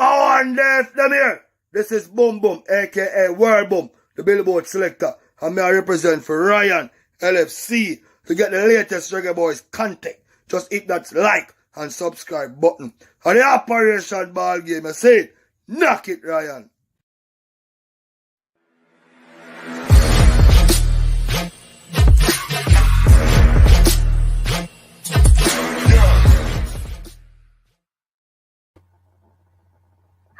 Oh, and there's them here. This is Boom Boom, aka World Boom, the Billboard selector. And me I represent for Ryan LFC. To get the latest Reggae Boyz content, just hit that like and subscribe button. And the Operation Ball Game, I say, knock it, Ryan.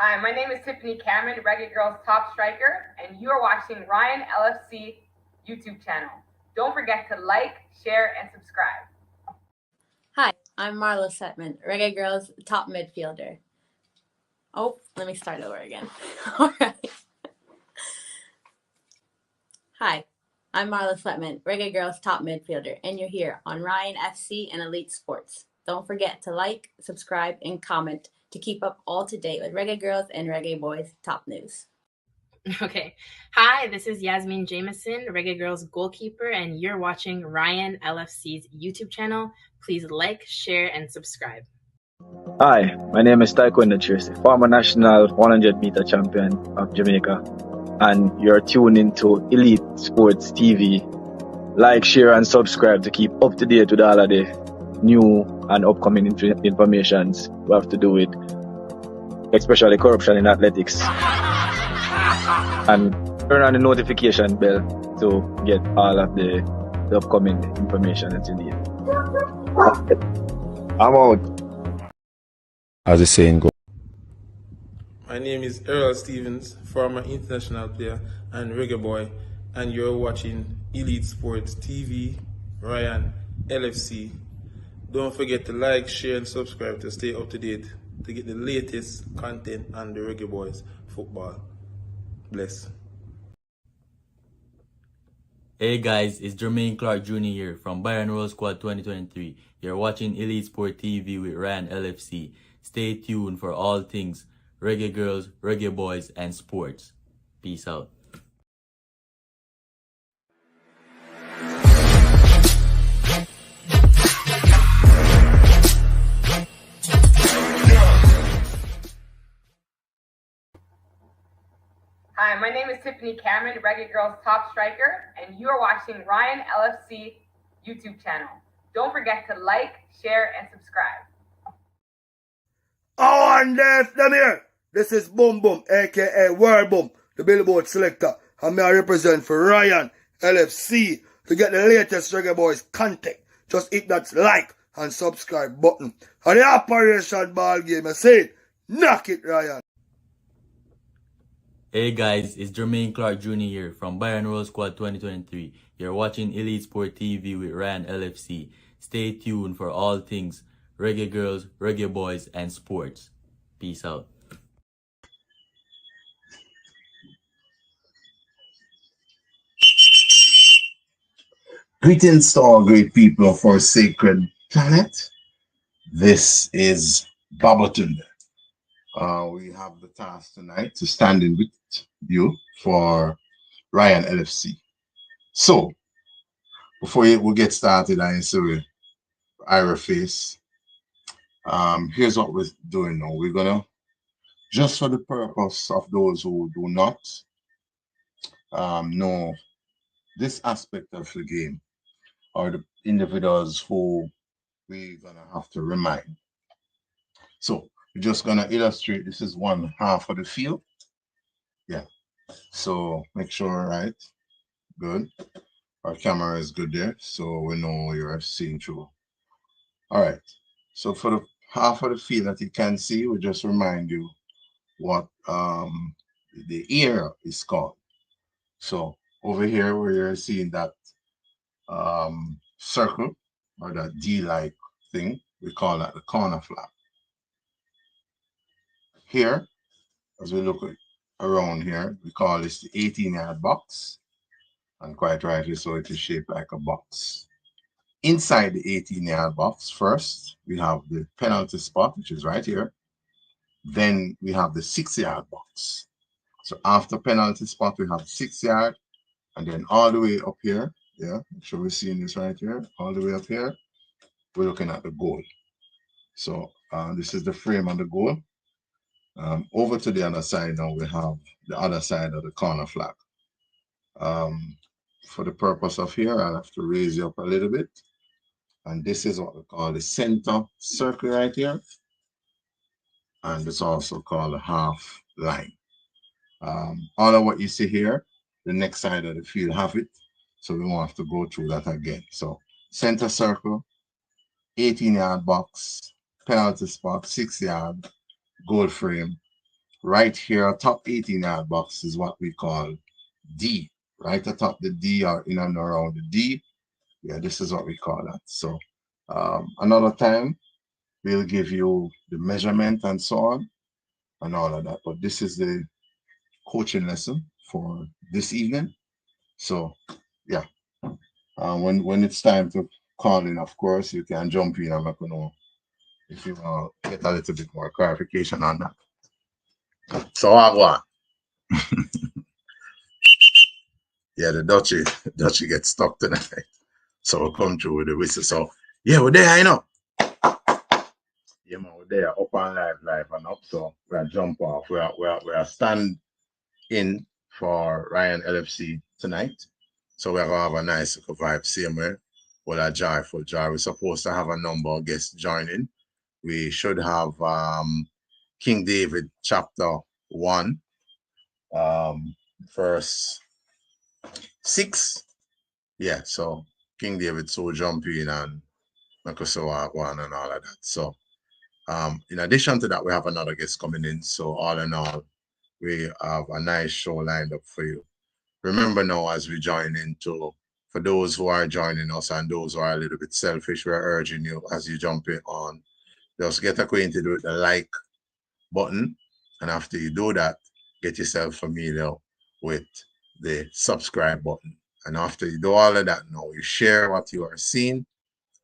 Hi, my name is Tiffany Cameron, Reggae Girls top striker, and you are watching Ryan LFC YouTube channel. Don't forget to like, share, and subscribe. Hi, I'm Marla Setman, Reggae Girls top midfielder. Oh, let me start over again. All right. Hi, I'm Marla Setman, Reggae Girls top midfielder, and you're here on Ryan FC and Elite Sports. Don't forget to like, subscribe, and comment to keep up all to date with Reggae Girls and Reggae Boyz top news. Okay. Hi, this is Yasmin Jameson, Reggae Girls Goalkeeper, and you're watching Ryan LFC's YouTube channel. Please like, share, and subscribe. Hi, my name is Taekwondo Tracy, former national 100-meter champion of Jamaica, and you're tuned into Elite Sports TV. Like, share, and subscribe to keep up to date with all of the new and upcoming informations we have to do with, especially corruption in athletics. And turn on the notification bell to get all of the upcoming information that you need. I'm out. As the saying goes. My name is Earl Stevens, former international player and reggae boy, and you're watching Elite Sports TV, Ryan LFC. Don't forget to like, share, and subscribe to stay up to date to get the latest content on the Reggae Boyz football. Bless. Hey guys, it's Jermaine Clark Jr. here from Bayern Roll Squad 2023. You're watching Elite Sport TV with Ryan LFC. Stay tuned for all things Reggae Girls, Reggae Boyz, and sports. Peace out. Hi, my name is Tiffany Cameron, Reggae Girls top striker, and you are watching Ryan LFC YouTube channel. Don't forget to like, share, and subscribe. Oh, and there's them here. This is Boom Boom, aka World Boom, the Billboard selector. And me I represent for Ryan LFC. To get the latest Reggae Boyz content, just hit that like and subscribe button. And the Operation Ball Game, I say, knock it, Ryan. Hey guys, it's Jermaine Clark Jr. here from Bayern Roll Squad 2023. You're watching Elite Sport TV with Ryan LFC. Stay tuned for all things Reggae Girls, Reggae Boyz, and sports. Peace out. Greetings to all great people of our sacred planet. This is Babatunde. We have the task tonight to stand in with you for Ryan LFC. So, before we get started, I see Ira face. Here's what we're doing now. We're gonna, just for the purpose of those who do not know this aspect of the game, or the individuals who we're gonna have to remind. So we're just gonna illustrate. This is one half of the field. Yeah. So make sure, right? Good. Our camera is good there, so we know you're seeing through. All right. So for the half of the field that you can see, we just remind you what the ear is called. So over here, where you're seeing that circle or that D-like thing, we call that the corner flag. Here, as we look around here, we call this the 18-yard box, and quite rightly so, it is shaped like a box. Inside the 18-yard box, first we have the penalty spot, which is right here. Then we have the 6-yard box. So after penalty spot, we have 6-yard, and then all the way up here. Yeah, make sure we're seeing this right here. All the way up here, we're looking at the goal. So this is the frame on the goal. Over to the other side now, we have the other side of the corner flag. For the purpose of here, I'll have to raise you up a little bit. And this is what we call the center circle right here. And it's also called a half line. All of what you see here, the next side of the field have it. So we won't have to go through that again. So center circle, 18-yard box, penalty spot, 6-yard, goal frame. Right here, top 18-yard box is what we call D. Right atop the D or in and around the D. Yeah, this is what we call that. So another time, we'll give you the measurement and so on and all of that. But this is the coaching lesson for this evening. So yeah, when it's time to call in, of course, you can jump in and let me know if you want to get a little bit more clarification on that. So I go. Yeah, the Dutchy gets stuck tonight. So we'll come through with the whistle. So yeah, we're there, you know. Yeah, man, we're there, up and live and up. So we're jump off. We're stand in for Ryan LFC tonight. So we're gonna have a nice little vibe, same way. Well, a joyful joy. We're supposed to have a number of guests joining. We should have King David chapter 1, verse 6. Yeah, so King David so jump in and make us so one and all of that. So in addition to that, we have another guest coming in. So all in all, we have a nice show lined up for you. Remember now, as we join into, for those who are joining us and those who are a little bit selfish, we're urging you as you jump in on, just get acquainted with the like button. And after you do that, get yourself familiar with the subscribe button. And after you do all of that, now you share what you are seeing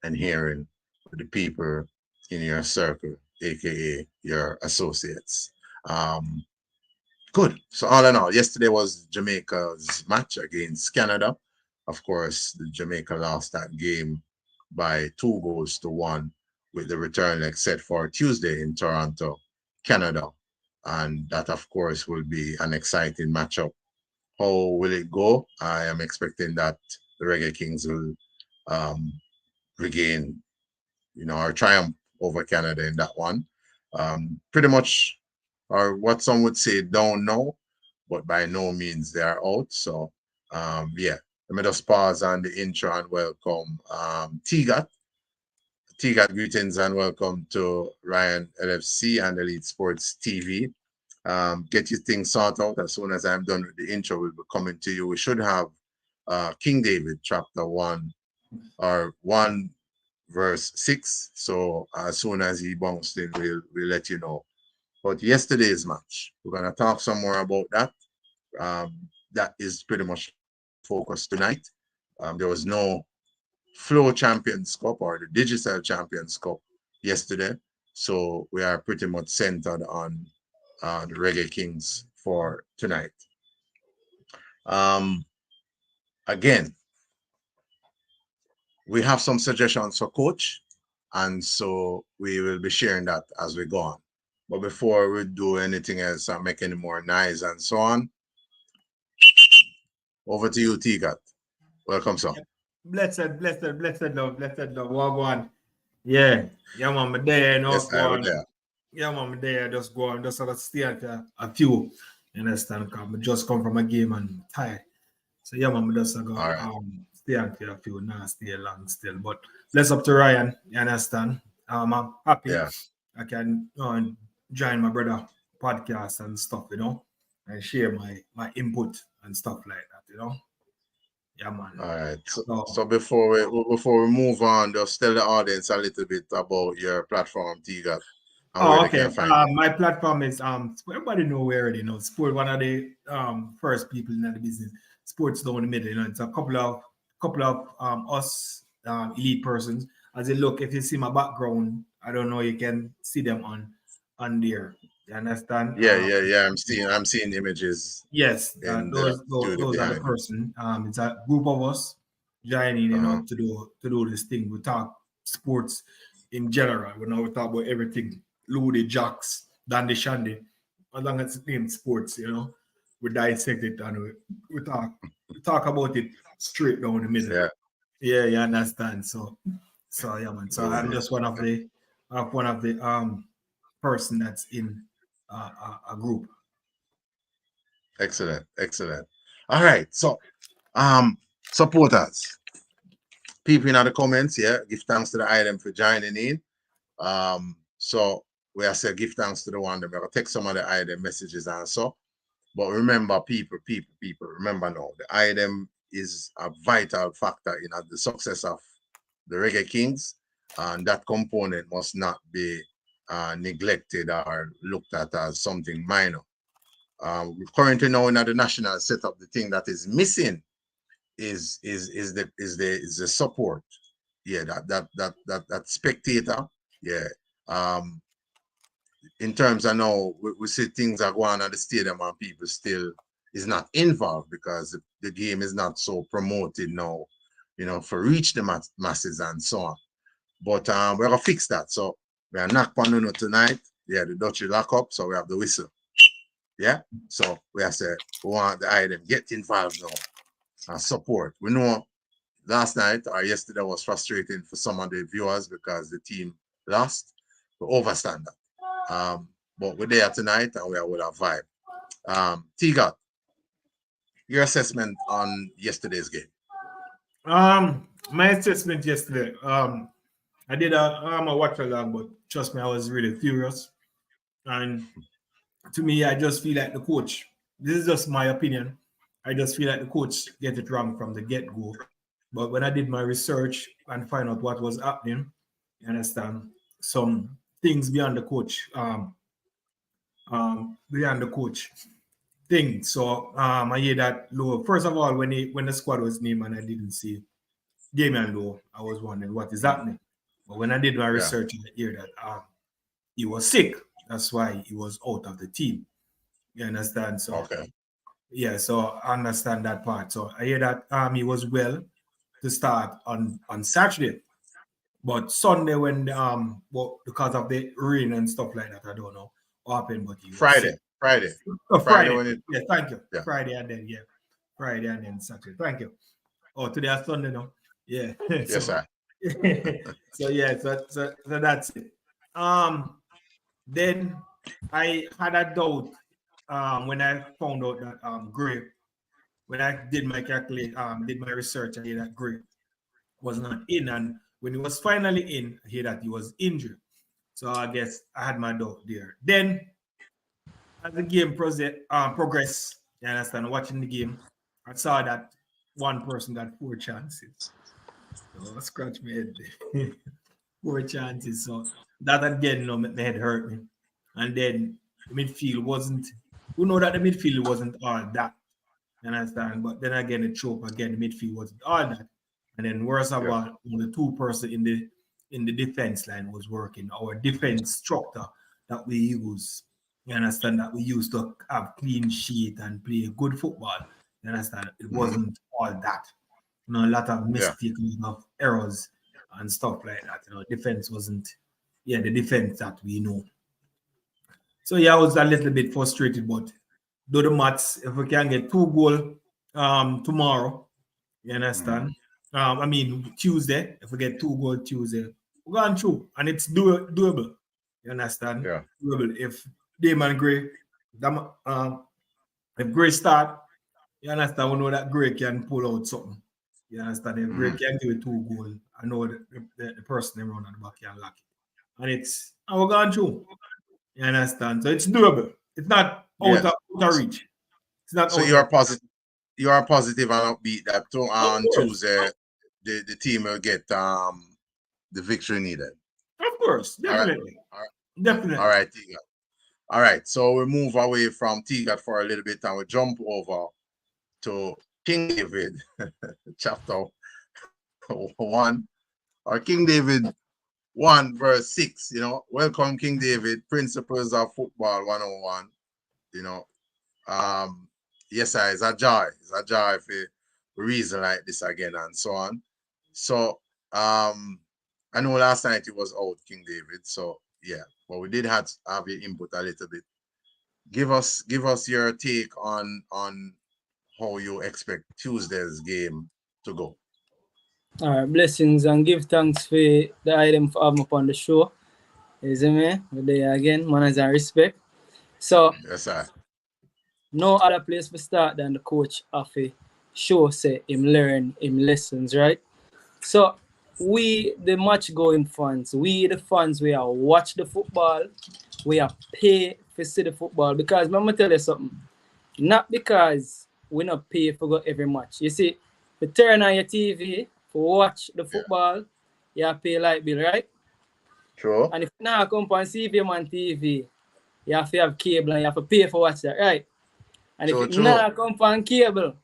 and hearing with the people in your circle, aka your associates. Good. So all in all, yesterday was Jamaica's match against Canada. Of course, Jamaica lost that game by 2-1 with the return leg set for Tuesday in Toronto, Canada. And that, of course, will be an exciting matchup. How will it go? I am expecting that the Reggae Kings will regain, our triumph over Canada in that one. Pretty much, or what some would say, don't know, but by no means they are out. So, yeah, let me just pause on the intro and welcome T-Gat. T-Gat, greetings and welcome to Ryan LFC and Elite Sports TV. Get your things sorted out. As soon as I'm done with the intro, we'll be coming to you. We should have King David chapter 1 or 1 verse 6. So as soon as he bounced in, we'll let you know. But yesterday's match, we're going to talk some more about that. That is pretty much focused tonight. There was no Flow Champions Cup or the Digital Champions Cup yesterday. So we are pretty much centered on the Reggae Kings for tonight. Again, we have some suggestions for coach, and so we will be sharing that as we go on. But before we do anything else and make any more noise and so on, over to you, T-Gat. Welcome, sir. Blessed love. Walk on. Yeah, mama there, no. Yes, I was there. Yeah, mama there, just go on, just stay at a few. You understand? Because I just come from a game and tired. So yeah, mama just go stay at a few, not stay long still. But let's up to Ryan, you understand? I'm happy I can join my brother podcast and stuff, and share my input and stuff like that, Yeah, man. All right. So before we move on, just tell the audience a little bit about your platform, T-Gat. Okay. My platform is everybody know we already know. Sport, one of the first people in the business. Sports down the middle. It's a couple of us elite persons. As you look, if you see my background, I don't know, you can see them on there. You understand? Yeah. I'm seeing images. Yes, those are the person. It's a group of us joining, to do this thing. We talk sports in general. We talk about everything. Ludi, Jocks, Dandy Shandy. as long as it's named sports, you know, we dissect it and we talk about it straight down the middle. Yeah. Yeah, you understand. So yeah, man. So I'm just one of the person that's in a group. Excellent, excellent. All right, so supporters, people in the comments, yeah, give thanks to the item for joining in. So we are say give thanks to the one that we're gonna take some of the item messages and so. But remember, people, remember now, the item is a vital factor in the success of the Reggae Kings, and that component must not be neglected or looked at as something minor. Currently now in the national setup, the thing that is missing is the support. Yeah, that spectator. Yeah. In terms of now, we see things are going on at the stadium and people still is not involved because the game is not so promoted now, you know, for reach the masses and so on. But we're gonna fix that. So we are knock on the tonight. Yeah, the Dutch lock up, so we have the whistle. Yeah, so we have said we want the item get involved now and support. We know last night or yesterday was frustrating for some of the viewers because the team lost. We overstand that. But we're there tonight and we are with our vibe. T-God, your assessment on yesterday's game. My assessment yesterday. I did a watch along, but trust me, I was really furious. And to me, I just feel like the coach. This is just my opinion. I just feel like the coach get it wrong from the get-go. But when I did my research and find out what was happening, you understand, some things beyond the coach, thing. So I hear that Low. First of all, when the squad was named and I didn't see Damian Low, I was wondering what is happening. But when I did my research, I hear that he was sick. That's why he was out of the team. You understand? So okay. Yeah, so I understand that part. So I hear that he was well to start on Saturday. But Sunday when well, because of the rain and stuff like that, I don't know what happened, but he was Friday. sick. Friday. Oh, Friday. When it, yeah, thank you. Yeah. Friday and then Friday and then Saturday. Thank you. Oh, today is Sunday now. Yeah. Yes, sir. So yeah, so that's it. Then I had a doubt when I found out that Gray, when I did my did my research, I hear that Gray was not in, and when he was finally in, I hear that he was injured. So I guess I had my doubt there. Then as the game progressed, you understand, watching the game, I saw that one person got 4 chances. So I scratched my head. 4 chances. So that again, you know, my head hurt me. And then the midfield wasn't, we know that the midfield wasn't all that. You understand? But then again, the trope again, the midfield wasn't all that. And then worse of all, the 2 person in the defense line was working. Our defense structure that we use, you understand, that we used to have clean sheet and play good football. You understand? It wasn't all that. You know, a lot of mistakes, of errors and stuff like that. You know, defense wasn't, the defense that we know. So I was a little bit frustrated, but do the maths. If we can get 2 goals tomorrow, you understand? I mean Tuesday. If we get 2 goals Tuesday, we're going through, and it's doable. You understand? Yeah. Doable. If Damon Gray, if Gray start, you understand? We know that Gray can pull out something. You understand? If Gray can give it 2 goals, I know the person around at the back can lock it, and we're going through. You understand? So it's doable. It's not out of reach. It's not. So you are positive. You are positive and upbeat that on Tuesday the team will get the victory needed. Of course, definitely. All right. Definitely. All right, T-God. All right, so we move away from T-God for a little bit and we jump over to King David, chapter 1, or King David 1, verse 6. You know, welcome King David, Principles of Football 101. You know, yes, sir, it's a joy. It's a joy for reason like this again and so on. So I know last night it was out, King David. So yeah, but we did have your input a little bit. give us your take on how you expect Tuesday's game to go. All right, blessings and give thanks for the item for having me up on the show. You see me? We're there again, manners and respect. So, Yes, sir. no other place to start than the coach of a show say him learn him lessons, right? So, we, the match going fans, we, the fans, we are watch the football, we are pay to see the football. Because, let me tell you something. Not because we not pay for go every match. You see, to turn on your TV, to watch the football, you have to pay light bill, right? True. And if you now come and see him on TV, you have to have cable and you have to pay for watch that, right? And if you now come on cable,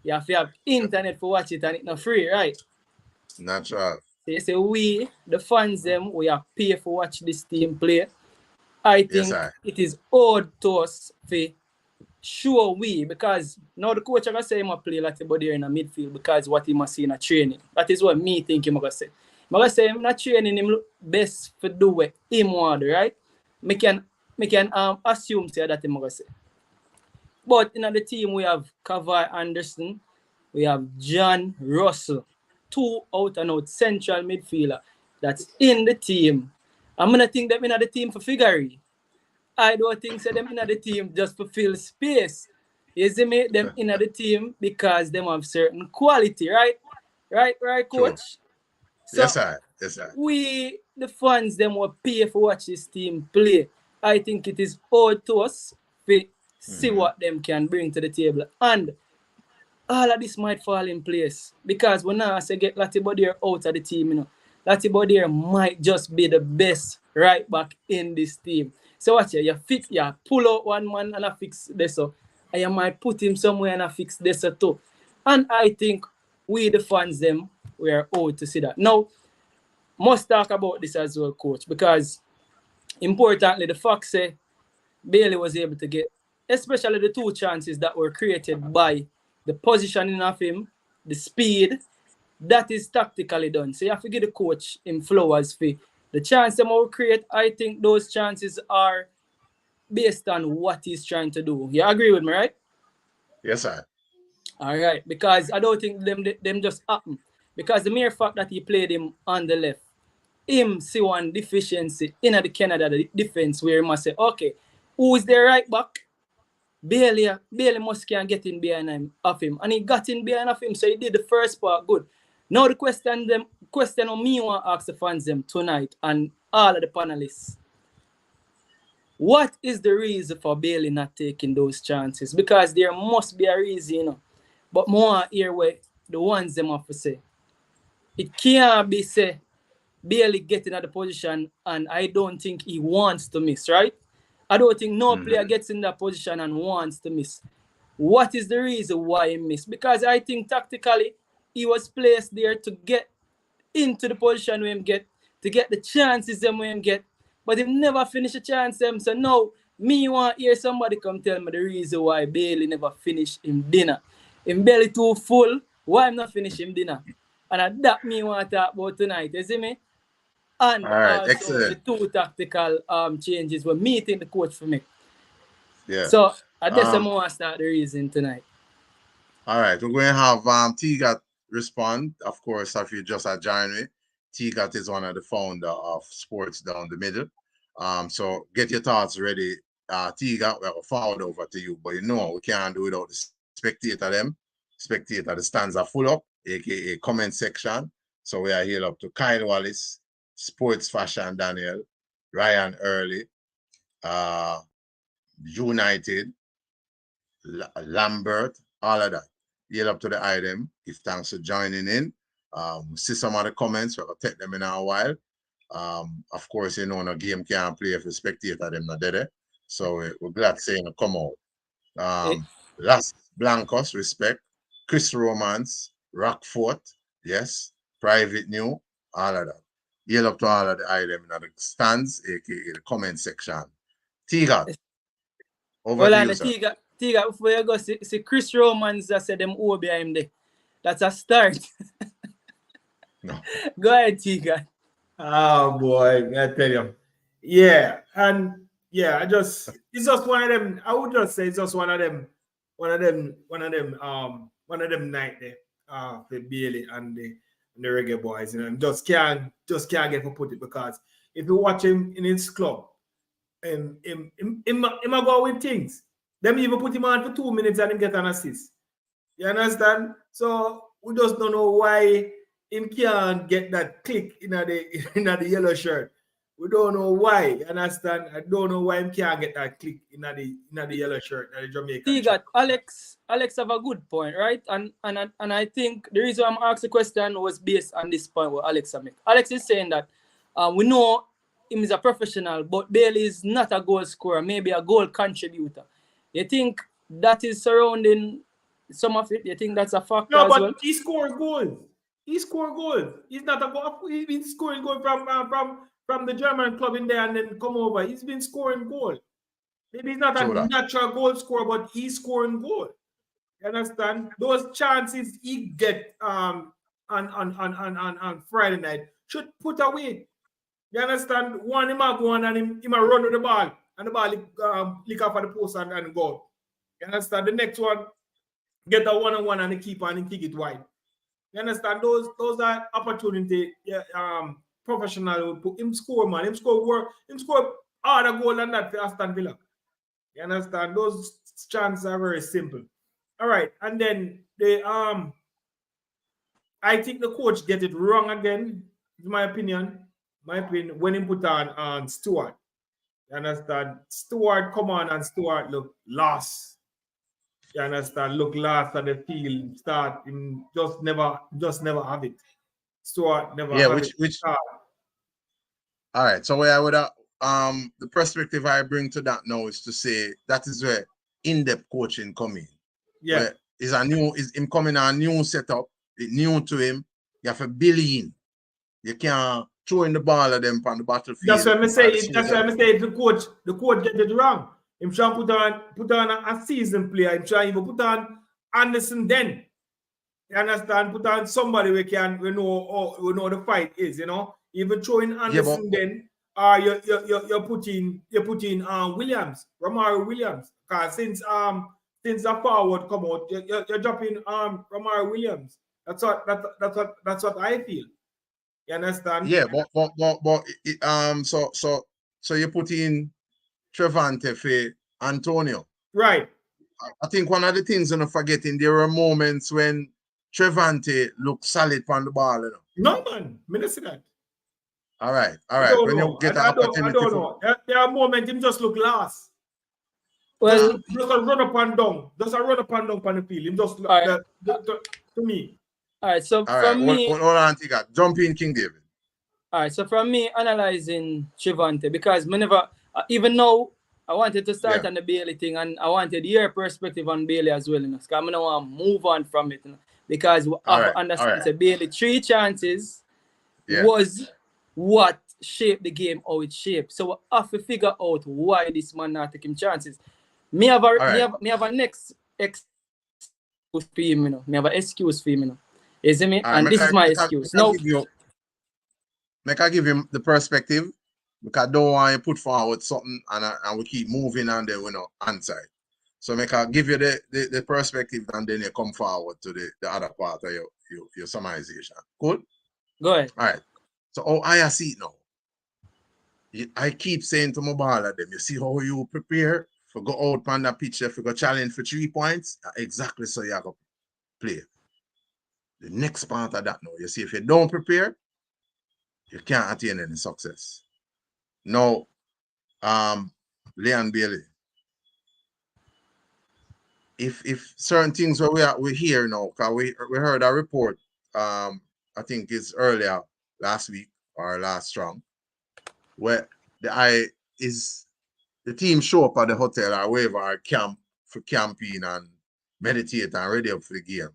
you have to have internet for watch it and it's not free, right? Natural. So you say we, the fans them, we have pay for watch this team play. I think it is owed to us for show we, because now the coach gonna say he must play like about there in the midfield because what he must see in a training. That is what me think him gonna say. I'm gonna say him not training him best for do what him want, right? Me can assume say that him gonna say. But in the team we have Cavaliers Anderson, we have John Russell, 2 out and out central midfielder that's in the team. I'm gonna think them in the team for figure. I don't think so them in the team just to fill space. You see me? Them in the team because them have certain quality, right? Right, coach? So, yes, sir. Yes, sir. We, the fans, them will pay for watch this team play. I think it is owed to us to see what them can bring to the table. And all of this might fall in place. Because when I say get Latibodier out of the team, you know, Latibodier might just be the best right back in this team. So watch you pull out one man and I fix this up. And you might put him somewhere and I fix this too. And I think we, the fans, them, we are owed to see that. Now, must talk about this as well, coach, because importantly, the fact say Bailey was able to get, especially the 2 chances that were created by the positioning of him, the speed, that is tactically done. So you have to give the coach in flowers for the chance them will create. I think those chances are based on what he's trying to do. You agree with me, right? Yes, sir. All right, because I don't think them just happen. Because the mere fact that he played him on the left, him see one deficiency in the Canada defense where he must say, okay, who is the right back? Bailey must can get in behind him, of him. And he got in behind of him, so he did the first part good. Now the question on me want to ask the fans them tonight and all of the panelists. What is the reason for Bailey not taking those chances? Because there must be a reason, you know. But more here where the ones them have to say. It can't be say Bailey getting at the position and I don't think he wants to miss, right? I don't think no player gets in that position and wants to miss. What is the reason why he missed? Because I think tactically he was placed there to get into the position where him get, to get the chances them where him get, but he never finished a chance them. So now me want to hear somebody come tell me the reason why Bailey never finished him dinner. Him belly too full, why I'm not finish him dinner? And that me want to talk about tonight, you see me? And also excellent. The 2 tactical changes were me think the coach for me. Yeah. So I guess I'm going to start the reason tonight. All right, we're going to have T-Gat respond. Of course, if you just joined me, T-Gat is one of the founder of Sports Down the Middle. So get your thoughts ready. T-Gat, we'll forward over to you. But you know, we can't do without the spectator them. Spectator, the stands are full up, aka comment section. So we are here up to Kyle Wallace, Sports Fashion Daniel, Ryan Early, United, Lambert, all of that. Yield up to the item. Give thanks for joining in. See some of the comments. We'll take them in a while. Of course, you know, no game can't play if the spectator them not there. So we're glad saying come out. Las Blancos, respect. Chris Romance, Rockfort, yes. Private New, all of that. Yield up to all of the item in the stands, aka the comment section. T-Gat. Over to you, sir. T-Gat, before you go, see Chris Romans that said them over behind him there. That's a start. No. Go ahead, T-Gat. Oh boy, I tell you. Yeah, and Yeah, it's just one of them. I would just say it's just one of them night there. The Bailey and the Reggae Boys, you know, just can't get to put it, because if you watch him in his club, him go with things. Them even put him on for 2 minutes and him get an assist. You understand? So we just don't know why him can't get that click in the yellow shirt. We don't know why. You understand? I don't know why him can't get that click in the yellow shirt, the Jamaican. See that Alex have a good point, right? And I think the reason I'm asking the question was based on this point what Alex make. Alex is saying that we know him is a professional, but Bailey is not a goal scorer, maybe a goal contributor. You think that is surrounding some of it? You think that's a factor as well? He scores goals. He's not a goal. He's been scoring goals from the German club in there and then come over. He's been scoring goals. Maybe he's not a natural goal scorer, but he's scoring goals. You understand? Those chances he get on Friday night should put away. You understand? One, him go on and him run with the ball, and the ball lick off of the post and go. You understand? The next one, get a one-on-one and the keeper and kick it wide. You understand? Those are opportunity. Professional would put him score, man. Him score harder goal than that for Aston Villa. You understand? Those chances are very simple. All right, and then I think the coach get it wrong again. In my opinion, when he put on Stewart. You understand? Stewart come on and Stewart look lost. You understand? Look lost at the field. Start him just never have it. Stewart never have it. All right. So where I would the perspective I bring to that now is to say that is where in-depth coaching come in. Yeah. Is him coming a new setup, it's new to him. You have to build in. You can't throw in the ball at them on the battlefield. That's what I'm saying. The coach get it wrong. Him trying put on a seasoned player. Him trying even put on Anderson then. You understand? Put on somebody we know the fight is, you know. Even throwing Anderson then, you're putting Williams, Romario Williams. Because since the forward come out, you're dropping Romario Williams. That's what I feel. You understand? Yeah, so you put in Trevante for Antonio. Right. I think one of the things I'm forgetting, there were moments when Trevante looked solid on the ball. You know? No, man. I don't see that. All right. When you get an opportunity. I don't know. There are moments him just look lost. Well, just a run up and down. Just a run up and down on the field. Him just to me. All right. So from me, hold on, jump in, King David. All right. So from me analyzing Trevante, because whenever, even now, I wanted to start on the Bailey thing, and I wanted your perspective on Bailey as well, you know, because I don't want to move on from it, you know, because we have to understand that Bailey 3 chances was what shaped the game, how it shaped. So we have to figure out why this man not taking chances. Me have a next excuse for him, you know. Me have an excuse for him, you know. You see me? And this is my excuse. Now, make I give him the perspective, because I don't want you put forward something and we keep moving and then we know answer it. So make I give you the perspective and then you come forward to the other part of your summarization. Cool? Go ahead. All right. So I see it now. I keep saying to my ball at them, you see how you prepare for go out on that pitch if you go challenge for 3 points? Exactly so you have to play. The next part of that now, you see, if you don't prepare, you can't attain any success. Now, Leon Bailey, if certain things where we hear now, because we heard a report, I think it's earlier last week or last strong, where the team show up at the hotel or wherever or camp for camping and meditate and ready up for the game.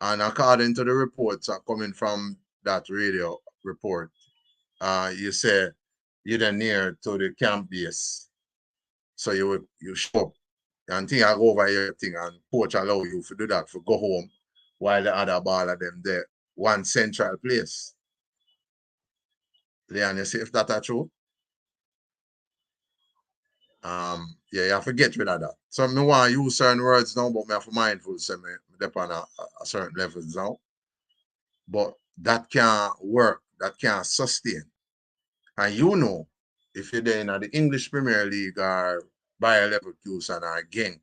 And according to the reports are coming from that radio report, you say you're then near to the camp base. So you show up and think I go over your thing and coach allow you to do that, for go home while the other ball of them there, one central place. Leon, you see if that's true? Yeah, you have to get rid of that. So I want to use certain words now, but I have to mindful say me depend on a certain levels now. But that can't work, that can't sustain. And you know, if you're there in the English Premier League or Bayer Leverkusen or Genk,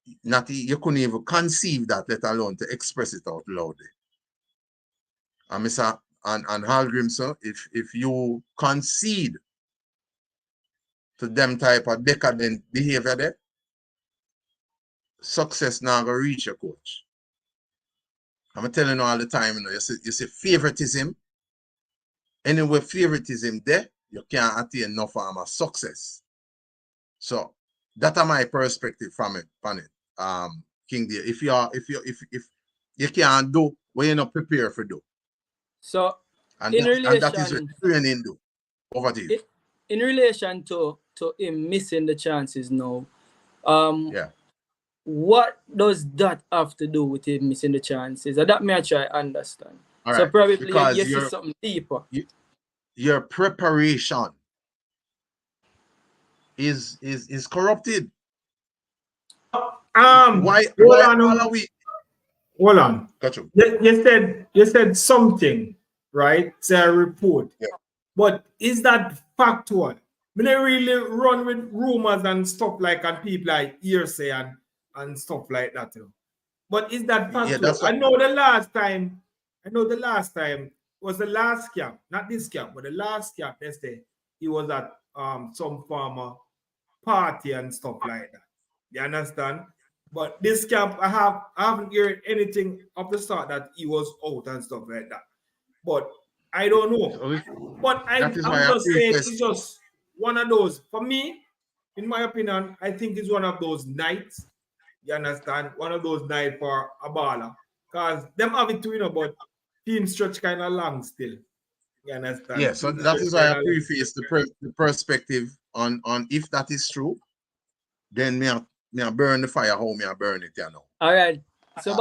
you couldn't even conceive that, let alone to express it out loudly. And Mr. and Halgrimsson, if you concede to them type of decadent behavior there, success now gonna reach your coach. I'm telling you all the time, you know, you see favoritism. Anyway, favoritism there, you can't attain enough form of success. So that's my perspective from it, King Dear. If you can't do what you're not prepared for do. So and in relation, that is what training do. Over to you. In relation to him missing the chances now, yeah. What does that have to do with him missing the chances? That may I try to understand. All so right. probably Because you see something deeper. Your preparation is corrupted. Why are we? Hold on. Got you. You said something, right? It's a report. Yeah. But is that factual? When they really run with rumors and stuff like and people like hearsay and stuff like that. You know? But is that factual? Yeah, I know the last time was the last camp, not this camp, but the last camp yesterday, he was at some former party and stuff like that. You understand? But this camp, I haven't heard anything of the start that he was out and stuff like that. But I don't know. But I'm just saying it's just one of those. For me, in my opinion, I think it's one of those nights. You understand? One of those nights for a baller. Because them have it too, you know, but team stretch kind of long still. You understand? Yeah, so that is why I preface the perspective on if that is true, then me I burn the fire how me I burn it, you know. All right. So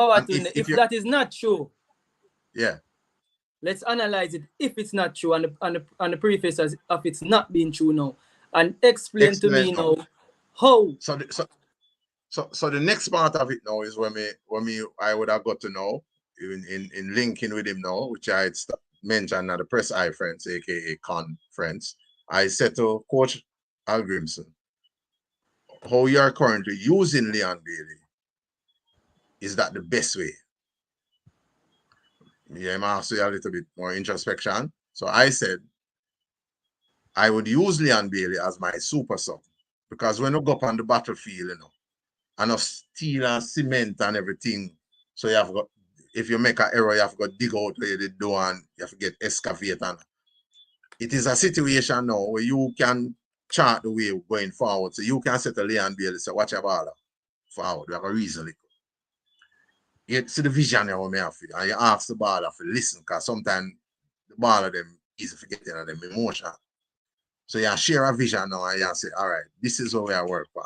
if that is not true, yeah, let's analyze it if it's not true and the preface as if it's not being true now. And explain to me now how. So the next part of it now is when I would have got to know in linking with him now, which I had mentioned at the press eye friends, aka conference. I said to Coach Halgrimsson, how you are currently using Leon Bailey, is that the best way? Yeah, I'm asking a little bit more introspection. So I said I would use Leon Bailey as my super sub, because when you go up on the battlefield, you know, and of steel and cement and everything, so you have got, if you make an error, you have to go dig out where you do and you have to get excavate. And it is a situation now where you can chart the way going forward. So you can set a Leon Bailey, say, watch your ball forward. You have a reason. You see the vision you want me have, and you ask the baller to listen, because sometimes the baller them easy forgetting of them emotion. So you share a vision now and you say, all right, this is how we work for.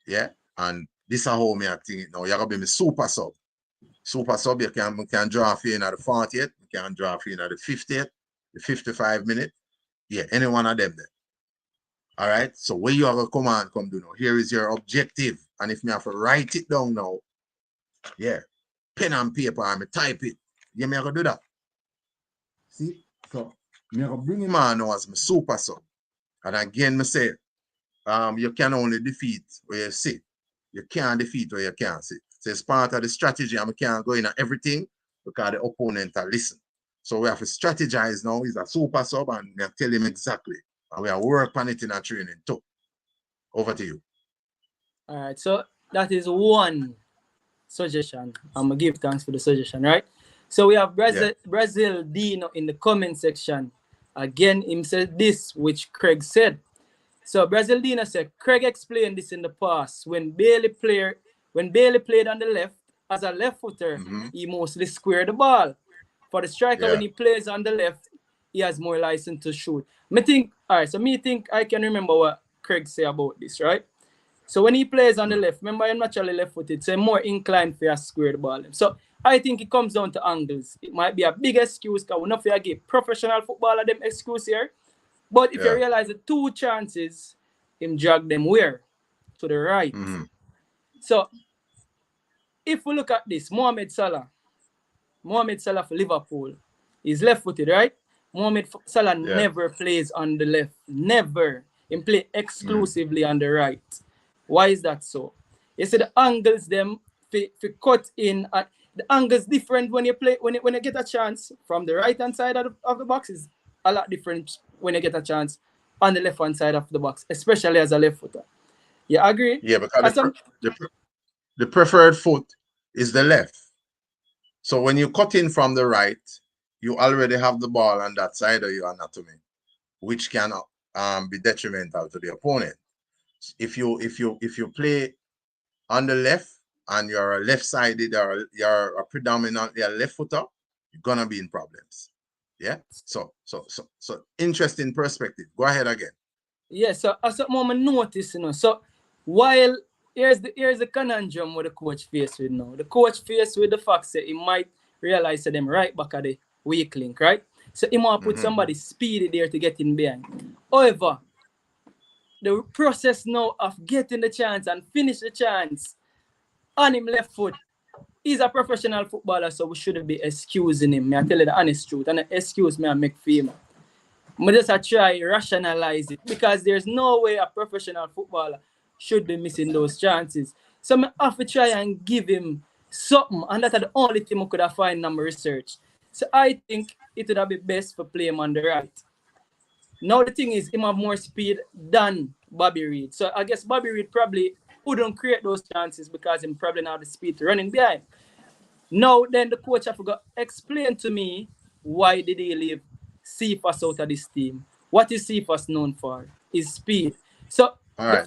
Yeah, and this is how me I think it now. You're gonna be my super sub. Super sub, you can draw for you in the 40th, you can draw for you in the 50th, the 55 minute. Yeah, any one of them there. All right. So where you have a command come do now? Here is your objective. And if me have to write it down now, yeah, pen and paper, and me type it. Yeah, me have to do that. See? So me have to bring him on now as my super sub. And again, me say, you can only defeat where you sit. You can't defeat where you can't sit. So it's part of the strategy, and we can't go in at everything because the opponent are listen. So we have to strategize now. He's a super sub, and we tell him exactly. And we are work on it in our training too. Over to you. All right. So that is one suggestion. I'm gonna give thanks for the suggestion, right? So we have Brazil Dino in the comment section. Again, him said this, which Craig said. So Brazil Dino said, Craig explained this in the past. When Bailey played on the left as a left footer, he mostly squared the ball. For the striker, when he plays on the left, he has more license to shoot. I think I can remember what Craig said about this, right? So when he plays on the left, remember I'm naturally left-footed, so I'm more inclined for a square the ball. So I think it comes down to angles. It might be a big excuse because we're not give professional footballer them excuse here. But if you realize the two chances him drag them where? To the right. So if we look at this, Mohamed Salah for Liverpool, he's left-footed, right? Mohamed Salah never plays on the left. Never. He play exclusively on the right. Why is that so? You see the angles them cut in. The angles different when you play when you get a chance from the right hand side of the box is a lot different when you get a chance on the left hand side of the box, especially as a left footer. You agree? Yeah, because the preferred foot is the left. So when you cut in from the right, you already have the ball on that side of your anatomy, which can be detrimental to the opponent. If you play on the left and you're a left-sided or you're a predominantly a left footer, you're gonna be in problems. Yeah. So interesting perspective. Go ahead again. Yeah. So as a moment notice, so while here's the conundrum with the coach faced with now. The coach faced with the fact that he might realize that them right back at the weak link, right? So he might put somebody speedy there to get in behind. However, the process now of getting the chance and finish the chance on him left foot, he's a professional footballer, so we shouldn't be excusing him. I tell you the honest truth, and excuse me and make fame. I just try rationalize it because there's no way a professional footballer should be missing those chances. So I have to try and give him something, and that's the only thing I could have found in my research. So I think it would have been best for play him on the right. Now the thing is, him have more speed than Bobby Reid. So I guess Bobby Reid probably wouldn't create those chances because him probably not have the speed to running behind. Now then the coach have to explain to me why did he leave Cephas out of this team. What is Cephas known for? His speed. So all right.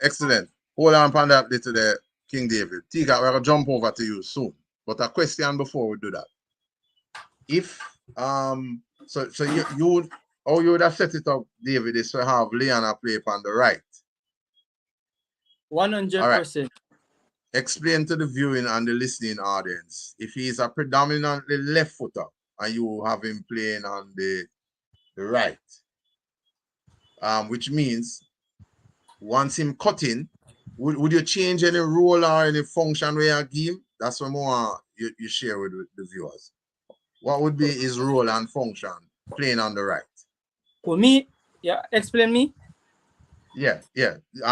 Excellent. Hold on for that little there, King David. Tika, we're gonna jump over to you soon. But a question before we do that. If so you how you would have set it up, David, is to have Leona play on the right. 100%. Right. Explain to the viewing and the listening audience if he is a predominantly left footer and you have him playing on the right. Which means once him cutting, would you change any role or any function where you give him? That's what more you share with the viewers. What would be his role and function playing on the right? For me, yeah, explain me. Yeah.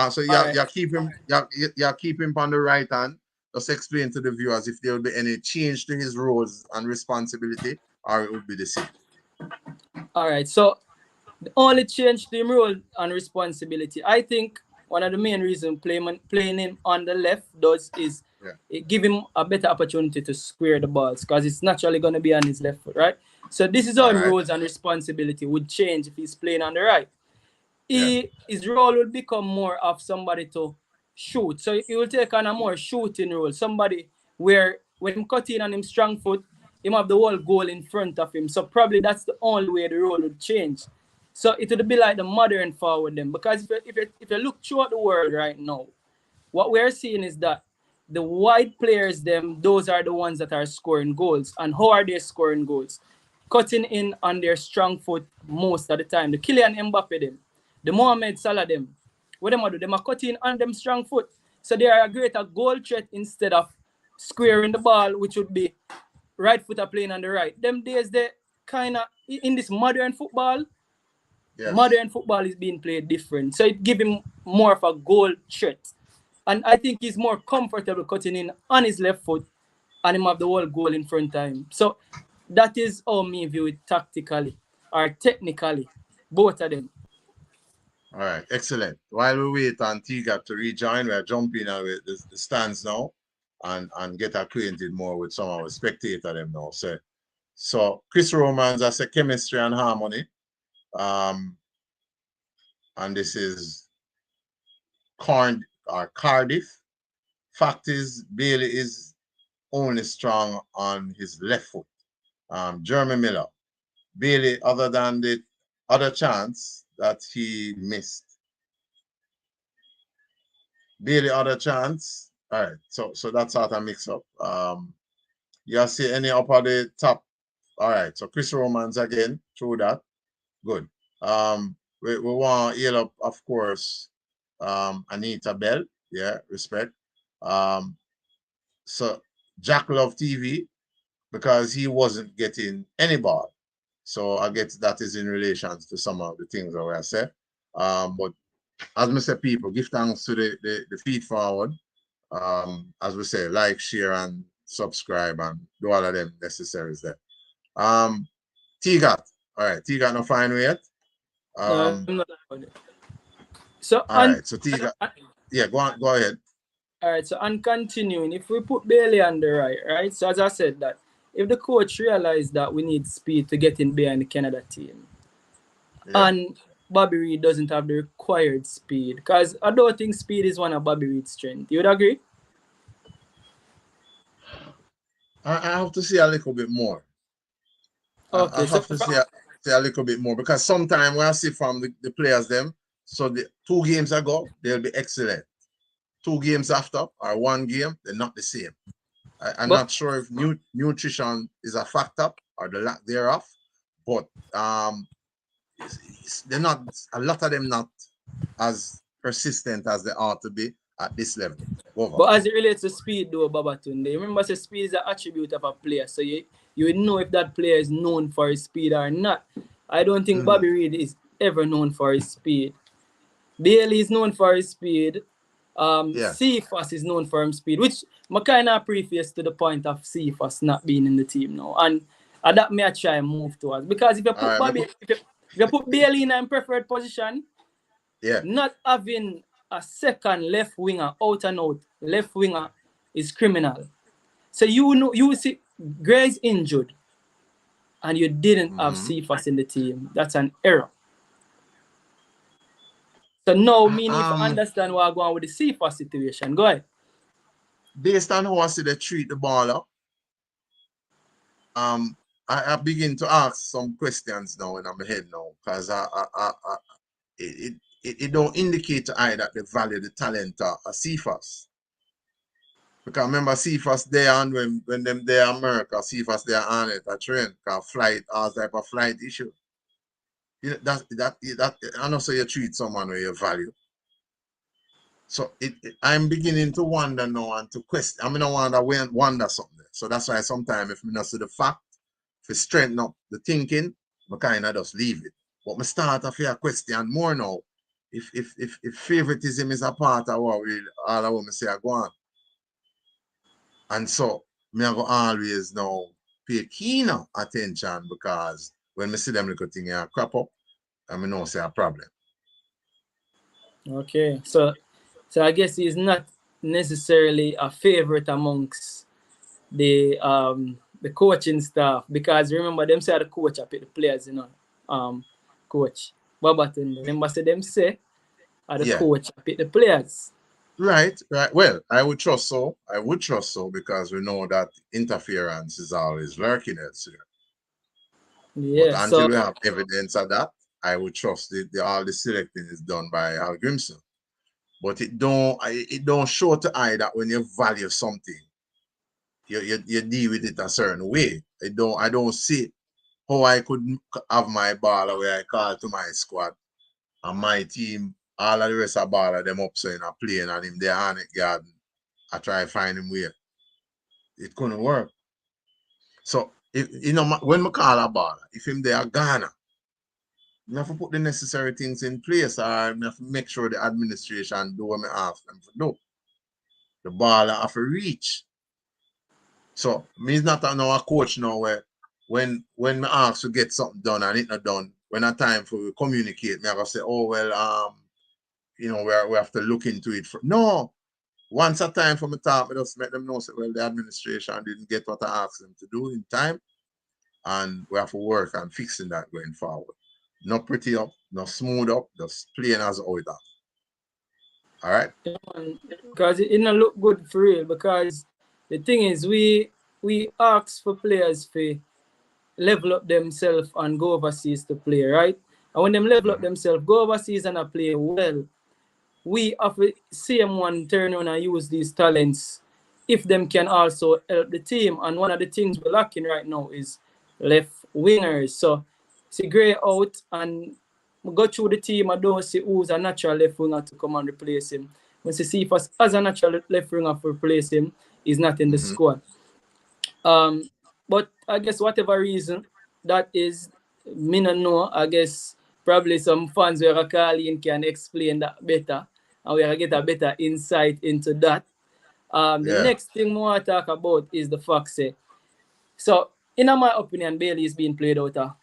So you keep him on the right hand. Just explain to the viewers if there will be any change to his roles and responsibility, or it would be the same. All right. So the only change to him role and responsibility, I think one of the main reasons playing him on the left is it give him a better opportunity to square the balls because it's naturally going to be on his left foot, right? So this is how his roles and responsibility would change if he's playing on the right. His role will become more of somebody to shoot. So he will take on a more shooting role. Somebody where when him cut in on him strong foot, him have the whole goal in front of him. So probably that's the only way the role would change. So it would be like the modern forward them. Because if you look throughout the world right now, what we're seeing is that the wide players, those are the ones that are scoring goals. And how are they scoring goals? Cutting in on their strong foot most of the time. The Kylian Mbappe the Mohamed Salah what them do? Them are cutting on them strong foot. So they are a greater goal threat instead of squaring the ball, which would be right footer playing on the right. Them days they kind of in this modern football, modern football is being played different. So it gives him more of a goal threat. And I think he's more comfortable cutting in on his left foot and him have the whole goal in front of him. So that is how me view it tactically or technically, both of them. All right, excellent. While we wait on T-Gap to rejoin, we're jumping with the stands now and get acquainted more with some of our spectators them now. So Chris Romans, I say chemistry and harmony. And this is Cardiff. Fact is, Bailey is only strong on his left foot. Jeremy Miller. Bailey, other than the other chance that he missed. Bailey, other chance. All right, so that's sort of mix up. You see any up at the top? All right, so Chris Romans again through that. Good. we want to heal up, of course, Anita Bell. Yeah, respect. So Jack Love TV, because he wasn't getting any ball. So I guess that is in relation to some of the things that I said. But as I say, people, give thanks to the feed forward. As we say, like, share, and subscribe, and do all of them necessaries there. T-Gat. All right, T-Gat not fine with yet. No, I'm not on it. So all right, so T-Gat. Yeah, go ahead. All right, so and continuing, if we put Bailey on the right? So as I said that, if the coach realized that we need speed to get in behind the Canada team, and Bobby Reid doesn't have the required speed, because I don't think speed is one of Bobby Reid's strengths. You would agree? I have to see a little bit more. Okay, I have to see a little bit more, because sometimes when I see from the players them, so the 2 games ago, they'll be excellent. 2 games after, or 1 game, they're not the same. I'm not sure if nutrition is a factor or the lack thereof, but they're not, a lot of them not as persistent as they ought to be at this level. Over. But as it relates to speed, though, Babatunde, remember, say speed is an attribute of a player, so you would know if that player is known for his speed or not. I don't think Bobby Reid is ever known for his speed. Bailey is known for his speed. Cephas is known for his speed, which I kind of preface to the point of Cephas not being in the team now, and that may I try and move towards, because if you put if you put Bailey in a preferred position, not having a second left winger, out and out left winger, is criminal. So you see Gray's injured, and you didn't have Cephas in the team. That's an error. So now me need to understand what I'm going with the Cephas situation. Go ahead. Based on how I see they treat the baller, I begin to ask some questions now in my head now, because it don't indicate to I that they value the talent of Cephas. Because remember Cephas there, and when them there in America, Cephas there on it a train, because flight, all type of flight issue. You know, that I know, so you treat someone with your value. So I'm beginning to wonder now and to question. I mean, I wonder something. So that's why sometimes if I not see the fact, if it strengthen up the thinking, I kind of just leave it. But I start to feel a question more now. If favoritism is a part of what all I want to say I go on. And so me I go always now pay keener attention, because when I see them little thing here crop up, I mean, no say a problem. Okay, so I guess he's not necessarily a favorite amongst the coaching staff, because remember them say the coach I pick the players, you know, coach Babatunde. Remember say them say the coach I pick the players. Right. Well, I would trust so, because we know that interference is always lurking elsewhere. Yeah. But until we have evidence of that, I would trust all the selecting is done by Halgrimsson. But it don't show to eye that when you value something, you deal with it a certain way. I don't see how I could have my baller where I call to my squad and my team, all of the rest of baller them up so in a plane, and him there on it garden. I try to find him where. It couldn't work. So if you know when I call a baller, if him there Ghana, you have to put the necessary things in place, or you have to make sure the administration do what I ask them to do. The baller have to reach. So me is not a coach now where when I ask to get something done and it not done, when I time for communicate, me I go say, oh well, you know, we have to look into it. No, once a time for me talk, me just make them know, say, well, the administration didn't get what I asked them to do in time, and we have to work on fixing that going forward. Not pretty up, not smooth up, just plain as how it is. All right? Because it don't look good for real, because the thing is, we ask for players to level up themselves and go overseas to play, right? And when them level up themselves, go overseas and play well, we have to see one turn on and use these talents if them can also help the team. And one of the things we're lacking right now is left wingers. So see Gray out, and go through the team, I don't see who's a natural left winger to come and replace him. When you see if us as a natural left winger to replace him, he's not in the squad. But I guess whatever reason that is, me no know. I guess probably some fans who are calling can explain that better, and we are get a better insight into that. The next thing we want to talk about is the fact say, so in my opinion, Bailey is being played out of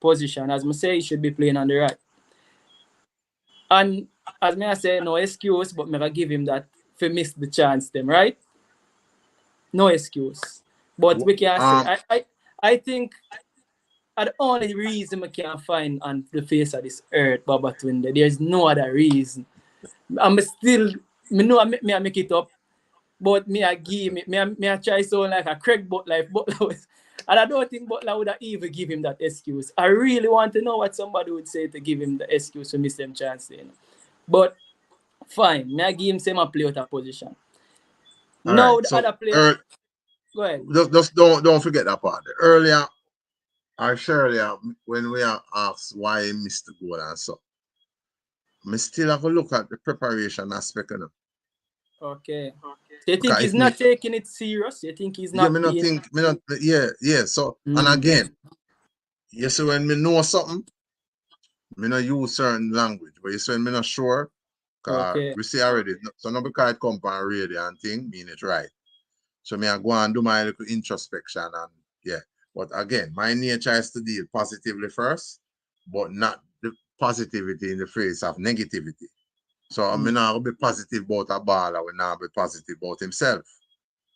position. As I say, he should be playing on the right. And as I say, no excuse, but I give him that for miss the chance them, right? No excuse. But we can say, I think the only reason we can find on the face of this earth, Baba Twinde, there's no other reason. I'm still, me know I make it up, but me I give me I try sound like a Craig Butler, and I don't think Butler would have even give him that excuse. I really want to know what somebody would say to give him the excuse to miss them chance. You know? But fine, me I give him same play out of position. All now right, the so other player. Go ahead. Just don't forget that part. Earlier, or surely when we are asked why he missed the goal and so, I still have a look at the preparation aspect of it. Okay. So you think he's not taking it serious? You think he's not? Yeah. So and again, you see when me know something, me not use certain language, but you see when me not sure, cause we see already. So not because it come on radio and thing, mean it right. So me I go and do my little introspection and yeah. But again, my nature is to deal positively first, but not the positivity in the face of negativity. So I'm not be positive about a baller, we now be positive about himself.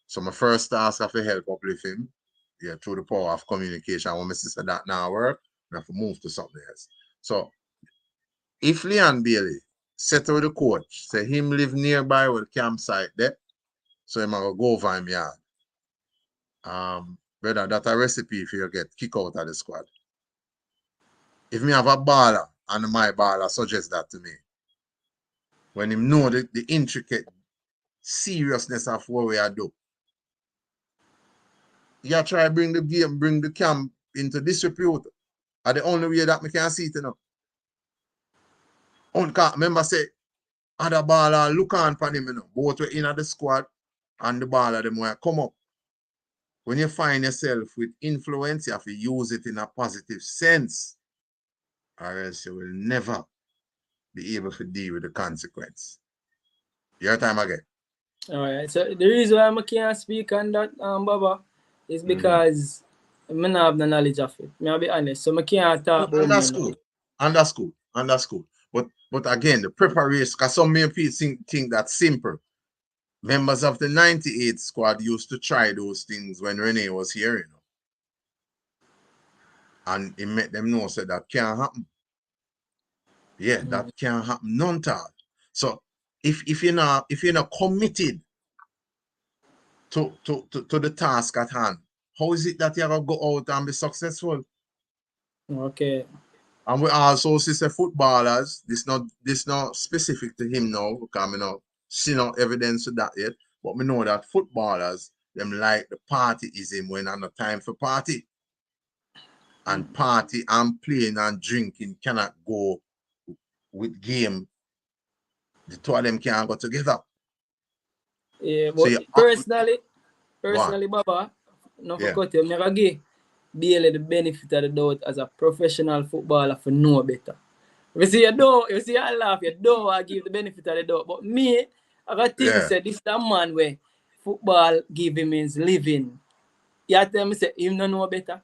So my first task of help uplift him, through the power of communication. When my sister that now work, I have to move to something else. So if Leon Bailey settle with the coach, say him live nearby with the campsite there, so him go over him yard. Brother, that's a recipe if you get kicked out of the squad. If me have a baller and my baller suggest that to me, when him know the intricate seriousness of what we are doing, you try to bring the game, bring the camp into disrepute. And the only way that me can see it now. Remember say, other baller look on for him, both were in the squad and the baller them will come up. When you find yourself with influence, you have to use it in a positive sense, or else you will never be able to deal with the consequence. Your time again. All right. So the reason why I can't speak on that, Baba, is because I don't have the knowledge of it. I'll be honest. So I can't talk about it. And that's cool. But again, the preparation, because some people think that's simple. Members of the 98 squad used to try those things when Rene was here, And it made them know so that can't happen. Yeah, that can't happen none at all. So if you're not committed to the task at hand, how is it that you're gonna go out and be successful? Okay. And we also see footballers, this not specific to him now, because we not see no evidence of that yet. But we know that footballers, them like the partyism when on the time for party. And party and playing and drinking cannot go with game. The two of them can't go together. Yeah, but so personally, Baba, no for cut you, I give Bailey the benefit of the doubt as a professional footballer for know better. You see, I laugh, you don't want to give the benefit of the doubt. But me, I got think say this is the man where football give him his living. You tell me say him don't know better.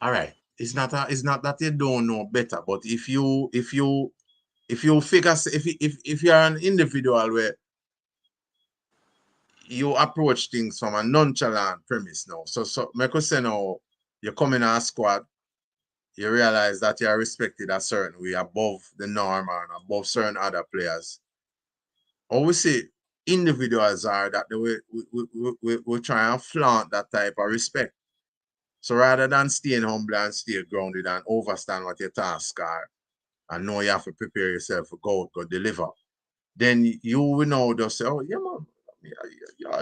All right. It's not that you don't know better, but if you figure if you're an individual where you approach things from a nonchalant premise now. So I could say now you come in a squad, you realize that you are respected a certain way above the norm and above certain other players. Or we see individuals are that we try and flaunt that type of respect. So rather than staying humble and stay grounded and understand what your tasks are and know you have to prepare yourself to go deliver, then you will know just say, oh yeah man,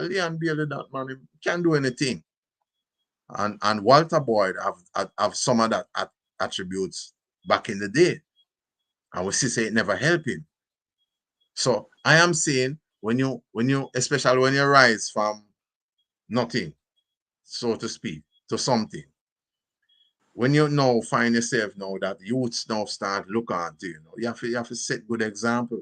Leon Bailey that man, he can't do anything. And Walter Boyd have some of that attributes back in the day. And we see say it never helped him. So I am saying when you, especially when you rise from nothing, so to speak, to something, when you now find yourself now that youths now start looking at you, you have to set good example.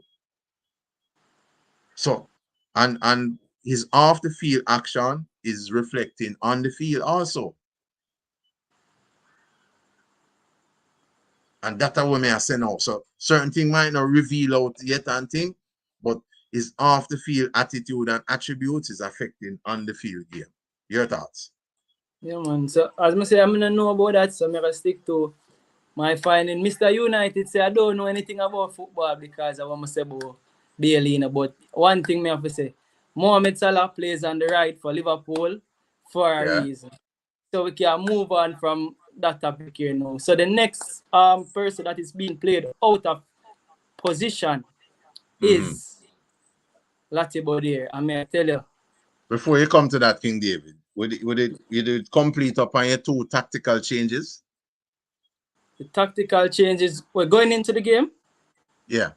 So and his off the field action is reflecting on the field also. And that's what I say now. So certain things might not reveal out yet and thing, but his off the field attitude and attributes is affecting on the field game. Your thoughts? Yeah, man. So as I say, I'm gonna know about that, so I'm gonna stick to my finding. Mr. United say I don't know anything about football because I want to say about Bailey, but one thing I have to say, Mohamed Salah plays on the right for Liverpool for a reason. So we can move on from that topic here now. So the next person that is being played out of position is Latibodier. I mean, I tell you. Before you come to that, King David, you did complete upon your 2 tactical changes? The tactical changes, we're going into the game? Yeah.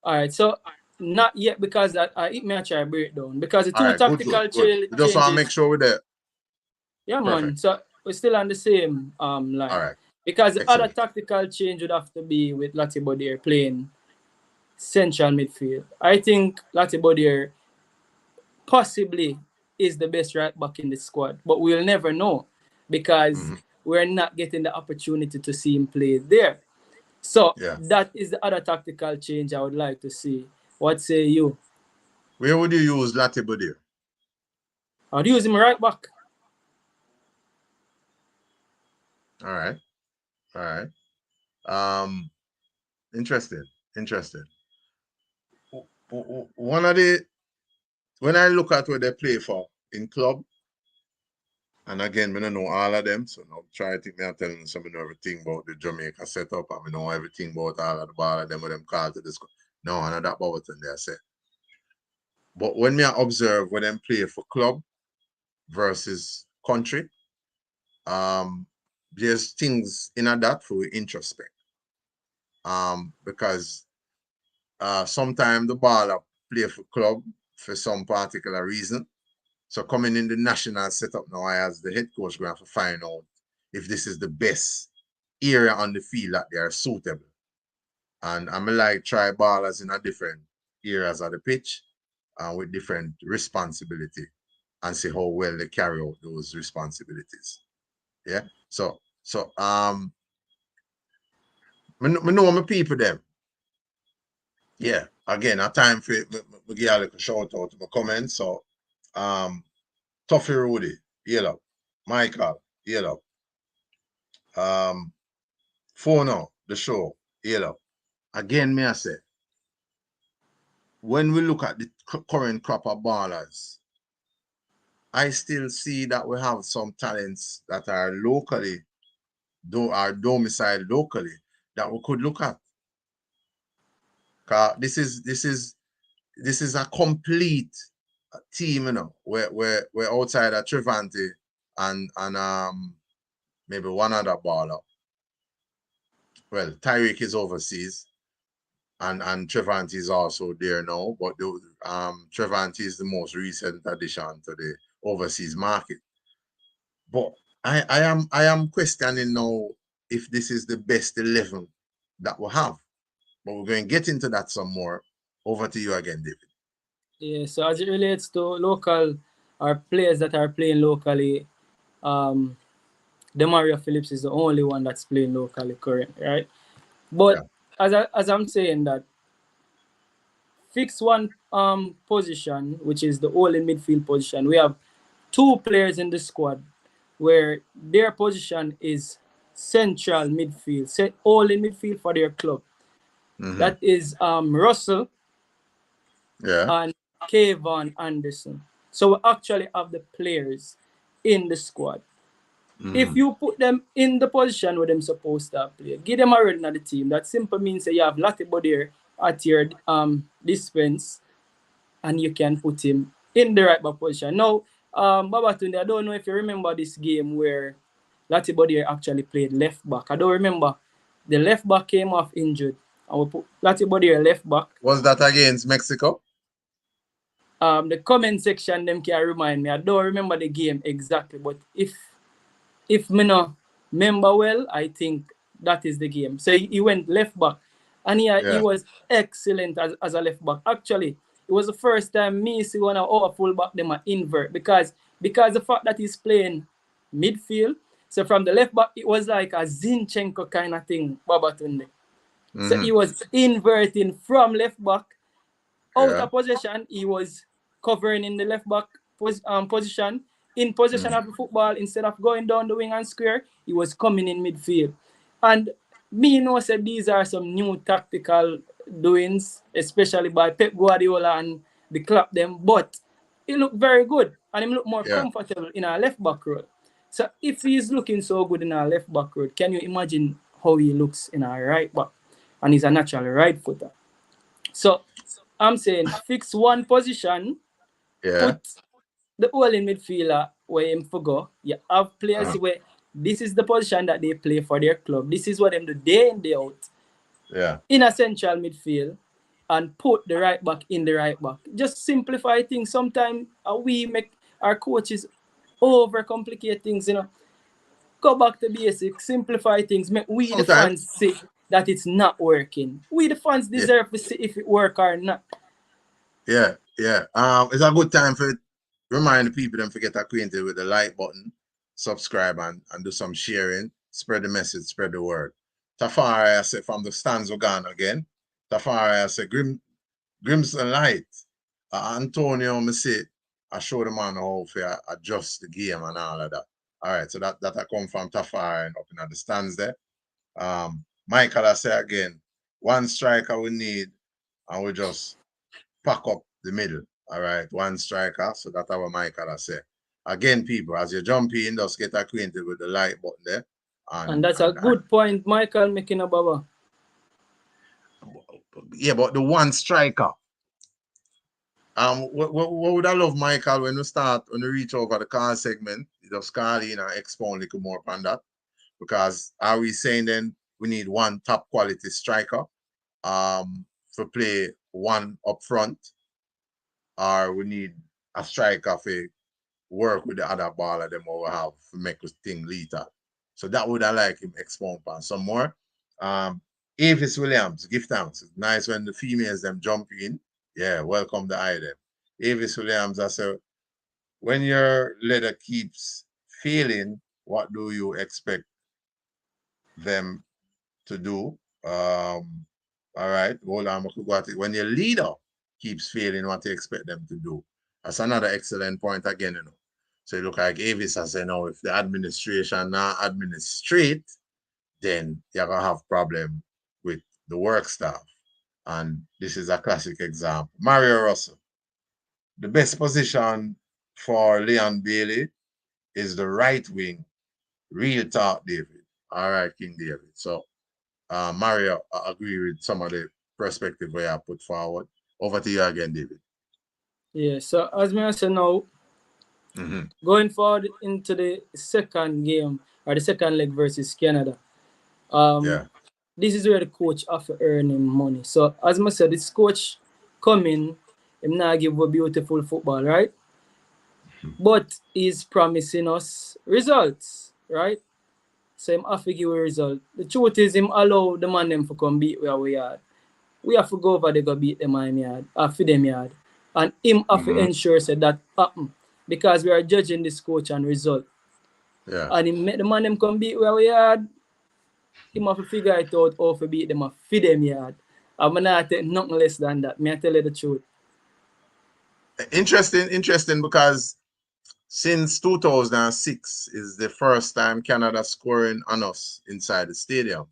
All right, so not yet because I eat my try breakdown. Because the 2 right, tactical changes. We just want to make sure we're there. Yeah, man. So we're still on the same line. All right. Because the other tactical change would have to be with Latibodier playing central midfield. I think Latibodier possibly is the best right back in the squad, but we'll never know because we're not getting the opportunity to see him play there. So that is the other tactical change I would like to see. What say you? Where would you use Latibodier? I would use him right back. All right. Interesting. One of the, when I look at where they play for in club, and again, I don't know all of them, so now try to think me and telling some know everything about the Jamaica setup, and I know everything about all of the ball of them with them call to this. No, I know that about what they say. But when I observe when them play for club versus country, there's things in that for introspect. Because sometimes the baller play for club for some particular reason. So coming in the national setup now, I as the head coach going to have to find out if this is the best area on the field that they are suitable. And I'm like try ballers in a different areas of the pitch with different responsibility and see how well they carry out those responsibilities. Yeah. So I know my people them. Yeah. Again, a time for me give a little shout out to my comments. So Toffee Rudy, yellow. Michael, yellow. Fono, the show, yellow. Again, may I say, when we look at the current crop of ballers, I still see that we have some talents that are locally, are domiciled locally, that we could look at. This is a complete team, you know. We're outside of Trevante and maybe one other baller. Well, Tyreek is overseas, and Trevante is also there now. But Trevante is the most recent addition to the overseas market. But I am questioning now if this is the best 11 that we have. But we're going to get into that some more. Over to you again, David. Yeah, so as it relates to local or players that are playing locally, Demario Phillips is the only one that's playing locally currently, right? But as I'm saying that, fix one position, which is the all in midfield position. We have 2 players in the squad where their position is central midfield, all in midfield for their club. That is Russell and Kayvon Anderson. So we actually have the players in the squad. If you put them in the position where they're supposed to play, give them a run at the team. That simply means that you have Latibodier at your dispense and you can put him in the right back position. Now, Babatunde, I don't know if you remember this game where Latibodier actually played left back. I don't remember The left back came off injured. And we put Latibodiere left back. Was that against Mexico? The comment section them can remind me. I don't remember the game exactly, but if me no remember well, I think that is the game. So he went left back, and he was excellent as a left back. Actually, it was the first time me see one of our full back them a invert because the fact that he's playing midfield. So from the left back, it was like a Zinchenko kind of thing, Babatunde. So he was inverting from left back out of possession. He was covering in the left back position, in possession of the football. Instead of going down the wing and square, he was coming in midfield. And me know said these are some new tactical doings, especially by Pep Guardiola and the club them. But he looked very good, and he looked more comfortable in our left back role. So if he's looking so good in our left back role, can you imagine how he looks in our right back? And he's a natural right footer. So I'm saying fix one position, put the whole in midfielder where him for go. You have players where this is the position that they play for their club. This is what them do day in, day out. Yeah. In a central midfield, and put the right back in the right back. Just simplify things. Sometimes we make our coaches overcomplicate things, you know. Go back to basics, simplify things, make we the fans see that it's not working. We the fans deserve to see if it work or not. Yeah. It's a good time for remind the people them to get acquainted with the like button, subscribe and do some sharing, spread the message, spread the word. Tafari I say from the stands of Ghana again. Tafari I say Grimson Light. Antonio me say I show the man how to adjust the game and all of that. All right, so that I come from Tafari and up in the stands there. Michael I say again, one striker we need and we just pack up the middle. All right, one striker. So that's what Michael I say. Again, people, as you jump in, just get acquainted with the like button there. And that's a good point, Michael making a baba. Yeah, but the one striker. What would I love, Michael, when we reach over the car segment, you just call in and expound a little more upon that. Because are we saying then we need one top quality striker to play one up front, or we need a striker to work with the other baller them we have to make us thing later. So that would I like him expound upon some more. Avis Williams, give thanks. It's nice when the females them jump in. Yeah, welcome the eye them. Avis Williams, I said, when your leather keeps failing, what do you expect them to do? All right, hold on. When your leader keeps failing, what do you expect them to do? That's another excellent point again, you know. So you look like Avis, I say, no, if the administration not administrate, then you're going to have problem with the work staff. And this is a classic example. Mario Russell. The best position for Leon Bailey is the right wing. Real talk, David. All right, King David. So, Mario, I agree with some of the perspective where I put forward. Over to you again, David. Yeah, so as I said now, going forward into the second game, or the second leg versus Canada, this is where the coach have to earn him money. So, as I said, this coach coming, him not give a beautiful football, right? But he's promising us results, right? So, him have to give a result. The truth is, him allow the man them to come beat where we are. We have to go over there, go beat them in yard, for them yard. And him have to ensure that happen. Because we are judging this coach and result. Yeah. And him make the man them come beat where we are. Him have to figure it out how to beat them and feed them yard. I'm not take nothing less than that. May I tell you the truth? Interesting because since 2006 is the first time Canada scoring on us inside the stadium.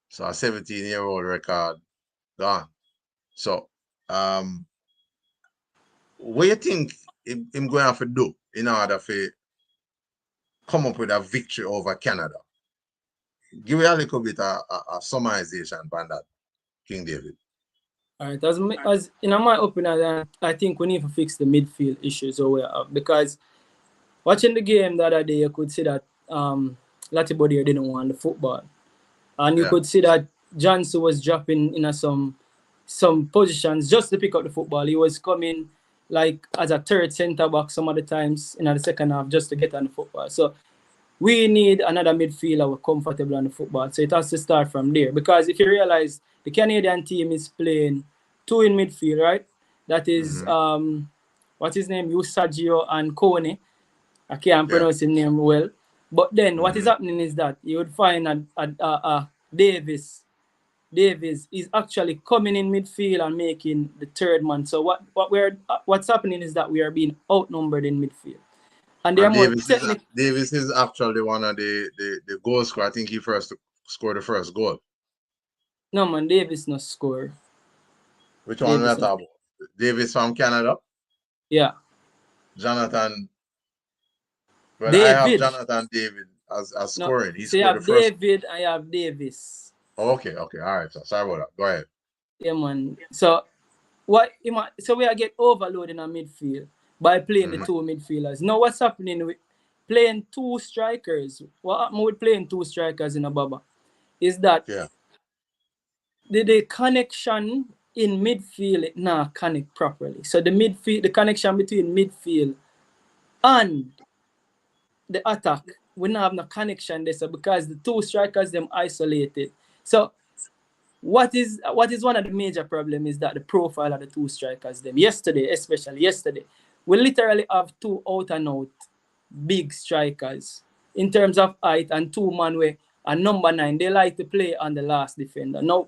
So a 17-year-old record gone. So what do you think him going to have to do in order to come up with a victory over Canada? Give me a little bit of a summarization on that, King David. All right, as in my opinion, I think we need to fix the midfield issues over because watching the game the other day, you could see that Latibodiere didn't want the football. And you could see that Johnson was dropping in some positions just to pick up the football. He was coming like as a third centre back some of the times in the second half just to get on the football. So we need another midfielder who are comfortable on the football. So it has to start from there. Because if you realize the Canadian team is playing 2 in midfield, right? That is what's his name? Eusagio and Kone. I can't pronounce his name well. But then what is happening is that you would find Davis is actually coming in midfield and making the third man. So what's happening is that we are being outnumbered in midfield. And they're more technical. Davis is actually one of the goal scorer. I think he first scored the first goal. No man, Davis no score. Which one are you talking about? Davis from Canada? Yeah. Jonathan. Well, David. I have Jonathan David as scoring. He so scored you have the first. David, I have Davis. Oh, okay. All right. So sorry about that. Go ahead. Yeah, man. So we are get overloaded in our midfield by playing the 2 midfielders. Now what's happening with playing 2 strikers? What happened with playing 2 strikers in a Baba is that the connection in midfield it not connect properly. So the connection between midfield and the attack, we don't have no connection there. So because the 2 strikers them isolated. So what is one of the major problems is that the profile of the 2 strikers them especially yesterday, we literally have 2 out and out big strikers in terms of height and 2 man way and number 9. They like to play on the last defender. Now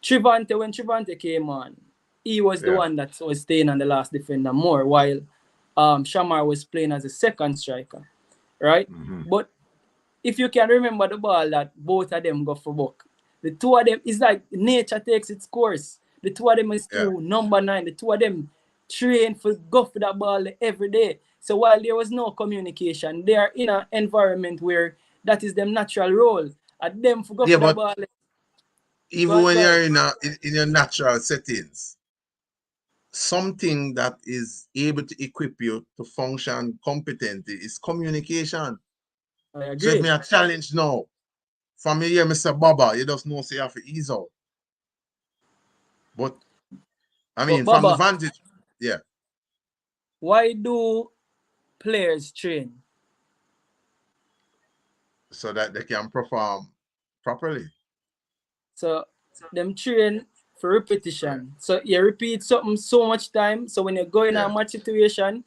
when Trivante came on, he was the one that was staying on the last defender more, while Shamar was playing as a second striker, right? But if you can remember the ball that both of them go for buck, the 2 of them is like nature takes its course. The 2 of them is number 9. The 2 of them train for go for that ball every day. So while there was no communication, they are in an environment where that is their natural role. And them for go for the ball. Even when you're in your natural settings, something that is able to equip you to function competently is communication. I agree. So if me a challenge now, from here, Mr. Baba, you just know say you have to ease out. But I mean, from the vantage, why do players train? So that they can perform properly. So them train for repetition. So you repeat something so much time. So when you go in a match situation,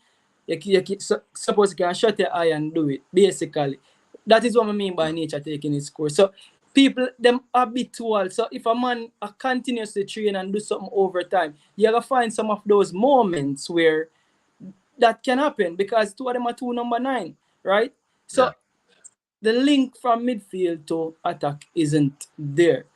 suppose you can shut your eye and do it. Basically, that is what I mean by nature taking its course. So people them habitual. So if a man continuously train and do something over time, you gotta find some of those moments where that can happen because 2 of them are 2 number 9, right? So the link from midfield to attack isn't there.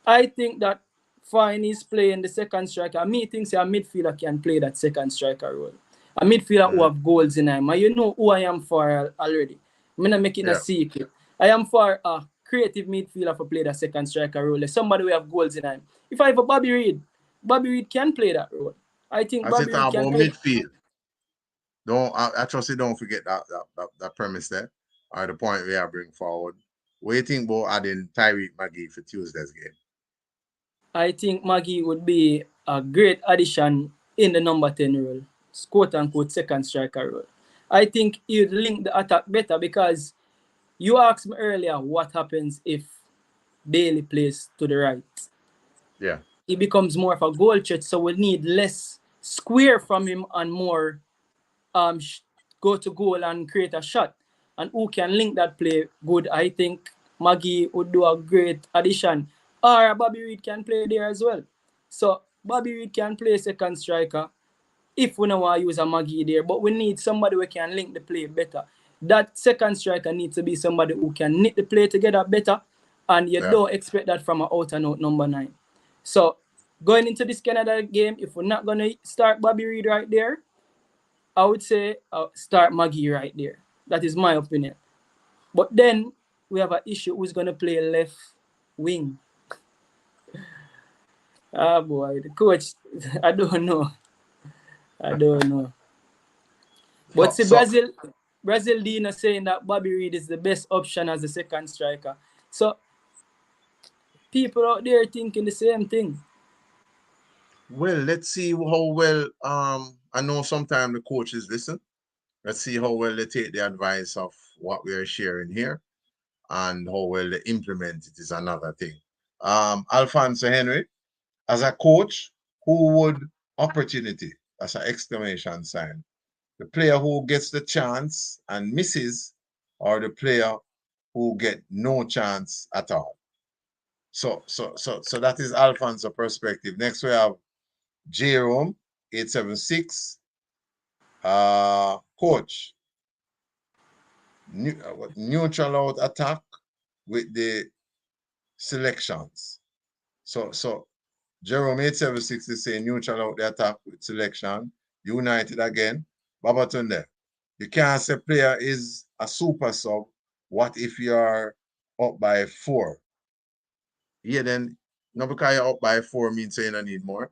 I think that Fine is playing the second striker. Me thinks a midfielder can play that second striker role. A midfielder who have goals in him. And you know who I am for already. I'm not making a secret. I am for a creative midfielder for play that second striker role. Somebody who have goals in him. If I have a Bobby Reid can play that role. I think Bobby Reid can play midfield. I trust you don't forget that premise there. Or the point we are bringing forward. What do you think about adding Tyreek Magee for Tuesday's game? I think Magee would be a great addition in the number 10 role, quote unquote second striker role. I think he'd link the attack better because you asked me earlier what happens if Bailey plays to the right. Yeah. He becomes more of a goal threat, so we need less square from him and more go to goal and create a shot. And who can link that play good? I think Magee would do a great addition. Or Bobby Reid can play there as well. So Bobby Reid can play second striker if we don't want to use a Magee there. But we need somebody who can link the play better. That second striker needs to be somebody who can knit the play together better. And you don't expect that from an out-and-out number 9. So going into this Canada game, if we're not going to start Bobby Reid right there, I would say start Magee right there. That is my opinion. But then we have an issue who's going to play left wing. Ah, boy, the coach, I don't know. But see, Brazil Dina saying that Bobby Reid is the best option as a second striker. So people out there thinking the same thing. Well, let's see how well I know sometimes the coaches listen. Let's see how well they take the advice of what we are sharing here, and how well they implement it is another thing. Alfonso Henry, as a coach, who would opportunity? That's an exclamation sign. The player who gets the chance and misses, or the player who get no chance at all. So that is Alfonso perspective. Next we have Jerome 876. Coach, neutral out attack with the selections. So Jerome 876 is saying neutral out the attack with selection. United again. Babatunde, you can't say player is a super sub. What if you're up by 4? Yeah, then no, because you're up by 4 means saying I need more.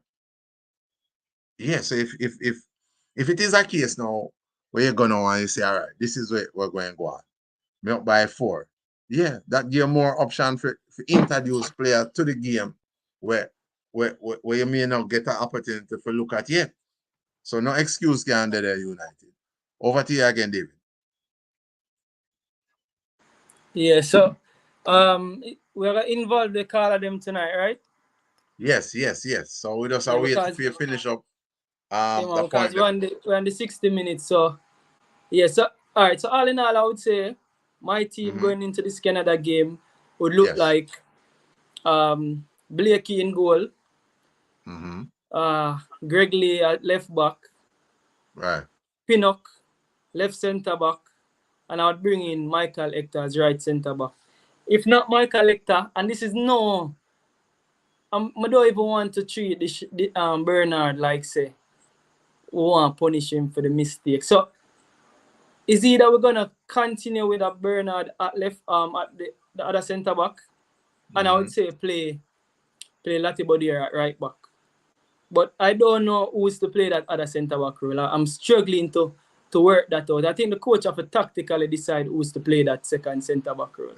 Yeah, so if it is a case now where you're going on and you say, all right, this is where we're going to go on. Me up by 4. Yeah, that give more option for introduce player to the game where you may not get an opportunity to look at yet. So no excuse can do there, United. Over to you again, David. Yeah, so we're gonna involve the call of them tonight, right? Yes. So we just wait for you to finish up the point. We're on the 60 minutes. So yeah, so all right. So all in all, I would say my team going into this Canada game would look like Blakey in goal, Greg Lee at left back, right, Pinnock left centre back, and I would bring in Michael Hector as right centre back. If not Michael Hector, and this is no, I don't even want to treat Bernard like say we want to punish him for the mistake. So is either we're gonna continue with a Bernard at left at the other centre back, and I would say play Latibodier at right back. But I don't know who's to play that other centre back role. I'm struggling to work that out. I think the coach have to tactically decide who's to play that second centre back role.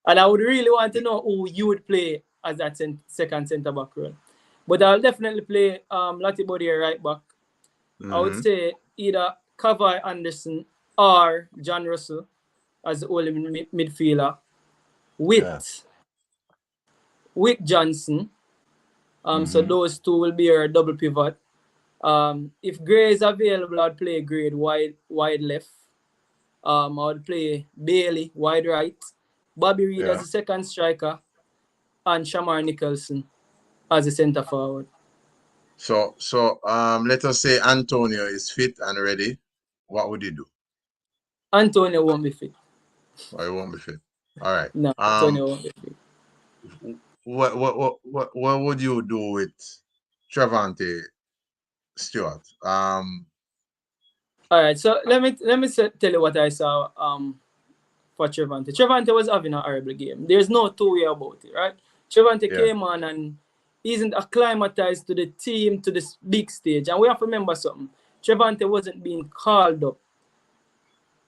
And I would really want to know who you would play as that second centre back role. But I'll definitely play Latibodier right back. I would say either Cavaliers Anderson or John Russell as the only midfielder with Johnson. So those two will be our double pivot. If Gray is available, I'd play Gray wide left. I would play Bailey wide right, Bobby Reed as a second striker, and Shamar Nicholson as a centre forward. So let us say Antonio is fit and ready. What would you do? Antonio won't be fit. Oh, he won't be fit. All right. No, Antonio won't be fit. What would you do with Trevante Stewart? All right. So let me tell you what I saw for Trevante. Trevante was having a horrible game. There's no two way about it, right? Trevante came on and isn't acclimatized to the team, to this big stage. And we have to remember something. Trevante wasn't being called up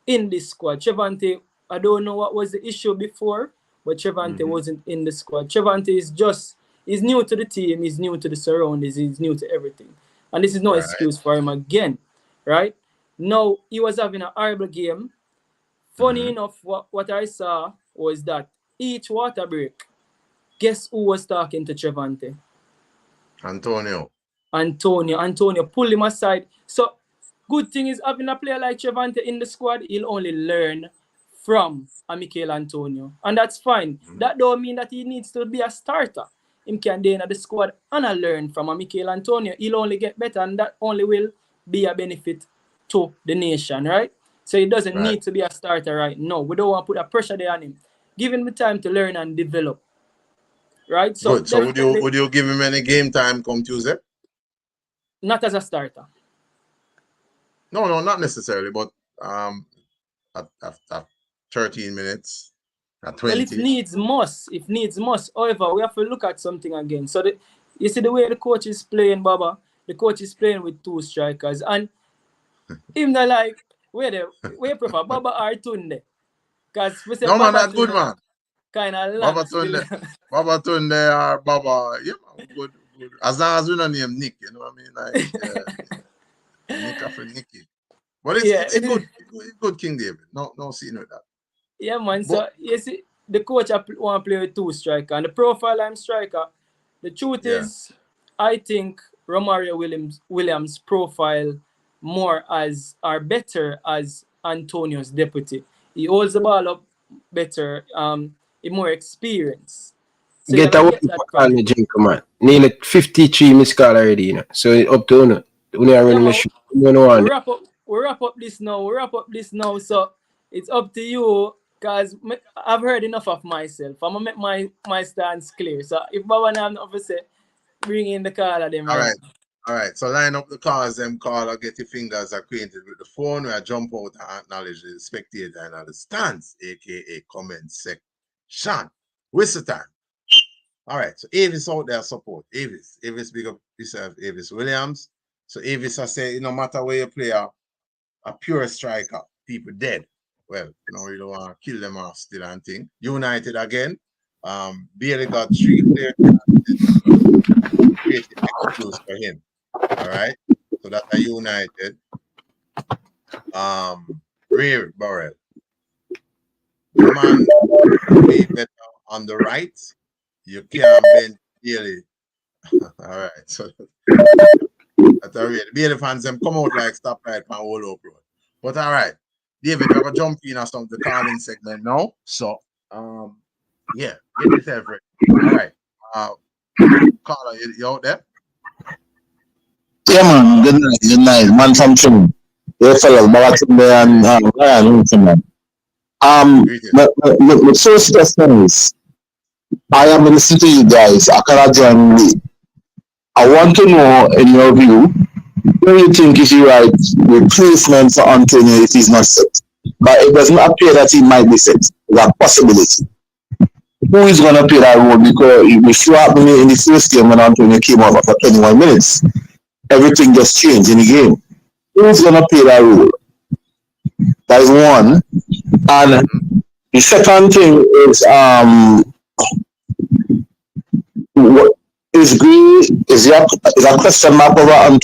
in this squad. Trevante, I don't know what was the issue before, but Trevante wasn't in the squad. Trevante is new to the team, he's new to the surroundings, he's new to everything. And this is no excuse for him again, right? Now, he was having a horrible game. Funny enough, what I saw was that each water break, guess who was talking to Trevante? Antonio pulled him aside. So, good thing is having a player like Trevante in the squad, he'll only learn from Mikel Antonio. And that's fine. That don't mean that he needs to be a starter. Him can be in the squad and learn from Mikel Antonio. He'll only get better, and that only will be a benefit to the nation, right? So he doesn't need to be a starter right now. We don't want to put that pressure there on him. Give him the time to learn and develop. Right? So, good. So would you give him any game time come Tuesday? Not as a starter. No, not necessarily, but at 13 minutes, at 20. Well, if needs must. However, we have to look at something again. So you see the way the coach is playing, Baba. The coach is playing with two strikers, and him not like where prefer Baba or Tunde? Because we say no man, that good man. kind of Baba long still. Tunde or Baba, yeah, man, good. As long as we don't name Nick, you know what I mean? Like, Nick after Nicky. But it's good. It's good, King David. No scene with that. Yeah, man. But, So you see, the coach want to play with 2 striker, and the profile I'm striker. The truth is, I think Romario Williams profile more as or better as Antonio's deputy. He holds the ball up better. He more experienced. So Get you away get that from from the drink, man. Nearly 53 missed call already, you know. So it's up to you. We are running the show. You know we wrap up this now. So it's up to you, because I've heard enough of myself. I'm gonna make my stance clear. So if Baba Nam obviously bring in the call of them. All right. So line up the calls, them call or get your fingers acquainted with the phone. Where I jump out and acknowledge the spectator and the stands, aka comment section. Whistle time. All right. So Avis out there support. Avis, big up yourself, Avis Williams. So Avis, I say, no matter where you play a pure striker, people dead. Well, you don't want to kill them off still and thing. United again. Barely got 3 players. Created excuse for him. All right. So that's a United. Rear Burrell. The man be better on the right. You can't bend Bailey. All right. So that's a real. Bailey fans them come out like stop right from all over. But all right. David, we're gonna jump in or something the calling segment now. So yeah, get yourself ready. All right. Carla, you out there? Yeah, man. Good night. Man from Trim. Yeah, fellas. Baba Tunde and Ryan. The first question is, I am listening to you guys. I cannot join me. I want to know, in your view, who you think is the right replacement for Antonio if he's not set? But it doesn't appear that he might be set. There's a possibility. Who is going to play that role? Because if you happened in the first game when Antonio came out after 21 minutes, everything just changed in the game. Who's going to play that role? That is one. And the second thing is, is a question mark over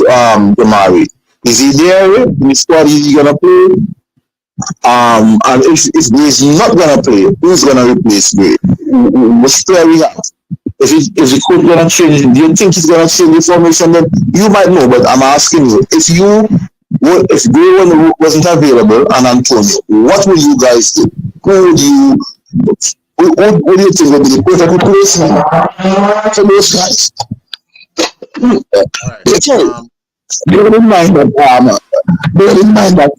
Damari. Is he there in the squad? Is he going to play? And if he's not going to play, who's going to replace Gray? What's player we have? If the coach going to change, do you think he's going to change the formation? Then you might know, but I'm asking you, if Gray wasn't available and Antonio, what would you guys do? Who do you think would be the perfect replacement for those guys? Bear in mind that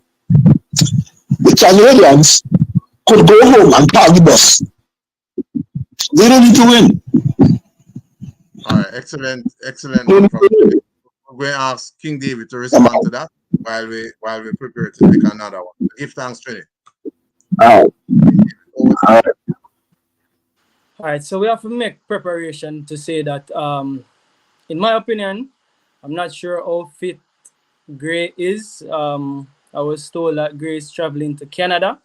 the Cavaliers could go home and park the bus. They don't need to win. All right, excellent. We're going to ask King David to respond to that while we prepare to take another one. Give thanks, Trini. All right, so we have to make preparation to say that, in my opinion, I'm not sure how fit Gray is. I was told that Gray is traveling to Canada.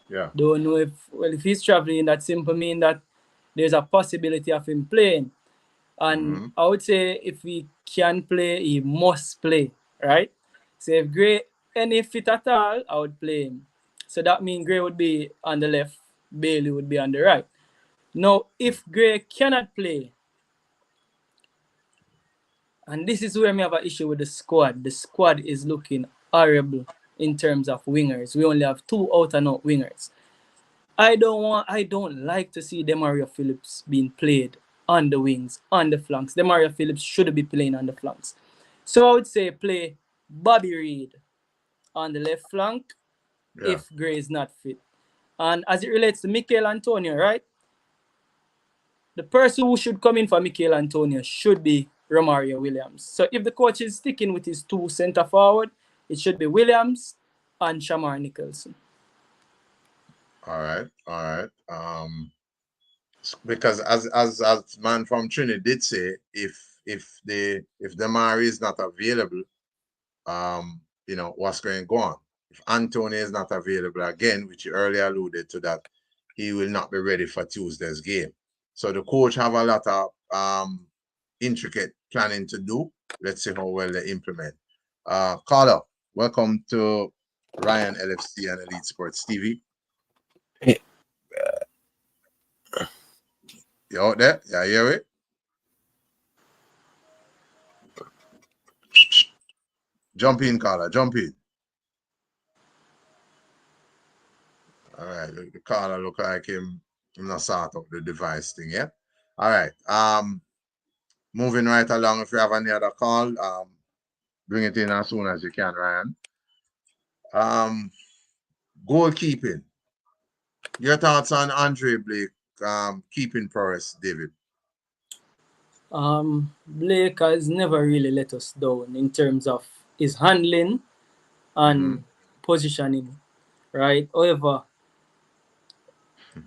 Yeah. Don't know if he's traveling, that simply means that there's a possibility of him playing. And I would say if he can play, he must play, right? So if Gray any fit at all, I would play him. So that means Gray would be on the left, Bailey would be on the right. Now, if Gray cannot play, and this is where I have an issue with the squad. The squad is looking horrible in terms of wingers. We only have 2 out-and-out wingers. I don't like to see Demario Phillips being played on the wings, on the flanks. Demario Phillips should be playing on the flanks. So I would say play Bobby Reid on the left flank if Gray is not fit. And as it relates to Mikel Antonio, right? The person who should come in for Mikel Antonio should be Romario Williams. So if the coach is sticking with his 2 center forward, it should be Williams and Shamar Nicholson. All right. Because as man from Trinity did say, if Damari is not available, what's going to go on? If Antonio is not available again, which you earlier alluded to that, he will not be ready for Tuesday's game. So the coach have a lot of intricate planning to do. Let's see how well they implement. Carla, welcome to Ryan LFC and Elite Sports TV. You out there? Yeah, you hear it? Jump in, Carla. Jump in. All right. The Carla look like him not sort out the device thing, yeah? All right. Moving right along. If you have any other call, bring it in as soon as you can, Ryan. Goalkeeping. Your thoughts on Andre Blake keeping prowess, David? Blake has never really let us down in terms of his handling and positioning, right? However,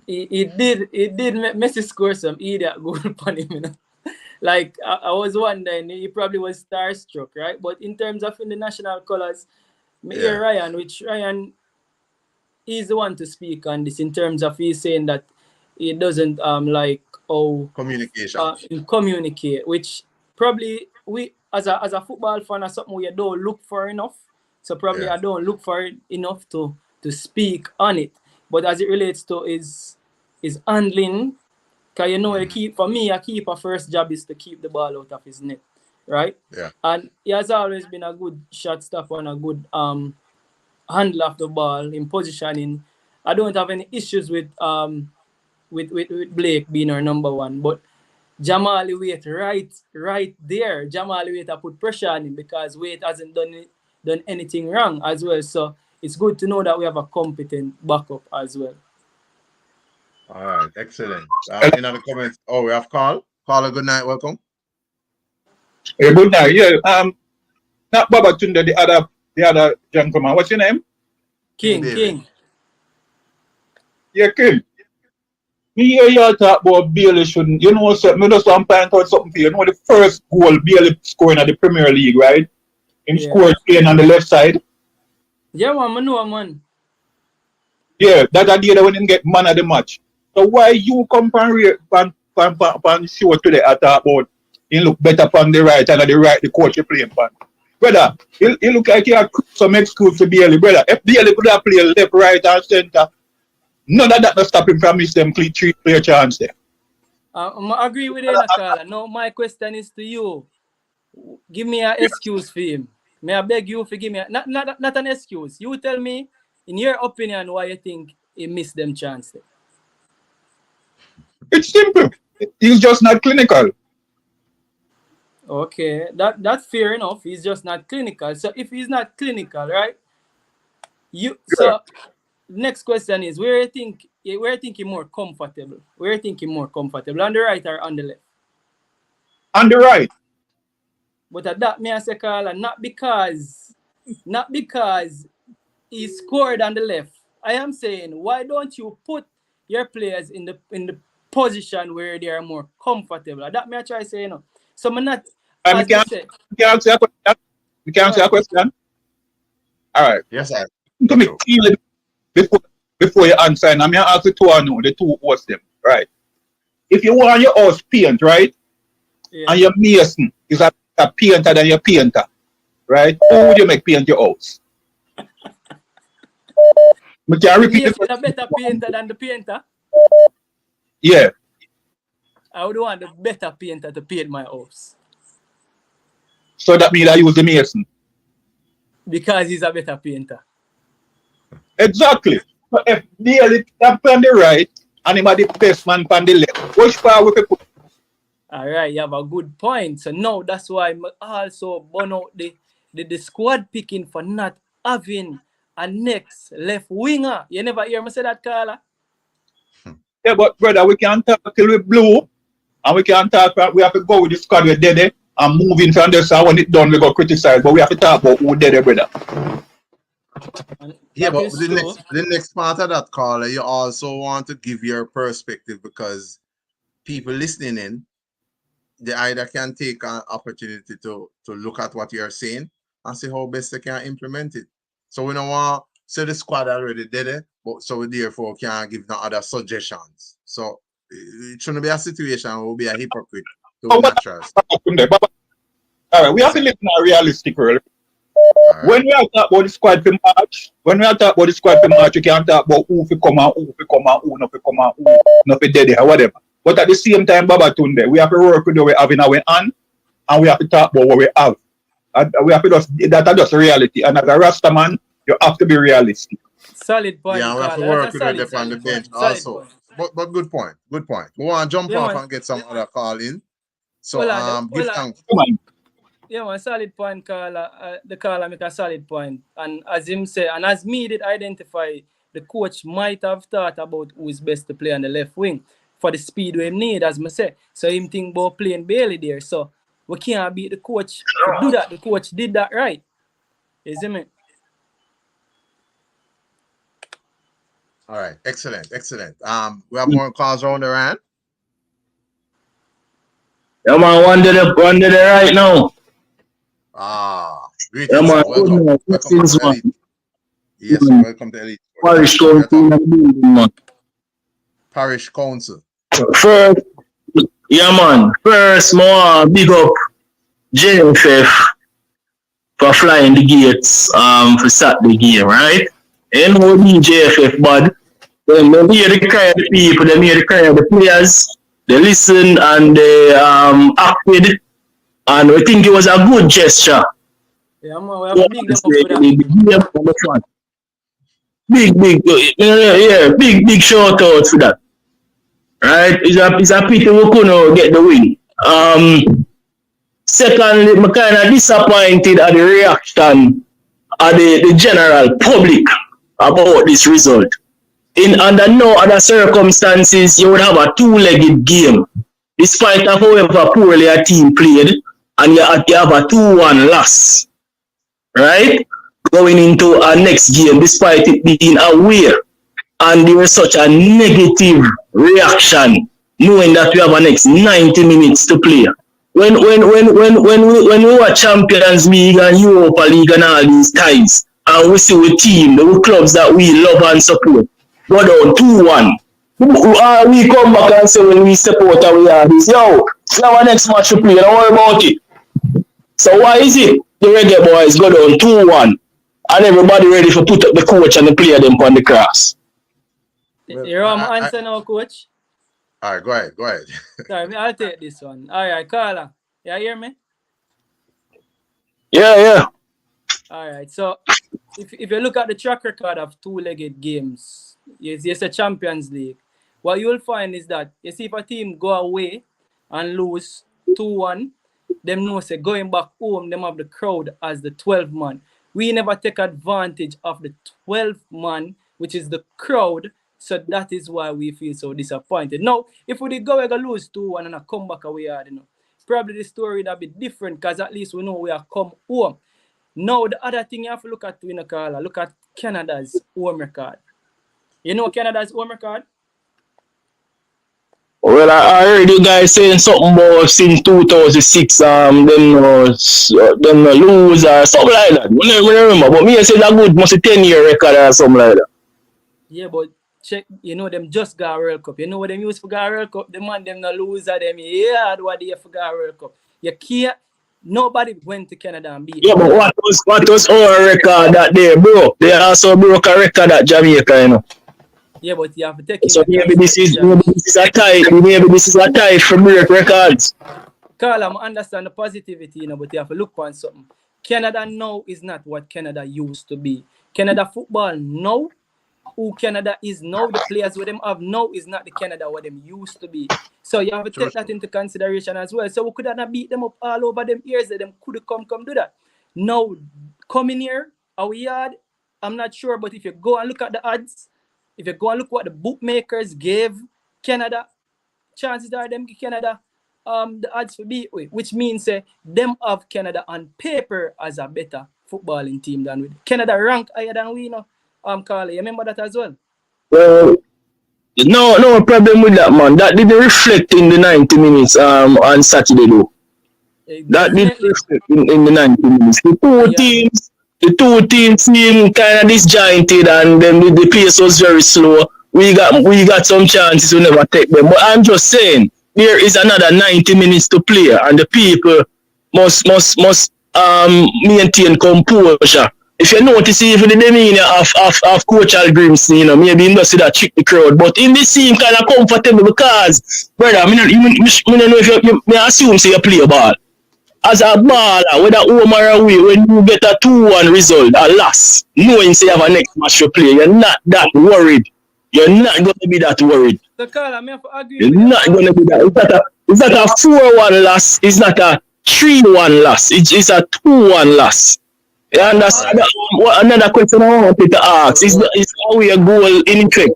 he did make Messi score some idiot goal upon him, you know? Like I was wondering, he probably was starstruck, right? But in terms of in the national colours, me hear Ryan, which Ryan is the one to speak on this in terms of he's saying that he doesn't like how communicate, which probably we as a football fan is something we don't look for enough. So probably I don't look for it enough to speak on it. But as it relates to his handling, because you know, for me, a keeper first job is to keep the ball out of his net, right? Yeah. And he has always been a good shot stopper and a good handler of the ball in positioning. I don't have any issues with Blake being our number one, but Jamal Wait right there. Jamal Wait I put pressure on him because Wait hasn't done anything wrong as well. So it's good to know that we have a competent backup as well. All right, excellent. In the comments, we have Carl. Carl, good night, welcome. Hey, good night. Yeah, not Baba Tunde, the other gentleman. What's your name? King. Yeah, King. Me hear you talk about Bailey shouldn't, you know, so me just want to point out something for you. You know, the first goal Bailey scoring at the Premier League, right? He scored playing on the left side. Yeah, man, I know, man. Yeah, that idea when he get man of the match. So why you come and show today I talk about he look better on the right and at the right the coach you playing pan. Brother, he look like he had some excuse for Bailey, brother. If Bailey could have played left, right, and center, none of that will stop him from missing them 3-player chance there. I agree with you, Nakala. Now, my question is to you. Give me an excuse for him. May I beg you to give me not an excuse. You tell me, in your opinion, why you think he missed them chances. It's simple. He's just not clinical. Okay, that's fair enough. He's just not clinical. So if he's not clinical, right? So next question is where you think you're more comfortable? Where you think you're more comfortable? On the right or on the left? On the right. But at that, me I say, Carla, not because he scored on the left. I am saying, why don't you put your players in the position where they are more comfortable? That me I try to say, you know. So I'm not. We can answer a question. We can answer a question. All right. Yes, sir. To me, before you answer, and I'm going to ask the two I know, the two hosts them, right? If you want your house paint, right? Yeah. And your mason is a painter than your painter, right? Who would you make paint your house? But can I repeat it? A better painter than the painter? Yeah. I would want the better painter to paint my house. So that means I use the mason? Because he's a better painter. Exactly. But if Bailey tap on the right and him the best man on the left, which part we put? All right, you have a good point. So now that's why I'm also burn out the squad picking for not having a next left winger. You never hear me say that, Carla? Yeah, but brother, we can't talk till we blue. And we can't talk, we have to go with the squad we're dead and move in from there. So when it's done, we go criticize. But we have to talk about who dead, brother. Yeah, but the next part of that, Carla, you also want to give your perspective because people listening in, they either can take an opportunity to look at what you're saying and see how best they can implement it. So we don't want So the squad already did it, but so we therefore can't give no other suggestions. So it shouldn't be a situation where we'll be a hypocrite to natural. All right, we have to live in a realistic world. Right. When we are talking about the squad for March, we can't talk about who fi come and who not fi come and who not fi dead or whatever. But at the same time, Babatunde, we have to work with what we have in our hand, and we have to talk about what we have. And we have to that's just reality. And as a Rasta man, you have to be realistic. Solid point. Yeah, we have to work with them on the bench also. But good point. Good point. We want to jump off and get some other call in. So give thanks. Yeah, man, solid point, caller. The caller make a solid point. And as him say, and as me did identify, the coach might have thought about who is best to play on the left wing for the speed we need, as I say. So him think about playing Bailey there. So we can't beat the coach to do that. The coach did that right. You see me? All right, excellent. We have more calls around the round. Yeah, man, one to the right now. Greetings. Yeah, welcome to Elite. Yes, welcome to Elite. Parish Council. Parish Council. First, yeah, man. First, more big up JFF for flying the gates for Saturday game, right? And how the JFF, bud. Then they hear the cry of the people, they hear the cry of the players, they listen and they acted. And we think it was a good gesture. Yeah, man, we have a big big shout out for that. Right? It's a pity we couldn't get the win. Secondly, I'm kind of disappointed at the reaction of the general public about this result. Under no other circumstances, you would have a two-legged game. Despite of however poorly a team played, and you have a 2-1 loss, right? Going into our next game, despite it being away, and there was such a negative reaction, knowing that we have a next 90 minutes to play. When we were Champions League and Europa League and all these ties, and we see the team, the clubs that we love and support, go down 2-1. We come back and say when we step out and we are this, yo, it's our next match to play, don't worry about it. So why is it the Reggae Boyz go down 2-1 and everybody ready to put up the coach and the player them on the cross? You're on answer now, coach. All right, go ahead. Sorry, I'll take this one. All right, Carla, you hear me? Yeah. All right, so if you look at the track record of two-legged games, it's a Champions League. What you'll find is that you see if a team go away and lose 2-1, them know say going back home, them have the crowd as the 12th man. We never take advantage of the 12th man, which is the crowd. So that is why we feel so disappointed. Now, if we did go lose 2-1 and come back away, probably the story would have been different because at least we know we are come home. Now, the other thing you have to look at, look at Canada's home record. You know Canada's home record? Well, I heard you guys saying something about since 2006, them lose or something like that. I don't remember, but me I said that good, must be 10-year record or something like that. Yeah, but check, them just got a World Cup. You know what them used for got a World Cup? The man them not lose at them. Yeah, what they for got a World Cup. You can't. Nobody went to Canada and beat. Yeah, but what was our record that day, bro? They also broke a record at Jamaica, Yeah, but you have to take it. So maybe this is a tie. Maybe this is a tie for break records. Carl, I understand the positivity, but you have to look on something. Canada now is not what Canada used to be. Canada football now, who Canada is now, the players with them have now is not the Canada what them used to be. So you have to take that into consideration as well. So we could not beat them up all over them years that them could come do that. Now, coming here, our yard, I'm not sure, but if you go and look at the odds, if you go and look what the bookmakers gave Canada, chances are them give Canada the odds for beat with, which means them have Canada on paper as a better footballing team than we. Canada rank higher than we know. Carly, you remember that as well? Well, no problem with that, man. That didn't reflect in the 90 minutes on Saturday though. That didn't reflect in the 90 minutes. The two teams the two teams seem kind of disjointed, and then the pace was very slow. We got some chances, we never take them. But I'm just saying, there is another 90 minutes to play, and the people must maintain composure. If you notice, even the demeanor of Coach Halgrimsson, you know, maybe he does see that trick the crowd, but in this seem kind of comfortable because, brother, I don't know if you assume say you play ball. As a baller, whether home or away, when you get a 2-1 result, a loss, knowing say you have a next match to play, you're not that worried. You're not going to be that worried. So, Carl, I have to agree You're with not going to be that. It's not a 4-1 loss. It's not a 3-1 loss. It's a 2-1 loss. You understand? Another question I wanted to ask is how a goal in effect?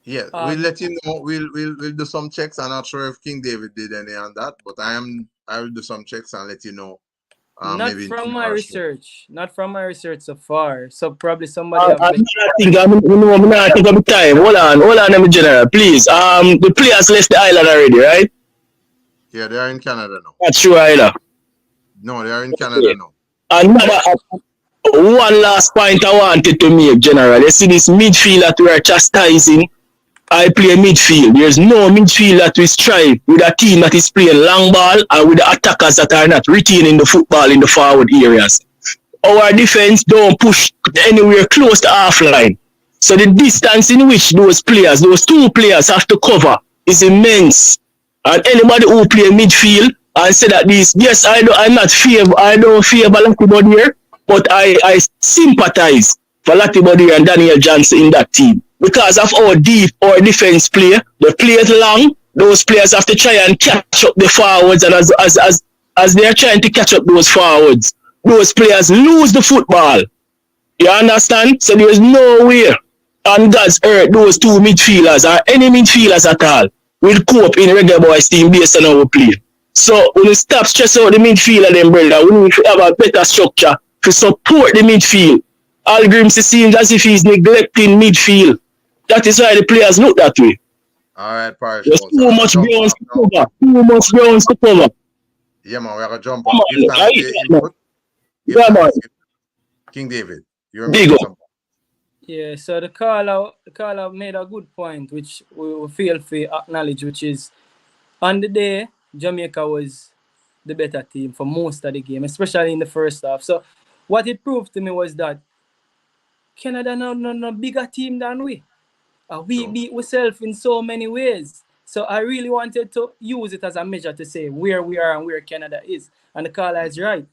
Yeah, we'll let you know. We'll do some checks. I'm not sure if King David did any on that, but I will do some checks and let you know. Not maybe from my research. Not from my research so far. So probably somebody. I think I'm not taking up time. Hold on, General, please. The players left the island already, right? Yeah, they are in Canada now. Not sure either. No, they are in Canada now. Another one last point I wanted to make, General. You see this midfield that we are chastising. I play midfield. There's no midfield that we strive with a team that is playing long ball and with the attackers that are not retaining the football in the forward areas. Our defense don't push anywhere close to half line. So the distance in which those two players have to cover is immense. And anybody who play midfield and say that yes, I don't favor Latibody here, but I sympathize for Latibody and Daniel Johnson in that team. Because of how deep our defense play, they play it long, those players have to try and catch up the forwards, and as they're trying to catch up those forwards, those players lose the football. You understand? So there's no way on God's earth those two midfielders or any midfielders at all will cope in Reggae Boyz team based on how we play. So when we stop stress out the midfielder, then brother, we need to have a better structure to support the midfield. Halgrimsson seems as if he's neglecting midfield. That is why the players look that way. All right, Parish. There's too much grounds to cover. Too much grounds to cover. Yeah, man, we're going to jump on. Yeah, man. King David, you're big up. Yeah, so the caller made a good point, which we feel to acknowledge, which is on the day, Jamaica was the better team for most of the game, especially in the first half. So what it proved to me was that Canada no bigger team than we. We beat ourselves in so many ways. So I really wanted to use it as a measure to say where we are and where Canada is. And the caller is right.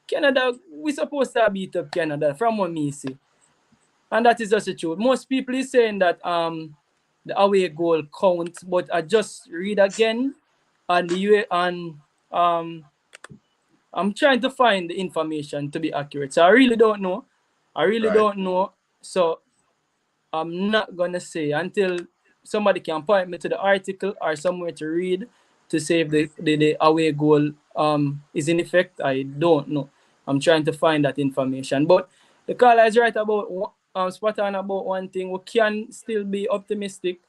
Canada, we're supposed to beat up Canada from what me see. And that is just the truth. Most people is saying that the away goal counts, but I just read again and I'm trying to find the information to be accurate. So I really don't know. Don't know. So I'm not gonna say until somebody can point me to the article or somewhere to read to say if the away goal is in effect. I don't know. I'm trying to find that information. But the caller is right about spot on about one thing. We can still be optimistic,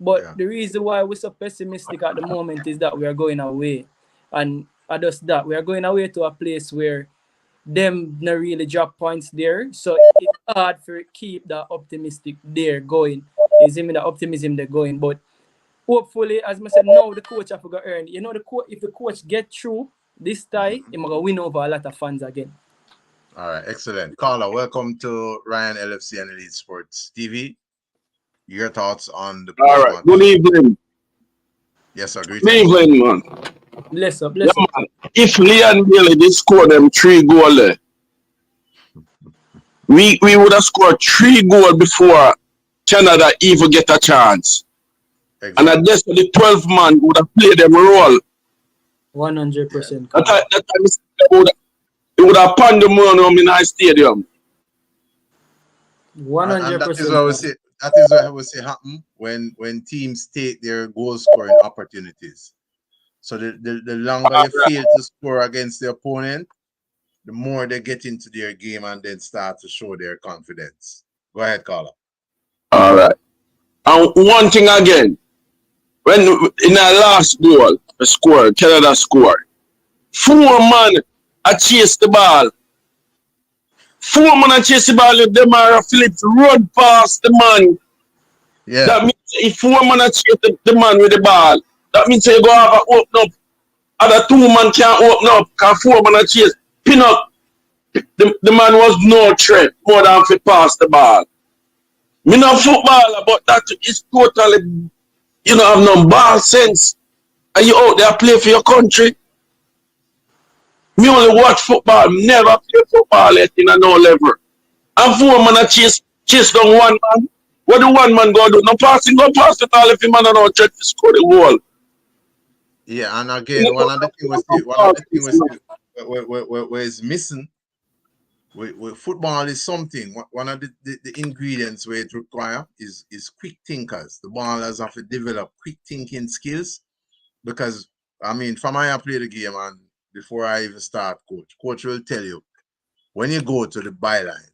but the reason why we're so pessimistic at the moment is that we are going away, and just that we are going away to a place where them not really drop points there, so it's hard for keep the optimistic there going. Is him the optimism they're going, but hopefully, as I said, now the coach have to earn. You know, if the coach get through this tie, he's gonna win over a lot of fans again. All right, excellent. Carla, welcome to Ryan LFC and Elite Sports TV. Your thoughts on the all right. Good evening. Yes, sir. Good evening, man. Bless up. Man. If Leon Bailey did score them 3 goals, we would have scored 3 goals before Canada even get a chance. Exactly. And I guess the 12 man would have played them role. 100%. That time it would have pandemonium in our stadium. 100%. That is what we say happen when teams take their goal scoring opportunities. So the longer you fail to score against the opponent, the more they get into their game and then start to show their confidence. Go ahead, Carla. All right. And one thing again, when in our last goal, Canada scored. 4 men chased the ball 4 man and chase the ball, if them are Phillips run past the man. Yeah. That means if 4 man and chase the man with the ball, that means you go have a open up. Other 2 man can't open up, because 4 man and chase. Pin up. The man was no threat more than to pass the ball. Me no footballer, but that is totally, you know, have no ball sense. And you out there play for your country. Me only watch football, never play football yet in a no level. And 4 man a chase down 1 man. What the 1 man go do? No passing, go pass the ball if the man no try to score the goal. Yeah, and again, one of the things where is missing. With football is something. One of the ingredients where it requires is quick thinkers. The ballers have to develop quick thinking skills, because I mean, from I play the game and before I even start, coach will tell you when you go to the byline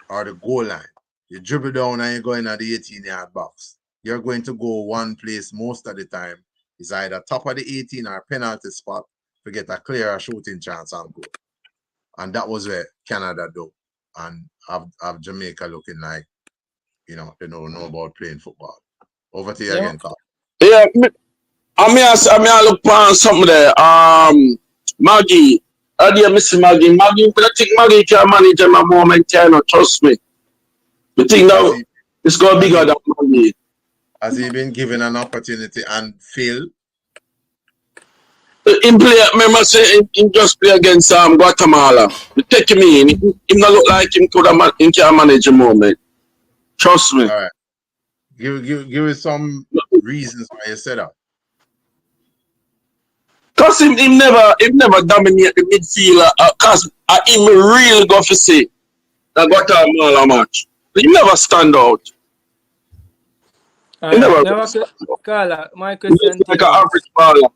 or the goal line, you dribble down and you go in at the 18-yard box. You're going to go one place most of the time. It's either top of the 18 or penalty spot to get a clearer shooting chance and goal. And that was where Canada do. And have Jamaica looking like, you know, they don't know about playing football. Over to you again, Carl. Yeah, I mean, look for something there. Maggie, I dear Mr. Maggie. I think Maggie can manage them a moment, trust me. The thing now, it's got bigger than Maggie. Has he been given an opportunity and failed? In play, remember say him just play against Guatemala. You take him in. Him not look like him can manage a moment. Trust me. All right. Give us some reasons why you said that. Cause him never dominate the midfield. Cause him really go for say that Guatemala match. He never stand out. He never. Carla, my question like an average baller.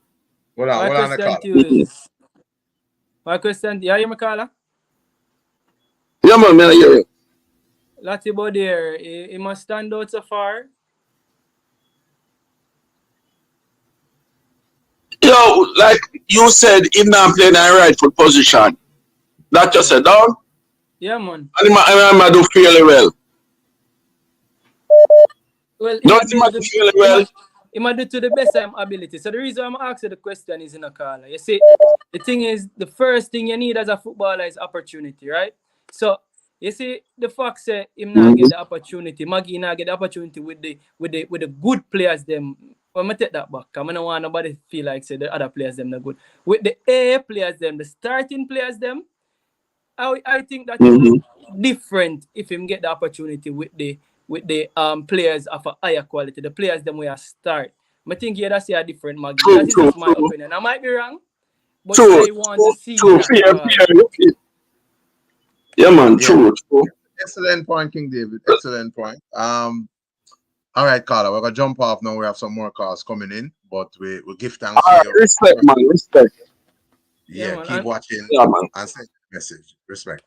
My question, you hear me, Carla? Yeah, man, I hear you. Lati Bodier, he must stand out so far. Yo, like you said, he's not playing in right foot position. That just said down? Yeah, man. And he do fairly well. Well, don't he do fairly well? He might do to the best of his ability. So the reason I'm asking the question is in a caller. You see, the thing is, the first thing you need as a footballer is opportunity, right? So you see, the fact say him not get the opportunity, Maggie not get the opportunity with the good players them. I'm gonna take that back. I don't want nobody feel like say the other players them not good. With the A players them, the starting players them, I think that is different if him get the opportunity with the players of a higher quality, the players them where start. I think that's a different Maggie. That is just my opinion. I might be wrong, but I want to see that. Yeah, man, true. Excellent point, King David. Excellent point. All right, Carla, we're gonna jump off now. We have some more calls coming in, but we give thanks to you. Respect, man, respect. Yeah, man, keep watching and send a message. Respect.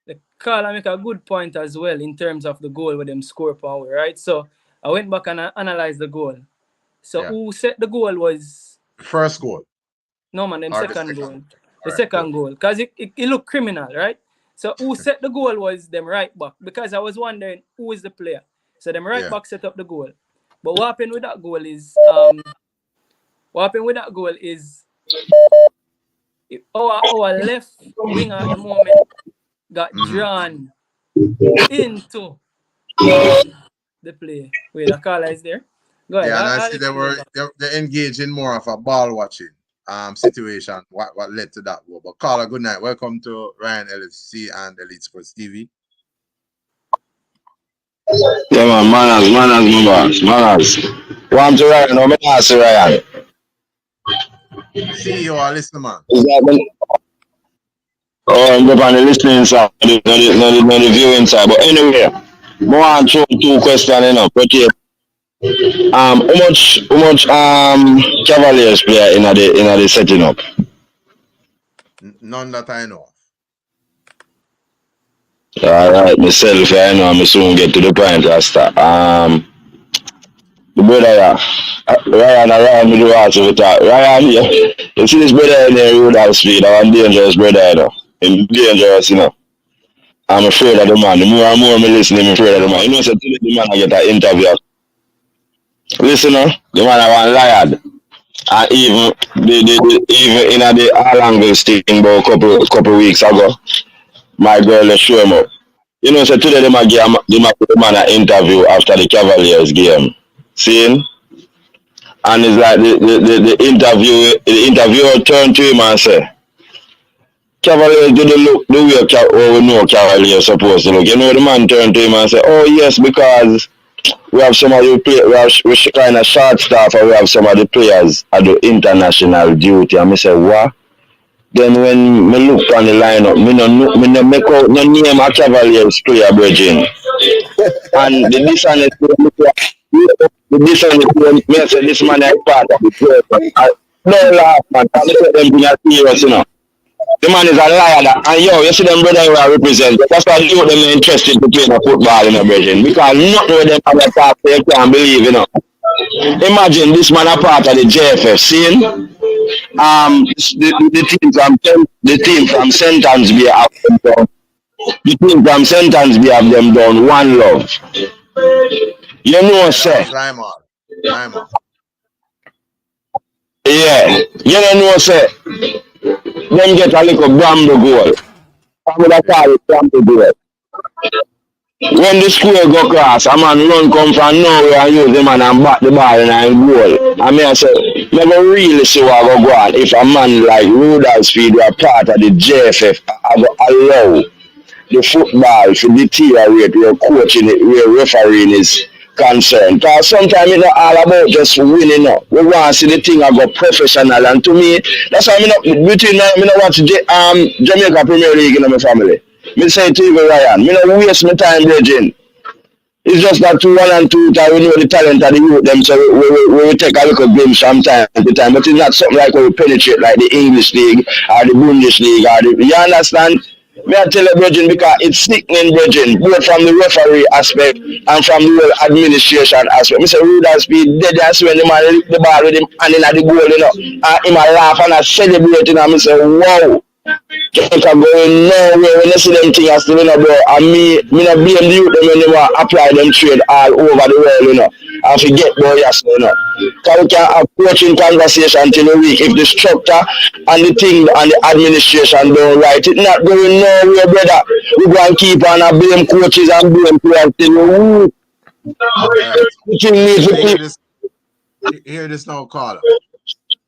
The Carla make a good point as well in terms of the goal with them score power, right? So I went back and I analyzed the goal. So who set the goal was first goal? No, man, them second goal. The second goal. Because it looked criminal, right? So who set the goal was them right back. Because I was wondering who is the player. So them right back set up the goal. But what happened with that goal is our left winger at the moment got drawn into the play. Wait, the caller is there. Go ahead. Yeah, and I see they're engaged in more of a ball watching situation. What led to that goal? But Carla, good night. Welcome to Ryan LFC and Elite Sports TV. Yeah, man, manners, my boss, manners. Want to Ryan, no, me not see Ryan. See you all, listen, man. I'm up on the listening side, not the viewing side. But anyway, I want to two questions, you know. Okay. How much Cavaliers player in the setting up? None that I know of. All right, myself, I know I'm soon get to the point, Rasta. The brother, Ryan, me do also with that. Ryan, you see this brother in there, you would have speed. I'm dangerous brother, you know. He's dangerous, you know. I'm afraid of the man. The more and more me listen, I'm afraid of the man. You know, so today the man I get an interview. Listener, the man I want liar. And even even in the all angles thing about couple weeks ago, my girl let show him up. You know, so today they might give the man an interview after the Cavaliers game. Seeing? And it's like the interviewer turned to him and said, Cavaliers didn't look the way we know Cavaliers supposed to look. You know, the man turned to him and said, oh yes, because we have some of the players, we kind of short staff, and we have some of the players at the international duty. And I said, what? Then when me look on the lineup, me no make out no name a Cavaliers player, brethren. And the dishonesty, me say this man is part of the player. No laugh, man. I look at them being serious, you know. The man is a liar, and yo, you see them brother who I represent. That's why you them are interested to play the football, you know, brethren. Because nothing with them other part they can't believe, you know. Imagine this man a part of the JFF scene. The team from Sentence Bay have them done. The team from Sentence Bay have them done one love. You know, sir. Yeah, you know, sir. Them get a little bramble goal. I would have called it bramble goal. When the square go cross, a man run come from nowhere and use the man and back the ball in a goal. I mean, I say, never really see what go on if a man like Rudolph's Speed were part of the JFF allow the football to deteriorate where coaching it, where refereeing is concerned. Because sometimes it's not all about just winning up. We want to see the thing go professional, and to me, that's why I watch Jamaica Premier League in my family. Me say to you, Ryan, me not waste my time, Reggie. It's just that 1 and 2 time we know the talent of the youth them, so we take a little glimpse from time to time. But it's not something like we penetrate like the English league or the Bundesliga. You understand? Me I tell you, Bridging, because it's sickening, Bridging, both from the referee aspect and from the whole administration aspect. Me say Rudolph Speed dead as when the man lick the ball with him and in the goal, you know. And him a laugh and a celebrate, and me say, wow. Jamaica going nowhere when you see them things still, you know, bro. And me not blame the youth them when they want to apply them trade all over the world, you know. And forget boy, yes, you know. Because we can have coaching conversation till a week if the structure and the thing and the administration don't right. It's not going nowhere, brother. We go and keep on and blame coaches and blame players till Hear this now, Carla.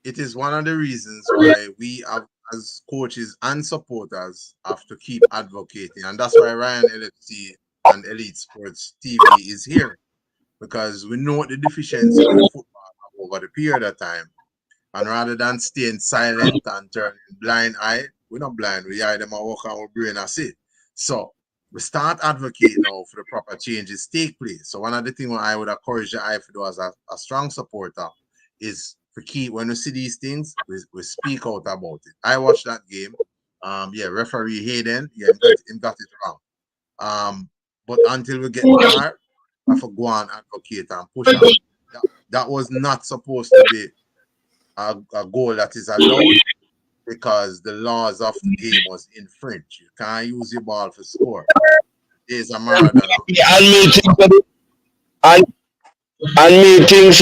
It is one of the reasons why we have, as coaches and supporters, have to keep advocating, and that's why Ryan LFC and Elite Sports TV is here, because we know the deficiency of football over the period of time, and rather than staying silent and turning blind eye, we're not blind, we eye them and walk our brain and see. So we start advocating now for the proper changes take place. So one of the things I would encourage the eye to do as a strong supporter is to keep, when we see these things, we speak out about it. I watched that game. Yeah, referee Hayden, yeah, he got it wrong. But until we get there, I have to go and advocate and push on. That was not supposed to be a goal that is allowed, because the laws of the game was infringed. You can't use your ball for score. There's a murder. And me think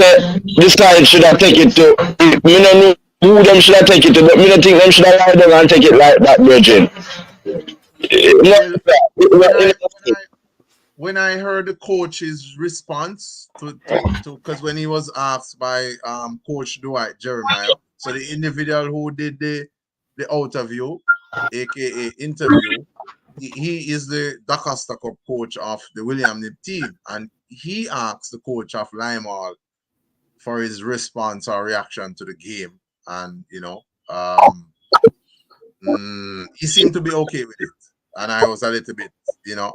this side should have taken it to, me don't know who them should have taken it to, but me don't think them should have allowed them and take it like that, Virgin. When I heard the coach's response to because when he was asked by Coach Dwight Jeremiah, so the individual who did the interview, aka interview, he is the Doncaster Cup coach of the William Nib team, and he asked the coach of Limehall for his response or reaction to the game, and you know, he seemed to be okay with it, and I was a little bit, you know,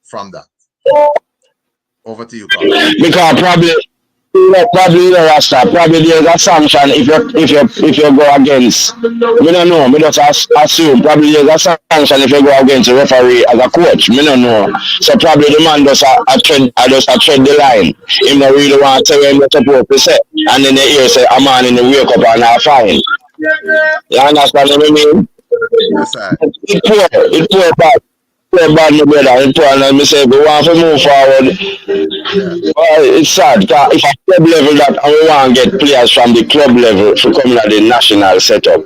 from that. Over to you, Carl. Because probably Rasta, probably there's a sanction if you go against. We don't know. We just assume probably there's a sanction if you go against a referee as a coach. We don't know. So probably the man just tread the line. He don't really want to tell him what supposed to say, and then the ear say a man in the wake up and not fine. You understand what I mean? Yes, sir. It poor bad. so bad, my brother. And me say, we want to move forward. It's sad. 'Cause if at club level that and we want to get players from the club level to come at the national setup,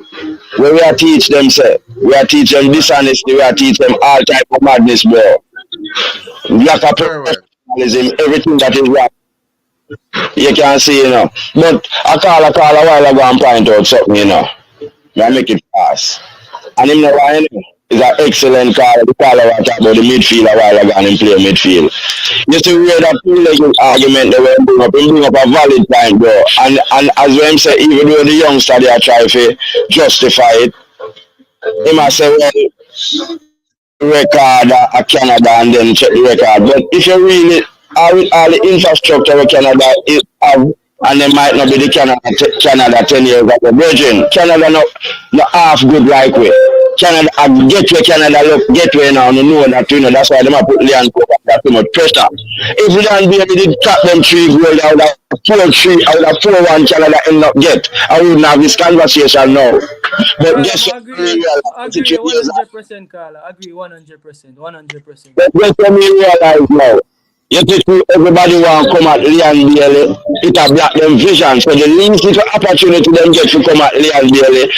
where we are teach them, say, we are teach them dishonesty, we are teach them all type of madness, bro. Lack of professionalism, everything that is wrong. You can see, you know. But I call a while ago and point out something, you know. I make it pass. And him never anyway. It's an excellent call. The caller was talking about the midfield a while ago and him play midfield. You see where that two-legged argument they were bring up a valid point, bro. And as them say, even though the youngster they are trying to justify it, he must say, well, record Canada and then check the record. But if you really all the infrastructure of Canada is have, and they might not be the Canada 10 years ago. Virgin, Canada not half good like we. Canada gateway Canada look gateway now, you know that you know that's why they might put Leon Cook that too much pressure. If Leon Baby did tap them 3 goals out of 4-3 out of 4-1 Canada end up get, I wouldn't have this conversation now. But guess what? Agree 100%, Carla. Agree 100%. But guess what we realize now? You see, everybody want to come at Leon Bailey, it a block them vision. So the least little opportunity them get to come at Leon Bailey,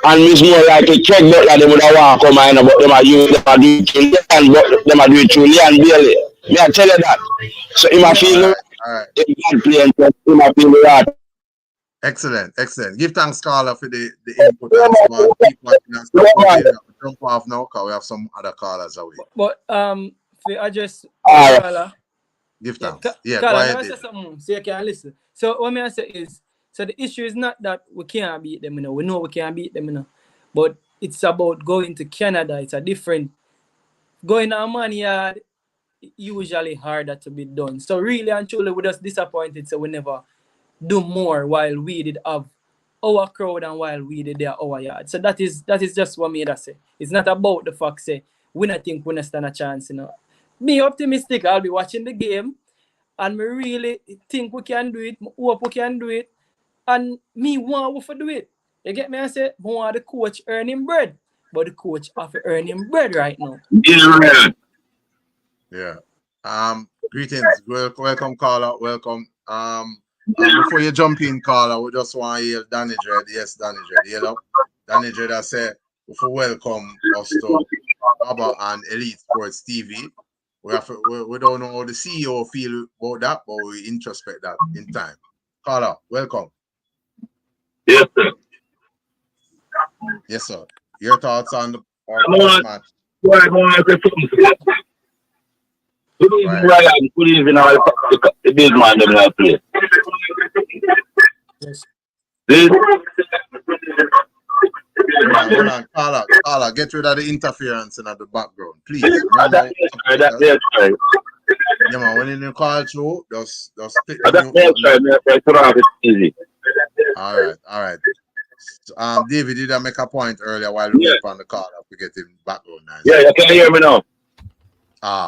and it's more like a Craig Butler they would have want to come in, but them are do it to Leon, but them are do it to Leon Bailey. Me I tell you that. So he might feel right. Excellent. Give thanks, Carla, for the input and stuff. Keep watching and stuff. Jump off now, because we have some other callers away. But I just Carla. Give thanks. Yeah, Carla, go ahead. I say something so you can listen. So what I say is, so the issue is not that we can't beat them, you know. We know we can't beat them, you know. But it's about going to Canada. It's a different going to Man Yard usually harder to be done. So really and truly we're just disappointed so we never do more while we did have our crowd and while we did our yard. So that is just what me that say. It's not about the fact say we not think we not stand a chance, you know. Me optimistic, I'll be watching the game and me really think we can do it, hope we can do it, and me want to do it. You get me? I say, I want the coach earning bread, but the coach have to earn him bread right now. Yeah. Greetings. Welcome, caller. Welcome. Before you jump in, caller, we just want to hear Danny Dread. Yes, Danny Dread. You know, Danny Dread I said, before welcome us to Abba and Elite Sports TV. We don't know how the CEO feel about that, but we introspect that in time. Caller, welcome. Yes, sir. Yes, sir. Your thoughts on the match? Good evening, Ryan. Good evening, all the big man that I play. Hold on, Carla, get rid of the interference in the background, please. Yeah, man, when you call through, just pick All right. David, did I make a point earlier while we were on the call to get him background now? Yeah, you can hear me now.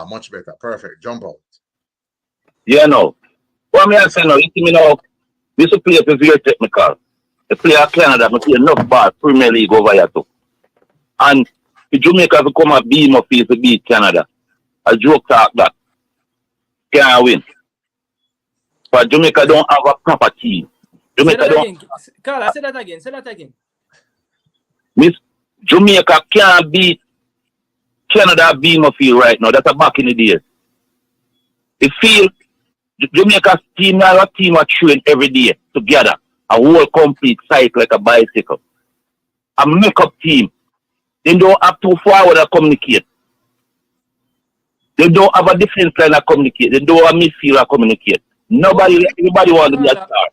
Much better. Perfect. Jump out. Yeah, no. What me I say now, you see me now, this place is very technical. The player Canada must play enough ball Premier League over here too. And the Jamaica to come and beam up to beat Canada. A joke talk that. Can't win. But Jamaica don't have a proper team. Jamaica don't. Carla, say that again. Miss Jamaica can't beat Canada beam up field right now. That's a back in the days. The field, Jamaica's team now a team are train every day together. A whole complete cycle like a bicycle. A make-up team. They don't have to forward to communicate. They don't have a defense line to communicate. They don't have a midfield to communicate. Everybody wants to be a star.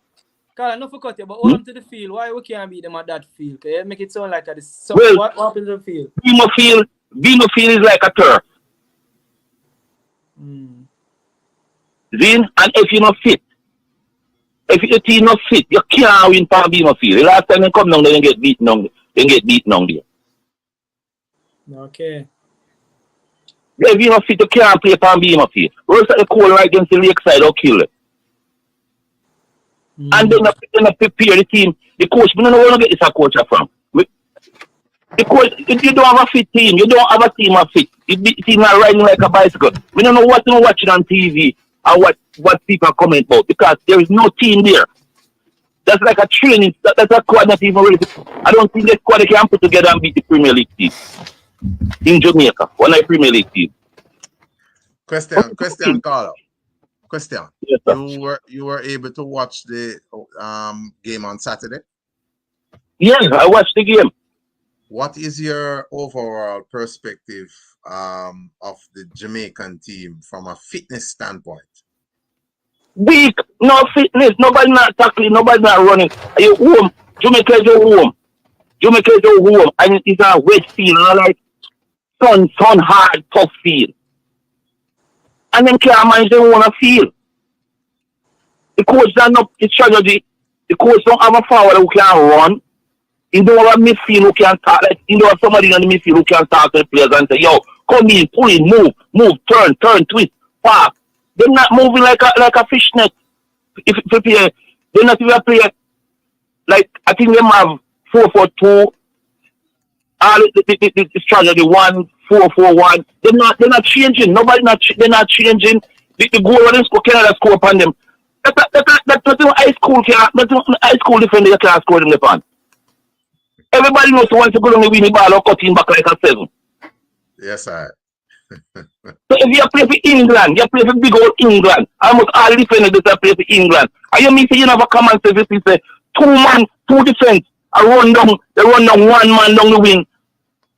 Carla, no forget you, but hold on to the field. Why we can't beat them at that field? Okay? You make it sound like this. So well, what happens to the field? Beam field is like a turf. Then, and if you're not fit, if your team not fit, you can't win for Beam field. The last time they come down, they get beaten down. They get beaten down there. Okay. If you're not fit, you can't play for Beam field. Roll at the coal right against the lakeside, or kill it. And then they prepare the team. The coach, we don't know where to get this coach from. The coach, if you don't have a fit team, you don't have a team of fit. It seems like riding like a bicycle. We don't know what you're watching on TV or what people comment about because there is no team there. That's like a training. That's a squad not even ready. I don't think the squad can put together and beat the Premier League team in Jamaica. One of the Premier League team. Question, Carlo. Question. Yes, you were able to watch the game on Saturday? Yeah, I watched the game. What is your overall perspective of the Jamaican team from a fitness standpoint? Weak, no fitness, nobody not tackling, nobody not running. Are you home? Jamaica is your home. Jamaica is your home. And it's a wet field, and like sun hard, tough field. And then can't manage their own field. The coach don't know his strategy. The coach don't have a forward who can run. He don't have a midfield who can talk. Like, he don't have somebody on the midfield who can talk to the players and say, yo, come in, pull in, move, turn, twist, pass. They're not moving like a fishnet. If they're not even a player. Like, I think they have 4-4-2. The strategy 1-4-4-1. They're not changing. They're not changing. The goal when they score, Canada score upon them. That's not high school. That's not high school defender that can score them upon. Everybody knows once you go on the winning ball or cutting back like a 7. Yes, sir. So if you play for England, you play for big old England. Almost all defenders that play for England. And you mean say you never come and say 2 defense. They run down 1 man down the wing.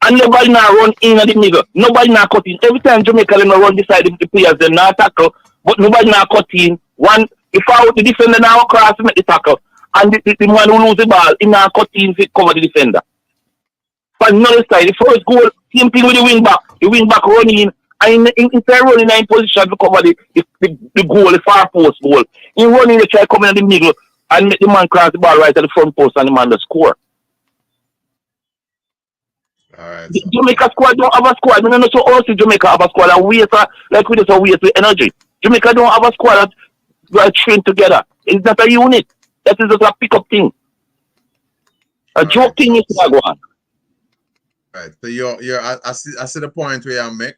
And nobody now run in at the middle. Nobody now cut in. Every time Jamaica them run beside the players, they now tackle, but nobody now cut in. If the defender now cross make the tackle. And the man who lose the ball, he now cut in to cover the defender. But another side, the first goal, same thing with the wing back. The wing back running, and instead of running in position to cover the goal, the far post goal, he running to try coming in the middle and make the man cross the ball right at the front post and the man to score. All right. The Jamaica squad don't have a squad. We don't know so also Jamaica have a squad and waste like we just waste with energy. Jamaica don't have a squad that train together. It's not a unit. That is just a pick-up thing. A joke thing is not going. Right. So I see the point where I make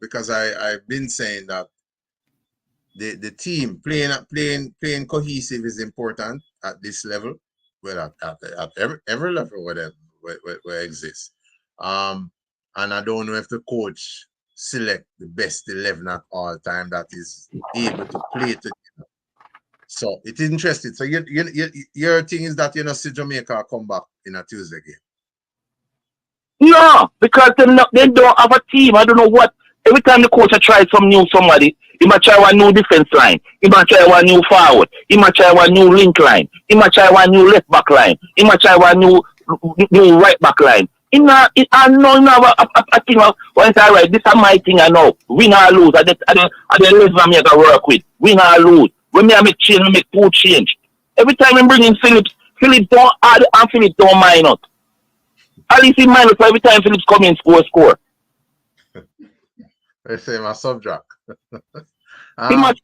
because I've been saying that the team playing cohesive is important at this level, well at every level where it exists. And I don't know if the coach select the best 11 at all time that is able to play together. So it's interesting. So your thing is that you know see Jamaica come back in a Tuesday game. No, because they don't have a team. I don't know what. Every time the coach tries somebody, he might try one new defense line. He might try one new forward. He might try one new link line. He might try one new left back line. He might try one new right back line. I know a thing of once I write, this is my thing I know. Win or lose. I don't me to work with. Win or lose. When I make change, I make 2 change. Every time I bring in Phillips don't add and Phillips don't minus. At least he minus every time Phillips come in score. They say my subtract. He must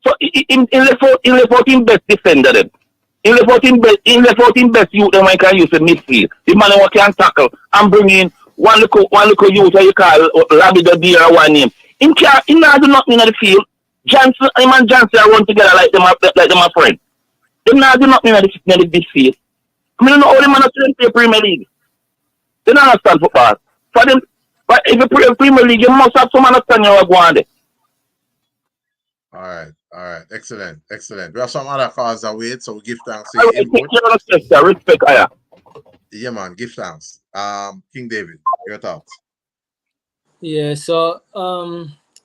so in left out him best defender then. In left out him best youth then I can use the midfield. The man who can tackle and bring in one little youth that you call Rabbit the Deer or one name. He not do nothing in the field. Johnson run together like them a friend. They not do nothing in the field. I mean, all the man are play Premier League. They don't understand football. For them, but if you play Premier League, you must have some understanding of what's going on there. All right. Excellent. We have some other calls that wait, so we give thanks to you. Respect, Aya. Yeah, man, give thanks. King David, your thoughts. Yeah, so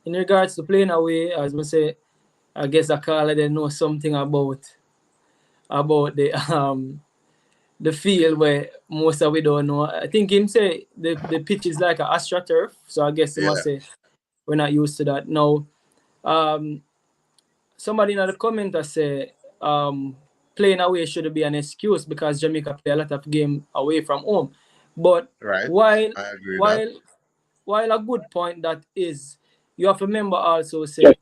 in regards to playing away, as I say, I guess I call it know something about the field where most of we don't know. I think him say the pitch is like an AstroTurf, so I guess he must say we're not used to that. Now, somebody in the comment say playing away should be an excuse because Jamaica play a lot of game away from home. But while a good point that is, you have to remember also say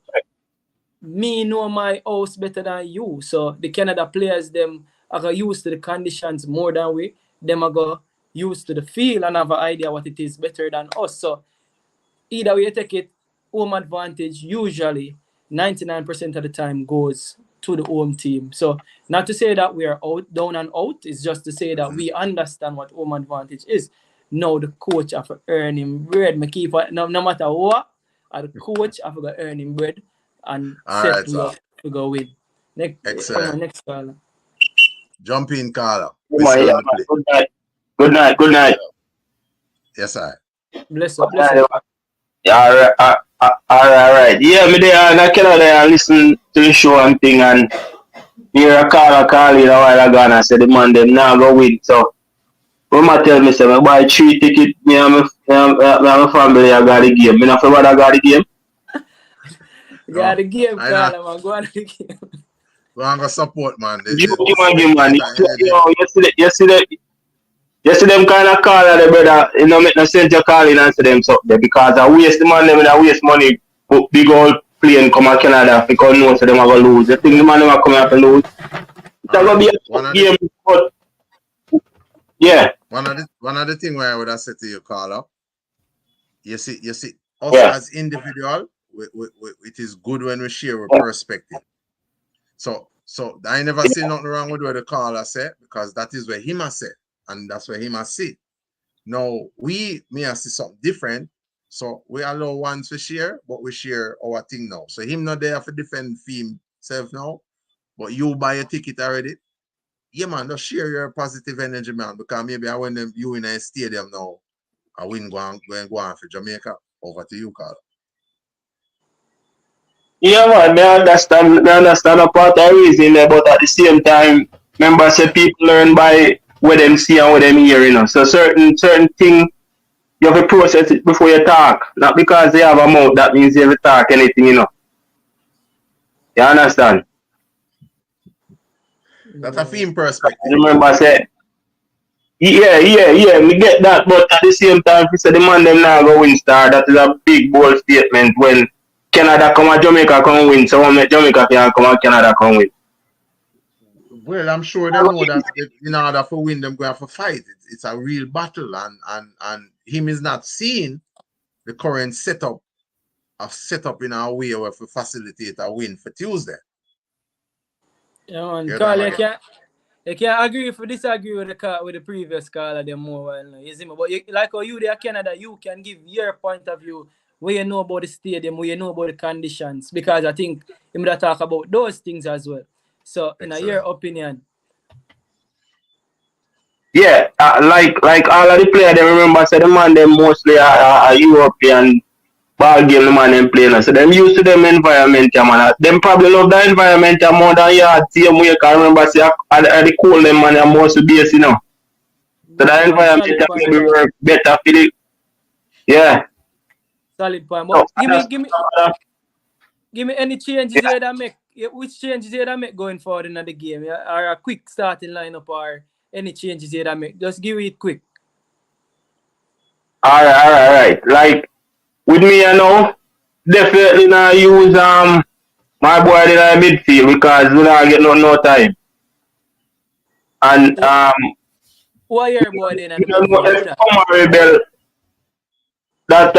me know my house better than you. So the Canada players them are used to the conditions more than we. Them are go used to the field and have an idea what it is better than us. So either way you take it, home advantage usually 99% of the time goes to the home team. So not to say that we are out, down and out, it's just to say that we understand what home advantage is. Now the coach have to earn him bread. Me keep no matter what, the coach have to earn him bread and set to go win. Excellent. Next caller. Jump in, caller. Good night. Good night. Good night. Yes, sir. Bless up. Bless up. Yeah, all right. Yeah, me there and I cannot there and listen to the show and thing and hear a caller calling a while ago and I said the man them now go win. So when I tell me say I buy 3 tickets, me and my family I got the game. Me not forget I got the game. Got the game, caller, man. Go on the game. We're going to support, man. Man. You see them kind of call the brother, you know, make no sense you call in and say them something because I waste the man, them and waste money, put big old plane come to Canada because no so them are going to lose. You think the man them are coming out to lose? It's going to be a game, but yeah. One of the things where I would have said to you, caller, you see, us as individual, it is good when we share a perspective. So I never see nothing wrong with what the caller said because that is where him has said. And that's where he must sit. Now, me I see something different. So we allow one to share, but we share our thing now. So him not there for defend himself now, but you buy a ticket already. Yeah, man, just share your positive energy, man. Because maybe I when you in a stadium now, I win go on for Jamaica. Over to you, Carl. Yeah, man, I understand a part of the reason there, but at the same time, remember, say people learn by what them see and what them hear, you know. So certain thing you have to process it before you talk. Not because they have a mouth that means you have to talk anything, you know. You understand? That's a film perspective. Remember, say, yeah, we get that, but at the same time, if you say the man them now go win star, that is a big bold statement when Canada come and Jamaica come win, so when Jamaica can come and Canada come win. Well, I'm sure they know that in order for win, them going to fight. It's a real battle, and him is not seeing the current setup in our way where to facilitate a win for Tuesday. Yeah, man. Carl, you can't agree if you disagree with the previous caller them more. You see me? But like how you there Canada, you can give your point of view where you know about the stadium, where you know about the conditions, because I think you might talk about those things as well. So, in your opinion, yeah, like all of the players, they remember say the man them mostly are European ball game. The man them playing, so them used to them environment, man. Them probably love the environment more than yard team. You can remember say at the cool them man are most base, you know. So the environment maybe work better for the yeah. Solid point. But give me any changes here that make. Which changes here that make going forward in the game? Or a quick starting lineup or any changes here that make? Just give it quick. All right. Like with me, you know, definitely not use my boy in the midfield because we don't get no time. And why your boy in the midfield? Rebel. That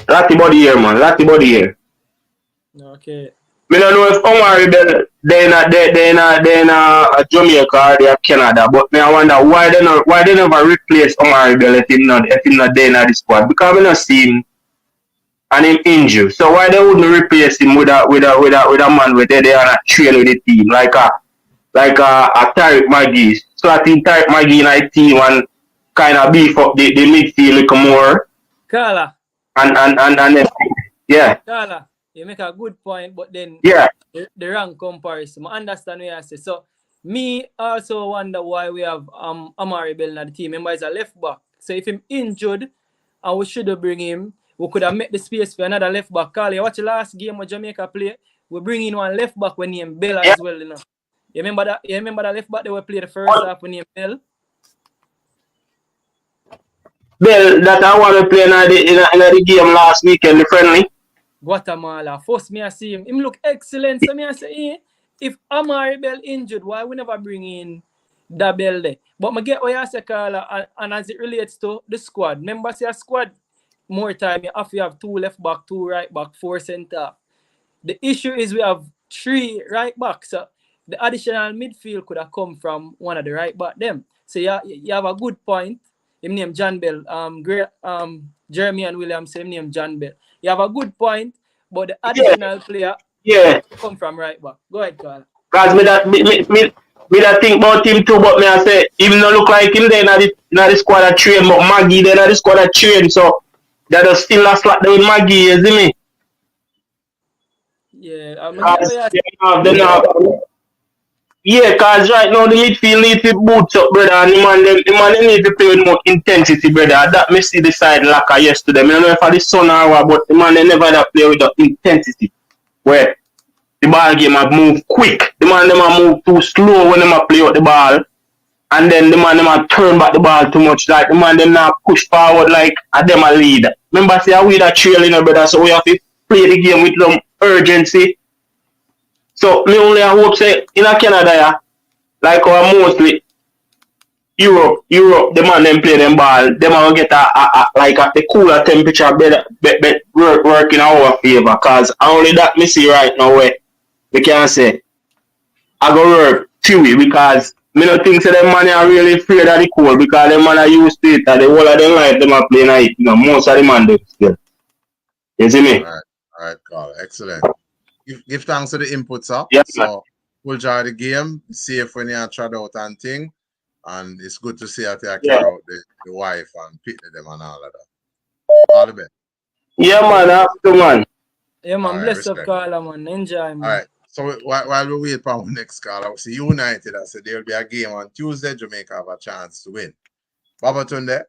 Ratty body here, man. Ratty body here. Okay. I don't know if Omar Rebel they in Jamaica or they are Canada, but I wonder why they never replace Omar Rebel if him not there in the squad, because I don't see him and him injured. So why they wouldn't replace him with a man where they are not train with the team like a Tariq Maggi. So I think Tariq Maggi in a team and kind of beef up the midfield a little more. Carla. And yeah. Carla. You make a good point, but then the wrong comparison. I understand what you say. So me also wonder why we have Amari Bell in the team. Remember, he's a left back. So if him injured and we should have bring him, we could have made the space for another left back. Carl, you watch the last game where Jamaica play, we bring in one left back when named Bell as well, you know. You remember that? You remember that left back they were play the first half when named Bell? Bell that I want to play in the game last weekend, the friendly. Guatemala. First, me I see him look excellent. So me I say, if Amari Bell injured, why we never bring in that bell there. But I get what you say, Carla, and as it relates to the squad, remember say a squad more time you have 2 left back, 2 right back, 4 centre. The issue is we have 3 right backs. So the additional midfield could have come from one of the right back them. So you have a good point. Him name John Bell. Jeremy and William same name John Bell. You have a good point, but the additional player come from right back. Go ahead, Carl. Cause me that think about him too, but me I say him no look like him there in the squad of train, but Maggie there in the squad of train, so that is still a slot there with Maggie, you see me? Yeah, cause right now the midfield needs to boots up, brother, and the man they need to play with more intensity, brother. That me see the side lacker yesterday. I don't know if I the son or what, but the man they never that play with the intensity. Where the ball game have moved quick. The man them have moved too slow when them a play out the ball. And then the man them have turn back the ball too much. Like the man them now push forward like a them a lead. Remember say we that trailing, brother, so we have to play the game with some urgency. So me only hope say in a Canada, yeah, like our mostly Europe, the man them play them ball, them will get the cooler temperature better work in our favor. Cause only that me see right now where we can say I go work theory because me not think say them man are really afraid of the cold because them man are used to it and the whole of them life them are playing it. You know, most of the man do still. You see me? All right, Carl. Excellent. Give thanks to the inputs up. Yeah, so we'll enjoy the game, see if when you tried out and thing. And it's good to see that you carry out the wife and pick them and all of that. All the best. Yeah, man, after man. Yeah, man, All bless right, up, Carla, man. Enjoy, man. All right. So while we wait for our next call, I see United. I said there will be a game on Tuesday. Jamaica have a chance to win. Babatunde,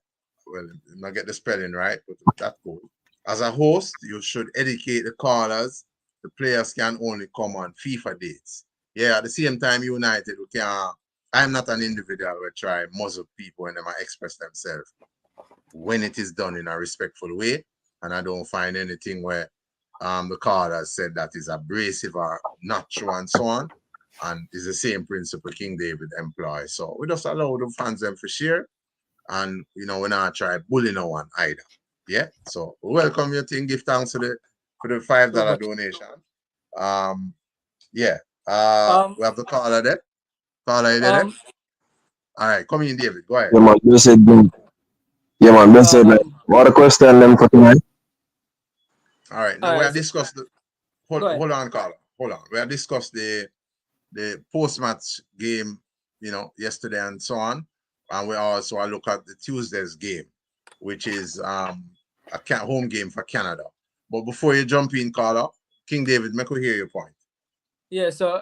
well, not get the spelling right, but that's cool. As a host, you should educate the callers. The players can only come on FIFA dates. Yeah, at the same time, United, we can. I'm not an individual who try muzzle people when they express themselves. When it is done in a respectful way, and I don't find anything where the callers said that is abrasive or not true and so on. And it's the same principle King David employs. So we just allow the fans them for share. And we're not try bullying no one either. Yeah. So we welcome your thing. Give thanks for the $5 donation. We have the caller there. Caller there. All right, come in, David. Go ahead. Yeah, man. Blessed. What a question them for tonight. All right. Now we have discussed the hold on, caller. Hold on. We have discussed the post-match game, yesterday and so on. And we also look at the Tuesday's game, which is a home game for Canada. But before you jump in, caller, King David, make we hear your point. Yeah, so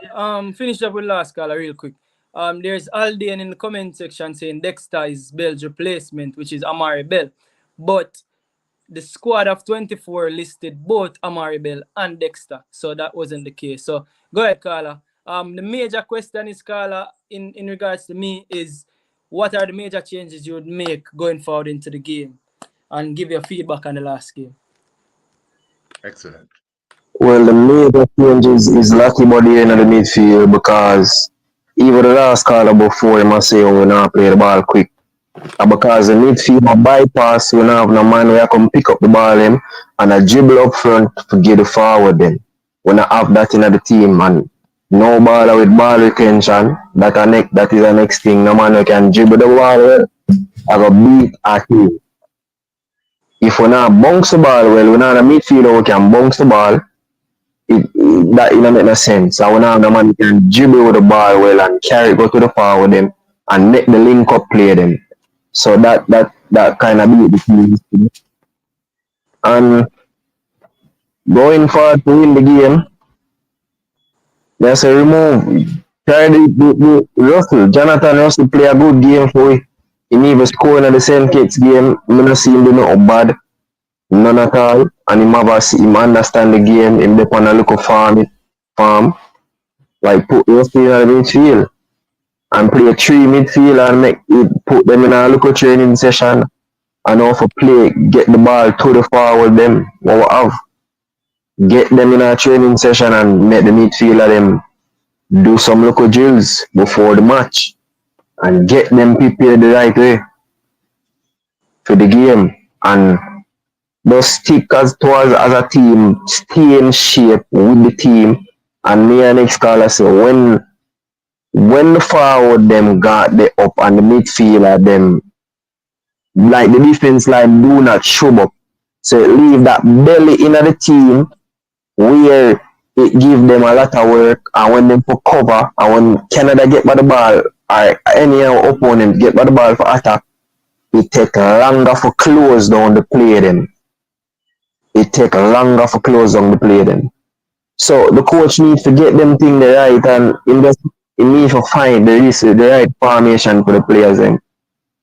finish up with last caller real quick. There's Aldean in the comment section saying Dexter is Bell's replacement, which is Amari Bell. But the squad of 24 listed both Amari Bell and Dexter, so that wasn't the case. So go ahead, Carla. The major question is, Carla, in regards to me, is what are the major changes you would make going forward into the game? And give your feedback on the last game. Excellent. Well, the major changes is Lucky Body in the midfield because even the last caller before him say we not play the ball quick. And because the midfield bypass, we don't have no man where come pick up the ball him and a dribble up front to get the forward then. We don't have that in the team and no baller with ball retention. That is the next thing. No man who can dribble the ball well. I go beat a team. If we not bounce the ball well, we not a midfielder who can bounce the ball. That don't make no sense. And we not have no man who can dribble with the ball well and carry go to the forward them and make the link up play them. So that kind of beat the team. And going forward to win the game, there's a remove. Try the Russell. Jonathan Russell play a good game for it. He never score in the St. Kitts game. I don't see him do nothing bad. None at all. And him understand the game. Him dep on a look of farm. Like put Russell in the midfield. And play 3 midfield and put them in a local training session. And also get the ball to the forward them. What we have. Get them in a training session and make the midfielder them do some local drills before the match. and get them prepared the right way for the game and just stick as a team, stay in shape with the team. And me and next caller say when the forward them got the up and the midfielder them like the defense line do not show up. So leave that belly in the team where it give them a lot of work, and when them for cover and when Canada get by the ball or any opponent get by the ball for attack, it take longer for close down the play them. It take longer for close down the play them. So the coach needs to get them thing the right and he need to find the right formation for the players then.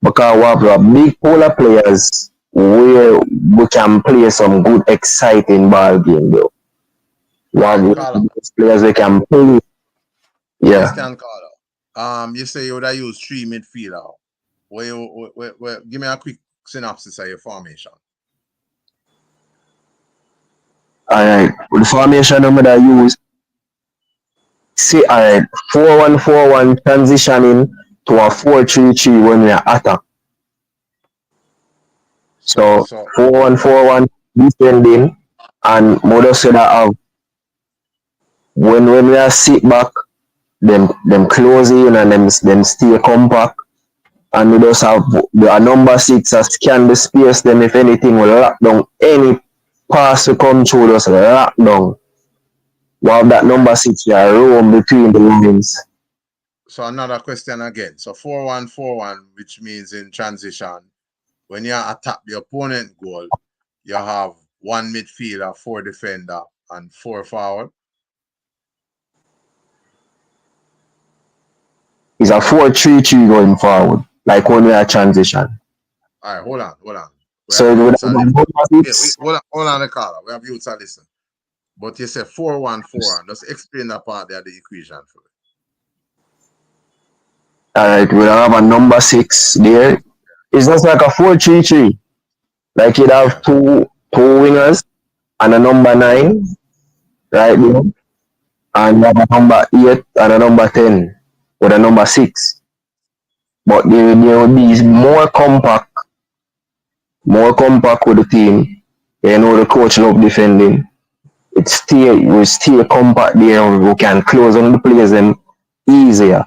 Because we have a big pool of players where we can play some good exciting ball game though. One players we can play. Yeah. Question caller. You say you would have used 3 midfielder. Give me a quick synopsis of your formation. Alright, with the formation number that I use, see, alright, 4-1-4-1 transitioning to a 4-3-3 when we are attack. So 4-1-4-1 defending, and Modo said that have when we are sit back, them close in and them stay compact, and we just have the number 6 scan the space. Them if anything will lock down any pass to come through, just lock down. While that number 6 here roam between the lines. So another question again. So 4-1-4-1, which means in transition, when you attack the opponent goal, you have 1 midfielder, 4 defender, and 4 forward. It's a 4-3-3 going forward, like when we are transition. All right, hold on. So hold on, the caller. We have you to listen. But you said 4-1-4-1. Just explain that part there, the equation for it. Alright, we'll have a number 6 there. It's just like a 4-3-3. Like you'd have two wingers and a number 9, right there. And you have a number 8 and a number 10 with a number 6. But they will be more compact with the team. You know, the coach love defending. We stay compact there. We can close on the players them easier.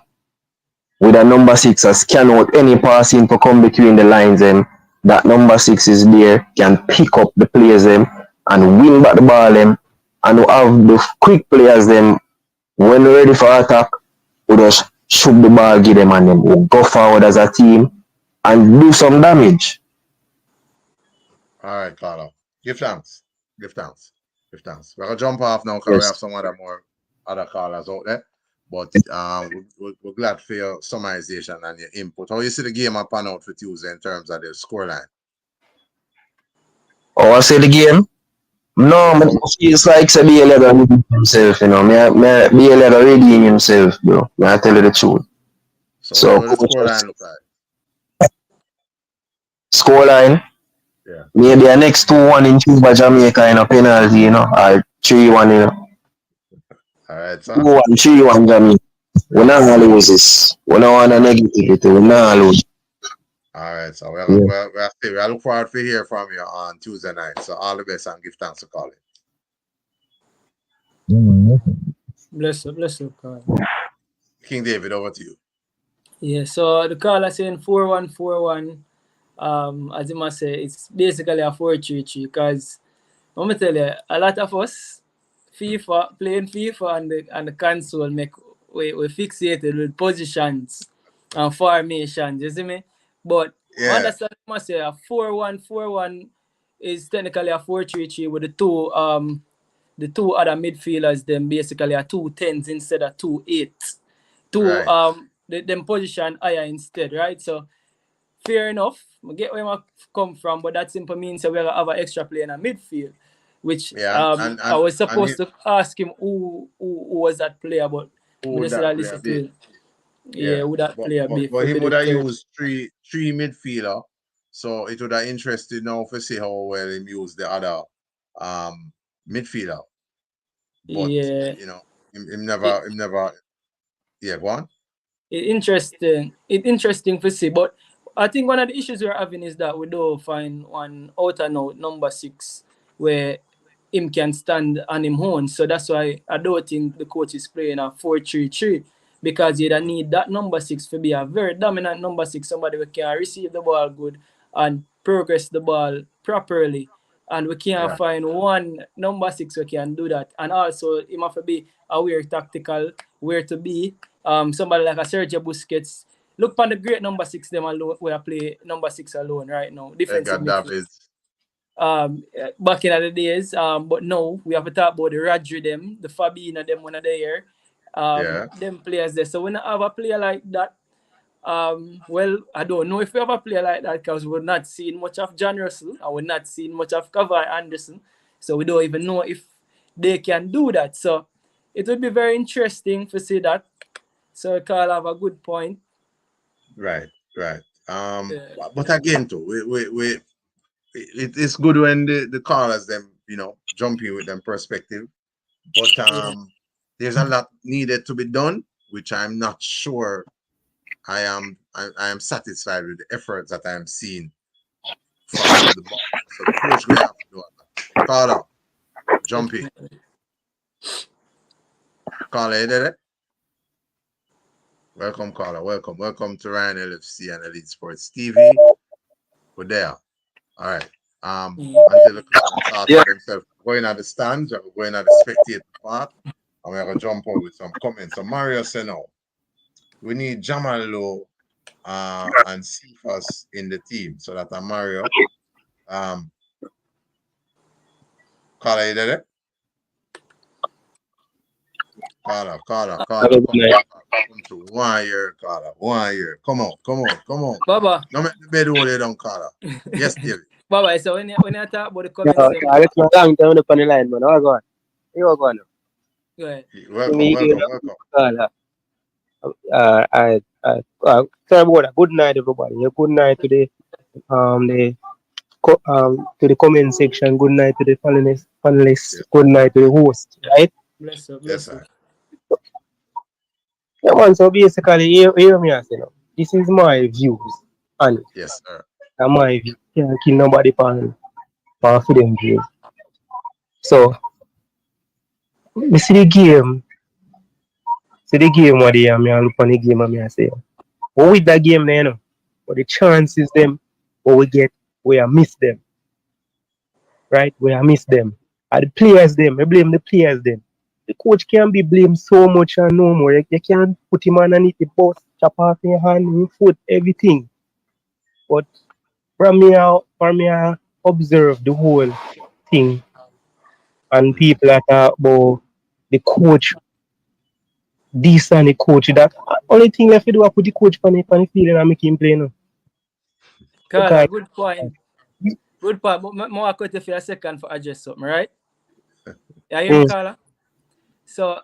With a number 6, scan out any passing to come between the lines them. That number 6 is there, can pick up the players them and win back the ball them. And we have the quick players them when we're ready for attack, we just shoot the ball, give them, and then we'll go forward as a team and do some damage. All right, Carlo. Give thanks. We're gonna jump off now because we have some other callers out there. But we're glad for your summarization and your input. How you see the game pan out for Tuesday in terms of the scoreline? Oh, I say the game? No, it's like BLA redeem himself, you know. BLA redeem himself, bro. I tell you the truth. So what the scoreline look like? Scoreline? Yeah. Maybe a next 2-1 in Cuba, Jamaica in a penalty, you know, or 3-1, you know. All right, so 2-1, 3-1 Jamaica. We not lose this. We don't want a negativity. We not lose. All right, so we look forward to hear from you on Tuesday night. So all the best and give thanks for calling. Bless you, Carl. King David, over to you. Yeah, so the caller saying 4-1-4-1. As you must say, it's basically a 4-3-3 because let me tell you, a lot of us playing FIFA and the console make we fixated with positions and formations, you see me? But I understand I must say a 4-1-4-1 is technically a 4-3-3 with the two other midfielders, them basically are 2 10s instead of 2 8s. Them position higher instead, right? So fair enough. I get where I come from, but that simply means that we're gonna have an extra player in a midfield, which I was supposed to ask him who was that player, but who that player be? Who that player be? But he would have used three midfielder, so it would have interested now to see how well he used the other midfielder. But you know, him never. Yeah, go on. Interesting to see. But I think one of the issues we're having is that we don't find one out and out number 6 where him can stand on him own. So that's why I don't think the coach is playing a 4-3-3 because you don't need that number 6 to be a very dominant number 6, somebody who can receive the ball good and progress the ball properly. And we can't find one number 6 who can do that. And also, he must be aware tactical, where to be. Somebody like a Sergio Busquets. Look on the great number 6 them alone, where I play number 6 alone right now. Defensive midfield. Back in the days, but no, we have to talk about the Rodri them, the Fabinho them when they're here. Them players there. So when I have a player like that, well, I don't know if we have a player like that because we're not seeing much of John Russell and we're not seeing much of Cavaliers Anderson. So we don't even know if they can do that. So it would be very interesting to see that. So Carl have a good point. Right. But again, too, it's good when the callers them, jump in with them perspective. But there's a lot needed to be done, which I'm not sure I am satisfied with the efforts that I am seeing from the ball. So the coach will have to do that. Caller, jump in. Caller, you did it? Welcome, caller. Welcome to Ryan LFC and Elite Sports TV. We're there. All right. Until the crowd start themselves going at the stands, or going at the spectator part, and we're gonna jump on with some comments. So Mario said no. We need Jamalo and Cephas in the team. So that Mario. Caller, you did it? Caller. Come to 1 year, caller. 1 year. Come on. Baba. No make the bed hold you down, caller. Yes, David. Baba, so when you talk about the comments, it's my long time up on the line, man. How go on? You go on. Go ahead. Welcome. Sorry about that. Good night, everybody. Good night to the to the comment section. Good night to the panelists. Yes. Good night to the host. Right? Bless you. Yes, sir. Yeah, man. So basically, hear me, this is my views, and yes, sir. And my view. Can't kill nobody for them views. So, we see the game. What they are, I look on the game and I say, what with that game there, but the chances them, what we get, we are miss them. Right? We are miss them. And the players them, I blame the players them. The coach can't be blamed so much and no more. You can't put him underneath the bus, chop off your hand, your foot, everything. But from me, I observe the whole thing. And people that talk about the coach, this and the coach, that only thing left to do is put the coach on the field and make him play now. Carla, good point. Good point. But I cut you for a second for address something, right? You hear me, Carla? So,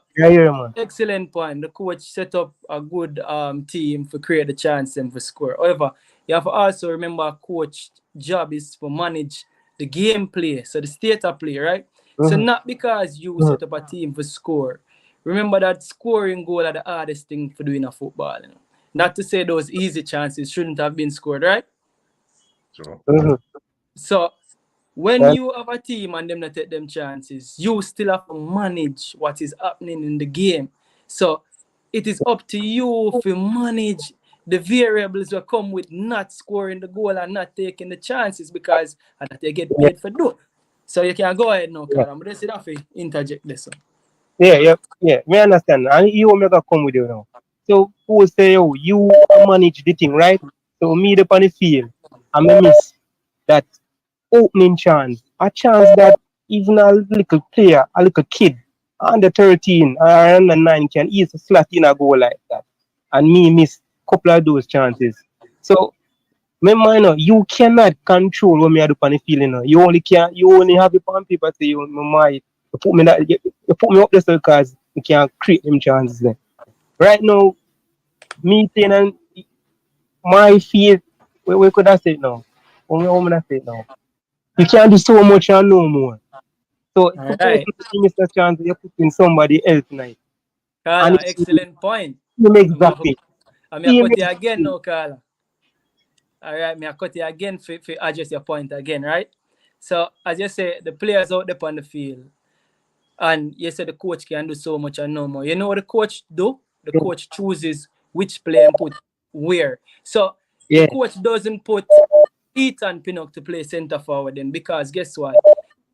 excellent point. The coach set up a good team to create the chance and for score. However, you have to also remember a coach's job is to manage the gameplay, so the state of play, right? So not because you set up a team for score. Remember that scoring goal are the hardest thing for doing a football. Not to say those easy chances shouldn't have been scored, right? Sure. So when you have a team and them not take them chances, you still have to manage what is happening in the game. So it is up to you to manage the variables that come with not scoring the goal and not taking the chances because they get paid for doing. So you can go ahead now, Carl. I'm going to have to interject this one. Yeah. We understand. And you will come with you now. So who say you manage the thing, right? So me up on the field, I miss that opening chance. A chance that even a little player, a little kid, under 13 or under 9 can easily slot in a goal like that. And me miss a couple of those chances. So remember, you cannot control what me do on the field. You only have it on paper say you might. You put me up there because you can't create them chances there. Right now, me saying my field, we could have said now. You can't do so much and no more. So if you miss a chance, you put in somebody else tonight. Excellent point. Exactly. I mean, I cut you again now, Carla. All right, I cut you again for address your point again, right? So, as you say, the players out there on the field, and you said the coach can do so much and no more. You know what the coach do? The coach chooses which player and put where. So, the coach doesn't put Ethan Pinnock to play center forward then, because guess what?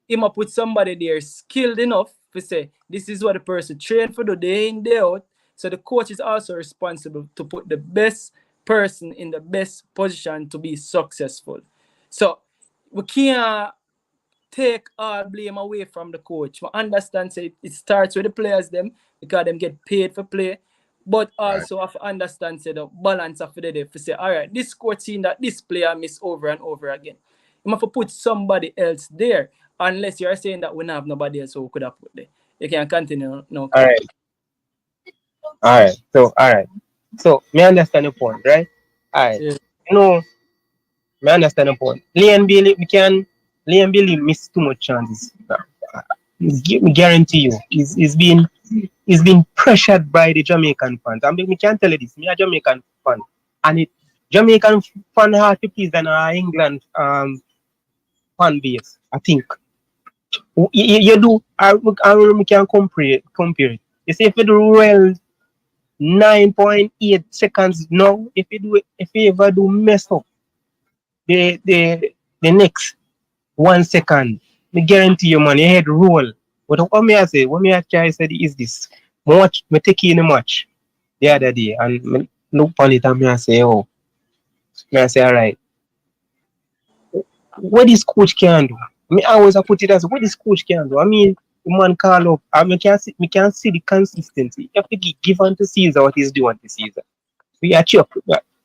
He might put somebody there skilled enough to say, this is what the person trained for the day in, day out. So the coach is also responsible to put the best person in the best position to be successful. So we can't take all blame away from the coach. We understand say it starts with the players them because them get paid for play. But also have to understand say the balance of the day to say, all right, this coach seen that this player miss over and over again. You have to put somebody else there, unless you're saying that we don't have nobody else who could have put there. You can continue now. All right. So me understand the point, right? All right. Yeah. You know, me understand the point. Liam Bailey missed too much chances. Me guarantee you, he's been pressured by the Jamaican fans. I mean, me can't tell you this. Me a Jamaican fan, and Jamaican fan hard to please than our England fan base. I think you do. I can compare it. You see, if you do well 9.8 seconds now, if you ever do mess up the next 1 second, me guarantee you, man, your head roll. But what me I try to say is this. Me take in the match the other day and me look on it and me I say, all right. What this coach can do? Me always I put it as what this coach can do. I mean, the man call up. I mean, we can see the consistency. You have to give on to Caesar what he's doing to Caesar. We are chuck,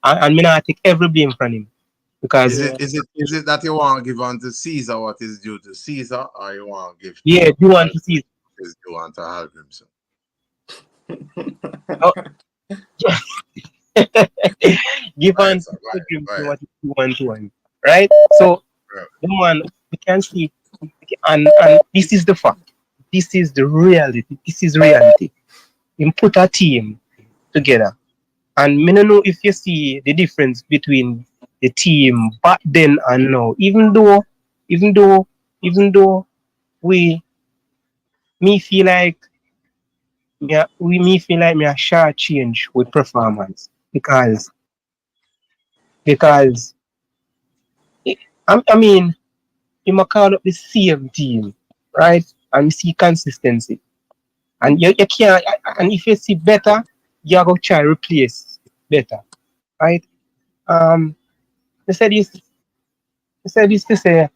and me not take every blame from him. Because is it that you want to give on to Caesar what is due to Caesar, or you want to give you want to Caesar is due on to Halgrimsson? Give on to Halgrimsson what is due to him, right? So the man we can see, and this is the fact. This is the reality. This is reality. You put a team together, and me don't know if you see the difference between the team back then and now. Even though me feel like me a short change with performance because I mean you might call up the same team, right? And you see consistency, and you can't. And if you see better, you go try replace better, right? They said this to say this is the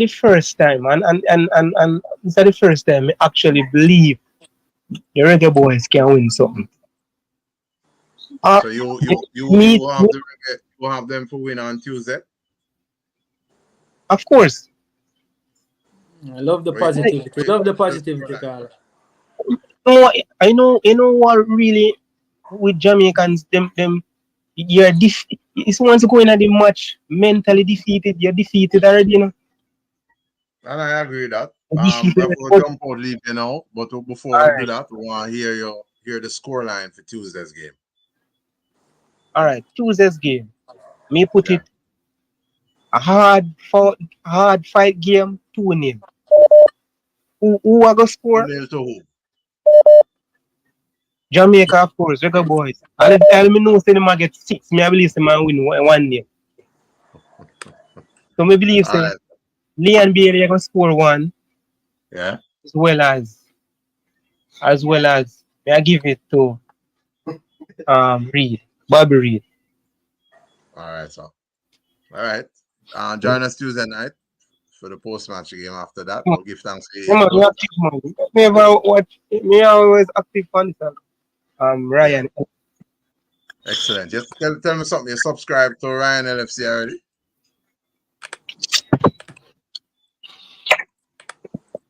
first time and this is the first time I actually believe the Reggae Boyz can win something. So you have them for win on Tuesday? Of course. I love the positivity. Love the positivity, Carl. No, I know. You know what really with Jamaicans, them. You're it's once you go in at the match mentally defeated. You're defeated already, you know. And I agree with that. We'll jump out leave, you know. But before we do that, we want to hear the scoreline for Tuesday's game. All right, Tuesday's game. Me put it a hard fight game, 2-0. Who are gonna score? 2-0 to who? Jamaica, of course, Reggae Boyz. And if me know say them get 6, me I believe them man win 1-0. So me believe say Liam Bailey gonna score 1. Yeah. As well as may I give it to Bobby Reed. All right. Join us Tuesday night for the post-match game after that. We'll give thanks to you. Me always active on this. Ryan. Excellent. Just tell me something. You subscribed to Ryan LFC already?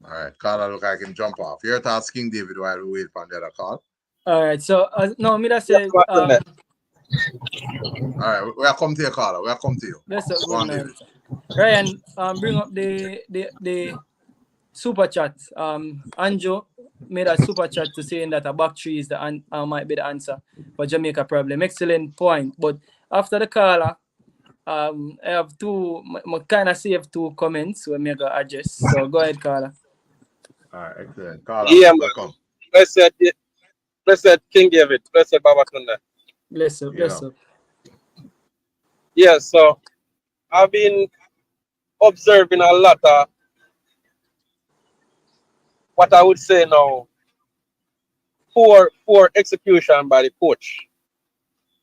All right. Carla, look, I can jump off. You're asking David while we wait for the other call. All right. So, no, me that say. All right. We'll come to you, Carla. We'll come to you. That's a good night. Ryan, bring up the super chat. Anjo, made a super chat to saying that a back three is might be the answer for Jamaica problem. Excellent point. But after the caller, I have kind of saved 2 comments when me go address. So go ahead, caller. All right, excellent. Caller, Yeah, man. welcome. Blessed King David. Blessed Babatunda. Bless up, bless up. Yeah, so I've been observing a lot of what I would say now, poor execution by the coach.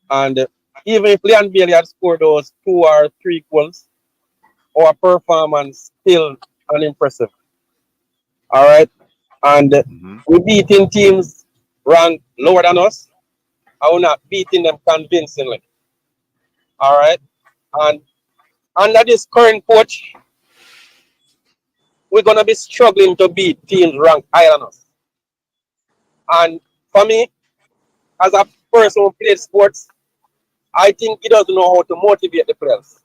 And even if Leon Bailey had scored those 2 or 3 goals, our performance still unimpressive. All right. And we beating teams ranked lower than us. I will not beating them convincingly. All right. And under this current coach, we're gonna be struggling to beat teams ranked higher than us. And for me, as a person who plays sports, I think he doesn't know how to motivate the players.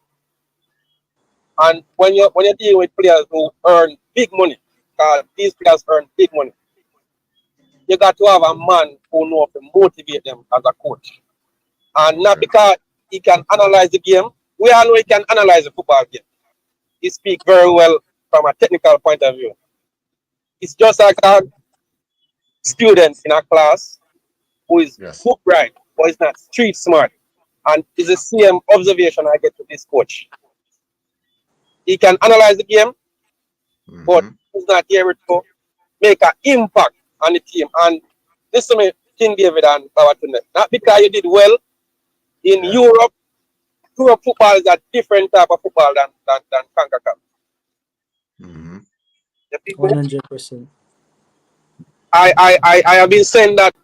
And when you're dealing with players who earn big money, because these players earn big money, you got to have a man who knows how to motivate them as a coach. And not because he can analyze the game. We all know he can analyze the football game. He speaks very well from a technical point of view. It's just like a student in a class who is book bright, but is not street smart. And it's the same observation I get to this coach. He can analyze the game, but he's not able to make an impact on the team. And listen to me, King David and Babatunde. Not because you did well in Europe. Europe football is a different type of football than CONCACAF. 100%. I have been saying that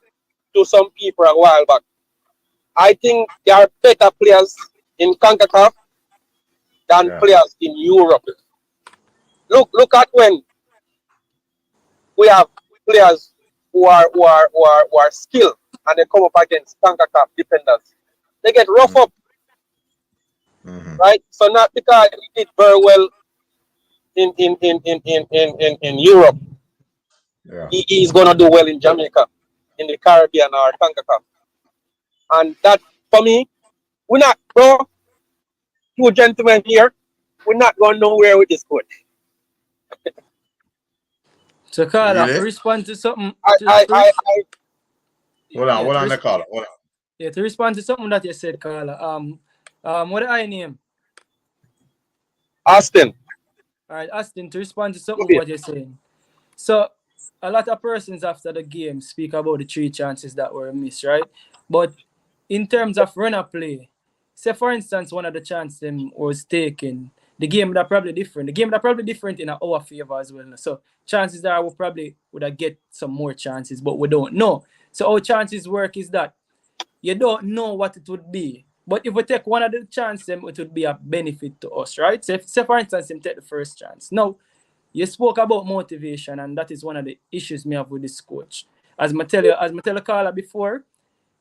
to some people a while back. I think there are better players in CONCACAF than players in Europe. Look at when we have players who are skilled and they come up against CONCACAF defenders. They get rough up. Right? So not because he did very well in Europe. He is gonna do well in Jamaica, in the Caribbean or CONCACAF. And that for me, we're not, bro, 2 gentlemen here, we're not going nowhere with this coach. So Carla, to respond to something. Hold on, the caller. Hold on. Yeah, to respond to something that you said, Carla. What do I name? Austin. All right, Austin, to respond to something what you're saying. So a lot of persons after the game speak about the 3 chances that were missed, right? But in terms of runner play, say for instance, one of the chances them was taken, the game that probably different. The game that probably different in our favor as well. So chances that we probably would have get some more chances, but we don't know. So how chances work is that you don't know what it would be. But if we take one of the chances, it would be a benefit to us, right? So say for instance, him take the first chance. Now, you spoke about motivation, and that is one of the issues me have with this coach. As I tell the caller before,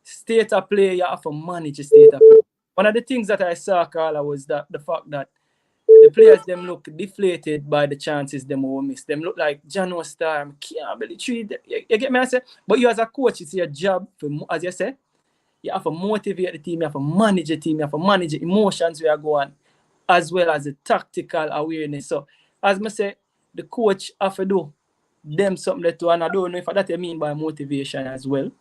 state of play, you have to manage the state of play. One of the things that I saw, Carla, was that the fact that the players them look deflated by the chances them will miss. Them look like Jano Star, can't believe you get me? I say, but you as a coach, it's your job, as you say, you have to motivate the team, you have to manage the team, you have to manage the emotions we are going, as well as the tactical awareness. So, as I say, the coach have to do them something to, and I don't know if that you mean by motivation as well.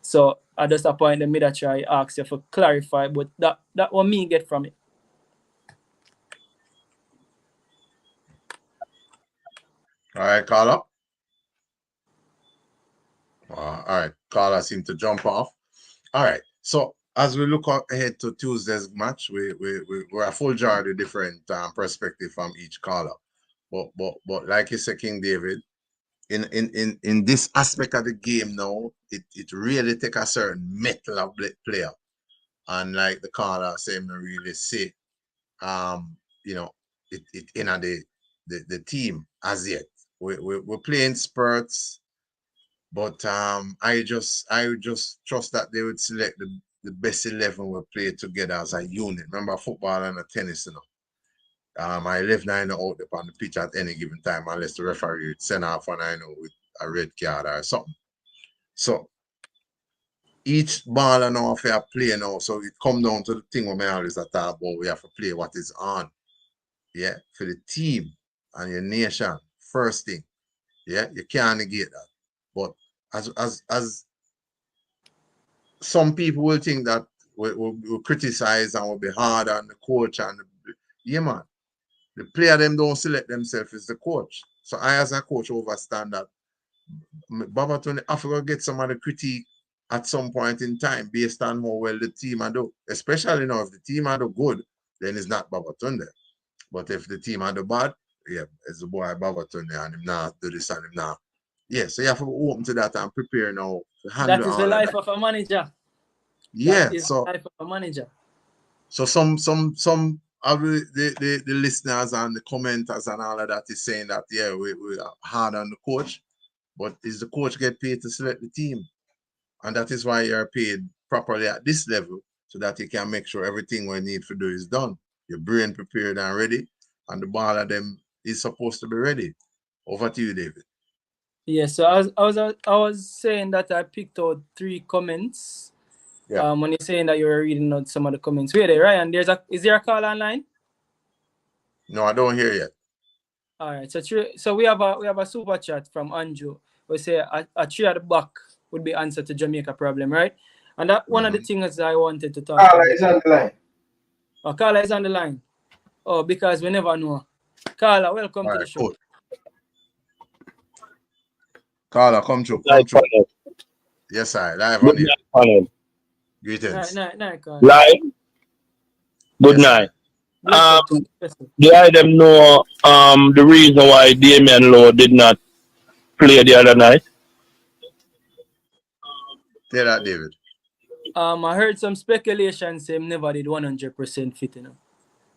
So I just appoint them that try ask you for clarify, but that what me get from it. All right, caller. All right, caller seem to jump off. All right, so as we look ahead to Tuesday's match, we're a full jar of different perspective from each caller. But like you said, King David, in this aspect of the game now, it really take a certain metal of player. And like the caller saying, really say, you know, it in the team as yet. We're playing spurts, but I just trust that they would select the best 11 we play together as a unit. Remember, football and tennis, you know. I live 9 out on the pitch at any given time unless the referee send off and I know with a red card or something. So each baller now have to play now. So it come down to the thing where I always talk about. We have to play what is on. Yeah, for the team and your nation. First thing. Yeah, you can't negate that. But as some people will think that we'll criticize and we'll be hard on the coach and yeah, man. The player them don't select themselves as the coach. So I as a coach understand that Babaton have to get some of the critique at some point in time based on how well the team are do. Especially now if the team are do good, then it's not Babatunde. But if the team are do bad, yeah, it's the boy Babatunde and him not do this and him not. Yeah, so you have to be open to that and prepare now to handle That is the life of a manager. Yeah, that is so the life of a manager. So some of the listeners and the commenters and all of that is saying that yeah, we are hard on the coach, but is the coach get paid to select the team? And that is why you're paid properly at this level, so that you can make sure everything we need to do is done. Your brain prepared and ready, and the ball of them is supposed to be ready. Over to you, David. Yeah, so I was saying that I picked out 3 comments. Yeah. When you're saying that you were reading out some of the comments. Wait there, Ryan. Is there a call online? No, I don't hear yet. All right. So we have a super chat from Andrew. We say a 3 at the back would be answer to Jamaica problem, right? And that one of the things I wanted to talk about. Carla is on the line. Oh, Carla is on the line. Oh, because we never know. Carla, welcome to the show. Cool. Carla, come through. Yes, I live on here. Greetings. Night, Carla. Live. Good night. Do I them know the reason why Damian Lowe did not play the other night? Tell that, David. I heard some speculation say him never did 100% fit, you know.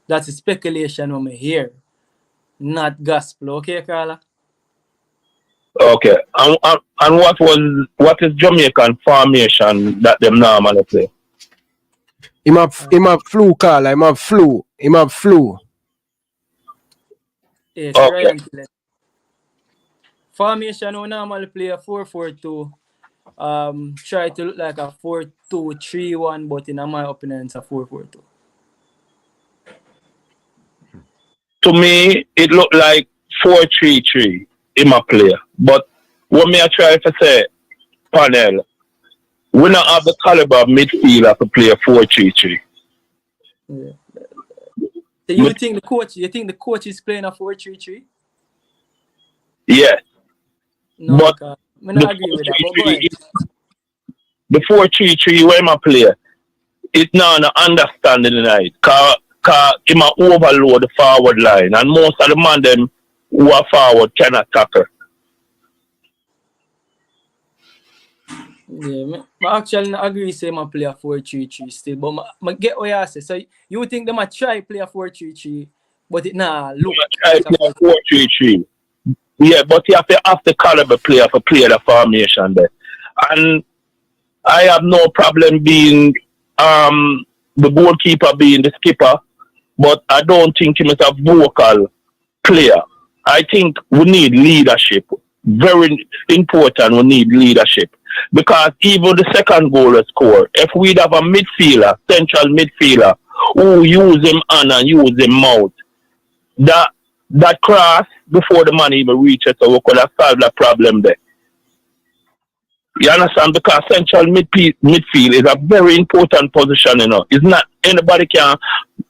That's a speculation when I hear, not gospel. Okay, Carla? Okay. And what is Jamaican formation that them normally play? Him have flu, Carla. Him have flu. Yes, okay. Ryan. Formation we normally play a 4-4-2. Try to look like a 4-2-3-1, but in my opinion, it's a 4-4-2. To me, it looked like 4-3-3 in my player. But what me I try to say, panel, we not have the caliber of midfielder to play a 4-3-3. Yeah. So you think the coach is playing a 4-3-3? Yeah. No, but I don't agree with that. The 4-3-3 where my player, it's now an understanding tonight. Cause he might overload the forward line, and most of the man them who are forward cannot tackle. Yeah, I actually agree say I play a 4-3-3 still, but I get what you say. So you think they might try play a 4-3-3, but it look try play a 4-3-3. Yeah, but you have the caliber player for play the formation there. And I have no problem being the goalkeeper being the skipper, but I don't think he is a vocal player. I think we need leadership. Very important, we need leadership. Because even the second goal we score, if we'd have a midfielder, central midfielder, who use him hand and use him mouth, that cross before the man even reaches, so we could have solved that problem there. You understand? Because central midfield is a very important position, you know. It's not anybody can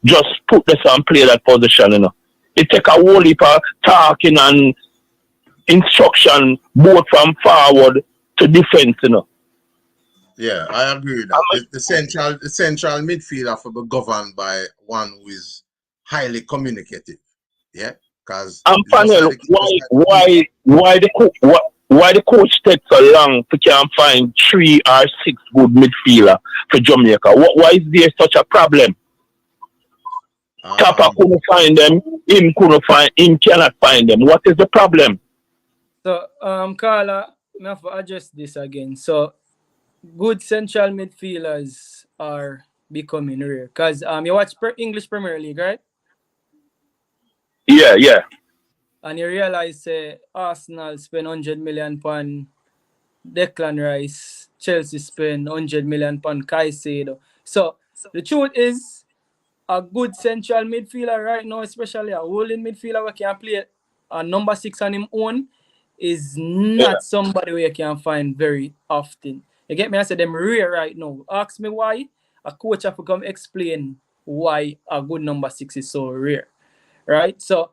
just put this and play that position, you know. It take a whole heap of talking and instruction both from forward to defense, you know. Yeah, I agree with that. The central midfielder for be governed by one who is highly communicative. Yeah, because panel, why the coach takes so long to can find 3 or 6 good midfielder for Jamaica? Why is there such a problem? Kappa couldn't find them, him cannot find them. What is the problem? So Carla, I have to address this again. So good central midfielders are becoming rare. Because you watch English Premier League, right? Yeah. and you realize Arsenal spend 100 million pound Declan Rice, Chelsea spend 100 million pound Caicedo. So the truth is, a good central midfielder right now, especially a holding midfielder who can play a number 6 on his own, is not somebody we can find very often. You get me? I say them rare right now. Ask me why. A coach have to come explain why a good number 6 is so rare. Right? So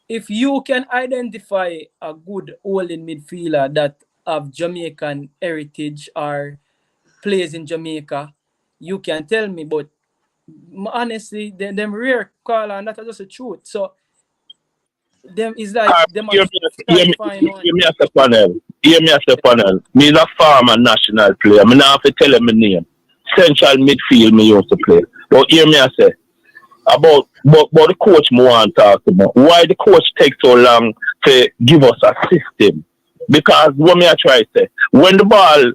if you can identify a good holding midfielder that have Jamaican heritage or plays in Jamaica, you can tell me. But honestly, them rare call, and that's just the truth. So them is like them Hear must try to find one. me as a panel. Hear me as a panel. Me is a former national player. Me not have to tell him my name. Central midfield me used to play. But hear me I say about the coach me want to talk about. Why the coach take so long to give us a system? Because what me I try to say, when the ball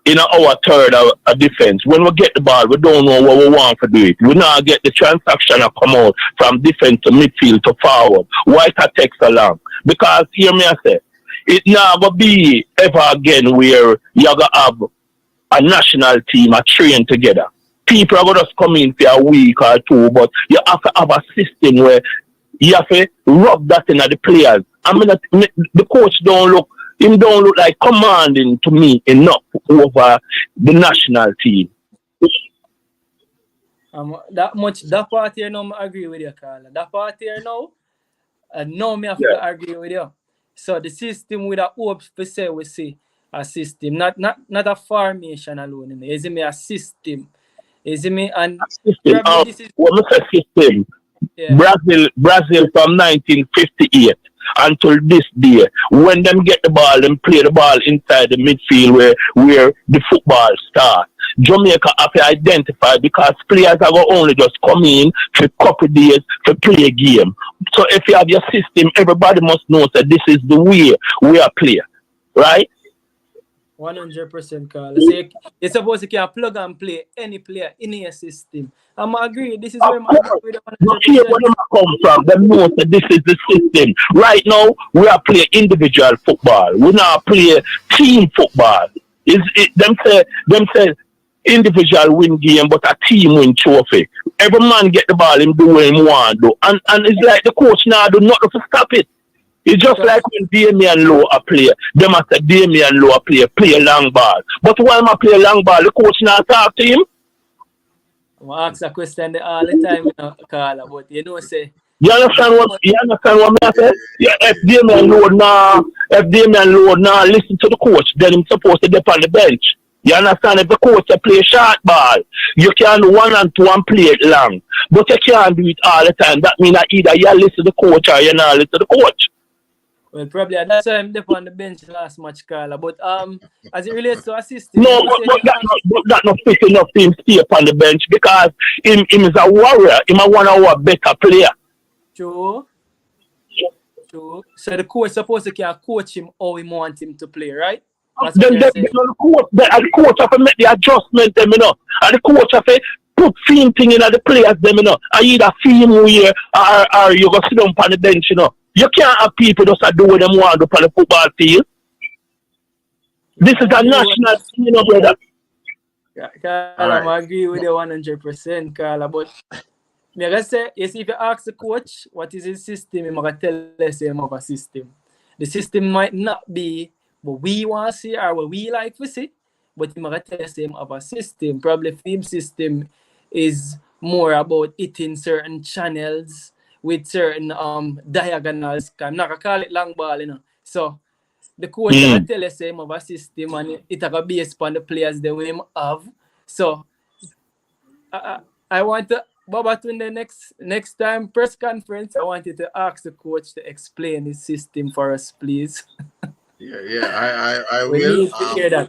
in our third of defense, when we get the ball, we don't know what we want to do it. We now get the transaction to come out from defense to midfield to forward. Why it takes so long? Because hear me I say, it never be ever again where you gonna have a national team a train together. People are gonna just come in for a week or two, but you have to have a system where you have to rub that in at the players. I mean, the coach don't look like commanding to me enough over the national team. That part here now I agree with you, Carla. That part here now, me have to agree with you. So the system with a hope for say we see a system, not a formation alone. Is it me a system? Is it me and system? This is what I say system. Yeah. Brazil from 1958 until this day, when them get the ball, them play the ball inside the midfield where the football starts. Jamaica have to identify because players are going to only just come in for a couple days to play a game. So if you have your system, everybody must know that this is the way we are play, right? 100%, Carl. So you're supposed to can plug and play any player in your system. I'm agree. This is where my agree with 100%. Here where them come from, them know that this is the system. Right now, we are playing individual football. We now play team football. Them say individual win game, but a team win trophy. Every man get the ball, him do what him want do. And it's like the coach now do nothing to stop it. It's just like when Damian Lowe a player. Them a say Damian Lowe a player, play a long ball. But while I play a long ball, the coach now talk to him. I ask a question all the time, Carla, but you know say. You understand what I say? Yeah, if Damian Lowe now listen to the coach, then he's supposed to be on the bench. You understand? If the coach play short ball, you can do 1 and 2 and play it long. But you can't do it all the time. That means that either you listen to the coach or you not listen to the coach. Well, probably that's why I'm on the bench last match, Carla. But as it relates to assisting, no, but that not fit enough to him stay upon the bench because him is a warrior. Him a one of our better player. True. So the coach supposed to can coach him how he want him to play, right? The coach have to make the adjustment, them, you know. And the coach have to put same thing in the players, them, you know. I either feel him here or you go sit down on the bench, you know. You can't have people just do what them want to on the football field. This is a national team, you know, brother. Carla, I agree with you 100%, Carla. But me I say, you see, if you ask the coach what is his system, he might tell us him of a system. The system might not be what we want to see or what we like to see, but he might tell us him of a system. Probably film system is more about hitting certain channels with certain diagonals. I'm not gonna call it long ball, you know. So the coach will tell us him of a system and it will be based upon the players that we have. So I want to Baba to the next time press conference, I wanted to ask the coach to explain his system for us, please. I will.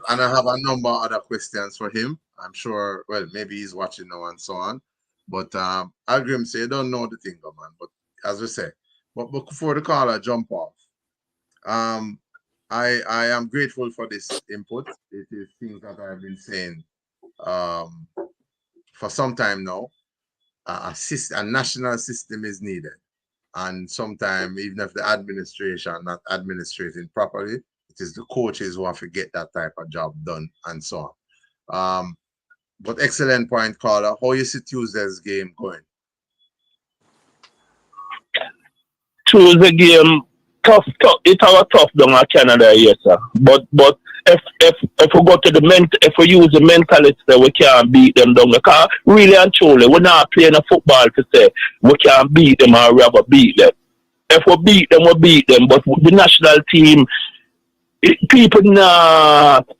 And I have a number of other questions for him. I'm sure, well, maybe he's watching now and so on. But Halgrimsson say you don't know the thing, man. But as we say, but before the caller jump off, I am grateful for this input. It is things that I've been saying for some time now. A national system is needed. And sometimes, even if the administration not administrating properly, it is the coaches who have to get that type of job done and so on. But excellent point, caller. How you see Tuesday's game going? Tuesday game, tough. It's our tough down at Canada, yes, sir. But if we go to if we use the mentality that we can't beat them down, because really and truly, we're not playing a football to say we can't beat them or we ever beat them. If we beat them, we beat them. But the national team, people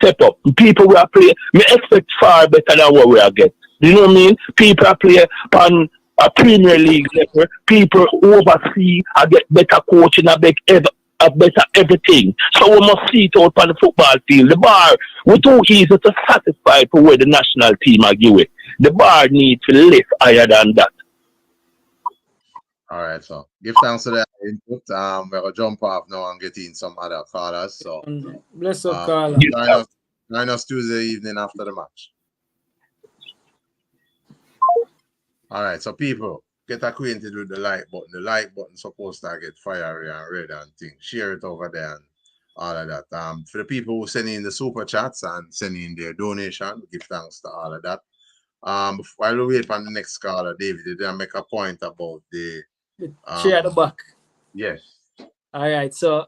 step up. People will play. Me expect far better than what we are get. You know what I mean? People are play on a Premier League level. People oversee and get better coaching and better everything. So we must see it out on the football field. The bar, we're too easy to satisfy for where the national team are giving. The bar needs to lift higher than that. All right, so give thanks to the input. We're gonna jump off now and get in some other callers. So bless up, caller. Join us Tuesday evening after the match. All right, so people, get acquainted with the like button. The like button supposed to get fiery and red and things. Share it over there and all of that. For the people who send in the super chats and send in their donation, give thanks to all of that. While we wait for the next caller, David, did I make a point about the share at the back? Yes. All right, so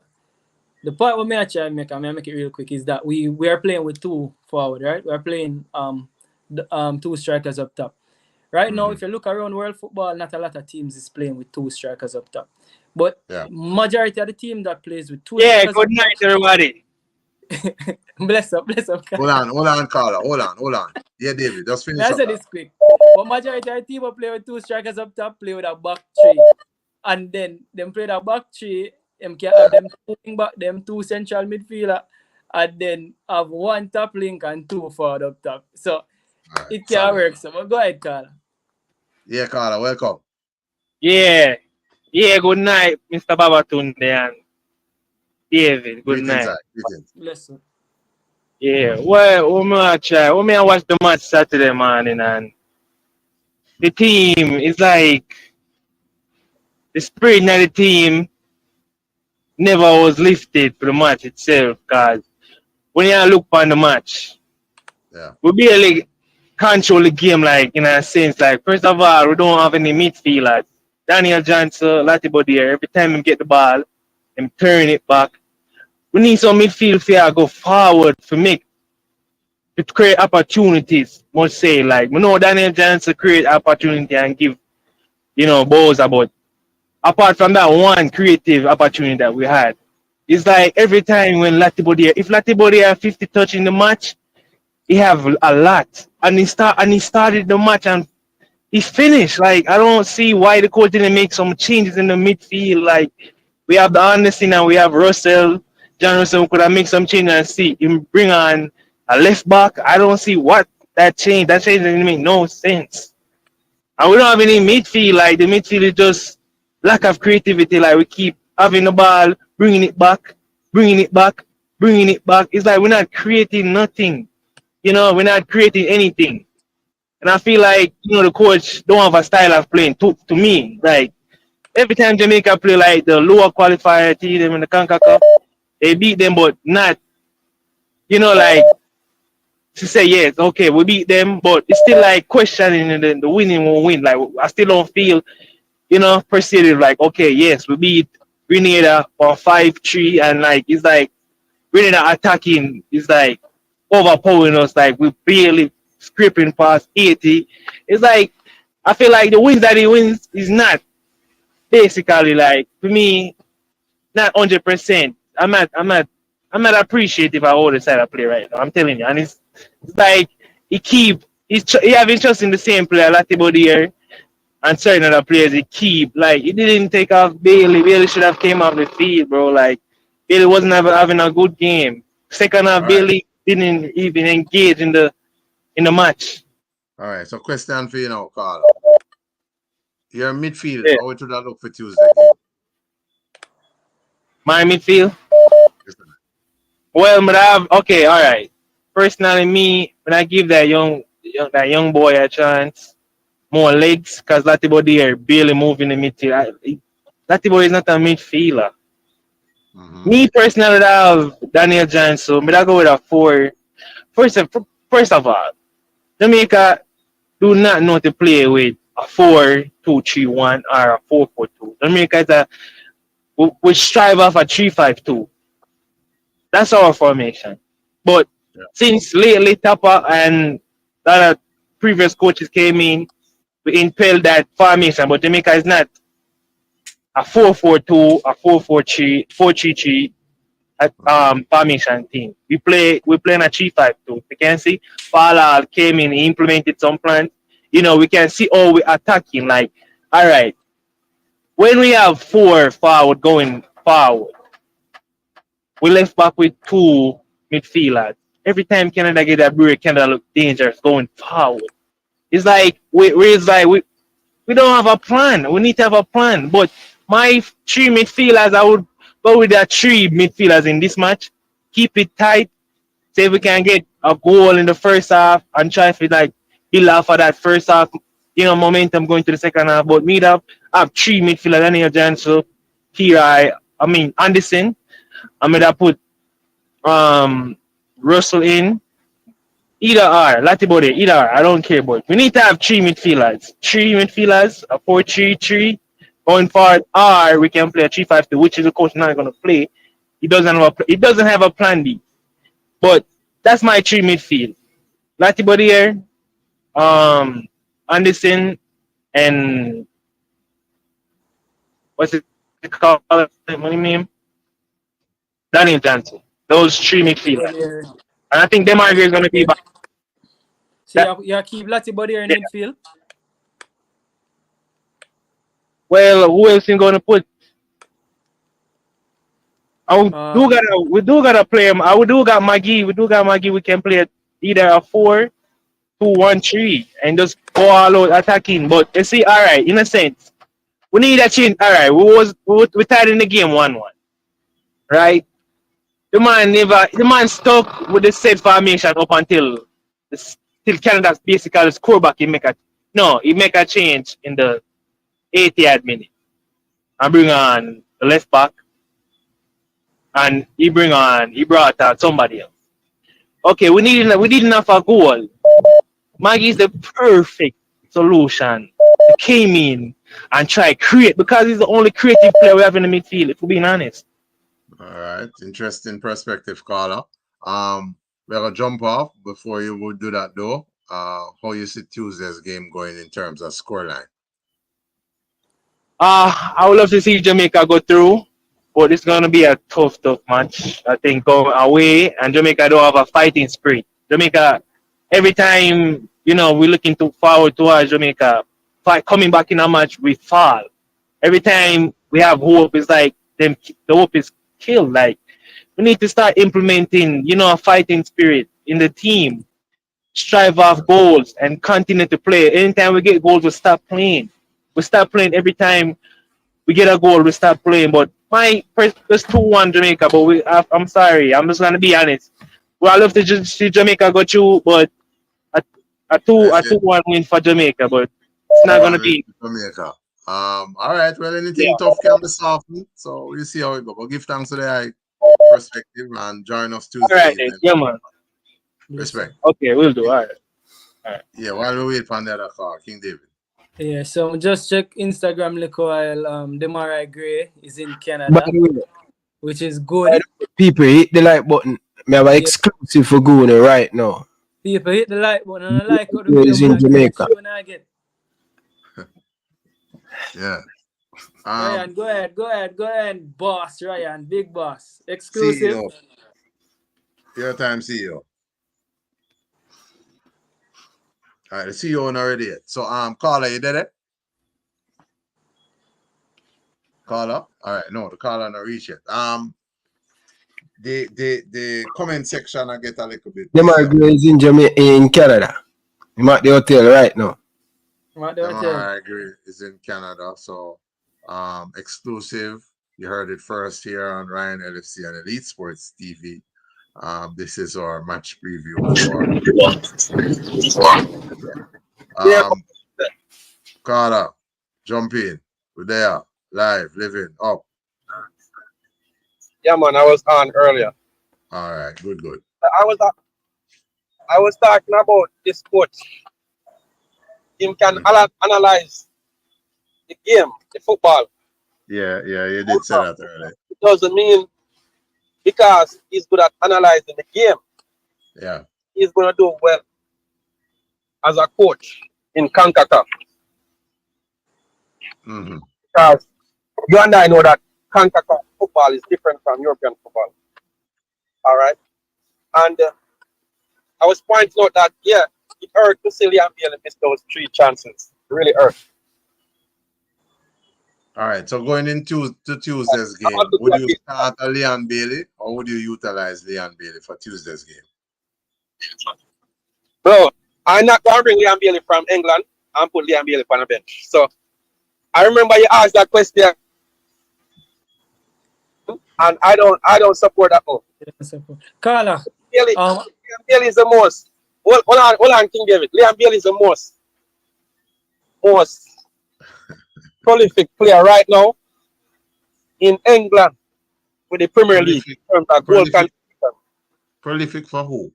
the point what I try to make, I'm gonna make it real quick, is that we are playing with two forward, right? We're playing two strikers up top. Right now, if you look around world football, not a lot of teams is playing with two strikers up top. But majority of the team that plays with two strikers good night, everybody. bless up. Hold on, caller. Hold on. Yeah, David, just finish. I said this quick. But majority of the team will play with two strikers up top, play with a back three. And then them play that back three, them can have them two back, them two central midfielder, and then have one top link and two forward up top. So it can work. So go ahead, caller. Yeah, caller, welcome. Yeah, good night, Mr. Babatunde and David. Good night. Bless you. Yeah, well, we watch the match Saturday morning, and the team is like the spirit of the team never was lifted for the match itself. Because when you look on the match, we barely control the game, like in a sense. Like, first of all, we don't have any midfielders. Daniel Johnson, Latibodier, every time we get the ball, and turn it back. We need some midfield to go forward to create opportunities, must say. Like, we know Daniel Johnson create opportunity and give, balls about. Apart from that one creative opportunity that we had, it's like every time when if Latibodier have 50 touch in the match, he have a lot. And he started the match and he finished. Like, I don't see why the coach didn't make some changes in the midfield. Like, we have the Anderson and we have John Russell could have made some changes and see him bring on a left back. I don't see what that change didn't make no sense. And we don't have any midfield. Like, the midfield is just lack of creativity. Like, we keep having the ball, bringing it back. It's like we're not creating nothing. We're not creating anything. And I feel like, the coach don't have a style of playing to me. Like, every time Jamaica play like the lower qualifier team in the CONCACAF, they beat them, but not, like, to say, yes, okay, we beat them, but it's still like questioning the winning won't win. Like, I still don't feel, perceived like, okay, yes, we beat Grenada for 5-3, and like, it's like, Grenada attacking is like overpowering us, like, we barely scraping past 80. It's like, I feel like the wins that he wins is not basically, like, for me, not 100%. I'm not appreciative of all the side of play right now. I'm telling you, and it's like he have interest in the same player, Latibodier, and certain other players he keep. Like, he didn't take off Bailey. Bailey should have came off the field, bro. Like, Bailey wasn't having a good game. Second half, Bailey didn't even engage in the match. All right, so question for you now, Carl. Your midfield, how would that look for Tuesday? My midfield? Well, but all right. Personally, me, when I give that young boy a chance, more legs, because Latibodier barely moving the midfield. Latty Boy is not a midfielder. Me personally, I have Daniel Johnson, so I go with a 4. First of all, Jamaica do not know to play with a 4-2-3-1 or a 4-4-2. Jamaica is we strive off a 3-5-2. That's our formation. But since lately Tapa and other previous coaches came in, we impelled that formation. But Jamaica is not a 4-4-2, a 4-4-3, 4-3-3 formation team. We play in a 3-5-2. You can see Paul came in, he implemented some plans. You know, we can see how we attacking. Like, all right, when we have 4 forward going forward, we left back with 2 midfielders. Every time Canada get a break, Canada look dangerous going forward. It's like we don't have a plan. We need to have a plan. But my 3 midfielders, I would go with the 3 midfielders in this match. Keep it tight. See if we can get a goal in the first half and try to like build off of that first half, momentum going to the second half. But me have 3 midfielders, Daniel Johnson, Anderson. I'm gonna put Russell in. Either or, Latibode, either or, I don't care, but we need to have 3 midfielders. 3 midfielders, a 4-3-3 going forward, or we can play a 3-5-2, which is the coach not gonna play. He doesn't have a plan B. But that's my 3 midfield. Latibode here, Anderson, and what's it called? What name? Daniel Johnson. Those 3 midfielders. And I think Demarge is going to be back. So you keep Latibody in midfield? Well, who else is going to put? We do gotta play him. We do got Maggie. We can play either a 4-2-1-3 and just go all out attacking. But you see, all right, in a sense, we need a change. All right, we tied in the game 1-1, right? The man stuck with the said formation up until Canada's basically score back. He make a change in the 80th minute and bring on the left back, and he brought out somebody else. Okay, we need enough a goal. Maggie is the perfect solution. He came in and try create because he's the only creative player we have in the midfield, if we're being honest. All right, interesting perspective, caller. We're gonna jump off before you would do that though. How you see Tuesday's game going in terms of scoreline? I would love to see Jamaica go through, but it's gonna be a tough match. I think going away, and Jamaica don't have a fighting spirit. Jamaica, every time we're looking forward towards Jamaica coming back in a match, we fall. Every time we have hope, it's like the hope is killed. Like, we need to start implementing, a fighting spirit in the team. Strive off goals and continue to play. Anytime we get goals, we stop playing. We start playing every time we get a goal, we start playing. But it's 2-1 Jamaica, but I'm sorry, I'm just gonna be honest. Well, I love to just see Jamaica go through, but a 2-1 win for Jamaica, but it's not gonna be Jamaica. All right, well, anything tough can be softened, so we'll see how it goes. But give thanks to the high perspective and join us Tuesday. All right, yeah, man. Respect. Okay, we'll do. All right. Yeah, while we wait for the other call, King David. Yeah, so just check Instagram look while Demarai Gray is in Canada, which is good. People hit the like button. Me have an exclusive for Goonie right now. People hit the like button and I like what the Is in Jamaica. Yeah. Ryan, go ahead, boss Ryan, big boss, exclusive. CEO. Your time, CEO. All right, the CEO already yet. So, caller, you did it? Caller? All right, no, the caller not reach yet. The comment section I get a little bit. Demarge is in Canada. I'm at the hotel right now. I agree. Is in Canada, so exclusive. You heard it first here on Ryan LFC and Elite Sports TV. This is our match preview. Carter, jump in. We're there. live, living, up. Yeah, man, I was on earlier. All right, good. I was talking about this coach. Him can analyze the game, the football. Yeah, you did say that earlier. It doesn't mean because he's good at analyzing the game, Yeah. he's gonna do well as a coach in CONCACAF. Because you and I know that CONCACAF football is different from European football. All right, and I was pointing out that it hurt to see Liam Bailey miss those 3 chances. It really hurt. All right, so going into Tuesday's game, would you start a Leon Bailey or would you utilize Leon Bailey for Tuesday's game? Bro, I'm not going to bring Liam Bailey from England and put Liam Bailey on the bench. So I remember you asked that question, and I don't support that move. Carla, Liam Bailey is the most. Hold on, King David. Liam Bailey is the most prolific player right now in England with the Premier League in terms of goal contribution. Prolific for who?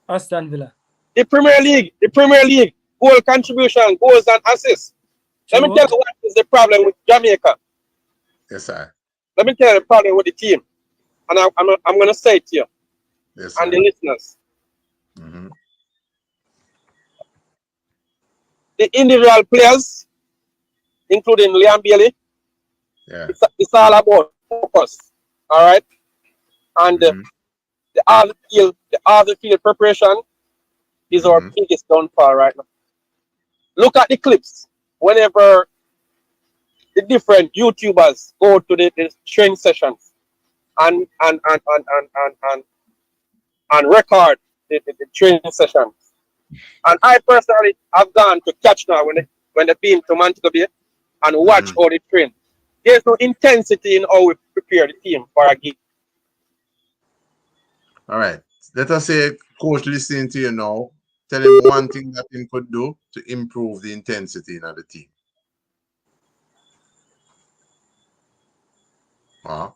Aston Villa. The Premier League goal contribution, goals and assists. Let me tell you what is the problem with Jamaica. Yes, sir. Let me tell you the problem with the team, and I'm going to say it to you and the listeners. The individual players, including Liam Bailey, it's all about focus. All right, and the other field preparation is our biggest downfall right now. Look at the clips whenever the different YouTubers go to the training sessions and record the training sessions. And I personally have gone to catch now when they've been to Montego Bay and watch how they train. There's no intensity in how we prepare the team for a game. All right. Let us say coach listening to you now. Tell him one thing that he could do to improve the intensity in the team. All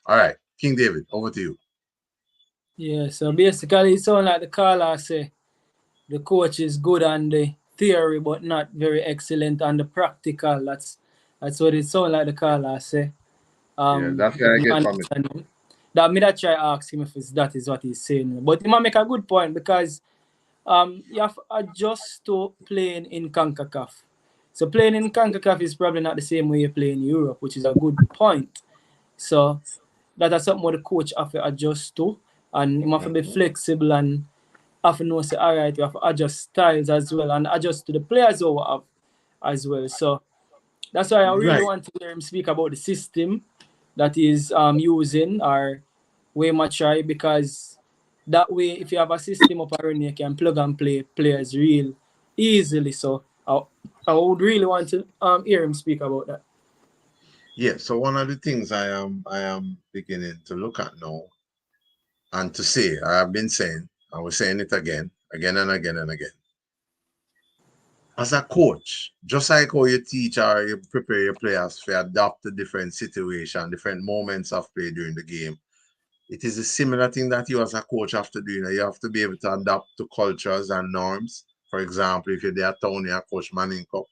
right. King David, over to you. Yeah, so basically it sounds like the caller say the coach is good on the theory but not very excellent on the practical. That's what it sounds like the caller say. That's what I get from it. That try ask him if that is what he's saying. But he might make a good point because you have to adjust to playing in CONCACAF. So playing in CONCACAF is probably not the same way you play in Europe, which is a good point. So that's something the coach have to adjust to, and you have to be flexible and have to know say, all right, you have to adjust styles as well and adjust to the players who have as well. So that's why I really want to hear him speak about the system that he's using or way much try, because that way if you have a system up around you can plug and play players real easily. So I would really want to hear him speak about that. Yeah, so one of the things I am beginning to look at now and to say, I have been saying, I was saying it again and again. As a coach, just like how you teach or you prepare your players to adapt to different situations, different moments of play during the game, it is a similar thing that you as a coach have to do. You have to be able to adapt to cultures and norms. For example, if you're there at town, you coach Manning Cup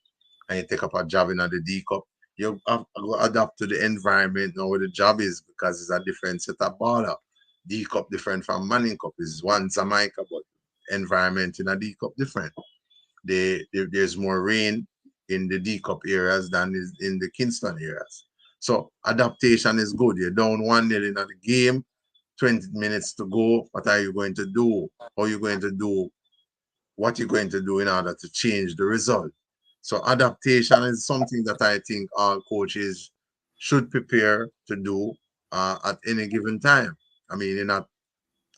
and you take up a job in the D Cup, you have to adapt to the environment now where the job is, because it's a different set of border. D Cup different from Manning Cup. Is one Jamaica, but environment in a D Cup different. There's more rain in the D Cup areas than is in the Kingston areas. So adaptation is good. You're down 1-0 in the game, 20 minutes to go. What are you going to do? How are you going to do? What you're going to do in order to change the result? So adaptation is something that I think all coaches should prepare to do at any given time. I mean, you're not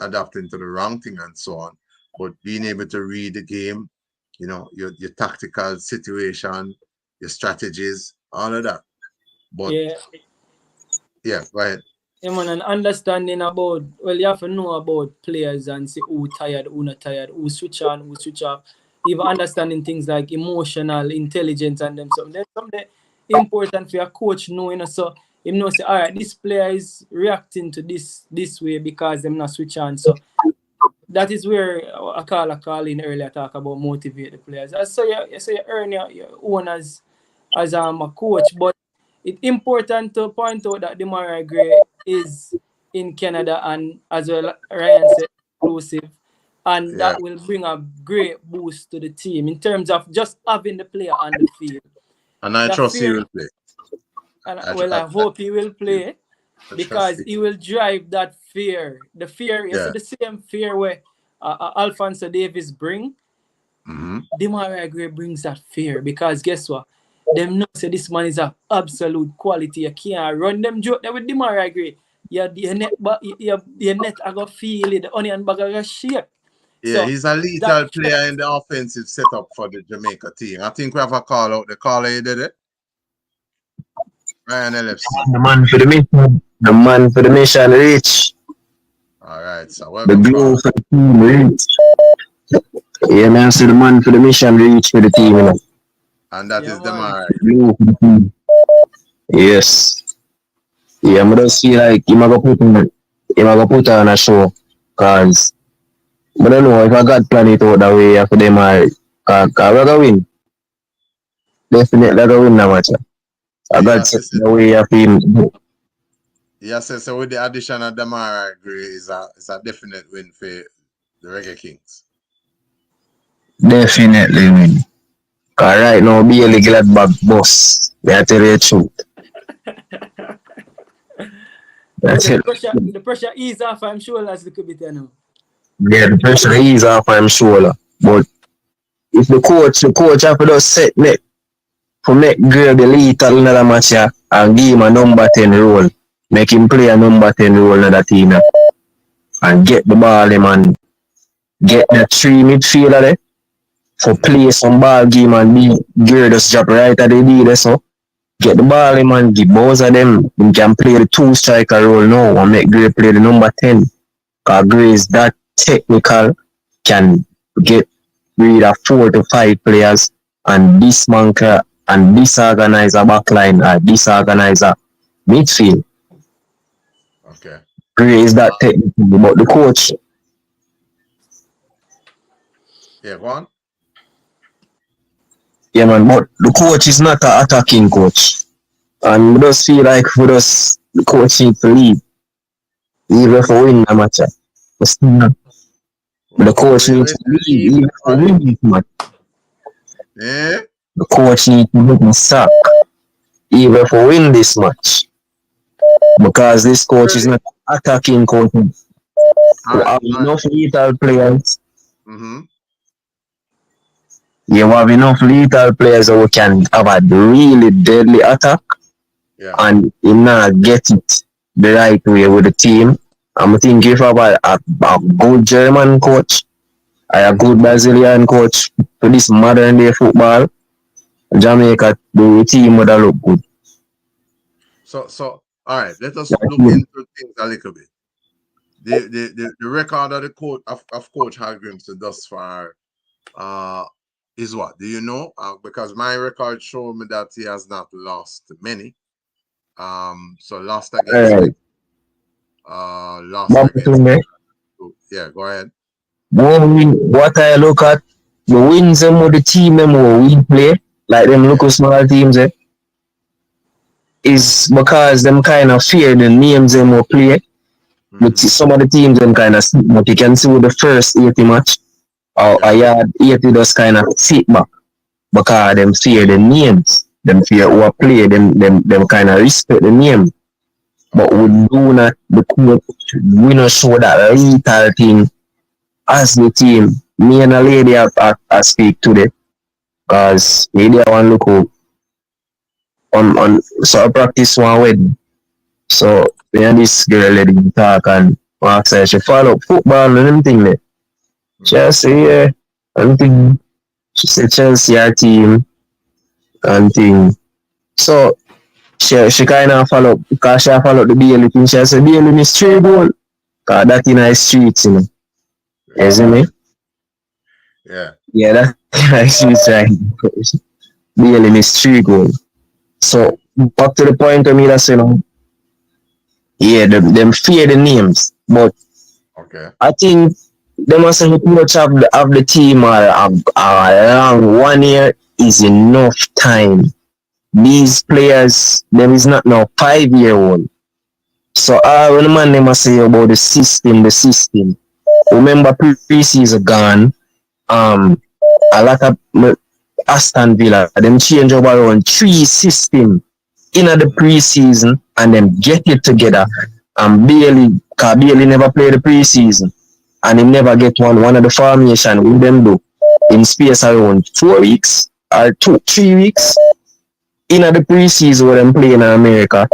adapting to the wrong thing and so on, but being able to read the game, you know, your tactical situation, your strategies, all of that. But yeah, go ahead. Yeah, man, and understanding about, well, you have to know about players and see who tired, who not tired, who switch on, who switch off. Even understanding things like emotional intelligence and them. So important for your coach knowing, so him know say, all right, this player is reacting to this way because them not switch on. So that is where I call in earlier talk about motivate the players. So you earn your own as a coach, but it's important to point out that Demarai Gray is in Canada and as well Ryan said exclusive, and that will bring a great boost to the team in terms of just having the player on the field. And I trust he will play. And I hope he will play because he will drive that fear. The fear, you see the same fear where Alphonso Davis bring. Demarai Gray brings that fear because guess what? Them know say this man is a absolute quality. You can't run them joke there with Demarai Gray. Your net I go feel it, the onion bag I go shake. Yeah, so he's a lethal player in the offensive setup for the Jamaica team. I think we have a call out. The caller, you did it? Ryan LFC. The man for the mission. The man for the mission reach. All right, so the glue for the team reach. Yeah, man, so the man for the mission reach for the team. You know? And that is Demarai. Yes. Yeah, I just feel like he might go put on a show. Cause I don't know if I got plan it out that way for them. Cause we're gonna win. Definitely gonna win that match. I got the way of him. Yes, so with the addition of Demarai Gray is a definite win for the Reggae Kings. Definitely win. Cause right now Bailey Gladbach boss. They tell you the truth. The pressure ease off I'm sure as little bit now. Yeah, the pressure ease off I'm sure. But if the coach have to just set net for make Gray the lethal in another match and give him a number 10 role. Make him play a number 10 role in that team and get the ball him and get the 3 midfielder there for play some ball game and be Gray just drop right at the leader so. Get the ball him and give both of them. He can play the 2 striker role now and make Gray play the number 10. Because Gray is that technical, can get rid of 4 to 5 players and dismantle and disorganize a backline or disorganize a midfield. Okay. Gray is that technical, but the coach. Yeah, go on. Yeah, man, but the coach is not an attacking coach. And we just feel like the coach needs to lead. Even if we win the match. But the coach needs to lead even if we win this match. Yeah. The coach needs to get the sack even if we win this match. Because this coach is not an attacking coach. We have enough lethal players. You have enough lethal players that we can have a really deadly attack and you not get it the right way with the team. I'm thinking if I have a good German coach or a good Brazilian coach for this modern day football, Jamaica, the team would have look good. So all right, let us look into things a little bit. The record of the coach of Coach Halgrimsson thus far is what? Do you know? Because my record show me that he has not lost many. So lost against yeah, go ahead. What I look at, the wins them with the team them we play, like them local small teams is because them kind of fear the names them will play. But some of the teams them kind of sit back. You can see with the first 80 match or 80 just kind of sit back because them fear the names. Them fear who play, them kind of respect the name. But we do not, we not show that lethal thing as the team. Me and a lady I speak today because lady I want to look on so I practice one wedding. So me and this girl lady talk and ask her she follow football and everything there. She say yeah, and thing. She said Chelsea our team and thing. So she kind of follow because she follow the Bailey thing. She said Bailey miss 3 goal. Cause that in the streets, you know. You see me? Yeah. Yeah, that in the streets right. Bailey miss 3 goal. So back to the point of me that's yeah, them fear the names, but Okay. I think they must have too much of the team around 1 year is enough time. These players, there is not no 5-year-old. So when the man they must say about the system. Remember pre-season gone, a lot of Aston Villa, them change over around 3 system in the pre-season and then get it together. And Bailey never played the pre-season and he never get one of the formation with them do in space around 4 weeks or 3 weeks in the pre-season where them play in America.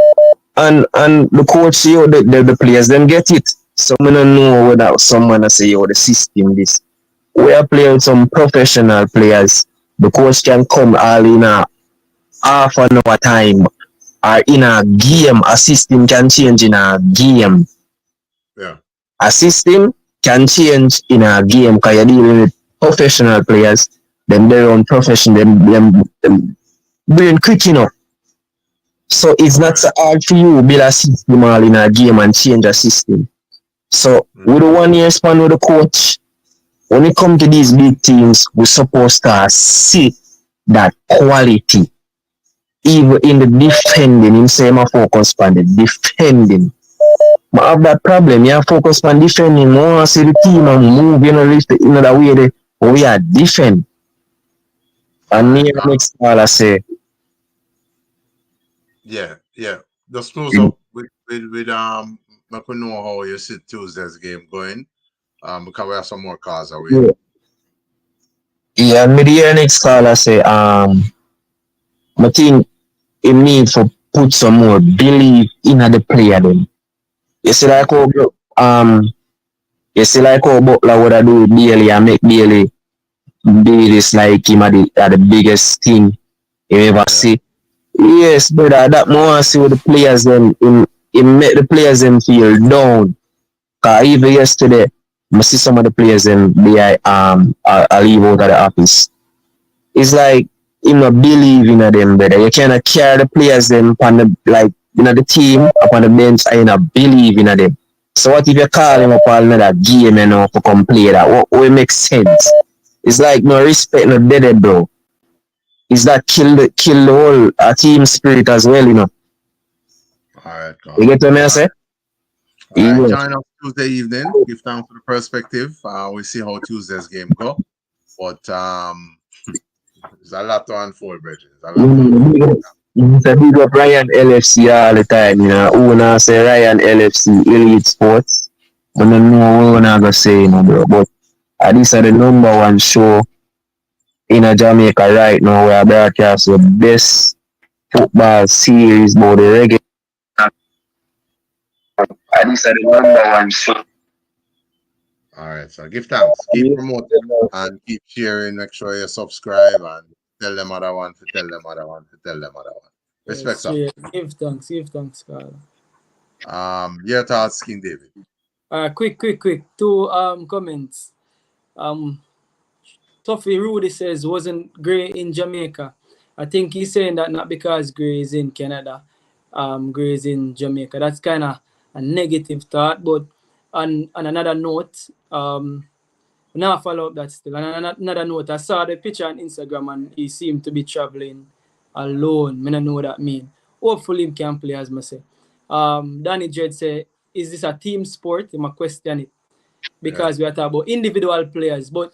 And the coach, the players, them get it. So I don't know whether someone say, the system this. We are playing with some professional players. The coach can come all in a half an hour time or in a game. A system can change in a game. Yeah. A system can change in a game because you're dealing with professional players. Them their own profession, them brain quick enough. So it's not so hard for you to build a system all in a game and change a system. So with the 1 year span with the coach, when it comes to these big teams, we're supposed to see that quality. Even in the defending, him say I focus on the defending. But I have that problem, you focus on defending, I want to see the team and move in the way we are defend. And me next all I say. Yeah. Just close up with I could know how you see Tuesday's game going. Because we have some more calls away. Yeah, me the next call I say, I think it needs to put some more belief in the player then. You see like how Butler would I do Bailey and make Bailey do this like him at the biggest thing you ever see. Yes, but that more see what the players them in make the players them feel down. Cause even yesterday, I see some of the players them I leave out of the office. It's like you not believe in them better. You cannot carry the players them upon the the team upon the bench and you not believe in them. So what if you call him up on another game to come play that? What makes sense? It's like no respect, no dead bro. Is that kill the whole team spirit as well, Alright, you get what I say? Alright, join us Tuesday evening. Give thanks for the perspective. We see how Tuesday's game go. But there's a lot to unfold, brethren. It's a big up Ryan LFC all the time, Owner say Ryan LFC Elite Sports. I don't know what I'm gonna say, bro. But this is the #1 show in Jamaica right now where I broadcast the best football series about the reggae. And this is the #1 show. Alright, so give thanks, keep promoting and keep sharing. Make sure you subscribe and tell them other one to tell them other one to tell them other one. Respect, sir. Give thanks, Carl. Your thoughts, King David. Quick. 2 comments. Tuffy Rudy says wasn't Gray in Jamaica. I think he's saying that not because Gray is in Canada, Gray is in Jamaica. That's kind of a negative thought. But on another note, now follow up that still. On another note, I saw the picture on Instagram and he seemed to be traveling alone. I don't know what that means. Hopefully he can play, as I say. Danny Jed say, is this a team sport? I'm a question it. Because we are talking about individual players. But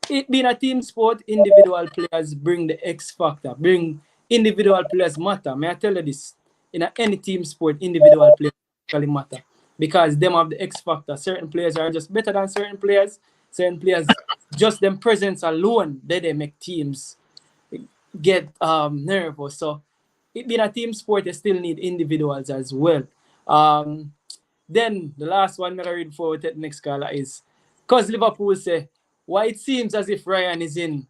it being a team sport, individual players bring the X factor. Bring individual players matter. May I tell you this? In any team sport, individual players really matter. Because them have the X factor. Certain players are just better than certain players. Certain players, just them presence alone, they make teams get nervous. So it being a team sport, you still need individuals as well. Then the last one I'm going to read for the next caller is, because Liverpool say, why it seems as if Ryan is in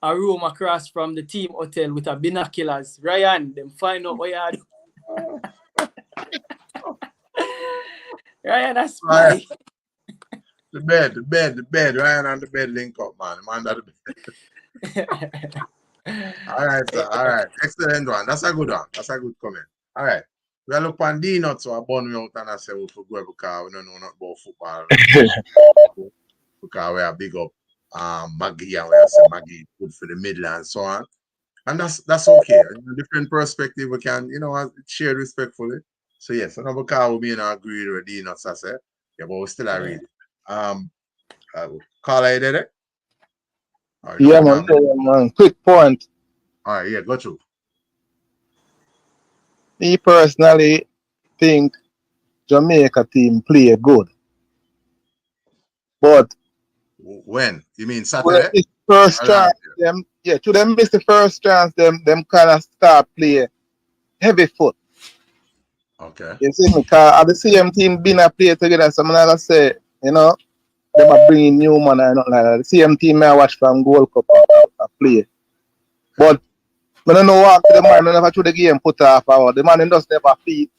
a room across from the team hotel with a binoculars. Ryan, them find out what you do. Ryan, that's spy. The bed. Ryan on the bed link up, man. I'm under the bed. All right, sir. All right. Excellent one. That's a good one. That's a good comment. All right. We look on D nuts, so I burn me out and I say we for go because we don't know nothing about football. Because we are big up Maggie and we are say Maggie good for the Midlands, so on. And that's okay. In a different perspective, we can, share respectfully. So yes, another because we may not agree with D nuts, I say. Yeah, but we still are reading. Carla, you did it? Yeah, man. Quick point. All right, yeah, go through. Me personally think Jamaica team play good. But when? You mean Saturday? This first chance, to them miss the first chance, them kind of start play heavy foot. Okay. You see me, because at the same team been a play together, so I'm not gonna say, them are bringing new man and nothing like that. The same team I watch from Goalkeeper play. But I don't know what the man never through the game put off or the man just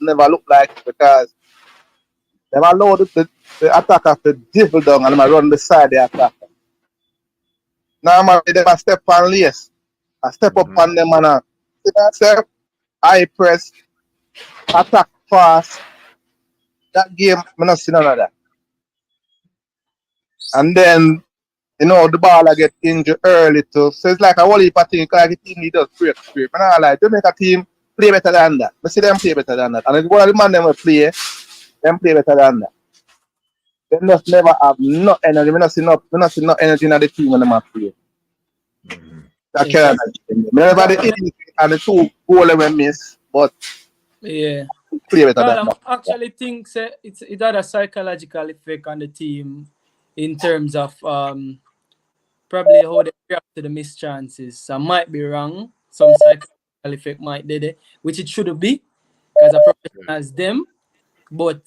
never look like it because they allow the attacker to dribble down and run beside the attacker. Now they a step on lace. I step up on them and I press, attack fast. That game, I not see none of that. And then, the ball I get injured early too. So it's like a whole heap of things, like a team does break. And I like to make a team play better than that. I see them play better than that. And if one of the man them will play, them play better than that. They just never have no energy. We not see no energy in the team when they play. That kind of never the energy and the two goals we miss, but yeah. Play better than that. I actually think it had a psychological effect on the team in terms of probably how they react to the missed chances. I might be wrong. Some psychological effect might did it, which it should be, because a professional as them. But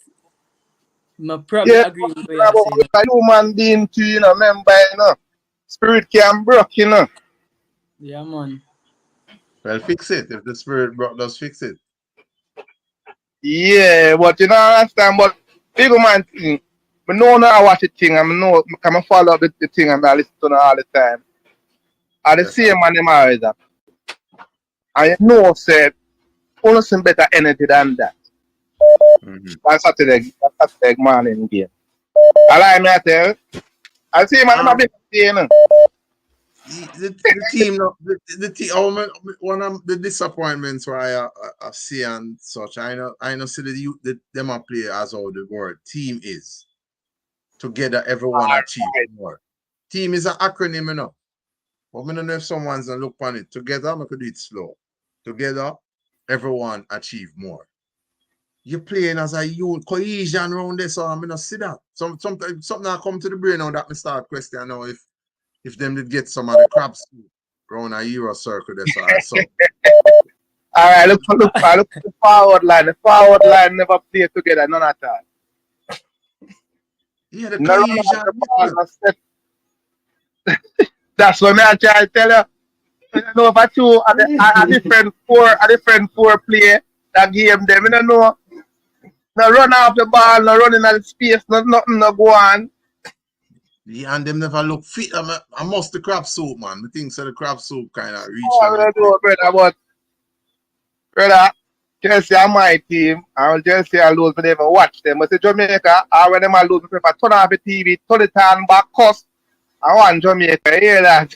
I probably agree with what you're saying. A human being too, remember, spirit can broke, Yeah, man. Well, fix it. If the spirit broke, just fix it. Yeah, but understand, but big man thing. I know now I watch the thing, I follow up the thing and I listen to it all the time. And the same man them always up. And said, only some better energy than that. That's Saturday morning game. I like me I tell. I see man them a big thing, The team, the team. One of the disappointments where I see and such. I know. See the youth them a play as how the word team is. Together, everyone achieve more. Team is an acronym, But I don't know if someone's gonna look on it. Together, I could do it slow. Together, everyone achieve more. You're playing as a youth, cohesion around this, so I'm gonna see that. Something that come to the brain now that me start question now if them did get some of the crabs around a Euro circle that's so. All right, look at the forward line. The forward line never play together, none at all. Yeah, the cohesion. That's what I try to tell you. I know if I two a different four play that game them. I don't know. No run off the ball, no running out of space, nothing no go on. Yeah, and them never look fit. I must the crab soup, man. I think so the crab soup kind of reach. I don't know, brother, Chelsea are my team. I will just say I lose, but never watch them. But the Jamaica, when them I lose, if I turn off the TV, turn it on back, cuss. I want Jamaica, you hear that?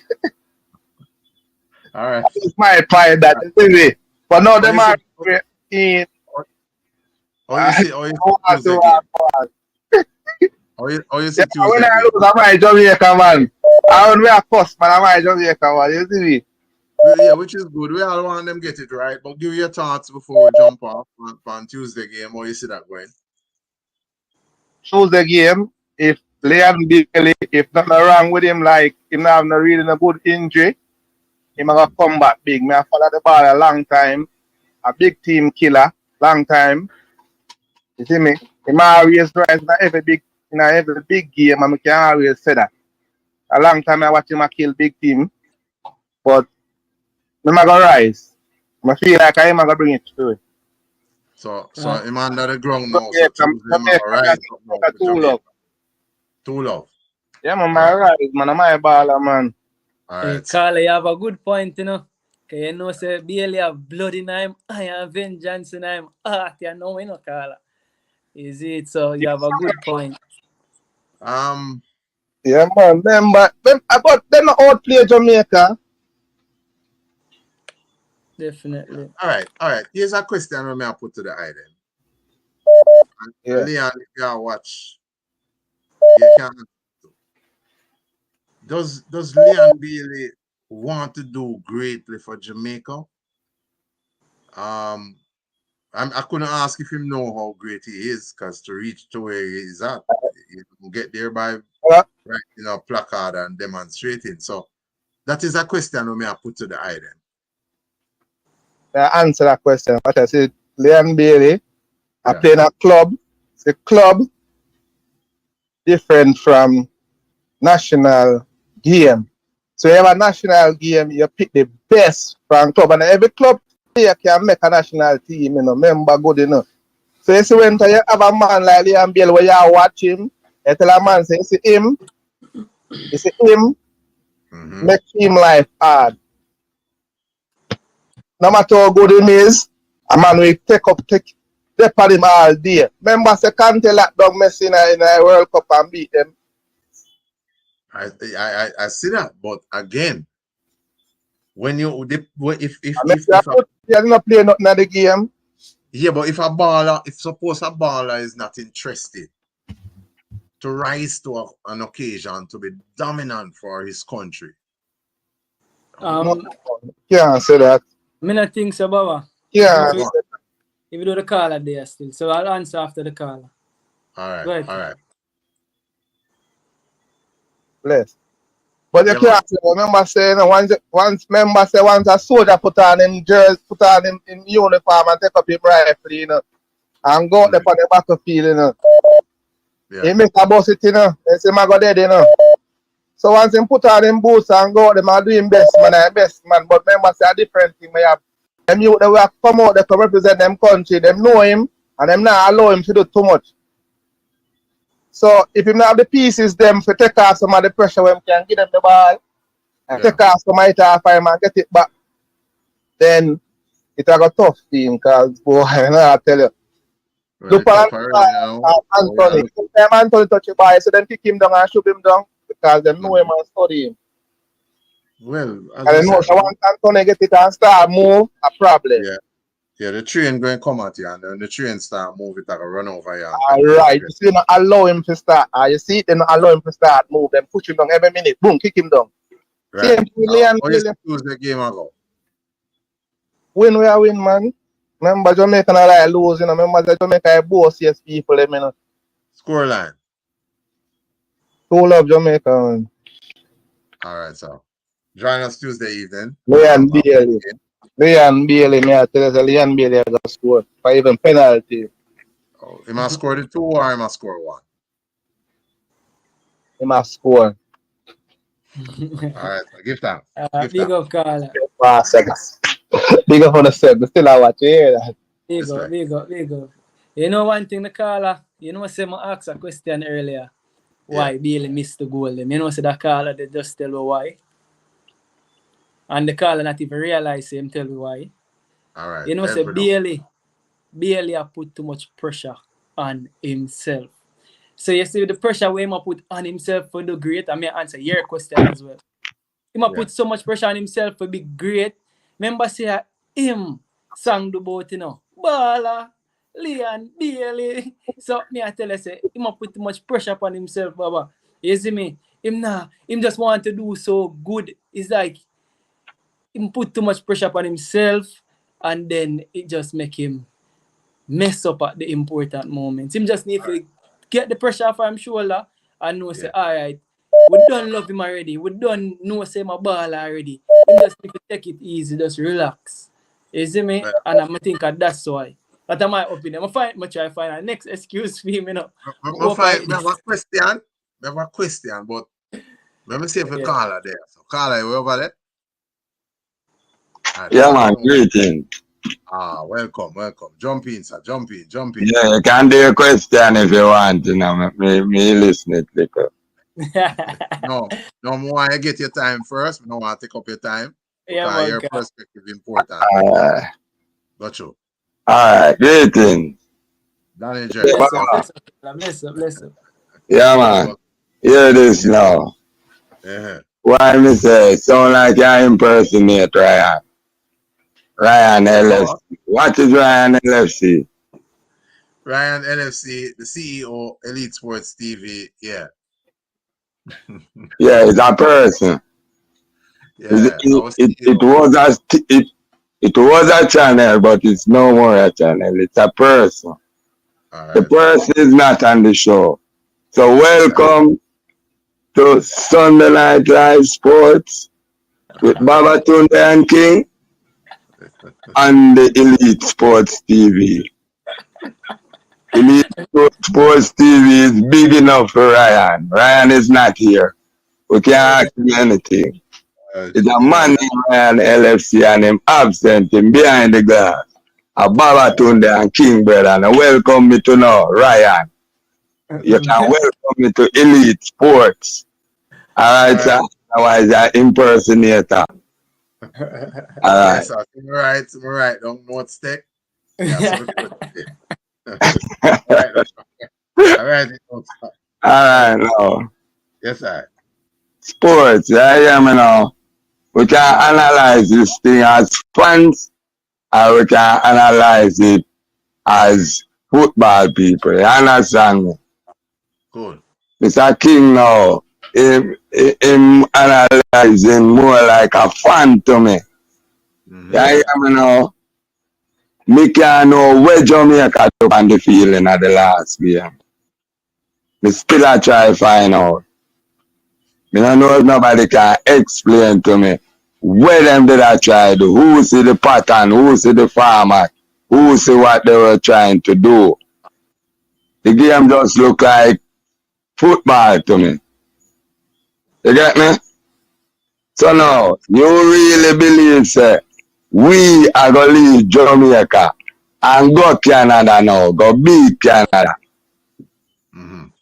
All right. It's my pride that is it. But now them are in. You see Tuesday? When I lose, I'm my Jamaica, man. I when we are cuss, man, I'm my Jamaica, man. You see me? Yeah, which is good. We all want them get it right. But give your thoughts before we jump off on Tuesday game. How you see that going? Tuesday game, if Leon Bailey, if nothing wrong with him, like him not having a really a good injury, he might come back big. Me I follow the ball a long time. A big team killer, long time. You see me? He might always rise in every big game, and I can always say that. A long time I watch him kill big team, but I'm gonna rise. I feel like I'm gonna bring it through. So him under the ground now. So Too love. Yeah, man, my rise, man. I'm my baller, man. All right. Carly, you have a good point, Okay, you know, say Bailey have blood in him, iron vengeance in him, heart, you know, we no call it. Is it? So you have a good point. Yeah, man. But they're not outplay Jamaica. Definitely. All right. Here's a question I may put to the eye then. Yeah. Leon, if you watch, you can. Does Leon Bailey want to do greatly for Jamaica? I couldn't ask if him know how great he is, because to reach to where he is at, you can get there by writing a placard and demonstrating. So that is a question we may put to the eye then. I answer that question. What I said, Leon Bailey, I play in a club. It's a club different from national game. So you have a national game, you pick the best from club, and every club player can make a national team, you know, member good enough. So you see when you have a man like Leon Bailey where you watch him, you tell a man, say, you see him, make him life hard. No matter how good him is, a man will take on him all day. Remember, say can't tell that dog Messi in a World Cup and beat them. I see that, but again, when you if you're not playing nothing in the game. Yeah, but if a baller, if suppose a baller is not interested to rise to an occasion to be dominant for his country. Yeah, say that. Me not think so, Baba. Yeah. If you do the caller there still, so I'll answer after the caller. All right. Bless. But you can't say, remember saying once a soldier put on him jersey, put on him in uniform and take up him rifle, you know, and go out there on the battlefield, you know. Yeah. He make a bus it, you know. They say, I go dead, you know. So once he put on him boots and go out there, I do him best man. But remember, say a different thing. We have them youth, they will come out there to represent them country. Them know him and them not allow him to do too much. So if you have the pieces, them to take off some of the pressure when we can give them the ball and take off some of it off him and get it back, then it's a tough team because boy, I tell you. Look at Anthony. Anthony touch the ball, so then kick him down and shoot him down because they know him and study him. Well, and they know so once Anthony get it and start move, a problem. Yeah, the train going to come at you, and then the train start moving, it run over you. All right, you see, not allow him to start. You see it, they not allow him to start move. Them push him down every minute. Boom, kick him down. Right. How you lose the game ago? Win, we are win, man. Remember, Jamaica not like lose, you know. Remember, Jamaica boss yes people, you know. Scoreline. Who love Jamaica, man. All right, so join us Tuesday evening. Leon Bailey, me I tell you, Leon Bailey has a score for even penalty. Oh, he must score the 2 or he must score 1? He must score. All right, so give thanks. Big up, Carla. Big up on the set, but still I watch you. Big up. You know one thing, the caller, you know, say I asked a question earlier. Why Bailey missed the goal? You know, say that caller, they just tell me why. And the caller not even realize him tell me why. All right. You know, say Bailey have put too much pressure on himself. So you see the pressure he put on himself for the great, I may answer your question as well. He put so much pressure on himself for be great. Remember say him sang the boat, you know. Bala, Leon, Bailey. So me I tell you say he put too much pressure upon himself, Baba. You see me? Him just want to do so good. It's like he put too much pressure upon himself and then it just make him mess up at the important moments. Him just need to get the pressure off his shoulder and know say, all right, we don't love him already. We don't know say my ball already. Him just need to take it easy, just relax. You see me? And I think that's why. That's my opinion. I try to find a next excuse for him, you know. I have a question, but let me see if we call her there. So call her over there. Yeah, man, greeting. Welcome. Jump in, sir. Jump in. Yeah, you can do your question if you want, you know. Me listen it because. No more. You get your time first. No want to take up your time. Yeah, Because your man. perspective is important. Got you. Alright, greetings. Daniel J. Bless up, bless up, bless up, bless up. Yeah, man. Hear this now. Uh-huh. Why me say, sound like you impersonate Ryan. Ryan LFC. What is Ryan LFC? Ryan LFC, the CEO, Elite Sports TV. Yeah. Yeah, it's a person. Yeah. It was a channel, but it's no more a channel. It's a person. The person is not on the show. So welcome to Sunday Night Live Sports with Babatunde and King on the Elite Sports TV. Elite Sports TV is big enough for Ryan. Ryan is not here. We can't ask him anything. It's a man named Ryan LFC and him absent, him behind the glass. A Babatunde and King brother. And welcome me to now, Ryan. You can welcome me to Elite Sports. Alright, sir. Otherwise, I'm impersonator. Alright. Yes, sir. Right. Don't know what's stick. Yeah, Alright. Alright, now. Yes, sir. Sports, yeah, hear me now. We can analyze this thing as fans, or we can analyze it as football people. You understand me? Good. Mr. King now, him analyzing more like a fan to me. Yeah, hear me now. Me can't know where Jamaica took on the field at the last game. Me still a try to find out. Me don't know if nobody can explain to me where them did I try to do, who see the pattern, who see the format, who see what they were trying to do. The game just look like football to me. You get me? So now, you really believe, say, we are going to leave Jamaica and go Canada now, go beat Canada.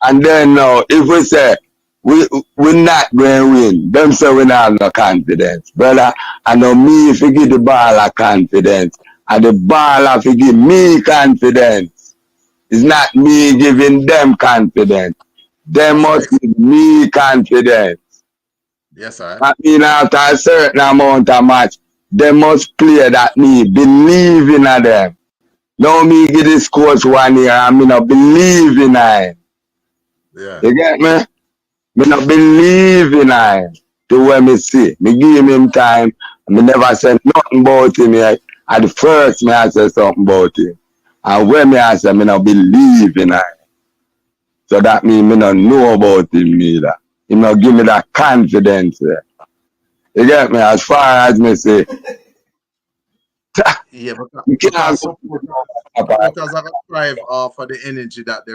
And then now, if we say, we're not going to win, them say we don't have no confidence. Brother, I know me if you give the ball a confidence, and the ball have to give me confidence. It's not me giving them confidence. They must give me confidence. Yes, sir. I mean, after a certain amount of match, they must play that me believe in them. Now me give this coach 1 year and me not believe in him. Yeah. You get me? Me not believe in him. To where me see. Me give him time. Me never said nothing about him yet. At the first me I said something about him. And when me I said me not believe in him. So that means me not know about him either. He not give me that confidence there. You get me? As far as me say, yeah, because supporters are going to thrive off of the energy that they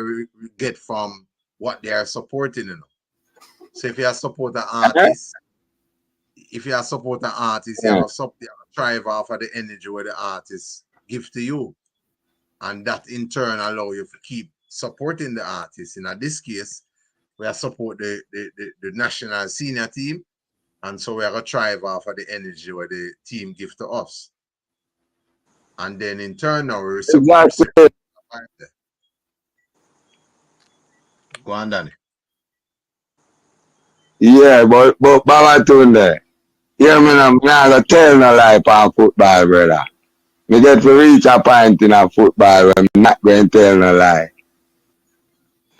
get from what they are supporting. You know? So if you are supporting artists, you have to thrive off of the energy where the artists give to you. And that in turn allow you to keep supporting the artists. In this case, we are support the national senior team. And so we are going to thrive off of the energy where the team give to us. And then in turn now we support. Go on, Danny. Yeah, but Babatunde, hear me now, I'm not going to tell no lie on football, brother. Me get to reach a point in a football where I'm not going to tell no lie.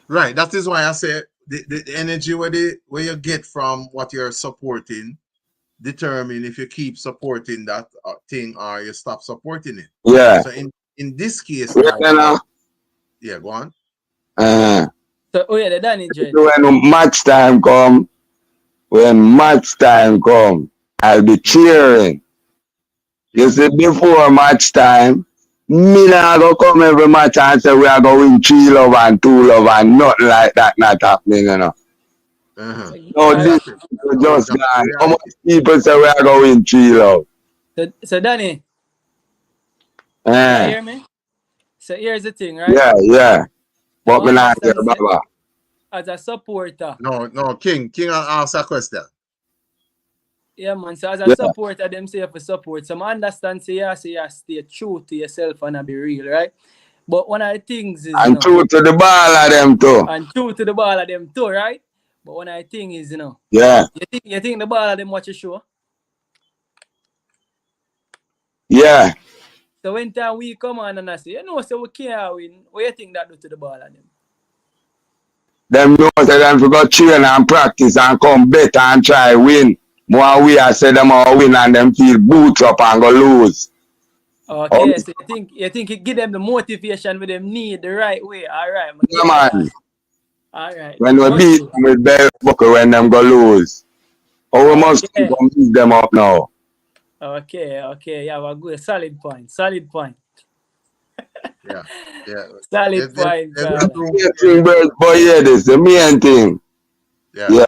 Right, that is why I say the energy where you get from what you're supporting determine if you keep supporting that thing or you stop supporting it. Yeah. So in this case, yeah, go on. So, the Danny J. When match time come, I'll be cheering. You see, before match time, me not go come every match and say we are going 3-love and 2-love and nothing like that not happening, you know. No, this is just gone. How much people say we are going 3-love? So Danny, you hear me? So here's the thing, right? Yeah. But me not hear Baba. As a supporter. No, King, I'll ask a question. Yeah, man. So as a Yeah. supporter, them say for support. Some understand say you stay true to yourself and be real, right? But one of the things is, And true to the ball of them too. and true to the ball of them too, right? But one of the things is, Yeah. you think the ball of them watch a show? Yeah. So when time we come on and I say, so we can't win, what you think that do to the ball of them? Them know that them to go train and practice and come better and try win. More we are say them all win and them feel boots up and go lose. Okay, so you think it give them the motivation with them need the right way. All right, Yeah, man. All right. When we beat them with belt buckle when them go lose. Oh, we must keep on beat them up now. Okay, you have a good solid point. Solid point. Yeah. Solid point. But yeah, this is the main thing. Yeah.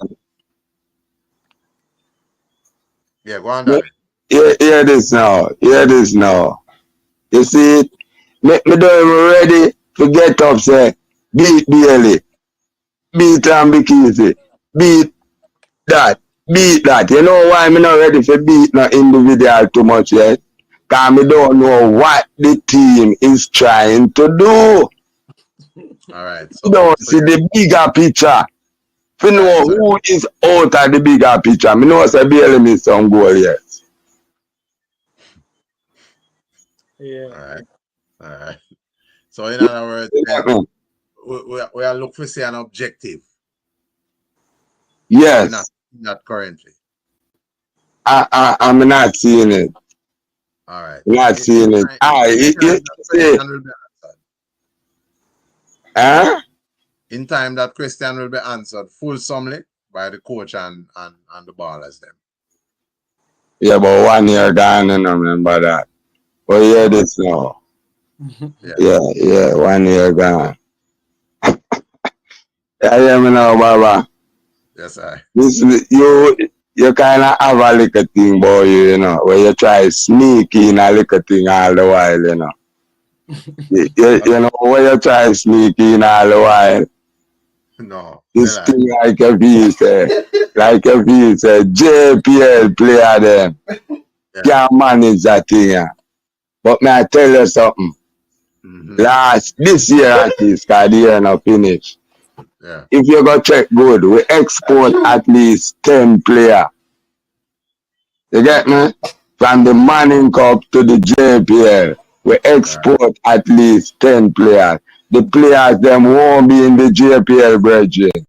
Yeah, go on, Daddy. Hear this now. You see it? Me don't even ready to get up, say, beat Bailey, beat Ambikisi, beat that. You know why me not ready for beat no individual too much yet? Because me don't know what the team is trying to do. All right. You don't see the bigger picture. You know who is out of the bigger picture. Me know say Bailey missed some goal yet. Yeah. All right. So in other words, we are looking for say an objective. Yes. Not currently. I'm not seeing it. All right. Not seeing it. In time that question will be answered fulsomely by the coach and the ballers them. Yeah, but 1 year gone and I remember that. But yeah, this now. Yeah, 1 year gone. Yeah, hear me now, Baba. Yes, sir. You kind of have a little thing, boy, you know, where you try sneak in a little thing all the while, you know. you know, where you try sneak in all the while. No. This thing like a visa, JPL player them. Can't manage that thing. Yeah. But may I tell you something? This year at least, because the year not finished. Yeah. If you go check good, we export at least 10 players. You get me? From the Manning Cup to the JPL, we export at least 10 players. The players them won't be in the JPL brethren.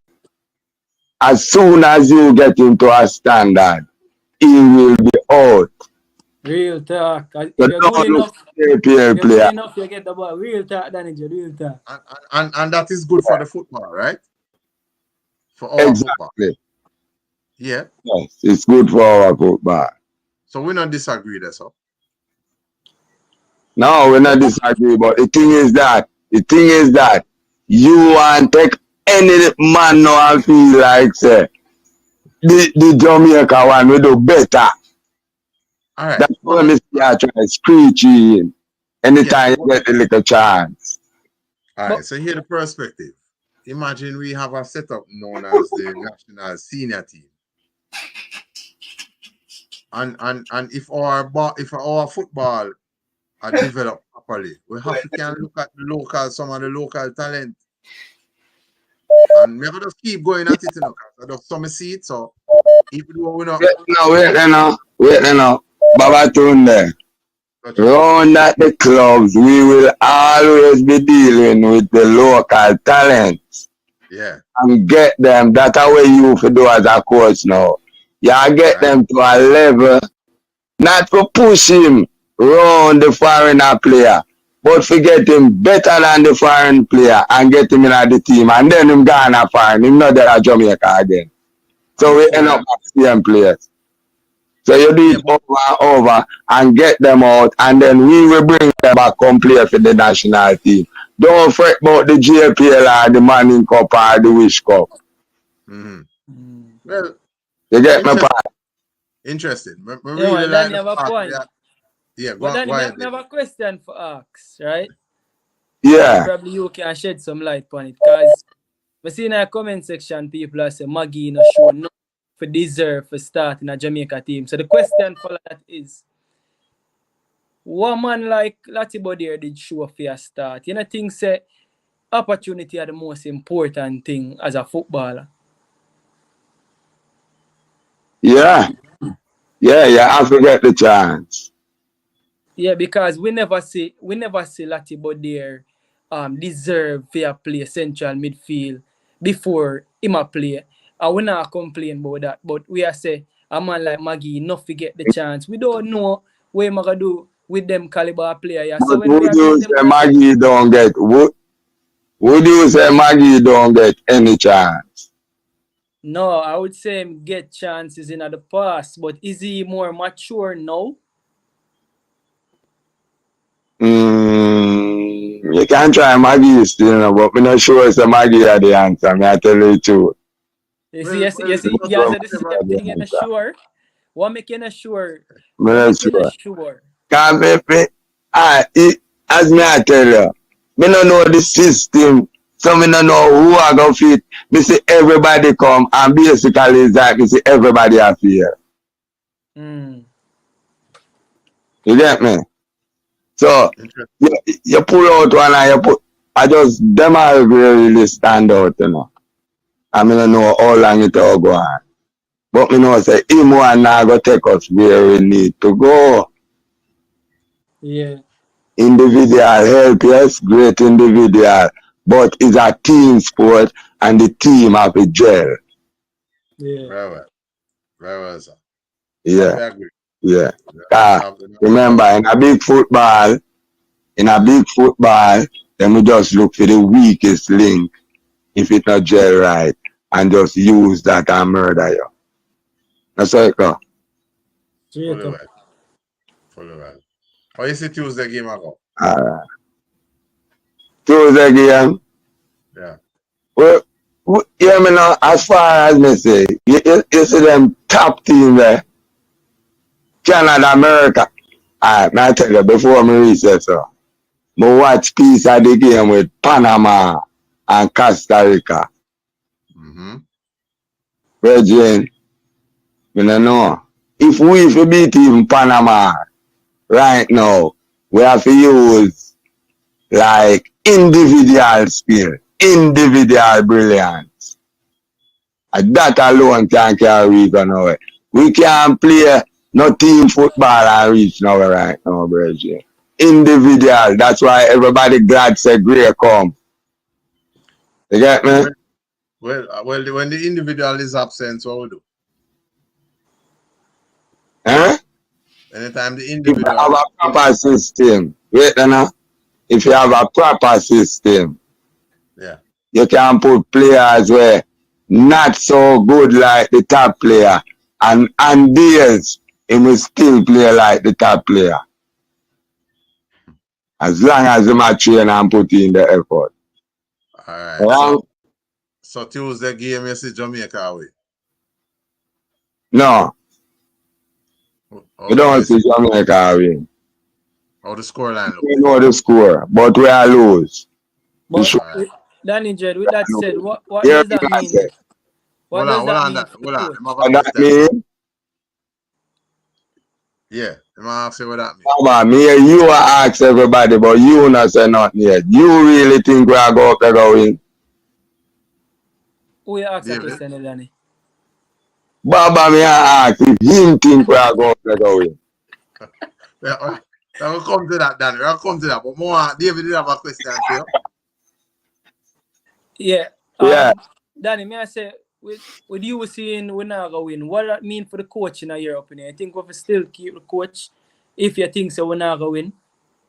As soon as you get into a standard, he will be out. Real talk. If But you're good enough, JPL player. you get the ball. Real talk, Danny, real talk. And that is good for the football, right? For our football. Yeah. Yes, it's good for our football. So we don't disagree there, so. No, we're not disagree, but the thing is that you want to take any man now and feel like say the Jamaica one will do better. All right. That's why I try to screech in anytime you get a little chance. All right, so here the perspective. Imagine we have a setup known as the national senior team. And if our football are developed properly, we have to can look at some of the local talent. And we have to just keep going at it, you know, because there's some see it, so even though we not Wait now. Baba Tunde. Round at the clubs, we will always be dealing with the local talents. Yeah. And get them. That's how you for do as a coach now. You get them to a level, not to push him round the foreigner player, but to get him better than the foreign player and get him in the team. And then him gonna foreign. Him not there at Jamaica again. So we end up with the same players. So you do it over and over and get them out, and then we will bring them back and play for the national team. Don't fret about the JPL or the Manning Cup or the Wish Cup. Well, you get my point? Interesting. Really like have a point. Yeah, but then I have a question for Ax, right? Yeah. Probably you can shed some light on it, because we see in our comment section people are saying Maggie no show no. deserve for start in a Jamaica team. So the question for that is, what man like Latibo there did show for a start? You know, think say opportunity are the most important thing as a footballer. Yeah. Yeah, you have to get the chance. Yeah, because we never see Latibo there deserve fair play central midfield before him a play. And we not complain about that. But we are say a man like Maggie enough to get the chance. We don't know what him gonna do with them caliber player. Yeah. So But when we would are you them say Maggie don't get would you say Maggie don't get any chance? no, I would say him get chances in the past, but is he more mature now? You can try Maggie still, you know, but I'm not sure it's a Maggie are the answer. I tell you the truth. You see, you said the same thing, you're not sure. What make you not sure? I'm What not make you not sure. sure? Can't be, as me I tell you, me don't know the system, so me don't know who I go fit. Me see everybody come, and basically it's like me see everybody are here. You get me? So you pull out one and you put. I just them are really stand out, you know. I mean, I know how long it will go on, but me know say him one now go take us where we need to go. Yeah. Individual help, yes, great individual, but it's a team sport and the team have a gel. Yeah. Very well. Very well, sir. Yeah. I agree. Yeah. Yeah. Remember, in a big football, then we just look for the weakest link if it's not gel right and just use that and murder you. That's how it goes. Fully well. Fully well. How you see Tuesday game ago? Alright. Tuesday game? Yeah. Well, yeah, me know, as far as me say, you see them top team there, Canada, America. Alright, I tell you before me research, so me watch piece of the game with Panama and Costa Rica. Virgin, me don't know. If we beat even Panama right now, we have to use like individual skill, individual brilliance. And that alone can carry we go nowhere. We can't play no team football and reach nowhere right now, Virgin. Individual. That's why everybody glad say Gray come. You get me? Well, when the individual is absent, what we do? Huh? Anytime the If you individual have a proper system, wait now. If you have a proper system, yeah, you can put players where not so good like the top player, and days he will still play like the top player. As long as you train and put in the effort. Alright. So Tuesday game you see Jamaica away? No. We don't see Jamaica win. How the scoreline look? We know the score, but we are lose. But Danny Jed, with that said, what Here does that mean? What Hold does that mean? Hold on. What that mean? Yeah, I'm ask you what that means. Come on, me and you ask everybody, but you not say nothing yet. You really think we are going to win? Who you ask a question, Danny? Baba, me ask if him think we are going to win. We'll come to that, Danny. We'll come to that. But more, David did have a question for you. Yeah. Yeah. Danny, may I say, with you seeing we're not going to win, what does that mean for the coach in your opinion? I think we have to still keep the coach if you think so we're not going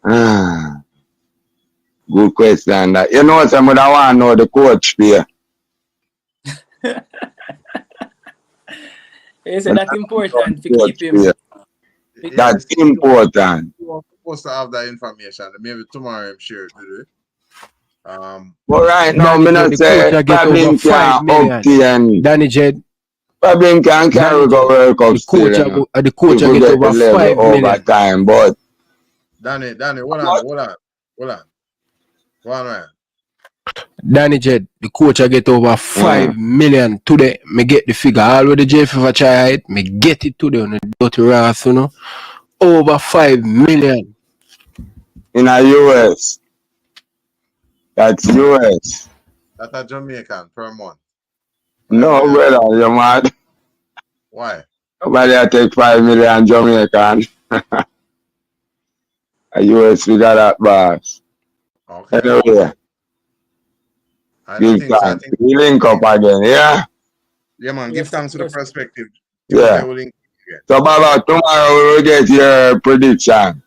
to win? Good question. You know, someone I want to know the coach here. You say that's important to keep him. Yeah. That's important. You're supposed to have that information. Maybe tomorrow I'm sure to do it. But right now, I'm not say Babin can obtain. Danny Jed. Babin can carry the World Cup still. The coach get over 5 million. Over time, but Danny, hold on. Go on, Ryan. Danny Jed, the coach, I get over 5 million today. Me get the figure. Already JF try it. Me get it today on the dirty Ross, you know. Over 5 million. In a US. That's US. That's a Jamaican per month. No, brother, you're mad. Why? Nobody will take 5 million Jamaican. A US figure that boss. Okay. Anyway. Give thanks. We link up again, yeah? Yeah, man. Give thanks to the perspective. Yeah. So, Baba, tomorrow we will get your prediction.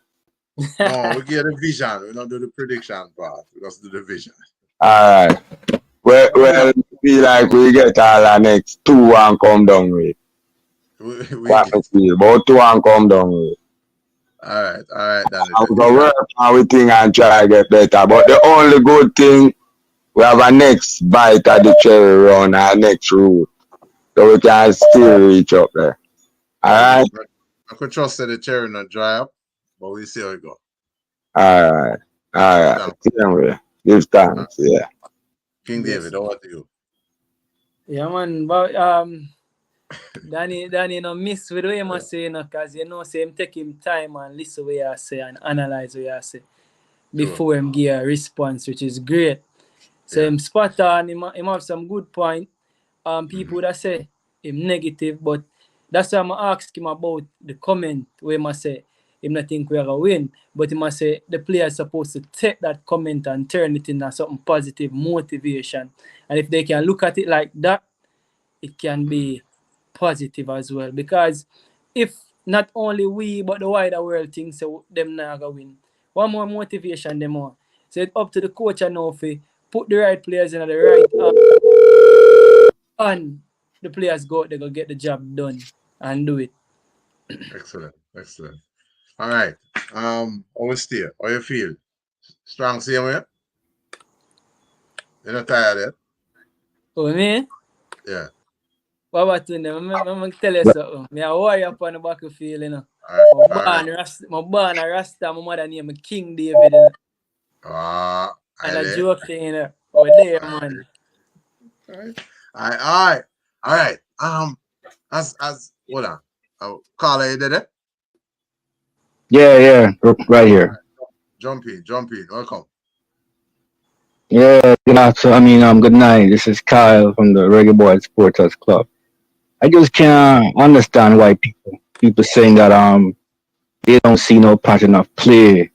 No, we get the vision. We don't do the prediction part. We just do the vision. All right. Well, feel like we get all our next 2 and come down with. What we feel? About 2 and come down with. All right, Danny. I will work on everything and try to get better. But the only good thing, we have a next bite at the cherry run, our next route. So we can still reach up there. All right? I could trust that the cherry not dry up, but we'll see how it goes. All right. Anyway, give thanks, yeah. King David, over to you. Yeah, man. But Danny, no miss with what you say, because you know, say him take him time and listen what you say and analyze what you say before him give a response, which is great. So him spot on, him have some good point. People that say him negative, but that's why I'm ask him about the comment where him say him not think we're gonna win, but him say the players supposed to take that comment and turn it into something positive, motivation. And if they can look at it like that, it can be positive as well. Because if not only we but the wider world thinks so them not gonna win, one more motivation them more. So it's up to the coach and now if put the right players in the right and the players go out, they go get the job done and do it. Excellent. All right. Oversteer, how you feel? Strong same way? You're not tired yet? Oh, me? Yeah. What about you? I'm going to tell you something. I worry up on the battlefield, you know. My born a Rasta, my mother name King David, you know. And a joke thing, you know. Oh, there, man. All right. As hold on. Carla, you did it? Yeah, right here. Jump in. Welcome. Yeah, good night. This is Kyle from the Reggae Boyz Supporters Club. I just can't understand why people saying that they don't see no pattern of play.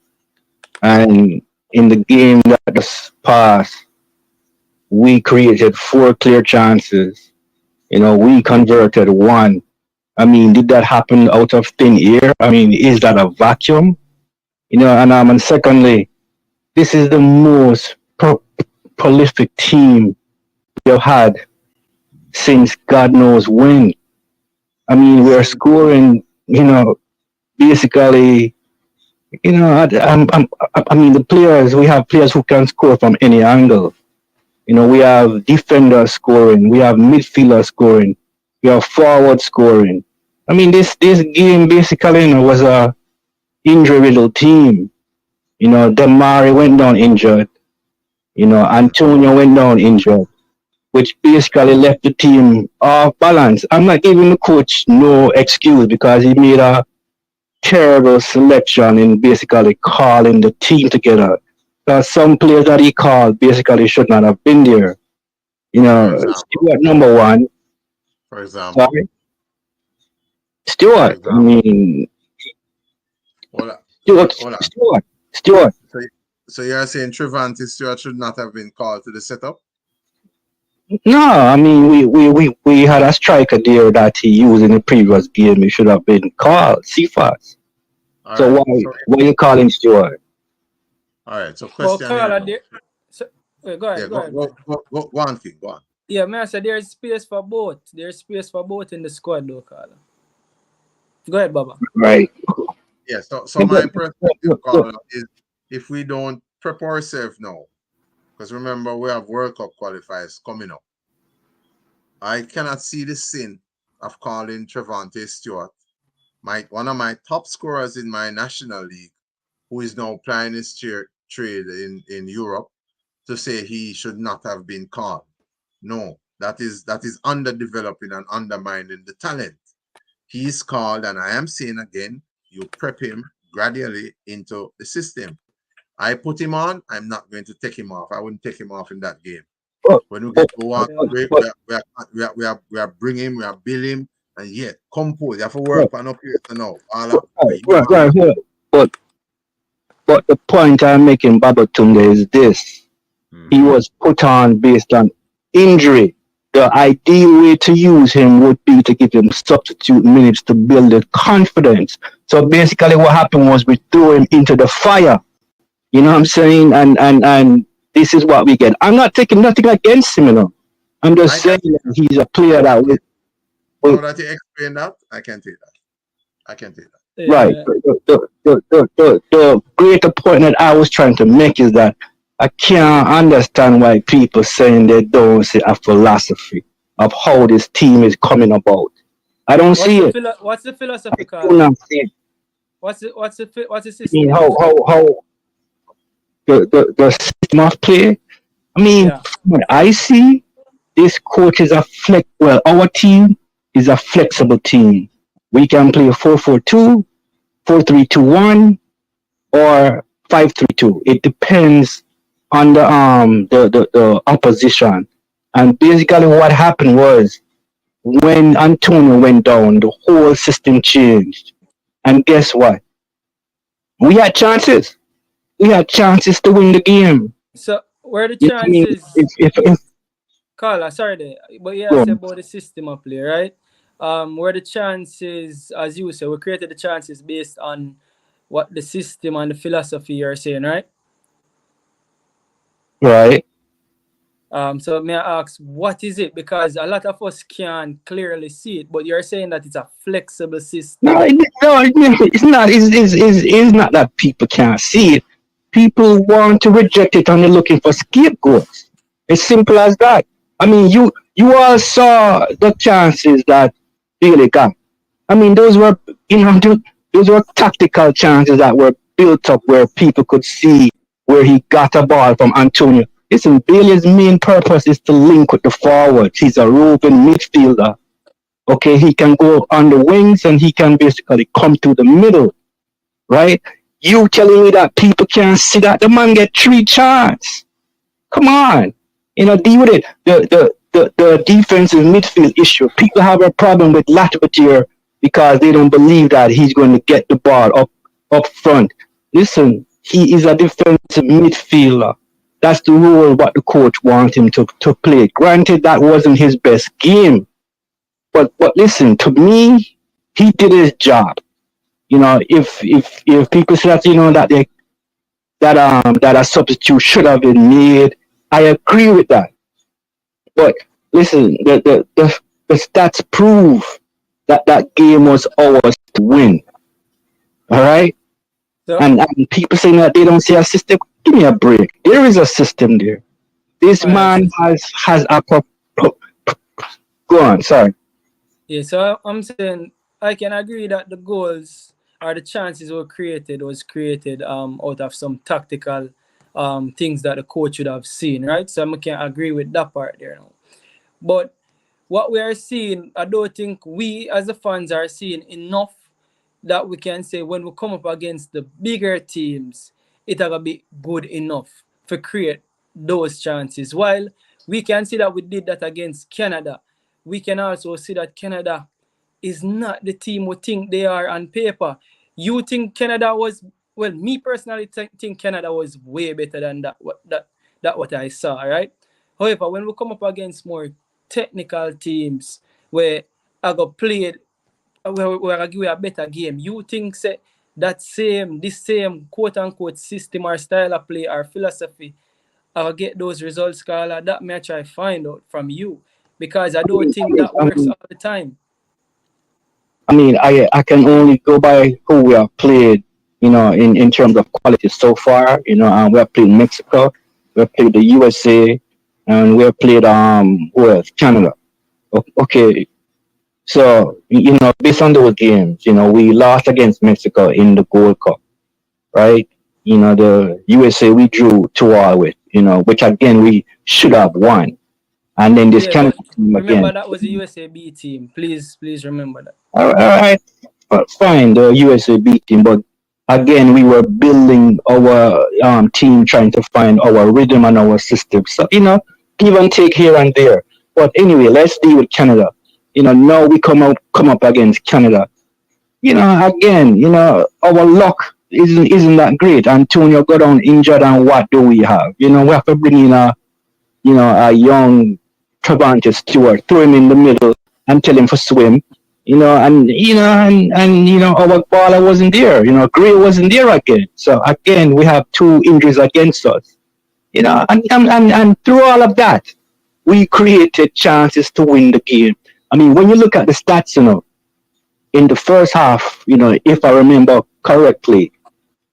And in the game that just passed, we created 4 clear chances. You know, we converted 1. Did that happen out of thin air? Is that a vacuum? You know, and secondly, this is the most prolific team we've had since God knows when. We're scoring, basically, the players, we have players who can score from any angle. We have defenders scoring, we have midfielders scoring, we have forward scoring. This game basically, was a injury-riddled team. Demari went down injured. Antonio went down injured, which basically left the team off balance. I'm not giving the coach no excuse because he made a terrible selection in basically calling the team together. Some players that he called basically should not have been there. Stewart, number 1. For example. Sorry? Stewart. Stewart. So you're saying Trevante Stewart should not have been called to the setup? No, we had a striker there that he used in the previous game. He should have been called Cephas. So why you calling Stewart? All right. So question. Go ahead. Go on, King. Go on. Yeah, man. I said there's space for both. There's space for both in the squad, though, Carla. Go ahead, Baba. Right. Yeah. So my perspective, Carla, is if we don't prepare ourselves now, because remember we have World Cup qualifiers coming up. I cannot see the sin of calling Trevante Stewart, one of my top scorers in my national league, who is now playing his trade in Europe, to say he should not have been called. No, that is underdeveloping and undermining the talent. He is called, and I am saying again, you prep him gradually into the system. I put him on, I'm not going to take him off. I wouldn't take him off in that game. When we get to one, we are bringing him, we are building him, and yet compose. You have to work on up here now. But the point I'm making, Babatunde, is this. He was put on based on injury. The ideal way to use him would be to give him substitute minutes to build the confidence. So basically what happened was we threw him into the fire. You know what I'm saying? And this is what we get. I'm not taking nothing against him, you know. I'm just saying that he's a player that will. Now that you explain that, I can take that. Right. The greater point that I was trying to make is that I can't understand why people saying they don't see a philosophy of how this team is coming about. I don't see it. What's the philosophy? I do not see it. What's the system? I mean, how the system of play. I mean, what I see, this coach is our team is a flexible team. We can play 4-4-2, 4-3-2-1, or 5-3-2. It depends on the opposition. And basically what happened was when Antonio went down, the whole system changed. And guess what? We had chances. We had chances to win the game. So where the chances? Carla, sorry, but yeah, say about the system of play, right? Where the chances, as you say, we created the chances based on what the system and the philosophy you're saying, right? Right. So may I ask, what is it? Because a lot of us can't clearly see it, but you're saying that it's a flexible system. No, it's not. It's not that people can't see it. People want to reject it and they're looking for scapegoats. It's simple as that. I mean, you all saw the chances that Billy got. I mean, those were tactical chances that were built up where people could see where he got a ball from Antonio. Listen, Bailey's main purpose is to link with the forwards. He's a roving midfielder. Okay, he can go on the wings and he can basically come to the middle, right? You telling me that people can't see that? The man get 3 chances. Come on, deal with it. The defensive midfield issue. People have a problem with Latibeteer because they don't believe that he's going to get the ball up front. Listen, he is a defensive midfielder. That's the role what the coach wants him to play. Granted, that wasn't his best game. But listen, to me, he did his job. If people say that, that a substitute should have been made, I agree with that. But listen, the stats prove that game was ours to win. All right? So, and people saying that they don't see a system. Give me a break. There is a system there. This man has a go on, sorry. Yeah, so I'm saying I can agree that the goals or the chances was created out of some tactical things that the coach should have seen, right? So I can agree with that part there now. But what we are seeing, I don't think we as the fans are seeing enough that we can say when we come up against the bigger teams, it'll be good enough to create those chances. While we can see that we did that against Canada, we can also see that Canada is not the team we think they are on paper. You think Canada was, well, me personally think Canada was way better than that what I saw, right? However, when we come up against more technical teams where I got played, where I give you a better game, you think say this same quote unquote system or style of play or philosophy, I'll get those results, Carla? That may I try find out from you, because I don't think that works all the time. I mean, I can only go by who we have played, in terms of quality so far. We have played Mexico, we have played the USA, and we have played Canada. Okay. So, based on those games, we lost against Mexico in the Gold Cup, right? The USA we drew 2-2 with. which again we should have won. And then this Yeah, Canada but team remember again. that was the USA B team. Please remember that. All right, fine, the USA beat team, but again we were building our team, trying to find our rhythm and our system. So give and take here and there. But anyway, let's deal with Canada. Now we come up against Canada. Again, our luck isn't that great. Antonio got on injured, and what do we have? We have to bring in a young Travante Stewart, throw him in the middle and tell him to swim. And our baller wasn't there. Gray wasn't there again. So again, we have 2 injuries against us. And through all of that, we created chances to win the game. I mean, when you look at the stats, in the first half, if I remember correctly,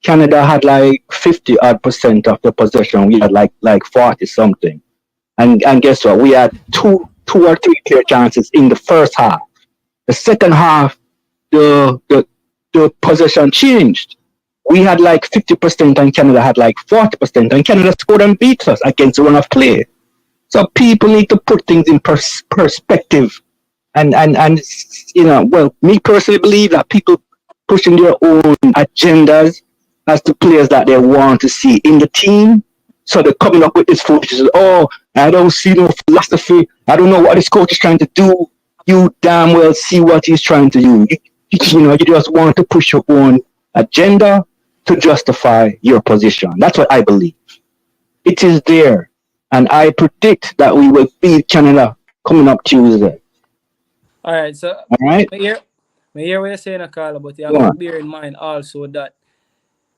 Canada had like 50% of the possession. We had like 40 something. And guess what? We had two or three clear chances in the first half. The second half, the possession changed. We had like 50% and Canada had like 40%, and Canada scored and beat us against the run of play. So people need to put things in perspective. And well, me personally believe that people pushing their own agendas as the players that they want to see in the team. So they're coming up with this foolishness. Oh, I don't see no philosophy. I don't know what this coach is trying to do. You damn well see what he's trying to do. You just want to push your own agenda to justify your position. That's what I believe. It is there. And I predict that we will beat Canada coming up Tuesday. All right, so all right. I hear what you're saying, Carla, but you have to bear in mind also that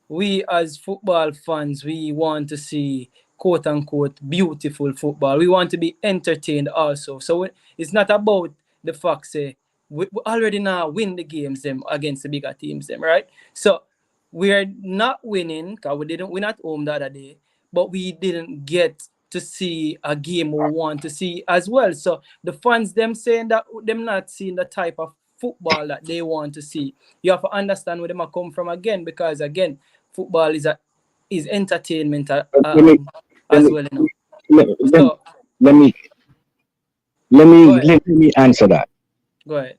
we as football fans, we want to see quote unquote beautiful football. We want to be entertained also. So it's not about the fact say we already now win the games them against the bigger teams them, right? So we are not winning because we didn't win at home the other day, but we didn't get to see a game we want to see as well. So the fans them saying that them not seeing the type of football that they want to see. You have to understand where them are come from again, because again, football is entertainment as well. Let me answer that. Go ahead.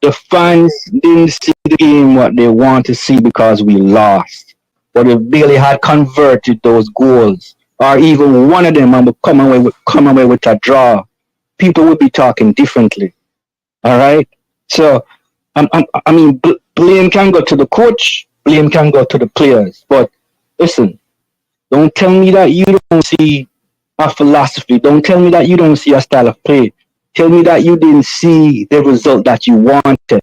The fans didn't see the game what they want to see because we lost. But if Bailey had converted those goals, or even one of them, and would come away with a draw, people would be talking differently. All right. So, I mean, blame can go to the coach, blame can go to the players. But listen, don't tell me that you don't see a philosophy. Don't tell me that you don't see a style of play. Tell me that you didn't see the result that you wanted.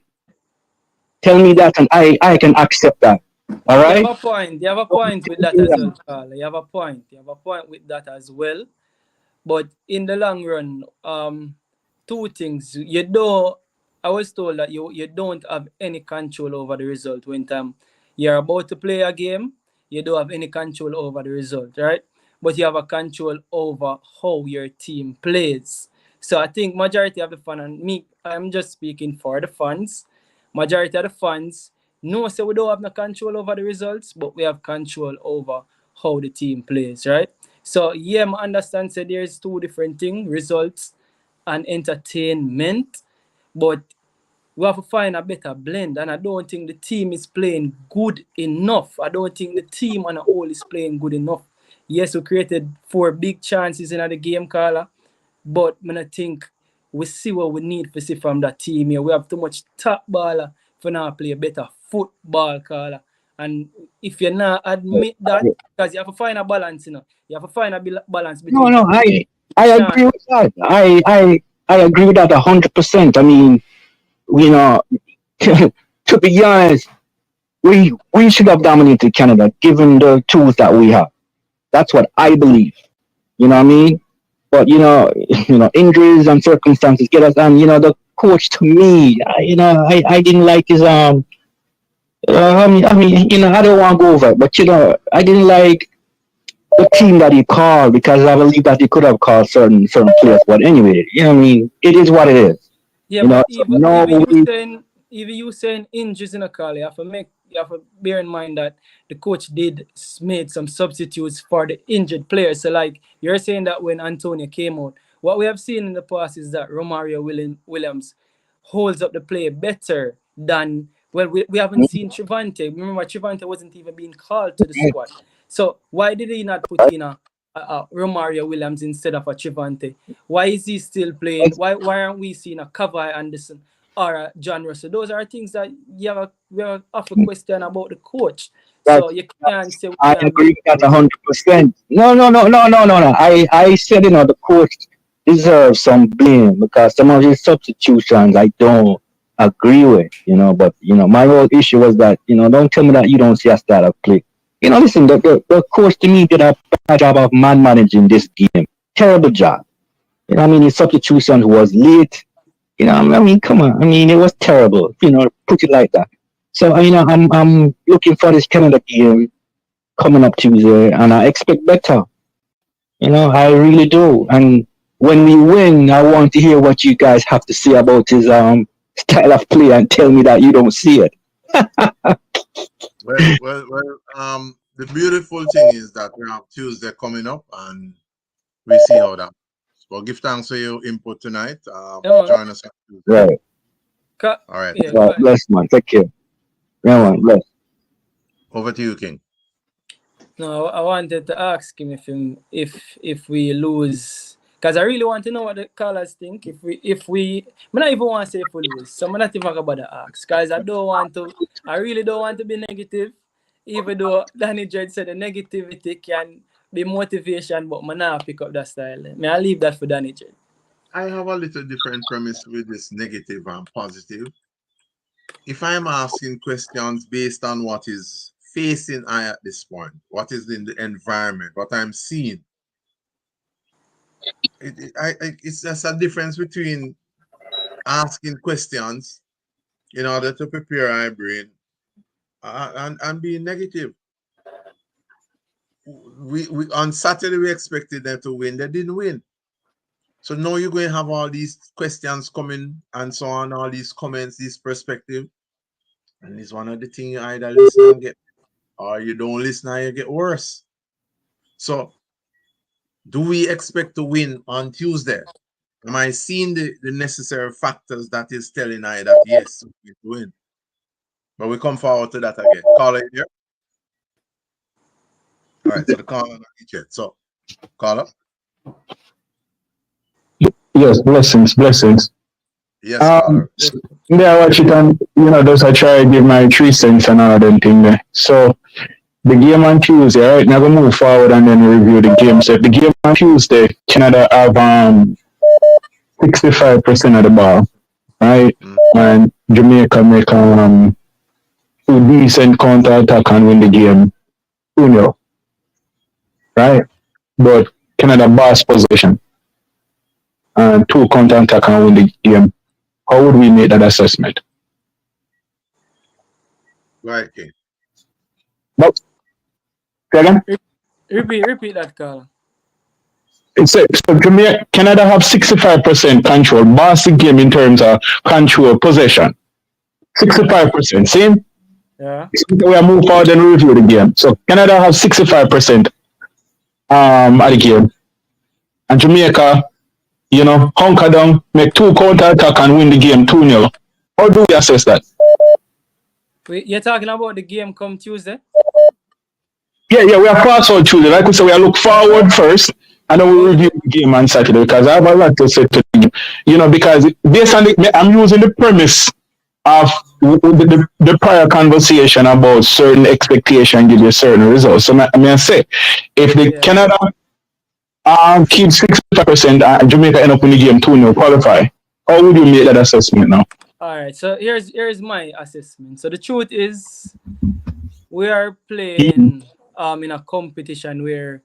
Tell me that, and I can accept that. All right. You have a point. You have a point with that as well, Carl. You have a point. You have a point with that as well. But in the long run, two things. I was told that you don't have any control over the result when you're about to play a game. You don't have any control over the result, right? But you have a control over how your team plays. So I think majority of the fans, and me, I'm just speaking for the fans. Majority of the fans know so we don't have no control over the results, but we have control over how the team plays, right? So yeah, I understand so there's two different things, results and entertainment, but we have to find a better blend, and I don't think the team is playing good enough. I don't think the team on the whole is playing good enough. Yes, we created 4 big chances in the game, Carla, but I think we see what we need to see from that team here. We have too much top baller for now play better football, Carla. And if you not admit that, because you have to find a balance, you have to find a balance between. No, I agree with that. I agree with that 100%. I mean, to be honest, we should have dominated Canada given the tools that we have. That's what I believe. You know what I mean? But injuries and circumstances get us. And the coach, to me, I didn't like his I don't want to go over it, but I didn't like the team that he called, because I believe that he could have called certain players. But anyway, what I mean, it is what it is. Yeah, but even you saying injuries in a call, you have to make you have to bear in mind that the coach did made some substitutes for the injured players. So like you're saying that when Antonio came out, what we have seen in the past is that Romario Williams holds up the play better than we haven't seen Trivante. Remember, Trivante wasn't even being called to the squad. So why did he not put in a Romario Williams instead of a Trivante? Why is he still playing? Why aren't we seeing a Cavalier Anderson or a John Russell? Those are things that we have a question about the coach. So you can't say I agree with that 100%. No. I said, the coach deserves some blame because some of his substitutions I don't agree with, but my whole issue was that, don't tell me that you don't see a style of play. Listen, the coach to me did a bad job of managing this game. Terrible job. His substitution was late. Come on. It was terrible, put it like that. So, I'm looking for this Canada game coming up Tuesday, and I expect better. I really do. And when we win, I want to hear what you guys have to say about his style of play and tell me that you don't see it. Well, the beautiful thing is that we have Tuesday coming up and we see how that. So give thanks for your input tonight. Join us on Tuesday. Right. All right. Yeah, bless, man. Take care. Yeah, man. Bless. Over to you, King. No, I wanted to ask him if we lose, because I really want to know what the callers think. If we, I don't even want to say if we lose, so I'm not even about to ask, because I really don't want to be negative, even though Danny Dredd said the negativity can be motivation, but I'm not pick up that style. I'll leave that for Danny Dredd. I have a little different premise with this negative and positive. If I'm asking questions based on what is facing I at this point, what is in the environment, what I'm seeing, it's just a difference between asking questions in order to prepare our brain and being negative. We on Saturday we expected them to win, they didn't win. So now you're going to have all these questions coming and so on, all these comments, this perspective. And it's one of the things you either listen and get, or you don't listen and you get worse. So do we expect to win on Tuesday? Am I seeing the necessary factors that is telling I that yes, we win? But we come forward to that again. Caller here. All right, so the caller not yet. So caller. Yes, blessings. Yes, caller. Yeah, I watch it and just I try to give my 3 cents and all them thing there. So the game on Tuesday, right? Now we move forward and then review the game. So the game on Tuesday, Canada have 65% of the ball, right? And Jamaica make 2 decent counter attack and win the game 2-0. Right? But Canada boss possession and 2 counter attack and win the game. How would we make that assessment? Right, King. But again? Repeat that, Carl. So Canada have 65% control, boss the game in terms of control possession. 65%. See? Yeah. We move forward and review the game. So Canada have 65% at the game. And Jamaica, hunker down, make 2 counter attack and win the game 2-0. How do we assess that? You're talking about the game come Tuesday? Yeah, we are fast forward Tuesday. Like we said, we look forward first, and then we review the game on Saturday because I have a lot to say to the game. Because based on I'm using the premise of the prior conversation about certain expectation give you certain results. So I say, if the Canada keeps 65%, Jamaica end up in the game 2-0 qualify. How would you make that assessment now? All right, so here's my assessment. So the truth is, we are playing in a competition where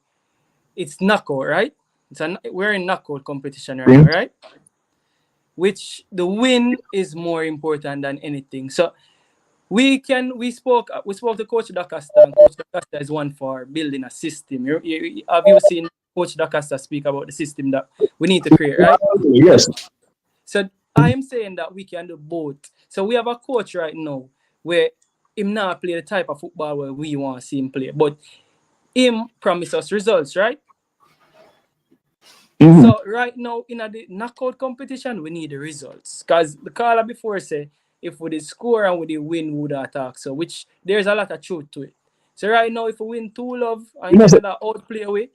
it's knockout, right? We're in knockout competition right now, right? Which the win is more important than anything. So we spoke to Coach DaCosta, and Coach DaCosta is one for building a system. Have you seen Coach DaCosta speak about the system that we need to create, right? Yes. So I am saying that we can do both. So we have a coach right now where him not play the type of football where we want to see him play. But him promise us results, right? Mhm. So right now in the knockout competition, we need the results. Because the caller before say if we did score and we did win, we would attack. So which there's a lot of truth to it. So right now, if we win 2-0 and You know, Canada outplay away,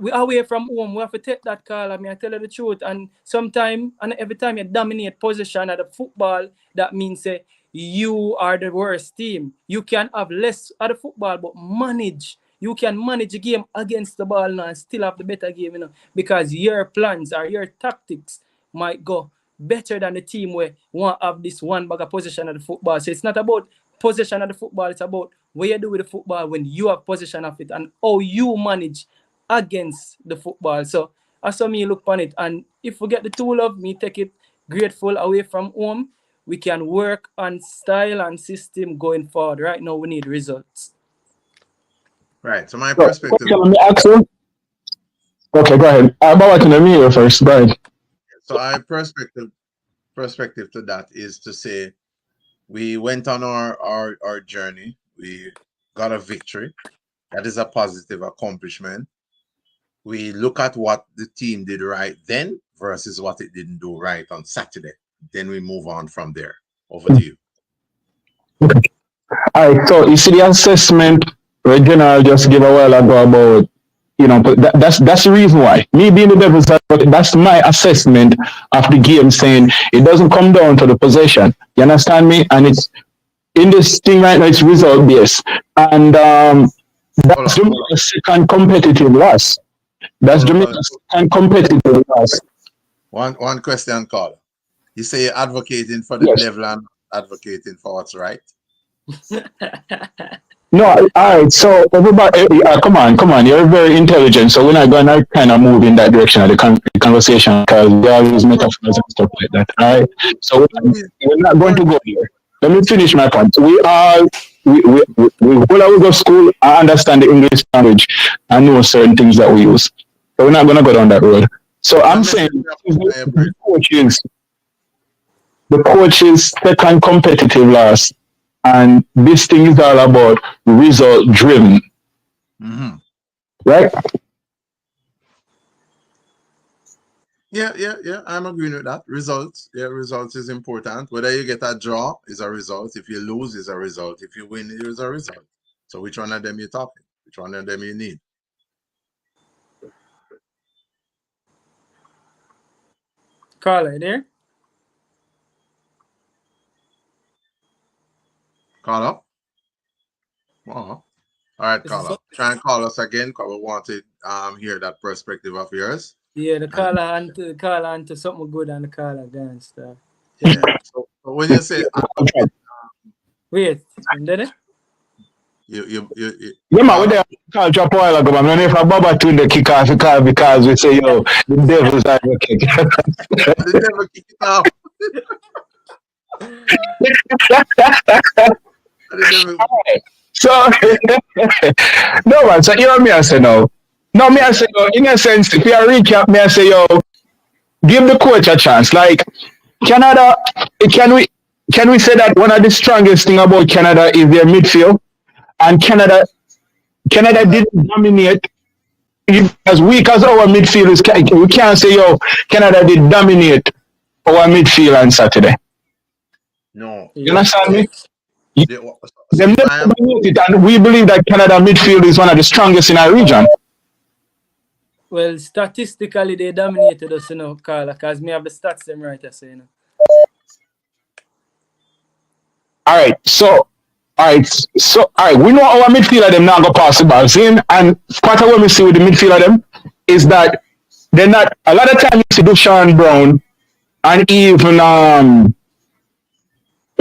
we away from home, we have to take that call. I mean, I tell you the truth. And sometime and every time you dominate position at the football, that means you are the worst team. You can have less at the football, but manage. You can manage a game against the ball now and still have the better game, because your plans or your tactics might go better than the team where want to have this one bag of possession of the football. So it's not about possession of the football, it's about what you do with the football when you have possession of it and how you manage against the football. So that's how me look on it. And if we get the 2-0, me take it grateful away from home. We can work on style and system going forward. Right now, we need results. Right. So my perspective. Okay, let me ask you. Okay, go ahead. I'm about to me here first. Go ahead. So our perspective to that is to say we went on our journey. We got a victory. That is a positive accomplishment. We look at what the team did right then versus what it didn't do right on Saturday. Then we move on from there. Over to you. All right, so you see the assessment Reginald just gave a while ago about, but that's the reason why. Me being the devil's advocate, that's my assessment of the game, saying it doesn't come down to the possession. You understand me? And it's in this thing right now, it's result based. And that's Jamaica's second competitive loss. That's Jamaica's second competitive loss. One question, caller. You say you're advocating for the level and advocating for what's right? No, all right. So everybody, come on. You're very intelligent. So we're not going to kind of move in that direction of the conversation because we always metaphors and stuff like that. All right. So we're not going to go here. Let me finish my point. We go to school. I understand the English language. I know certain things that we use. So we're not going to go down that road. So I'm saying the coach's second competitive loss. And this thing is all about result driven. Mm-hmm. Right? Yeah. I'm agreeing with that. Results. Yeah, results is important. Whether you get a draw is a result. If you lose is a result. If you win is a result. So which one of them you're talking? Which one of them you need? Carla, there? Call up. All right, call up. Try and call us again because we want to hear that perspective of yours. Yeah, the caller on to something good on the caller again stuff. Yeah. So when you say wait, did it? You yeah, man, we there call drop a while ago, man. And if a Baba tune the kick off, because we say, yo, the devil's advocate. The devil kick it off. So no man, so you know me I say no. No, me I say no, in a sense, if you recap, me I say yo, give the coach a chance. Like Canada, can we say that one of the strongest thing about Canada is their midfield? And Canada didn't dominate. As weak as our midfield is, we can't say yo, Canada did dominate our midfield on Saturday. No. You understand me? Them never dominated, and we believe that Canada midfield is one of the strongest in our region. Well, statistically, they dominated us, Carla, because me have the stats them right, I All right, we know our midfielder them not go pass the ball in, and part of what we see with the midfielder them is that they're not. A lot of times you see Dushan Brown and even the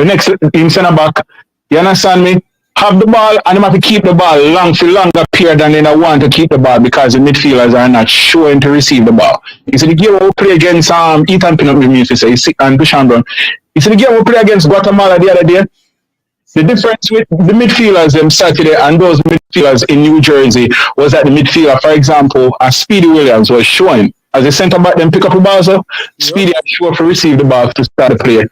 next in centre back. You understand me? Have the ball and they have to keep the ball for longer period than they want to keep the ball because the midfielders are not showing to receive the ball. You see the game we play against Ethan Pinnock, and Dushan Brown. You see the game we play against Guatemala the other day. The difference with the midfielders them Saturday and those midfielders in New Jersey was that the midfielder, for example, as Speedy Williams was showing as a centre back, them pick up the ball, so Speedy and sure to receive the ball to start the play.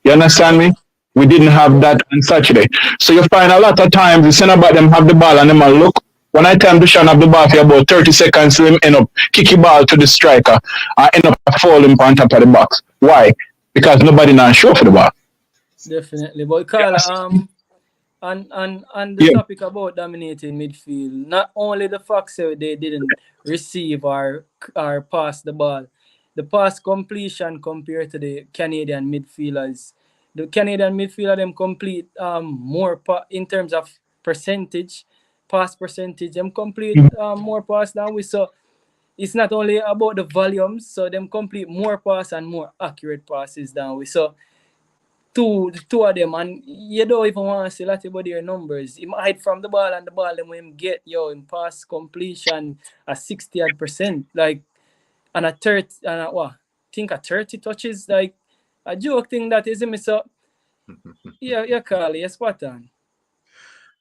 You understand me? We didn't have that on Saturday. So you find a lot of times the center back them have the ball and them a look. When I tell Dushan have the ball for about 30 seconds, him end up kicking ball to the striker and end up falling on top of the box. Why? Because nobody not sure for the ball. Definitely. But Carla, on the topic about dominating midfield, not only the fact that they didn't receive or pass the ball, the pass completion compared to the Canadian midfielders. The Canadian midfielder them complete more in terms of percentage, pass percentage, them complete more pass than we. So it's not only about the volumes, so them complete more pass and more accurate passes than we. So the two of them, and you don't even want to see lot about their numbers. He hide from the ball and the ball then when him get in pass completion at 60%, like and a 30 and a 30 touches, like a joke thing that is me. So yeah, Carly, you're spot on.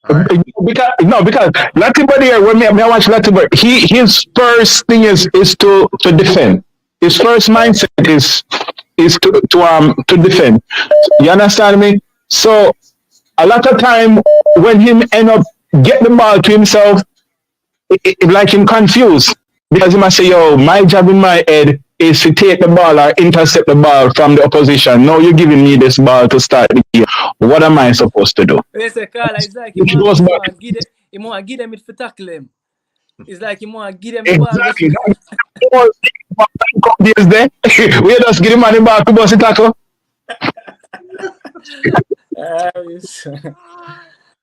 Because Latiba there, when I watch Latiba, his first thing is to defend. His first mindset is to defend. You understand me? So a lot of time when him end up get the ball to himself, it like him confused. Because he must say, yo, my job in my head is to take the ball or intercept the ball from the opposition. No, you're giving me this ball to start the game. What am I supposed to do? It's like he want to give them it for tackle him. It's like he want to give them the ball. Exactly. We just give him money back to bust the tackle.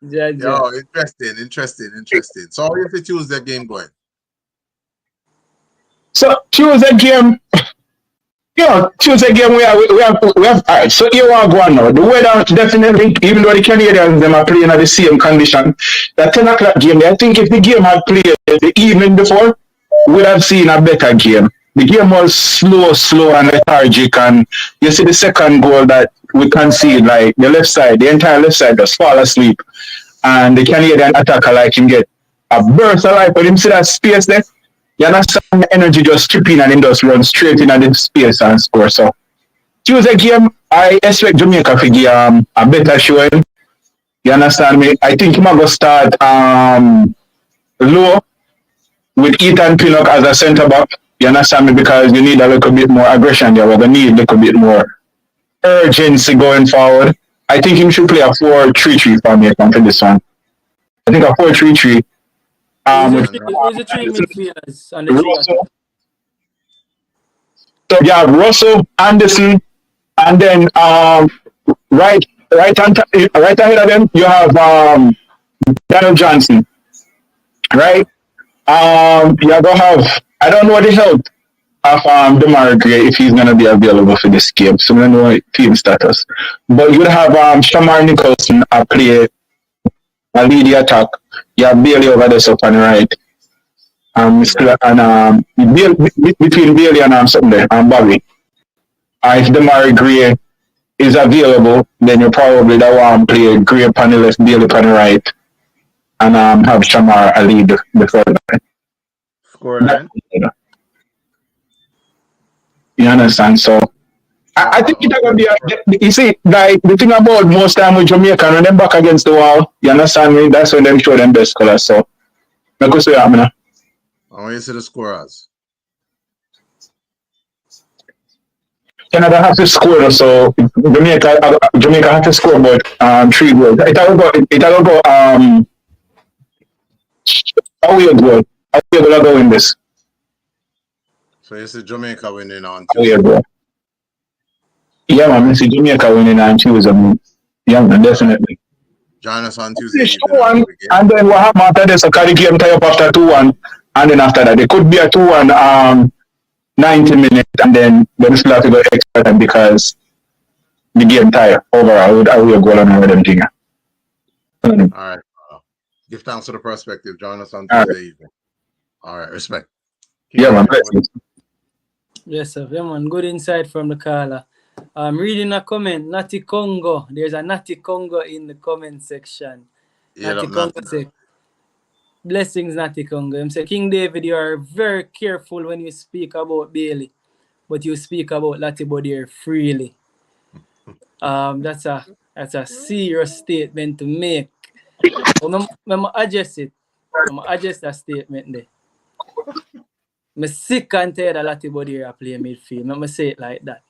Yo, interesting. So how if you choose that game going? So Tuesday game, we have all right. So here we go on now. The weather definitely, even though the Canadians them are playing at the same condition, that 10 o'clock game, I think if the game had played the evening before, we would have seen a better game. The game was slow and lethargic, and you see the second goal that we concede, like the entire left side just fall asleep, and the Canadian attacker like him get a burst of life, but him see that space there. You understand the energy just chip in and him just run straight in at the space and score. So Tuesday game, I expect Jamaica to give a better showing. You understand me? I think him going to start low with Ethan Pinnock as a centre back. You understand me? Because you need a little bit more aggression there. We're going to need a little bit more urgency going forward. I think he should play a 4-3-3 formation for this one. I think a 4-3-3. Who's the three midfielders on the Russell. So you have Russell, Anderson, and then right ahead of them you have Daniel Johnson. Right? You're gonna have, I don't know the health of Demar Gray if he's gonna be available for this game. So we don't know team status. But you have Shamar Nicholson play a lead the attack. You have Bailey over there up on the right. Between Bailey and something there, Bobby. If Demar Gray is available, then you probably that one play Gray on the left, Bailey on the right, and have Shamar lead the third line. Score line. You understand? So I think it's gonna be you see, like the thing about most time with Jamaica when them back against the wall, you understand me? That's when them show them best colors. So I go say I want you to see the scorers. Canada have to score, so Jamaica have to score about 3 goals. It'll go how we go? How we gonna go in this? So you see Jamaica winning on Tuesday. Yeah, man, I see Jamaica winning on Tuesday. Yeah, man, definitely. Join us on Tuesday. And then what happened after this? So carry game tie up after 2-1, and then after that, it could be a 2-1, 90 minutes, and then them still have to go extra time because the game tie overall. I will go on over them thing. All right. Give thanks to the perspective. Join us on Tuesday evening. All right, respect. Yeah, man. Yes, sir. Yeah, man. Good insight from the caller. I'm reading a comment. Natty Congo. There's a Natty Congo in the comment section. Yeah, Natty Congo say, blessings, Natty Congo. I'm saying, King David, you are very careful when you speak about Bailey, but you speak about Latibo there freely. That's a That's a serious statement to make. But I'm adjust it. I'm adjust that statement there. I'm sick and tired of Latibody here play midfield. I'm say it like that.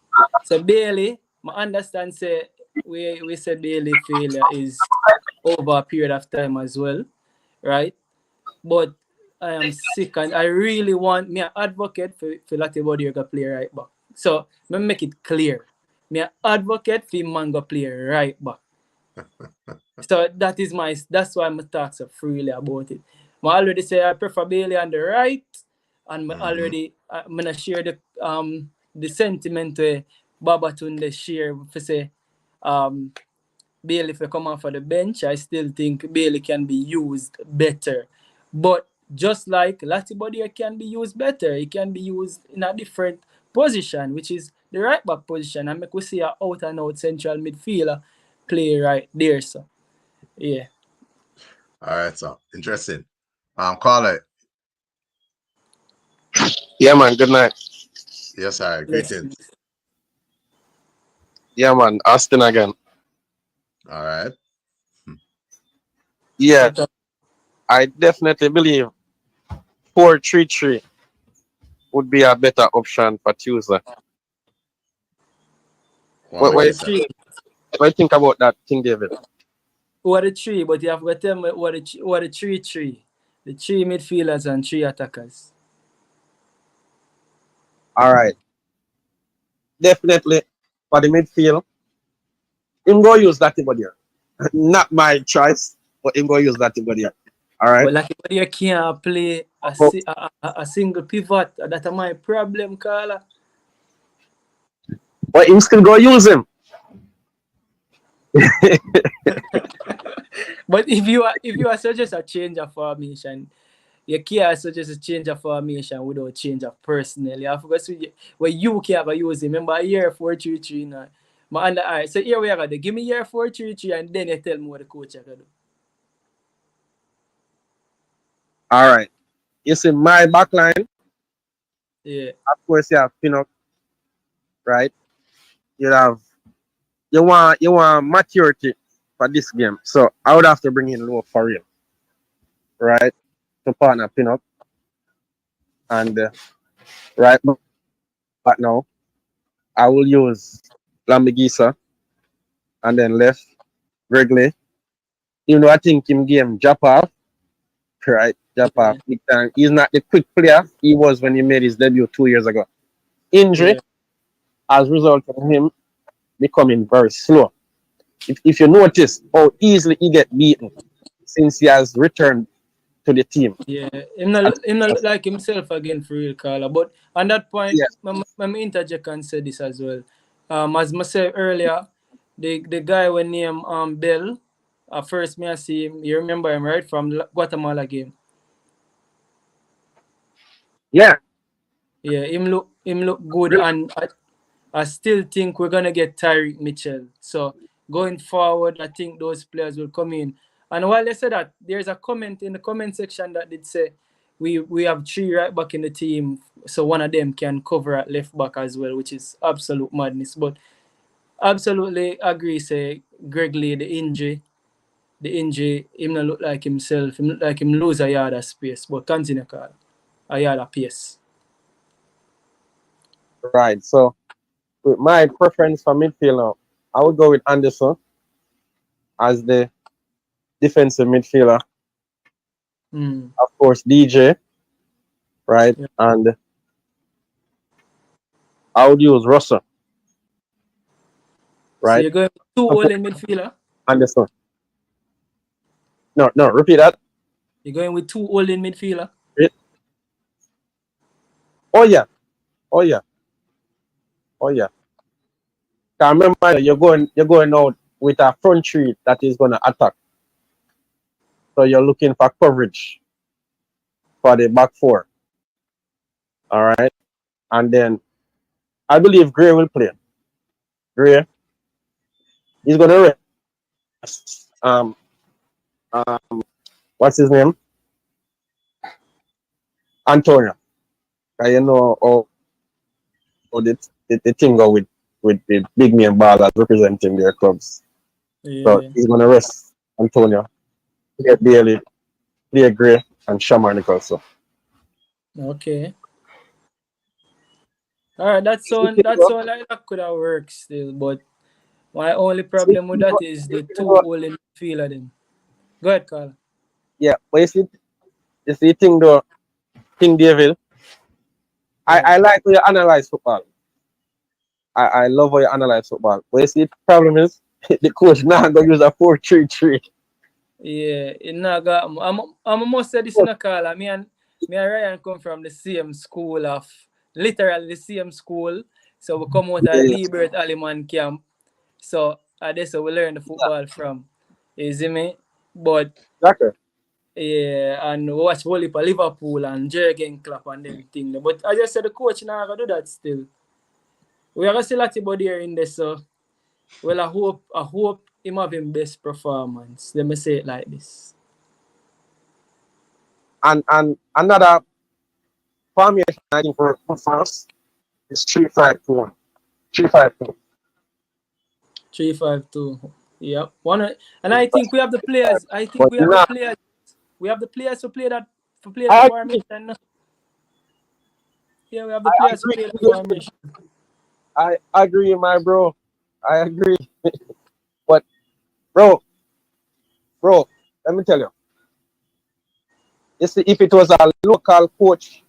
So Bailey, I understand say we said Bailey failure is over a period of time as well, right? But I am sick and I really want me an advocate for Latibody to play right back. So let me make it clear. Me an advocate for Mango play right back. So that's why I'm talk so freely about it. I already say I prefer Bailey on the right, and I'm gonna share the sentiment Babatunde share for say Bailey if you come off for the bench. I still think Bailey can be used better. But just like Latibody can be used better, it can be used in a different position, which is the right back position. And make we see an out and out central midfielder play right there. So yeah. All right, so interesting. Call it. Yeah, man. Good night. Yes, sir. Greetings. Yeah, man. Austin again. All right. Yeah, I definitely believe 4-3-3 would be a better option for Tuesday. What do you think about that, King David? What a three, but you have to tell me what a 3-3. The 3 midfielders and 3 attackers. All right. Definitely for the midfield, him go use that body. Not my choice, but him go use that body. All right. But like you can't play a single pivot. That's my problem, Carla. But him still go use him. But if you are suggest a change of formation, you can't suggest a change of formation without change of personnel. You have to go see where you can't use it. Remember year 4-3-3 now. All right, so here we are. Give me year 4-3-3 and then you tell me what the coach can do. All right. You see my back line. Yeah. Of course you have Pinnock. Right? You want maturity for this game. So I would have to bring in Low for real. Right? To partner Pinnock. And right but now I will use Lambigisa and then left Gregley. Even though I think him game drop off. Right? Drop off big time. He's not the quick player he was when he made his debut 2 years ago. Injury has resulted in him becoming very slow. If you notice how easily he get beaten since he has returned to the team. Yeah, him not look like himself again for real, Carla. But on that point, my interject and say this as well. As I said earlier, the guy when named Bell, first me I see him, you remember him, right? From Guatemala game. Yeah. Yeah, him look good, and I still think we're gonna get Tyreek Mitchell. So going forward, I think those players will come in. And while they said that, there's a comment in the comment section that did say we have 3 right back in the team, so one of them can cover at left back as well, which is absolute madness. But absolutely agree, say Greg Lee, the injury, him not look like himself. Him look like him lose a yard of space. But continue, Carl. A yard of pace. Right. So with my preference for midfield now, I would go with Anderson as the defensive midfielder. Of course, DJ. Right. Yeah. And I would use Russell. Right. So you're going with 2 all-in midfielder? Anderson. No, repeat that. You're going with 2 all-in midfielder? Oh yeah. I remember you're going out with a front 3 that is gonna attack. So you're looking for coverage for the back 4. All right. And then I believe Gray will play. Gray. He's gonna rest. What's his name? Antonio. You know how the thing go with the big name ballers representing their clubs. So Yeah. he's gonna rest Antonio, play Bailey, play Gray, and Shamar Nicholson. Okay. All right. That sound like that could have worked still, but my only problem with that is the two old in midfield of them. Go ahead, Carl. Yeah, but you see thing though, King David. I like how you analyze football. I love how you analyze football. But you see, the problem is the coach now gonna use a 4-3-3. Yeah, it not got. I'm must say this in a call. Me and Ryan come from the same school of literally the same school. So we come out of Yeah. Liebert Aliman camp. So that's where we learn the football from. You see me? But Exactly. yeah, and we watch Wally for Liverpool and Jurgen Klopp and them thing. But I just said the coach now gonna do that still. We are still at body here in this, so well I hope him have him best performance. Let me say it like this. And another formation I think for us is 3-5-2. 3-5-2. 3-5-2. Yep. And I think we have the players. I think But we have the now, players. We have the players to play that I agree. formation. Yeah, we have the players to play that formation. I agree, my bro. I agree. But bro, let me tell you. You see, if it was a local coach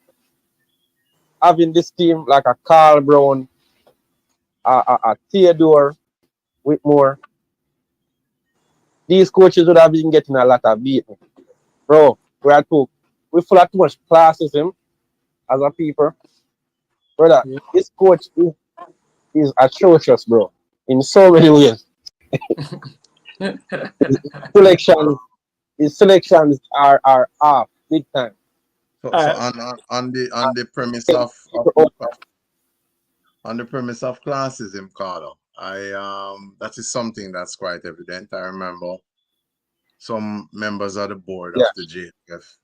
having this team like a Carl Brown, a Theodore Whitmore, these coaches would have been getting a lot of beating. Bro, we full of too much classism as a people. Brother, this coach is atrocious, bro, in so many ways. His selections are off big time. So on the premise of classism, Carlo, that is something that's quite evident. I remember some members of the board of the JFF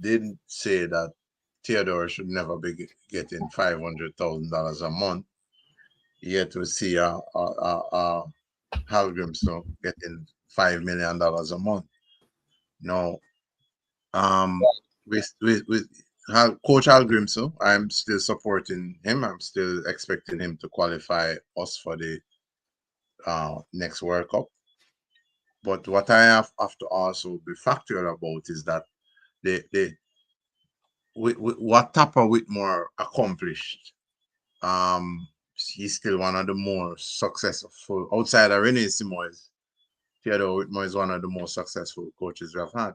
did say that Theodore should never be getting $500,000 a month. Yet we see Halgrimsson getting $5 million a month. Now, with Coach Halgrimsson, I'm still supporting him. I'm still expecting him to qualify us for the next World Cup. But what I have to also be factual about is that what Tapper Whitmore accomplished, he's still one of the more successful outside of Rene Simoes. Theodore Whitmore is one of the most successful coaches we have had.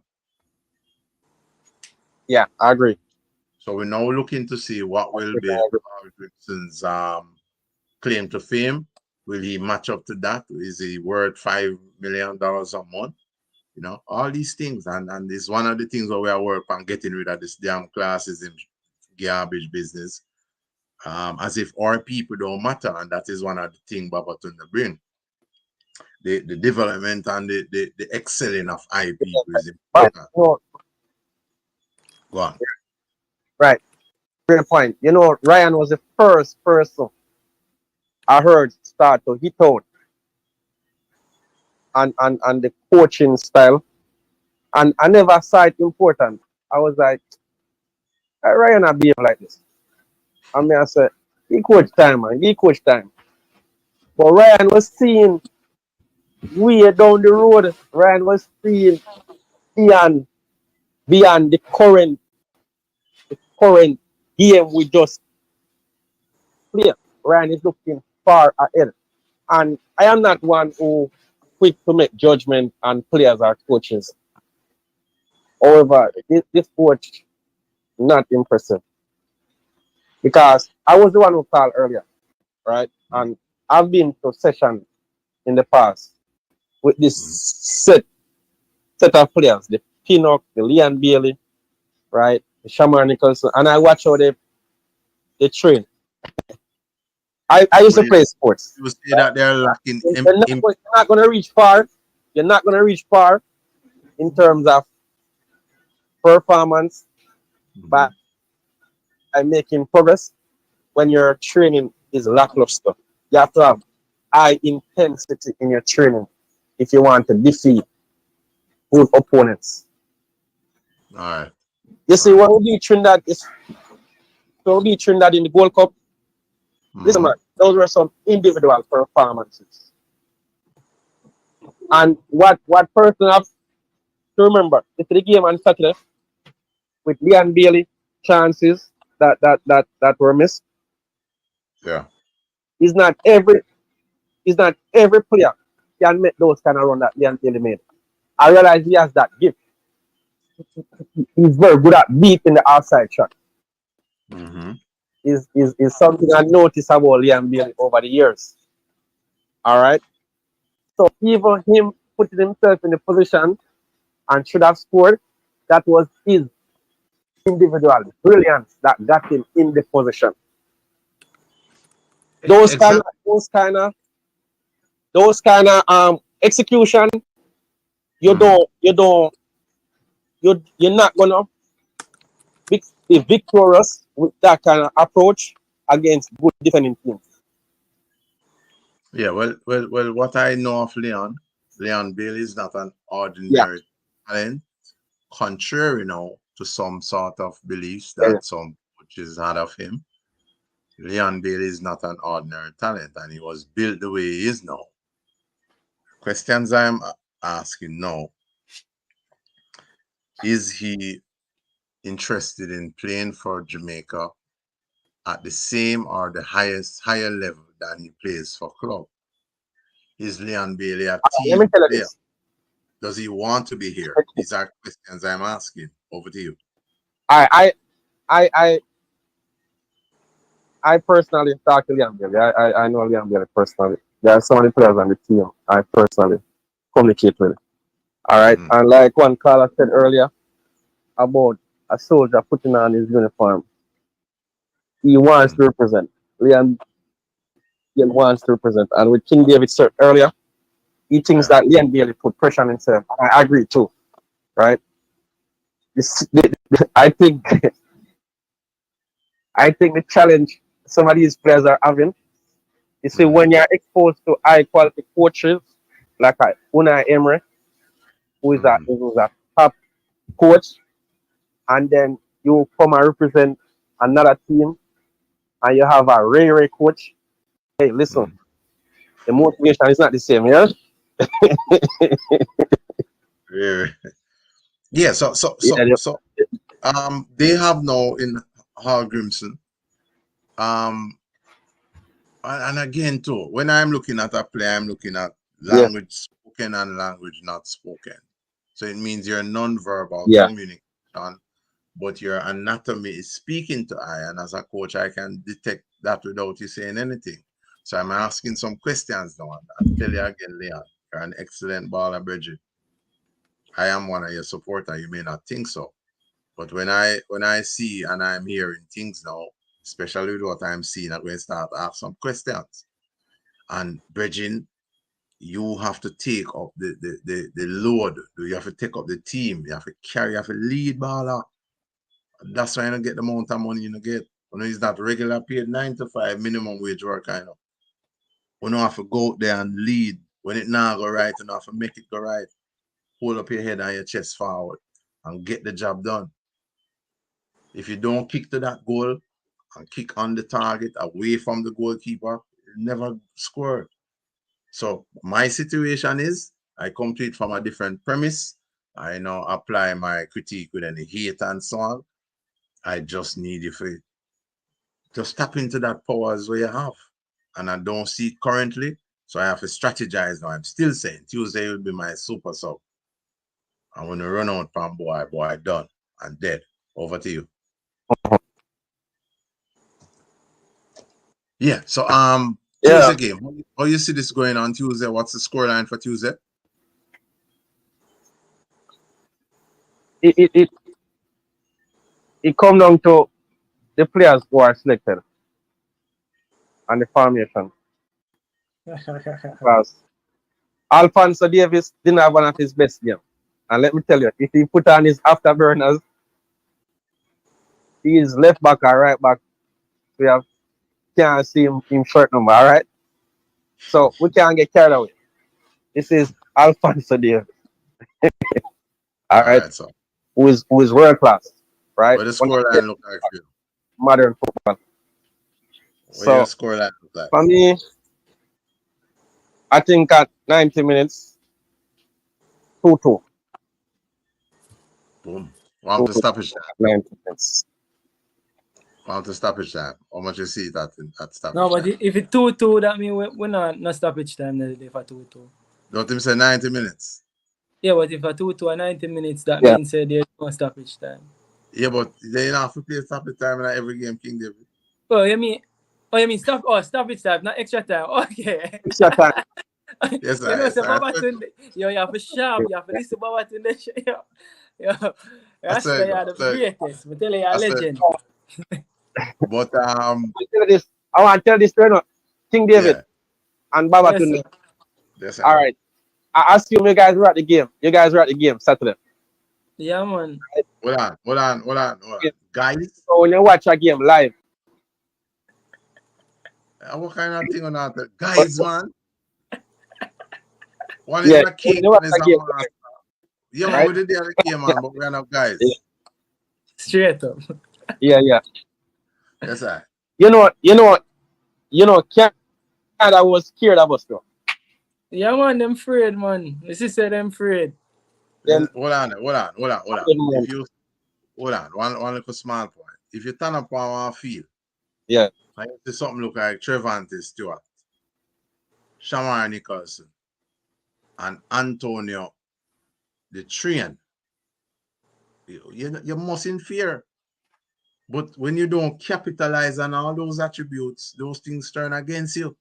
Yeah, I agree. So we're now looking to see what will be Halgrimsson's claim to fame. Will he match up to that? Is he worth $5 million a month? You know, all these things, and it's one of the things where we are working on getting rid of this damn classism garbage business. As if our people don't matter, and that is one of the things Babaton the bring. The development and the excelling of I people is important. Go on. Right. Great point. You know, Ryan was the first person I heard start to hit out and the coaching style. And I never saw it important. I was like, Ryan I behave like this. I mean I said, he coach time, man. He coach time. But Ryan was seeing way down the road. Ryan was seeing beyond the current game we just play. Ryan is looking far ahead. And I am not one who quick to make judgment on players or coaches. However, this coach not impressive. Because I was the one who called earlier, right? And I've been to session in the past with this set of players, the Pinnock, the Leon Bailey, right? The Shamar Nicholson, and I watch how they train. I used to play sports. You say that they're lacking. You're not going to reach far. You're not going to reach far in terms of performance, but by making progress when your training is lackluster. You have to have high intensity in your training. if you want to defeat good opponents. All right. You see, when we beat Trinidad, in the Gold Cup, listen, man, those were some individual performances. And what person have to remember, it's the game on Saturday with Leon Bailey chances that were missed. Yeah. It's not every player can make those kind of run that Leon Bailey made. I realize he has that gift. He's very good at beating the outside shot. Is something I noticed about Liam Bailey over the years. All right. So even him putting himself in the position and should have scored, that was his individual brilliance that got him in the position. Those kind of execution, you're not gonna be victorious with that kind of approach against good defending teams. Yeah, well, what I know of Leon Bailey is not an ordinary talent, contrary now to some sort of beliefs that some coaches had of him. Leon Bailey is not an ordinary talent, and he was built the way he is now. Questions I'm asking now: is he interested in playing for Jamaica at the same or the higher level than he plays for club? Is Leon Bailey a team player? Does he want to be here? These are questions I'm asking. Over to you. I personally talk to Liam Bailey. I know Liam Bailey personally. There are so many players on the team I personally communicate with. All right. And like one caller said earlier about a soldier putting on his uniform, he wants to represent. Liam wants to represent. And with King David said earlier, he thinks that Liam Bailey put pressure on himself. I agree too. Right? I think the challenge some of these players are having, you see, when you're exposed to high quality coaches like Unai Emery, who is a top coach, and then you come and represent another team and you have a Ray coach. Hey, listen, the motivation is not the same, yeah? Yeah, so they have now in Halgrimsson. And again too, when I'm looking at a play, I'm looking at language spoken and language not spoken. So it means your non-verbal communication, but your anatomy is speaking to I, and as a coach, I can detect that without you saying anything. So I'm asking some questions now. I'll tell you again, Leon, you're an excellent baller, Bridget. I am one of your supporters. You may not think so, but when I see and I'm hearing things now, especially with what I'm seeing, I'm going to start to ask some questions. And Bridget, you have to take up the load. You have to take up the team. You have to carry, you have to lead baller. That's why you don't get the amount of money you don't get. You know, it's not regular paid 9 to 5 minimum wage work, kind of. You don't have to go out there and lead. When it not go right, you don't have to make it go right. Hold up your head and your chest forward and get the job done. If you don't kick to that goal and kick on the target away from the goalkeeper, you never score. So my situation is I come to it from a different premise. I now apply my critique with any hate and so on. I just need you to just tap into that powers where you have. And I don't see it currently. So I have to strategize now. I'm still saying Tuesday will be my super sub. I'm going to run out from boy, done and dead. Over to you. Yeah, so Tuesday game. How you see this going on Tuesday? What's the scoreline for Tuesday? It comes down to the players who are selected and the formation. Because Alphonso Davis didn't have one of his best games. And let me tell you, if he put on his afterburners, he is left back or right back. We can't see him short number, all right? So we can't get carried away. This is Alfonso Davis. All right. Alright, so Who is world class, right? what the One of the scoreline look like for you? modern football. What your So scoreline look like? for me, I think at 90 minutes, 2-2. Boom. Want to 2-2 stoppage time. at 90 minutes. Want to stoppage time. How much you see that at No, stoppage but time? if it's 2-2, that means we're not stoppage time today for 2-2. Don't him say 90 minutes. Yeah, but if a 2-2 and 90 minutes, that Yeah. means there's no stoppage time. Yeah, but they don't have to play stoppage time in every game, King David. Oh, you mean stoppage time, not extra time. Okay. Extra time. Yes, You know, yes, so sir. Babatunde, you have to sharp, you have to listen to Babatunde. I Rasta, said, you're the greatest. I tell you, you're a I said, legend. but I tell you this. I want to tell this to you now. King David yeah, and Yes, Babatunde. sir. yes, sir. All right. I assume you guys were at the game. You guys were at the game Saturday. Yeah, man. Hold on. Guys, So when you watch a game live, what kind of thing on that? Guys, man. One is yeah, a when king, you watch one is a a game master. live, Yeah, man, right? we did the game, man, but we are not guys. Yeah. Straight up. Yeah. Yes, sir. You know, Canada was scared of us though. Yeah, man, them afraid, man. My sister, them afraid. Then Hold on. If you hold on, one little small point. If you turn up on one field, yeah, I see something look like Trevante Stewart, Shamar Nicholson, and Antonio the train. You mustn't fear. But when you don't capitalize on all those attributes, those things turn against you.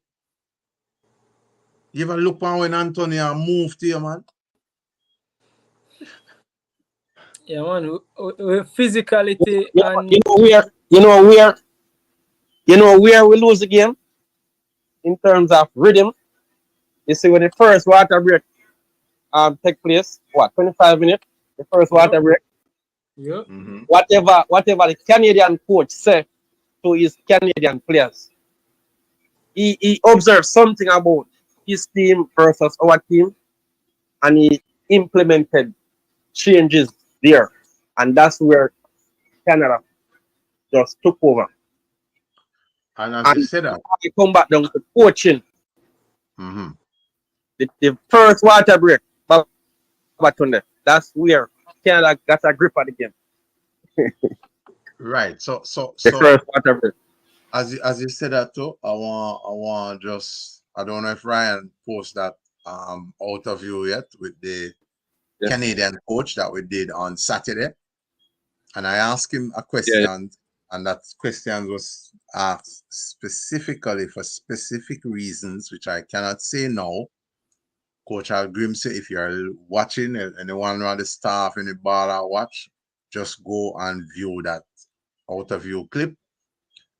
You ever look on when Antonio moved to you, man? Yeah, man. With physicality and you know where we lose the game in terms of rhythm. You see when the first water break take place, 25 minutes, the first water break. yeah. Mm-hmm. Whatever the Canadian coach said to his Canadian players, he observed something about his team versus our team, and he implemented changes there, and that's where Canada just took over. And as you said that, I come back down to coaching. mm-hmm. The first water break, Babatunde, that's where Canada got a grip of the game. Right. So The first water break. as you said that too, I want just, I don't know if Ryan posted that out of you yet with the Canadian coach that we did on Saturday. And I asked him a question, and that question was asked specifically for specific reasons, which I cannot say now. Coach Halgrimsson, if you're watching, anyone on the staff in the bar I watch, just go and view that out of view clip.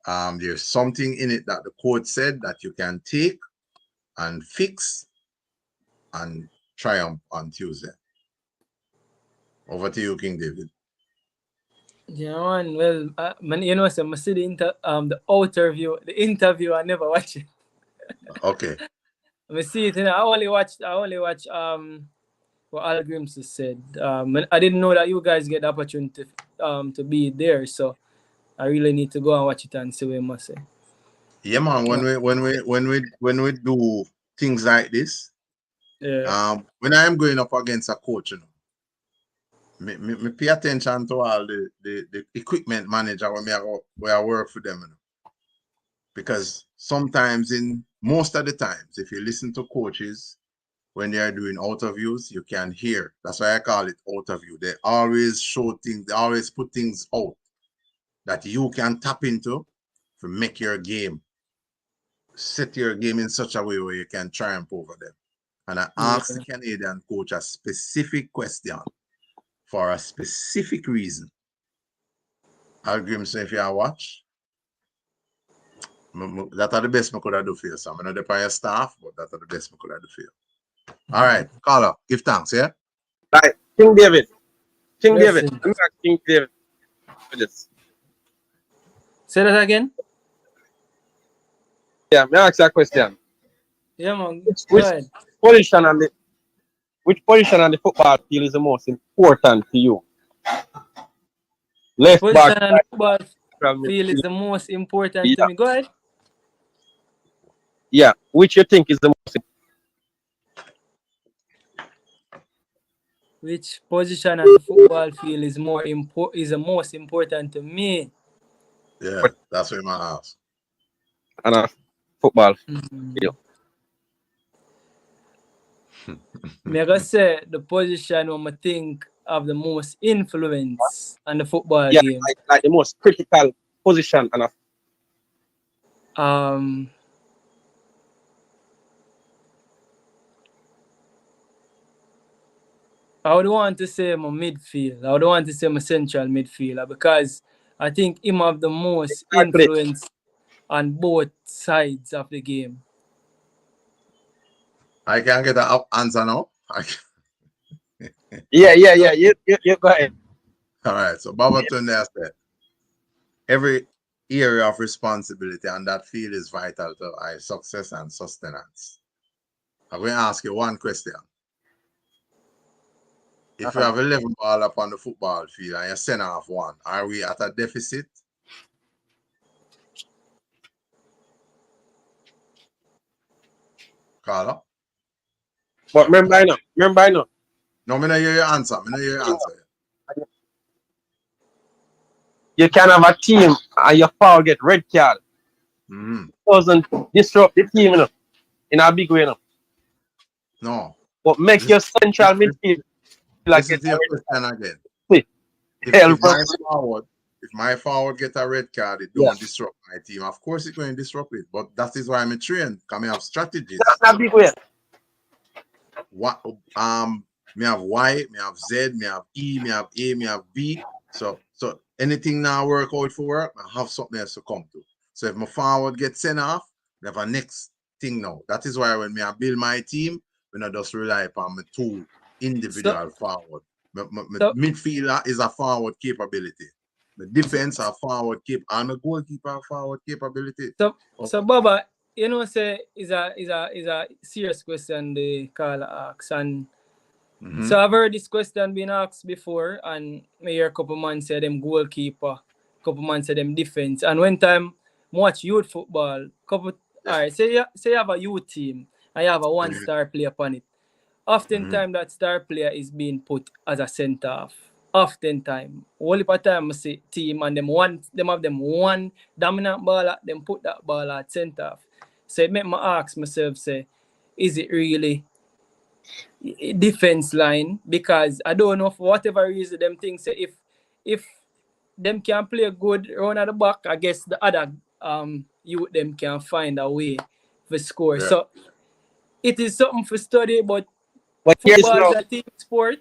There's something in it that the coach said that you can take and fix and triumph on Tuesday. Over to you, King David. Yeah, man. Well, man, you know, so I see the interview. I never watch it. Okay. I see it. I only watch what Halgrimsson said. I didn't know that you guys get the opportunity to be there, so I really need to go and watch it and see what you must say. Yeah, man. When we do things like this, when I am going up against a coach, you know, me pay attention to all the equipment manager where I work for them, you know. Because sometimes, in most of the times, if you listen to coaches when they are doing out of views, you can hear. That's why I call it out of view. They always show things, they always put things out that you can tap into to make your game, set your game in such a way where you can triumph over them. And I asked the Canadian coach a specific question for a specific reason. Halgrimsson, if you watch, that are the best I could have do for you. So I'm not the your staff, but that are the best I could have do for you. All right, caller, give thanks, yeah? Right, King David. King Yes, David. sir. I'm not King David. Say that again. Yeah, may I ask you a question? Yeah, man. Go ahead. Which position on the pitch do you think Canada should be playing? Because I know Canada is a very good team. But which position do you think Canada should be playing? Which position on the football field is the most important to you? Left back, Position on the football field is the most important to me. Go ahead. Yeah, which you think is the most? Which position on the football field is the most important to me? Yeah, that's what my ask. And a football field. Me gonna say the position where I think of the most influence on the football game. Like the most critical position on a I would want to say my midfield. I would want to say my central midfielder because I think him have the most influence on both sides of the game. I can't get an answer now. Yeah. You go ahead. All right. So Babatunde has said every area of responsibility on that field is vital to our success and sustenance. I'm going to ask you one question. If you have 11 ball up on the football field and you send off one, are we at a deficit? Carla? But remember I know. No, I don't hear your answer. You can have a team and your foul get red card. Doesn't disrupt the team enough in a big way enough. No. But make your central midfield like this is your question again. If my forward get a red card, it don't disrupt my team. Of course it's going to disrupt it, but that is why I'm trained. Because I have strategies. That's not big way. What me have Y, me have Z, me have E, me have A, me have B. So anything now work out for work, I have something else to come to. So if my forward gets sent off, I have a next thing now. That is why when I build my team, when I just rely upon my two individual forward. My midfielder is a forward capability. The defense are forward cap and the goalkeeper forward capability. So Baba, you know, say is a serious question the caller asks, and so I've heard this question being asked before, and I hear a couple man say them goalkeeper, couple man say them defense, and one time I watch youth football, alright, say you have a youth team and you have a one-star player upon it. Oftentimes that star player is being put as a centre half. Oftentimes. Only per time I see team and them have one dominant ball, them put that ball at centre half. So it make me ask myself, say, is it really defense line? Because I don't know, for whatever reason them think say if them can play good run at the back, I guess the other youth them can find a way to score. Yeah. So it is something for study, but yes, football is a team sport.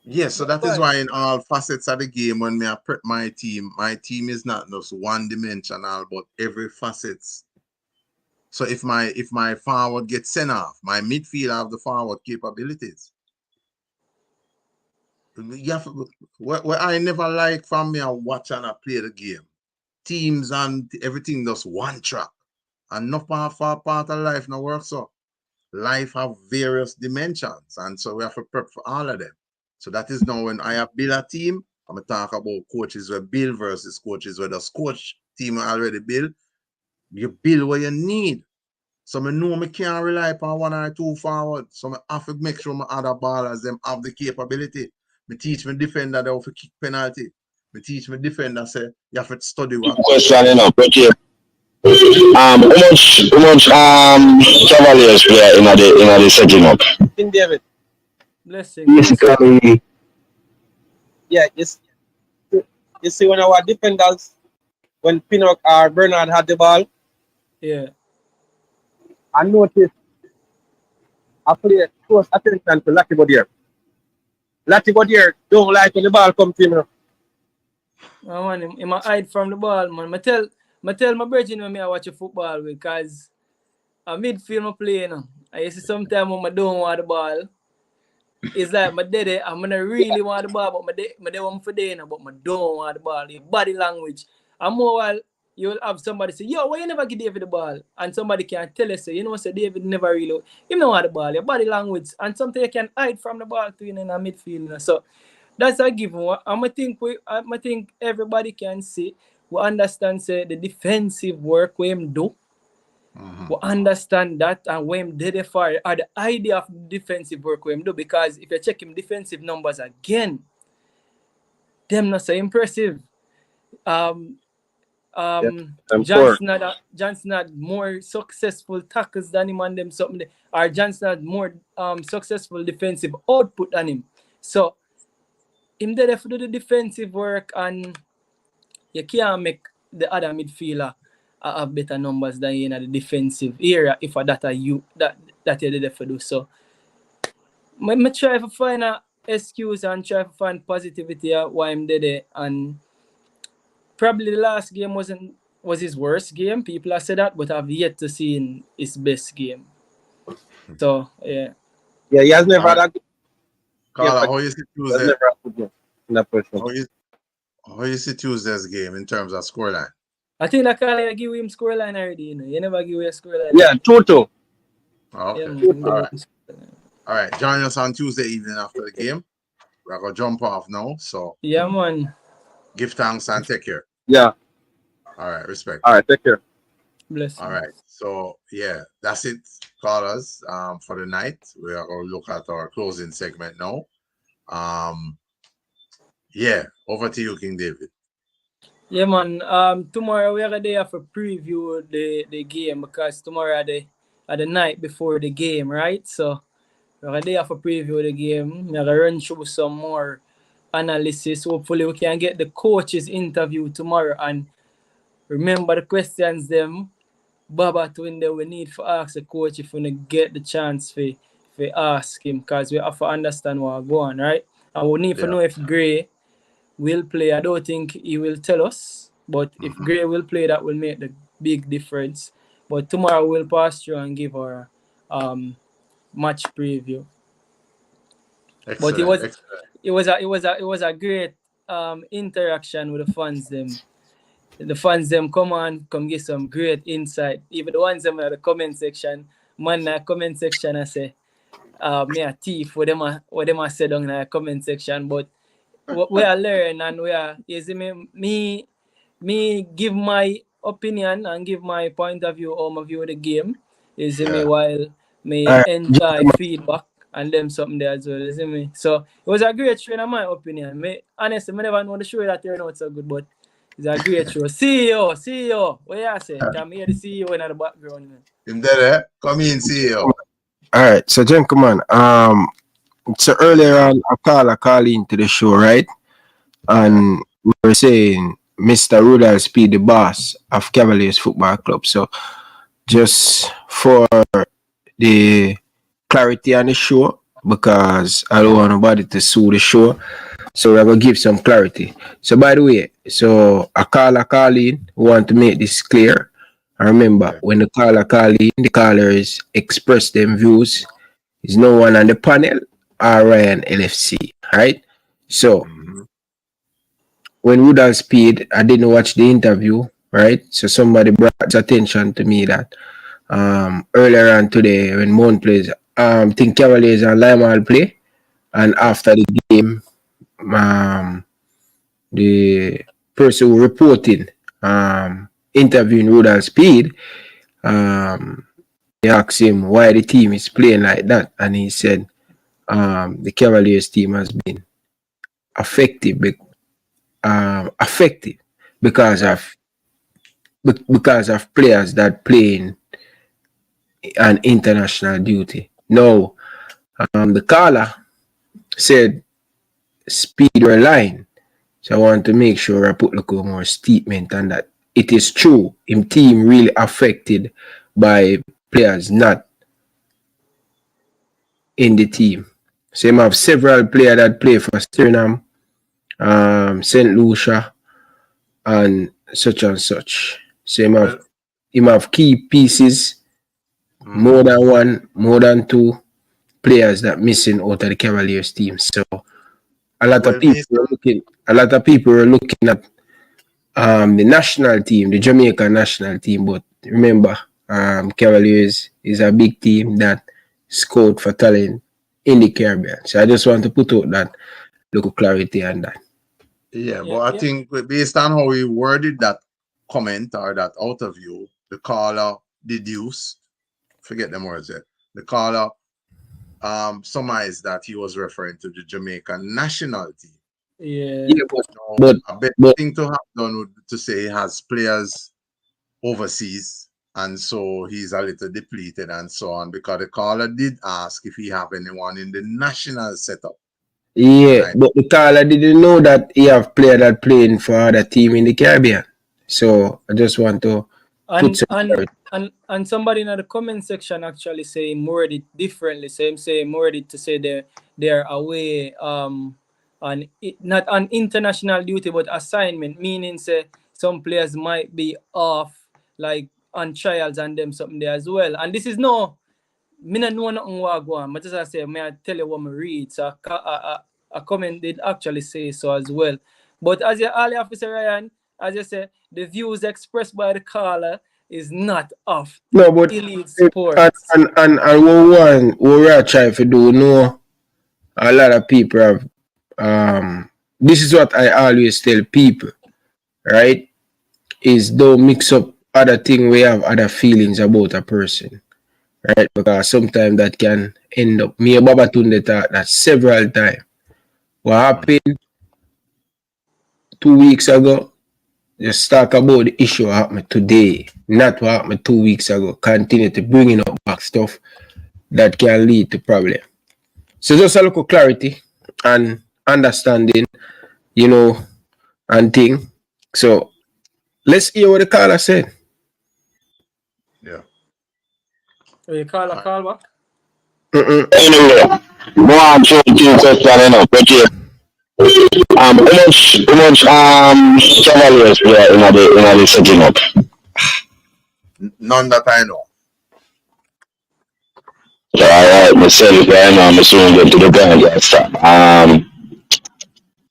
Yes, so that is why in all facets of the game, when I prep my team is not just one-dimensional, but every facets. So if my forward gets sent off, my midfield have the forward capabilities. What I never like from me, I watch and I play the game. Teams and everything just one track. And not part of life no work so. Life have various dimensions, and so we have to prep for all of them. So that is now when I have built a team, I'm going to talk about coaches where build versus coaches where the coach team already built. You build what you need. So I know I can't rely upon one or two forward. So I have to make sure my other ballers them have the capability. I teach my defender they have to kick penalty. I teach my defender say you have to study what. Question enough, okay. How much Cavaliers player in the setting up? King David. Blessing. Basically, yeah, you see when our defenders, when Pinnock or Bernard had the ball, yeah, I noticed I play close attention to Lucky Bodier. Lucky Bodier don't like when the ball comes to him. I want him. He might hide from the ball, man. I tell my brethren when I watch a football because a midfield I play, you know. I see sometimes when I don't want the ball, it's like my daddy, I'm gonna really want the ball, but my day want for day, but I don't want the ball. The body language. I'm more while you'll have somebody say, yo, why you never give David the ball? And somebody can tell us, say, you know, say David never really, him know what the ball, your body language, and something you can hide from the ball to in a midfield. You know? So that's a given. I think everybody can see, we understand say the defensive work we him do. We understand that, and when him did it for are the idea of defensive work we him do, because if you check him defensive numbers again, them not so impressive. Johnson had more successful tackles than him and them something, or Johnson had more successful defensive output than him. So him there to do the defensive work, and you can't make the other midfielder have better numbers than you in the defensive area if that you're there to do. So I try to find an excuse and try to find positivity why I'm there, and probably the last game was his worst game. People have said that, but I've yet to see his best game. So yeah. Yeah, he has never had a Carla, how you see Tuesday? How you see Tuesday's game in terms of scoreline? I think that Carla give him scoreline already, you know. You never give away a scoreline. Yeah, 2-2. Okay. Yeah, All right. Join us on Tuesday evening after the game. We're gonna jump off now. So yeah, man. Give thanks and take care. Yeah. All right, respect. All right, take care. Bless. All right. So yeah, that's it, callers. For the night. We are gonna look at our closing segment now. Yeah, over to you, King David. Yeah, man. Tomorrow we are there for preview the game, because tomorrow at the night before the game, right? So we're there for preview the game. We're gonna run through some more analysis. Hopefully we can get the coaches interview tomorrow, and remember the questions them Baba Twin that we need to ask the coach if we get the chance for ask him, because we have to understand what's going on, right? And we need to know if Gray will play. I don't think he will tell us, but if Gray will play, that will make the big difference. But tomorrow we'll pass through and give our match preview. Excellent. But it was a great interaction with the fans them. The fans them come get some great insight. Even the ones them in the comment section, man in the comment section I say, me a thief what them a say down in the comment section. But we are learn, and we are, you see me give my opinion and give my point of view, my view of the game. You see me, while me enjoy feedback and them something there as well. You see me? So it was a great show in my opinion. Honestly, I never know the show that turned out so good, but it's a great show. CEO. What you say? Can hear the CEO in the background. In there, come in, CEO. All right, so gentlemen, so earlier on, I call into the show, right? And we were saying Mr. Rudolph Speed, the boss of Cavaliers Football Club. So just for the clarity on the show, because I don't want nobody to sue the show, so we're going to give some clarity. So by the way, so I call in, we want to make this clear. And remember, when the caller call in, the callers express them views. There's no one on the panel or Ryan LFC, right? So when Rudolph Speed, I didn't watch the interview, right? So somebody brought attention to me that earlier on today when Moon plays, think Cavaliers and Limal play, and after the game, the person who reported interviewing Rudolph Speed, they asked him why the team is playing like that, and he said the Cavaliers team has been affected because of players that playing an international duty. Now, the caller said Speed or line, so I want to make sure I put a little more statement on that. It is true, him team really affected by players not in the team. So him have several players that play for Suriname, St. Lucia, and such. So him have key pieces, more than one, more than two players that missing out of the Cavaliers team. So a lot of people are looking at the national team, the Jamaica national team. But remember, Cavaliers is a big team that scout for talent in the Caribbean. So I just want to put out that local clarity on that. Yeah, but I think based on how he worded that comment or that out of view, the caller deduced, forget them words there. The caller surmised that he was referring to the Jamaican national team. Yeah. But a better thing to have done would to say he has players overseas, and so he's a little depleted and so on, because the caller did ask if he have anyone in the national setup. Yeah, but the caller didn't know that he have player that playing for other team in the Caribbean. So I just want to put some and somebody in the comment section actually say word it differently. Same say word it to say they're away on not on international duty but assignment, meaning say some players might be off like on trials and them something there as well. And this is no me not know nothing what go on, but as I say, may I tell you what I read. So a comment did actually say so as well. But as you all have to say, Ryan, as you say, the views expressed by the caller is not of elite sports. And what we are trying to do, no, a lot of people have this is what I always tell people, right? Is don't mix up other things we have other feelings about a person. Right? Because sometimes that can end up. Me and Baba Tunde thought that several times. What happened 2 weeks ago, just talk about the issue that happened today, not what happened 2 weeks ago. Continue to bringing up back stuff that can lead to problem. So just a little clarity and understanding, you know, and thing. So let's hear what the caller said. You call back? Anyway, go on through the question, but how much Cavaliers player in the setting up? None that I know. So alright, myself right now, I'm soon get to the point and stop.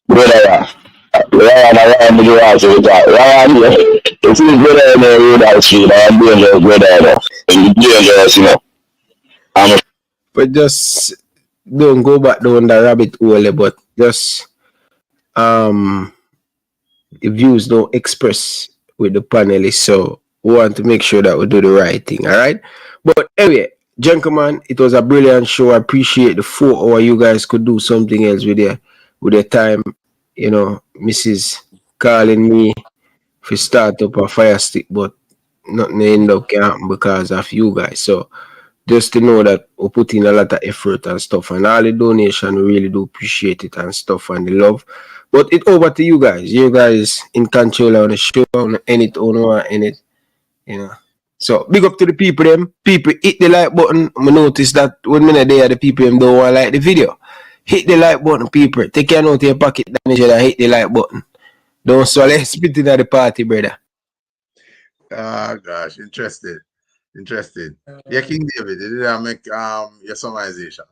Brother, Ryan, the answer with that. Ryan, it's his brother in the road street. I'm dangerous brother, dangerous, you know. But just don't go back down the rabbit hole, but just the views don't express with the panelists, so we want to make sure that we do the right thing. All right, but anyway, gentlemen, it was a brilliant show. I appreciate the 4 hour you guys could do something else with your time. You know, Mrs. calling me to start up a fire stick, but nothing end up can happen because of you guys. So just to know that we put in a lot of effort and stuff, and all the donation, we really do appreciate it and stuff, and the love. But it's over to you guys. You guys in control of the show, on it, on it, you know. So big up to the people them. People hit the like button. I notice that when minute there, the people them don't want to like the video. Hit the like button, people. Take your note in your pocket, damage and hit the like button. Don't swallow spitting at the party, brother. Ah, gosh, interested. Yeah, King David, did I make your summarization?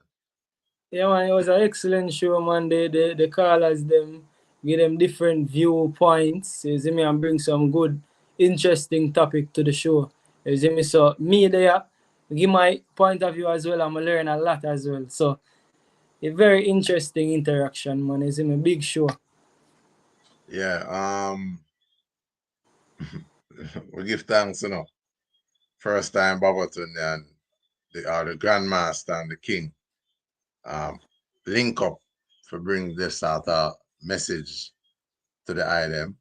Yeah, man, it was an excellent show, man. The callers them give them different viewpoints. You see me, and bring some good, interesting topic to the show. You see me, so me there give my point of view as well. I'm learn a lot as well. So a very interesting interaction, man. You see me, big show. Yeah, we give thanks, you know. First time Babaton and the Grandmaster and the King link up for bring this sort of message to the item.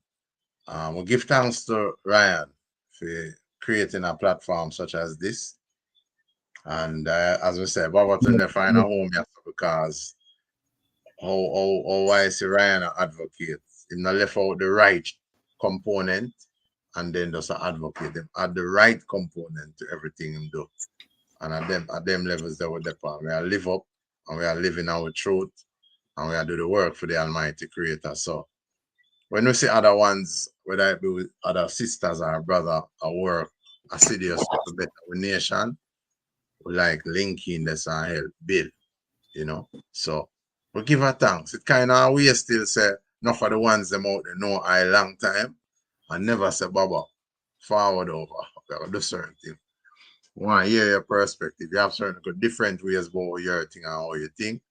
We give thanks to Ryan for creating a platform such as this. And as we said, Babaton they find a home here because how I see Ryan advocate. He not left out the right component and then just advocate them. Add the right component to everything him do. And at them levels that we're depart. We are live up and we are living our truth and we are do the work for the Almighty Creator. So when we see other ones, whether it be with other sisters or brother or work assiduous to better our nation, we like linking this and help build, you know. So we give her thanks. It kind of we still say not for the ones them out there know I long time. and never say, Baba, forward over. We have to do certain things. Want to hear your perspective. You have certain different ways about your thing and how you think.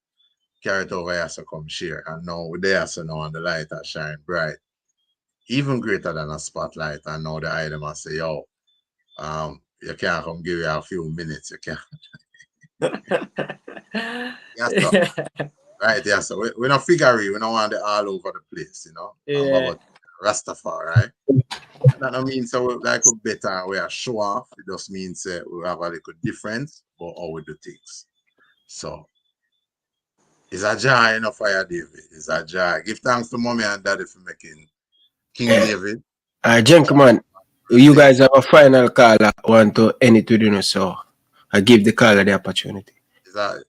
Carry it over here, so come share. And now we're there, so now and the light are shine bright. Even greater than a spotlight. And now the item and say, yo, you can't come give you a few minutes. You can't. Yes, right, yeah. So we're not figuring, we don't want it all over the place, you know. Yeah. Rastafari, right? That don't mean so like a better we are show off. It just means we have a little difference about how we do things. So it's a joy enough for you, David. It's a joy. Give thanks to mommy and daddy for making King David. Gentlemen, you guys have a final call. I want to end it with you, so I give the caller the opportunity. Is that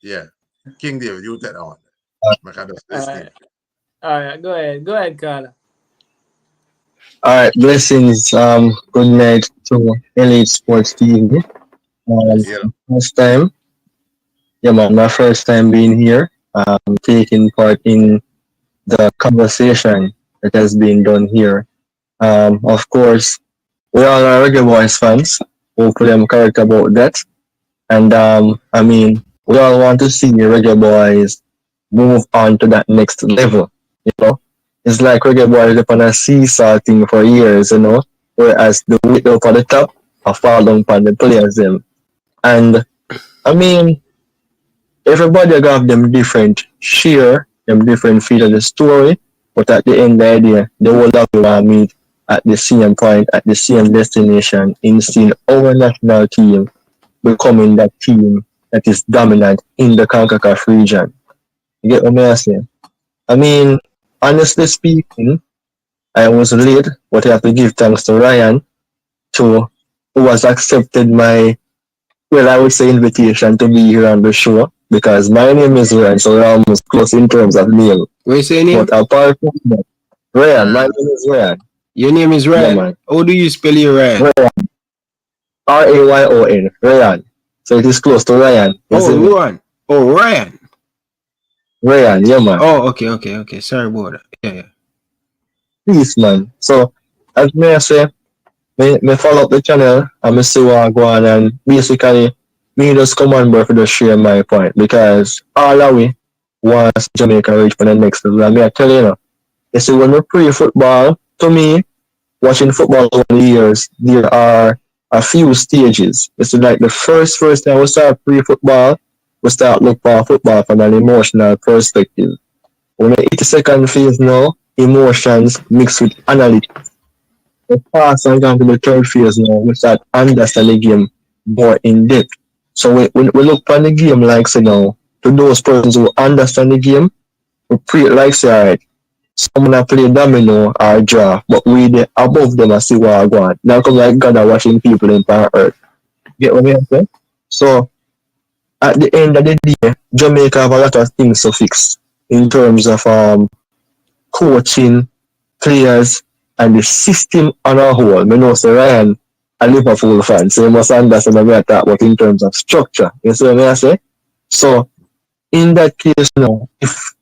yeah. King David, you take that one. All right, go ahead, Carla. All right, blessings. Good night to Elite Sports TV. First time, yeah, man, my first time being here, taking part in the conversation that has been done here. Of course, we all are Reggae Boyz fans. Hopefully, I'm correct about that. And I mean, we all want to see Reggae Boyz move on to that next level. You know, it's like Reggae Boyz up on a seesaw thing for years. You know, whereas the weight up at the top, I fall down upon the players them. And I mean, everybody got them different share, them different feel of the story. But at the end of the day, the whole of you want meet at the same point, at the same destination, in seeing our national team becoming that team that is dominant in the CONCACAF region. You get what I'm saying? I mean, honestly speaking, I was late, but I have to give thanks to Ryan, who has accepted my, well, I would say invitation to be here on the show, because my name is Ryan, so we're almost close in terms of name. What you say name? But apart from that, Ryan, my name is Ryan. Your name is Ryan? Yeah, How do you spell your Ryan? Ryan. Rayon, Ryan. So it is close to Ryan. Oh, Ryan. Oh, Ryan. Ryan, yeah, man. Oh, okay. Sorry about that. Yeah. Peace, man. So, as me say, me follow up the channel and me see what I go on, and basically, me just come on board for just share my point, because all of we wants Jamaica reach for the next level. And me I tell you see, when we play football, to me, watching football over the years, there are a few stages. It's like the first time we start play football, we start look for football from an emotional perspective. When we hit the second phase now, emotions mixed with analytics. We pass on down to the third phase now, we start understanding the game more in depth. So we look on the game like, so now, to those persons who understand the game, we pray like, say, alright, someone play domino or draw, but we the above them and see what I want. Now come like God are watching people in planet Earth. Get what I'm saying? So at the end of the day, Jamaica have a lot of things to fix in terms of coaching, players, and the system on a whole. I know Sir Ryan a Liverpool fan, so you must understand what I talk about in terms of structure. You see what I say? So in that case now, if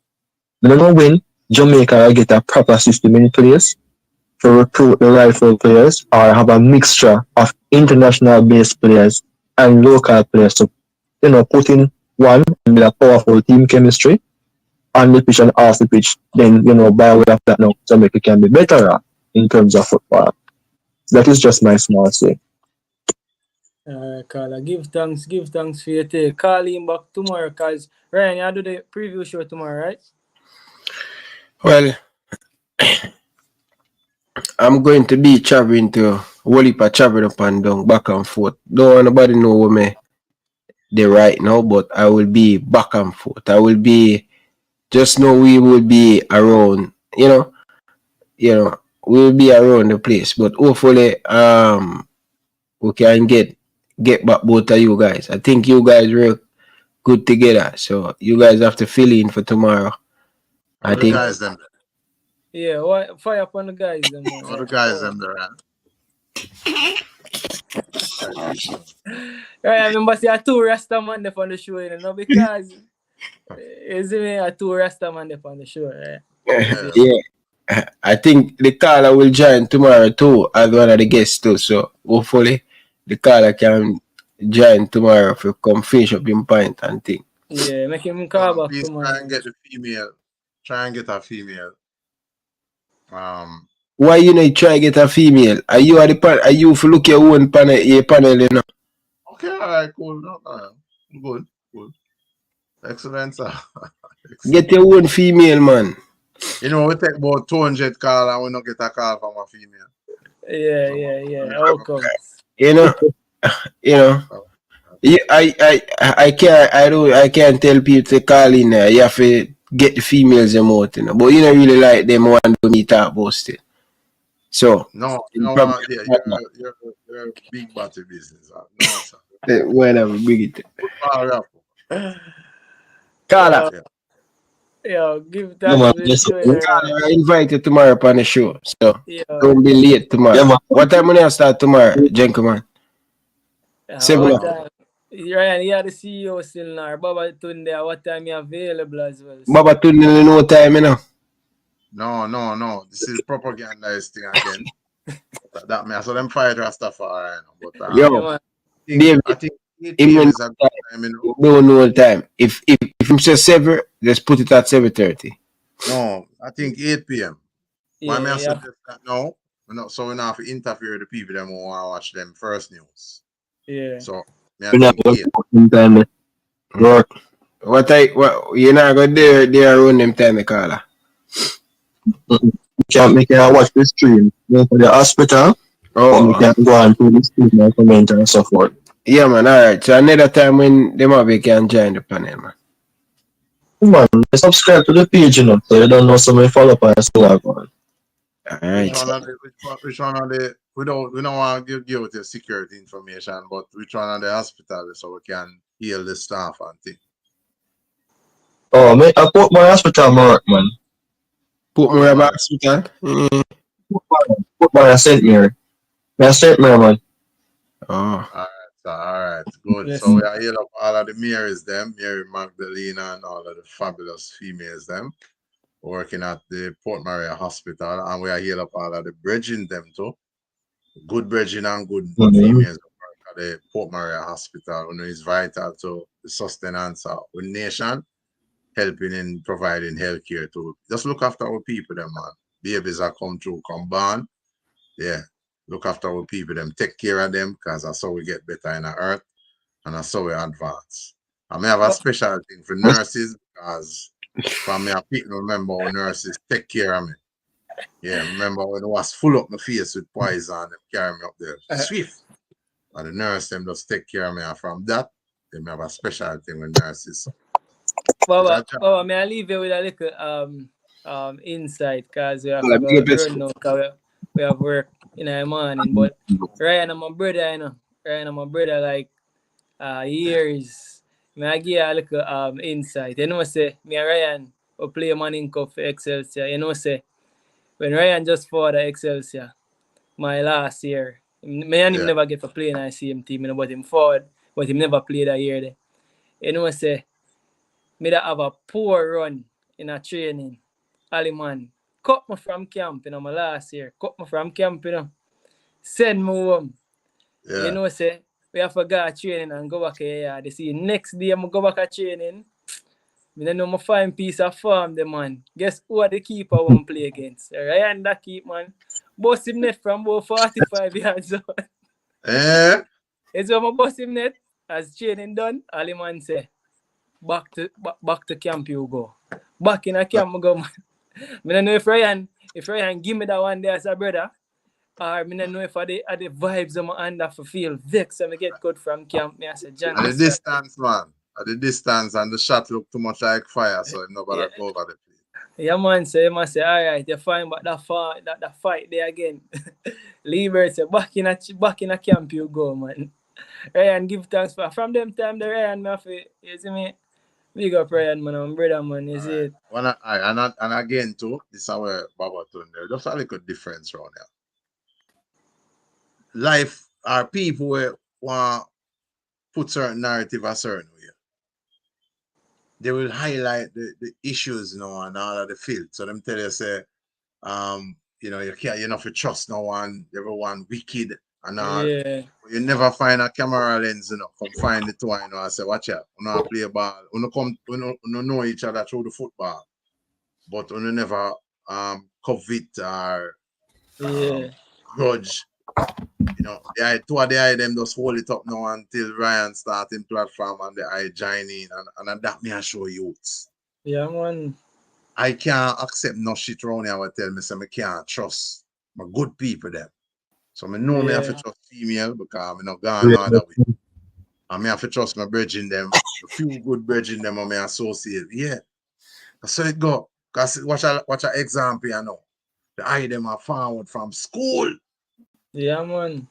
we don't win, Jamaica will get a proper system in place to recruit the rightful players, or have a mixture of international based players and local players to, put in one and build a powerful team chemistry on the pitch and off the pitch. Then, by way of that now, Jamaica can be better in terms of football. That is just my small say. Carla, give thanks for your take. Call him back tomorrow, because Ryan, you do the preview show tomorrow, right? Well, I'm going to be traveling to Wolipa, traveling up and down, back and forth. Don't want nobody know where me there right now, but I will be back and forth. I will be, just know we will be around, we will be around the place. But hopefully, we can get back both of you guys. I think you guys were good together, so you guys have to fill in for tomorrow. I think. Guys them. Yeah, what fire up on the guys them. All the guys them there. Right, I remember see a two Rasta man there on the show, because is me a two Rasta man there on the show, right? Yeah. I think the caller will join tomorrow too as one of the guests too. So hopefully the caller can join tomorrow to come finish up in point and thing. Yeah, make him call back Please tomorrow. try and get the female. Try and get a female. Why you know try get a female? Are you at the are you for look your own panel you know? Okay, alright, cool. No, good. Excellent, sir. Get your own female, man. You know, we take about 200 call and we not get a call from a female. Yeah. How comes? You know, I can't tell people to call in there. You have to get the females them out, you know. But you don't really like them want to meet up about it. So No, you're a big body business. No, sir. Whatever, big it. Carla. Yeah, give that to the show. I invite you tomorrow on the show. So don't be late tomorrow. Yeah, what time will you start tomorrow, gentlemen? 7 o'clock. Ryan, you are the CEO still now. Baba Tunde, what time you available as well? Baba Tunde, no time, you know. No. This is propaganda thing again. that man, so them fight Rastafari. But Yo, I think 8 PM is a good time, you know. No time. If you say 7, just put it at 7:30. No, I think 8 PM. Why may I Yeah. suggest that? No, so we don't have to interfere with the people that want to watch them first news. Yeah. So Work. What you're not gonna do around them time, caller. Can't make it watch the stream. Go to the hospital. Oh, we can go and do the stream and comment and so forth. Yeah, man. All right. So another time when them have can join the panel, man. Come on, subscribe to the page, you know, so you don't know so many follow up and so on. All right. Which one are the we don't want to give the security information, but which one are the hospital so we can heal the staff and things. Oh, man, I put my hospital work, man. Put my hospital? Put my St. Mary. My St. Mary, man. Oh. All right, good. Yes. So we are here up all of the Marys, them, Mary Magdalena and all of the fabulous females, them, working at the Port Maria Hospital, and we are here up all of the bridging them too. Good bridging and good females work at the Port Maria Hospital, you know, is vital to the sustenance of the nation, helping in providing healthcare to just look after our people, them, man. Babies are come born. Yeah. Look after our people, them, take care of them, because that's how we get better in the earth, and that's how we advance. I may have a special thing for nurses, because for me, people remember when nurses take care of me. Yeah, remember when it was full up my face with poison, them carry me up there swift. And the nurse, them just take care of me, and from that, they may have a special thing with nurses. Baba, may I leave you with a little insight, because we have to go now, we have work in the morning, but Ryan and my brother, you know, Ryan and my brother like years. May I give you a little insight. You know, say me and Ryan will play Manning Cup for Excelsior. You know, say when Ryan just fought the Excelsior, my last year, me and him never get to play in the same team, you know, but him forward, but him never played that year there. You know, say me that have a poor run in a training. Ali man cut me from camp, you know, my last year. Cut me from camp, you know. Send me home. Yeah. You know, say, we have to go training and go back here. They see next day I go back to training. I don't know my fine piece of farm, the man. Guess who are the keeper I won't play against? Ryan that keep, man. Bust him net from about 45 yards out. It's when I bust him net. As training done, Ali man say, back to camp you go. Back in a camp I go, man. I don't know if Ryan give me that one day as a brother, or I don't know if I the vibes of my under for feel vex and I get good from camp. Me I say, John. At the distance, man. At the distance, and the shot look too much like fire, so nobody go over the place. Yeah, man. So you must say, all right, you're fine, but that fight there again. Lever say, back in a camp you go, man. Ryan, give thanks for from them time the Ryan me feel, you see me. Big up Ryan, man, I'm brother, man, you see it. And again, too, this is where Baba Tunde, just a little difference around here. Life, our people want to put certain narrative a certain way. They will highlight the issues, you know, and all of the field. So them tell you, say, You know, you not to trust no one, everyone wicked and all. Yeah. You never find a camera lens, you know, come find the two, you know, I say, watch out, you know, play ball, you know each other through the football, but you never covet or grudge. You know, two of the eye them just hold it up now until Ryan start in platform and the eye join in and that me I show youths. Yeah, man. I can't accept no shit around here. I tell me, so I can't trust my good people them. So I know me have to trust female because I'm not gone no other way. And I have to trust my brethren them. A few good brethren them I may associate. Yeah. So it go. Because watch an example, you know. The eye them are forward from school. Yeah, man.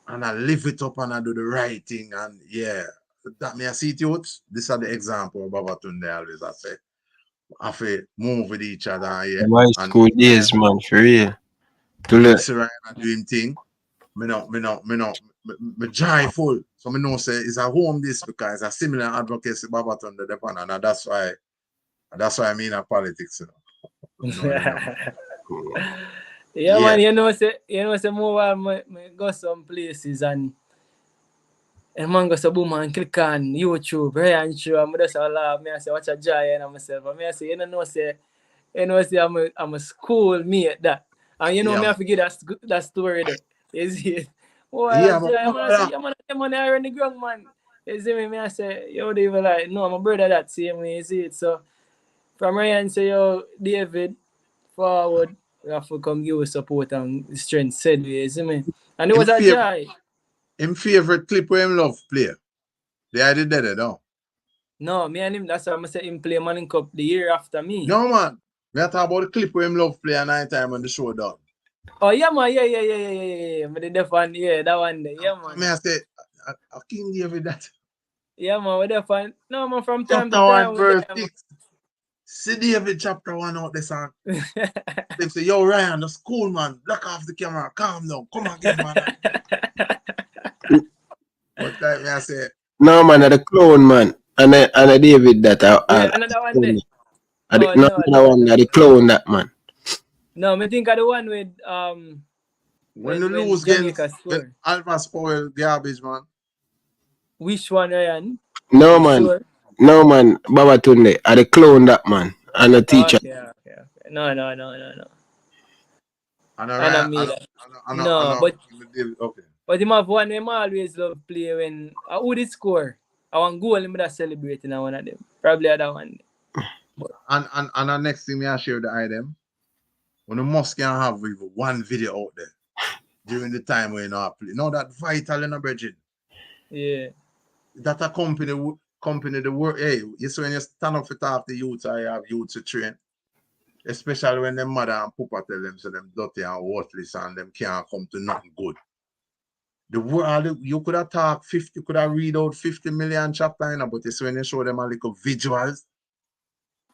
And I live it up and I do the right thing. And yeah. That me I see it youths. This are the example of Babatunde always I say. I feel move with each other, yeah. My school days, man, for real. This Ryan a dream thing. Me joyful. So me know say it's a home this because it's a similar advocacy Babaton the Depan, and that's why I mean a politics, you know. Yeah, man, you know say more while me go some places and man go so boom and click on YouTube, Brian Show, and I just laugh. Me I say watch a giant and myself. And me I say, I'm a school mate that. And you know me I forget that story there. Is it? Oh, yeah, man, I run the ground, man. You see me I say, yo, they were like, no, my brother that same way, you see it. So from Ryan say, yo, David, forward, we have to come give us support and strength said way, you see me. And it was a joy. Him favorite clip where him love play. They had it there, no? No, me and him, that's why I say him play Manning Cup the year after me. No, man. We are talking about the clip where him love play at night time when the show done. Oh, yeah, man. Yeah. But the one, yeah, that one there. Yeah, man. I say, I King David that. Yeah, man, with the fun. No, man, from time chapter to time. 1, verse 6. See David chapter 1 out the song. They say, yo, Ryan, the school, man. Lock off the camera. Calm down. Come on, get man. What time I say? No, man, the clone, man. And a David that. Another one there. Another one, the clone, that, man. No, I think of the one with when you lose against Almas Powell garbage, man. Which one, Ryan? No, man. Sure? No, man. Babatunde. I the clone that, man. And a teacher. Okay. No. And but him have one him always love play when who did score? I want goal him that celebrating one of them. Probably other one. And the next thing I share the item. When the must can have even one video out there during the time when you know play. Now that vital in a bridging. Yeah. That a company the work. Hey, you see when you stand up for talk to youths, I have youths to train. Especially when them mother and papa tell them so them dirty and worthless and them can't come to nothing good. The world you could have talked 50, could have read out 50 million chapter, but it's when you show them a little visuals.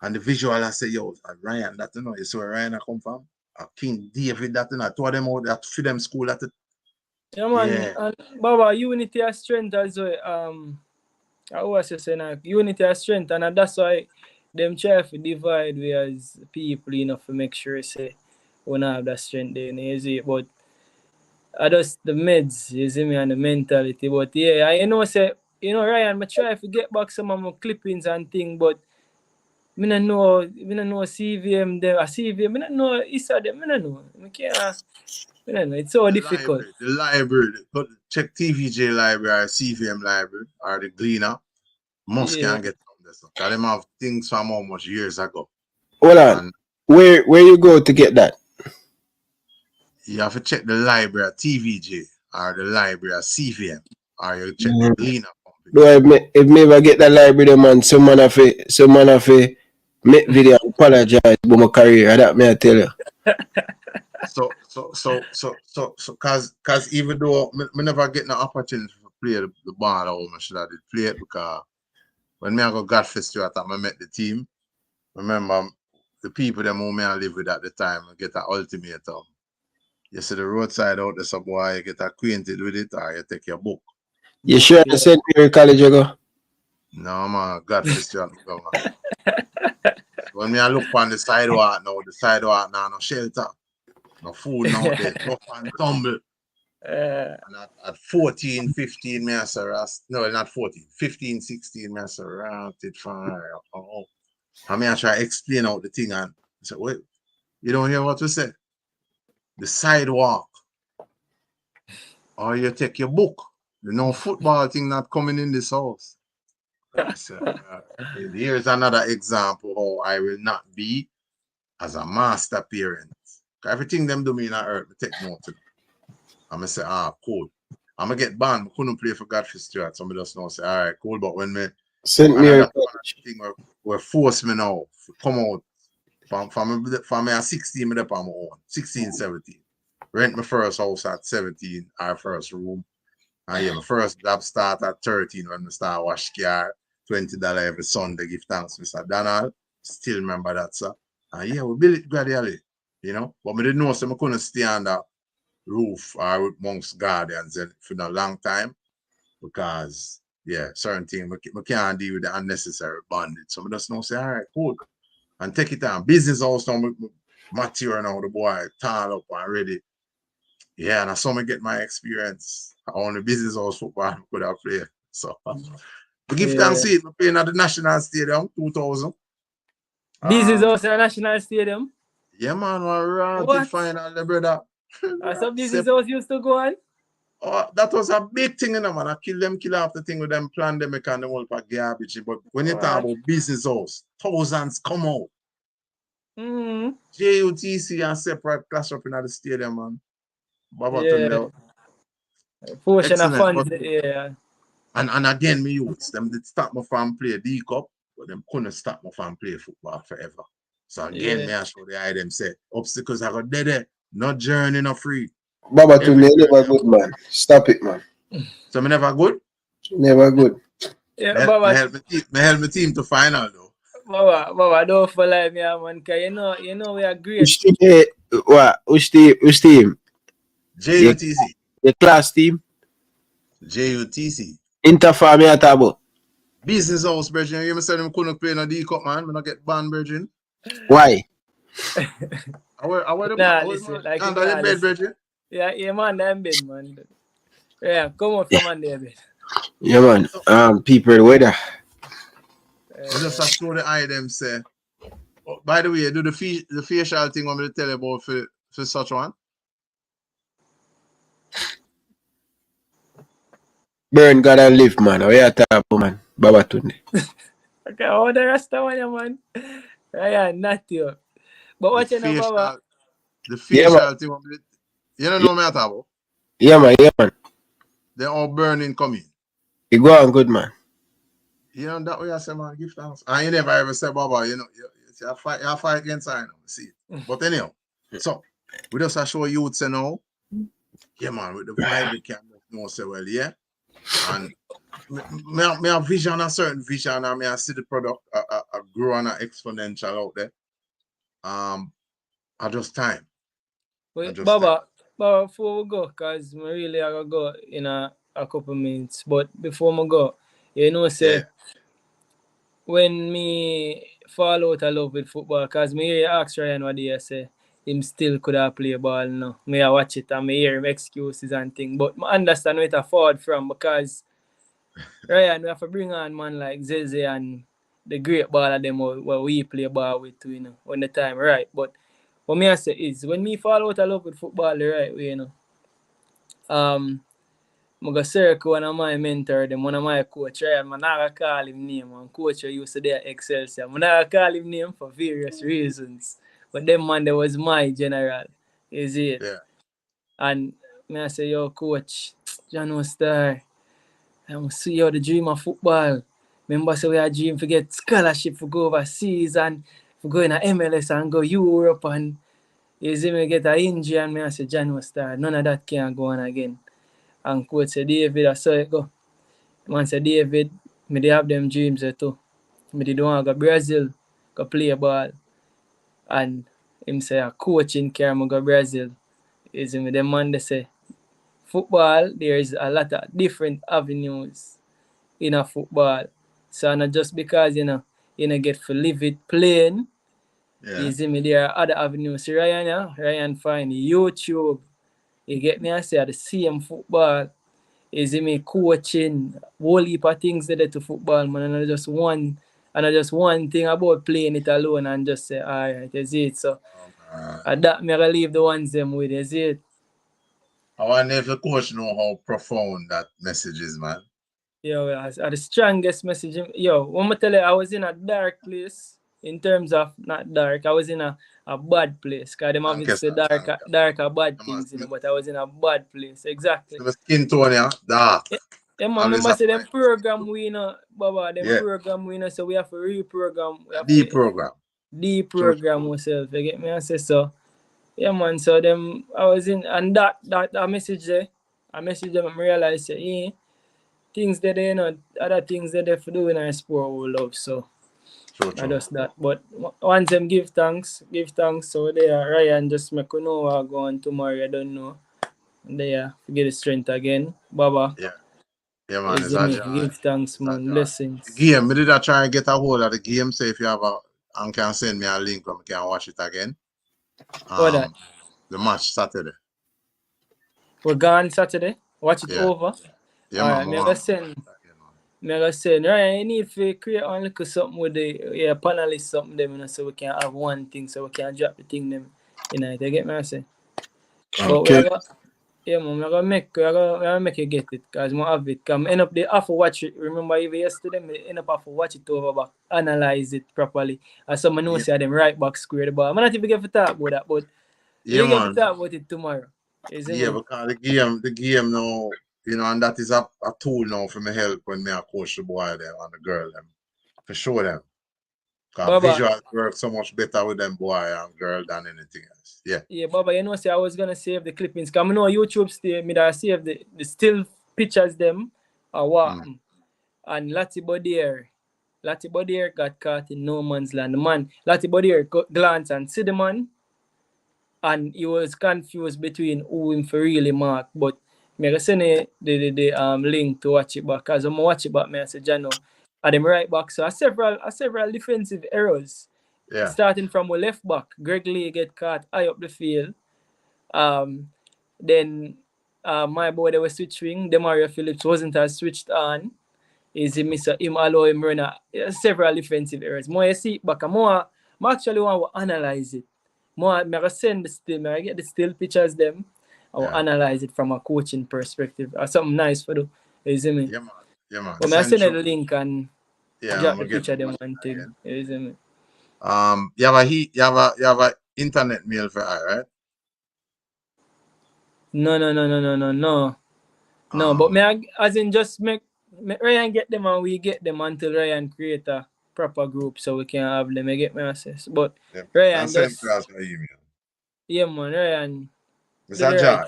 And the visual I say, yo, Ryan, that you know, you see where Ryan I come from? King David, that you know, two of them out that for them school at it. Yeah, man. Yeah. And Baba, unity and strength as well. I always say now, unity and strength, and that's why them try to divide we as people, you know, to make sure say we don't have that strength there, you see. But I just the meds, you see me, and the mentality. But yeah, I say, Ryan, I try to get back some of my clippings and things, but I don't know CVM there. CVM, I don't know Issa them. I don't know. I don't know. It's so difficult. The library, check TVJ library, CVM library, or the Gleaner. Most can't get from this. Because them have things from almost years ago. Hold on. Where you go to get that? You have to check the library at TVJ or the library at CVM, or you check the Gleaner. If me ever get that library, man, someone have to make video apologize for my career. That me I tell you. So, cause even though me never get no opportunity to play the ball, how much should I did play it because when me I go God Festival, I thought I met the team. Remember the people them who me I live with at the time, I get an ultimatum. You see the roadside out there, some boy, you get acquainted with it, or you take your book. You sure you St. Mary College you go? No, man, God Festival go, man. when me I look on the sidewalk now, no shelter, no food, no there, rough and tumble. And at 14, 15, me I say, no, not 14, 15, 16, me I say, it fine. I mean, I try to explain out the thing and I say, wait, you don't hear what we say? The sidewalk. Or you take your book. You know, football thing not coming in this house. So, here's another example how I will not be as a master parent. Everything them do me in earth, I take note of them. I'm going to say, cool. I'm going to get banned. I couldn't play for Godfrey Stewart. Somebody just know, say, all right, cool. But when me, St. Mary thing where force me now to come out from me at 16, me up on my own. 16, 17. Rent my first house at 17, our first room. And yeah, my first job start at 13 when I start wash car, $20 every Sunday, give thanks, Mr. Donald. Still remember that, sir. And yeah, we build it gradually, you know. But I didn't know so I couldn't stay on that roof or with amongst guardians for a long time because yeah, certain things we can't deal with the unnecessary bondage. So I just know say, all right, cool. And take it on. Business also mature now, the boy tall up and ready. Yeah, and I saw me get my experience on the business house football I could have played. So we give thanks to it. We're playing at the National Stadium 2000. Business house at the National Stadium? Yeah, man, we're rounded final, the brother. Some business house used to go on? Oh, that was a big thing, you know, man. I kill off the thing with them pandemic and the whole pack garbage. But when you talk about business house, thousands come out. JUTC and separate class up in the stadium, man. Portion of funds, yeah. And again, me youths, them did stop me from play D Cup, but them couldn't stop me from play football forever. So again, me I show the eye them say, obstacles are dead, no journey, no free. Baba to me never good, man. Stop it, man. So me never good? Never good. Yeah, me Baba. Me help my team to final though. Baba, don't fall like me, man, because you know we are great. Which team? JUTC. The class team? JUTC. Interfar me at about. Business house, Virgin. You said them couldn't play no D Cup, man. We not get banned, Virgin. Why? I wear the listen, like under the bed, Virgin. Yeah, man, I'm bed, man. Yeah, come on from under bed. Yeah, man. People, the weather. We just show the eye them say. Oh, by the way, do the facial thing I'm going to tell you about for such one. Burn gotta live, man. We are talking, man. Baba Tunde. Okay, all the rest of one, man. Yeah, not you. But what you know, Baba? The facial thing, you don't know me at all? Yeah, man. They're all burning coming. You go on good, man. You know that way I say, man, give thanks. And you never ever say, Baba, you know, you fight against I know, see it. But anyhow, so we just show you would say now, yeah, man, with the vibe we can know say well, yeah. And me have vision, a certain vision, and me I see the product grow on exponential out there. I just time. Wait, Baba, before we go, because we really are going to go in a couple minutes. But before we go, you know, say, when me fall out of love with football, because me hear ask Ryan what he say, him still could have play ball now. Me I watch it and me hear him excuses and things. But I understand where it forward from because Ryan, we have to bring on man like Zeze and the great baller them where we play ball with, you know, when the time right. But what me I say is when me fall out of love with football the right way, you know. I go circle one of my mentor, them one of my coach, Ryan. I'm not gonna call him name, man. Coach used to there Excelsior. I'm not gonna call him name for various reasons. But them man, there was my general. Is it? Yeah. And me I say, yo, coach, John Star. I'm see you the dream of football. Remember say we had dream to get scholarship to go overseas and to go in a MLS and go Europe and you see me get an injury and me I say John Star. None of that can go on again. And coach said, David, I saw it go. Man said, David, me they have them dreams there too. Me they don't want to go Brazil, go play ball. And him say, a coaching care, me go Brazil. You see me, them man they say, football, there is a lot of different avenues in a football. So not just because, you know, get to live it playing, You see me, there are other avenues. See Ryan, yeah? Ryan find YouTube. You get me? I say the same football. You see me coaching, whole heap of things there to football, man. And I just one thing about playing it alone and just say, all right, is it? So that me I leave the ones them with, is it? I wonder if the coach know how profound that message is, man. Yo, the strongest message. Yo, when I tell you, I was in a dark place. In terms of not dark, I was in a bad place. Because them obviously dark are bad things, you know, but I was in a bad place. Exactly. The skin tone, yeah, dark. Yeah, man, remember say them program we know, Baba, program we know, so we have to reprogram. Deprogram ourselves, you get me? I say so. Yeah, man, so them, I was in, and that message there, I message them and realize, yeah, things that they, you know, other things that they do in our sport we love, so. I just that. But once them give thanks. So they are Ryan just make you know what go on tomorrow, I don't know. And they are get the strength again. Baba. Yeah, man, it's a joy. Give thanks, man. Blessings. Game, me did I try and get a hold of the game, so if you have and can send me a link where I can watch it again. That? The match Saturday. We're gone Saturday? Watch it over? Yeah, man. Me I send Ryan, you need to create one little something with the panelists something them, you know, so we can have one thing, so we can drop the thing them, you know, you get me I say. Okay. But man, I'm gonna make you get it, because I have it. Come end up the have to watch it. Remember even yesterday, I end up have to watch it over back, analyze it properly. As someone knows say them right back square the ball. I'm not even get to talk about that, but you get to talk about it tomorrow. Because the game now, you know, and that is a tool now for me help when I coach the boy them and the girl them. For sure them. Because visual work so much better with them boy and girl than anything else. Yeah, Baba, you know, say I was gonna save the clippings. Because I know YouTube still me that save the still pictures them or what. And Lati Bodier got caught in no man's land. The man, Lati Bodier glance and see the man. And he was confused between who him for really mark. But me send the link to watch it back. Because when I watch it back, I say, Jano, at them right back. So several defensive errors. Starting from a left back, Greg Lee get caught high up the field. Then my boy they were switching. Demario Phillips wasn't as switched on. Is he miss him allow him run several defensive errors. More you see back, more actually want to analyze it. More I send the still, I get the still pictures them. I will analyze it from a coaching perspective. Or something nice for do. You see me? Yeah, man. But I send the link and drop the picture them one thing. You see me? You have a internet mail for her, right? No. But me as in just make Ryan get them and we get them until Ryan create a proper group so we can have them. I get my access. But Ryan just yeah, man, Ryan. It's a job.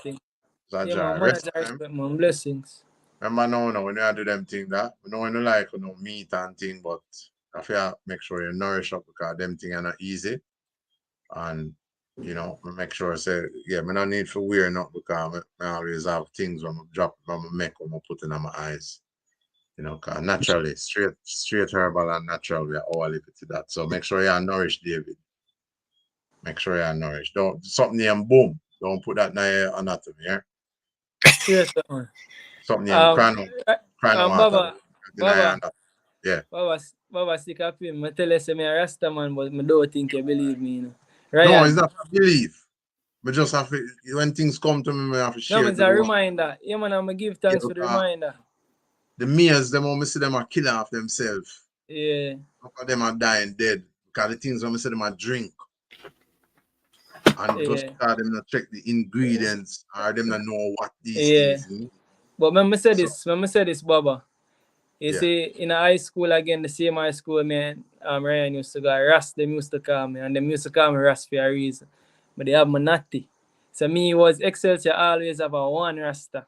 Man, blessings. Remember now when you do them things that we know when you like meat and thing, but I feel make sure you nourish up because them things are not easy. And you know, make sure I say, me no need for wearing up because I always have things when I drop when I make when I put in my eyes. You know, cause naturally, straight herbal and natural, we are all limited to that. So make sure you are nourished, David. Make sure you are nourished. Don't something named boom. Don't put that in your anatomy, yeah? Yes, something named Baba, yeah. Baba, stick up him. I tell you, say me a Rasta man, but I don't think you believe me. You know? No, it's not a belief. But just have to, when things come to me, I have to share. No, it's a reminder. Yeah, man, I'm going to give thanks for the reminder. The males, them when I see them are killing off themselves. Yeah. Look at them are dying dead. Because the things when I see them are drink. And just because them not check the ingredients or them not know what these things. You know? But when I say this, Baba. You see, in high school again, the same high school, man, Ryan used to go, Ras, them used to call me. And them used to call me Ras for a reason. But they have me natty. So me was Excelsior always have a one Rasta.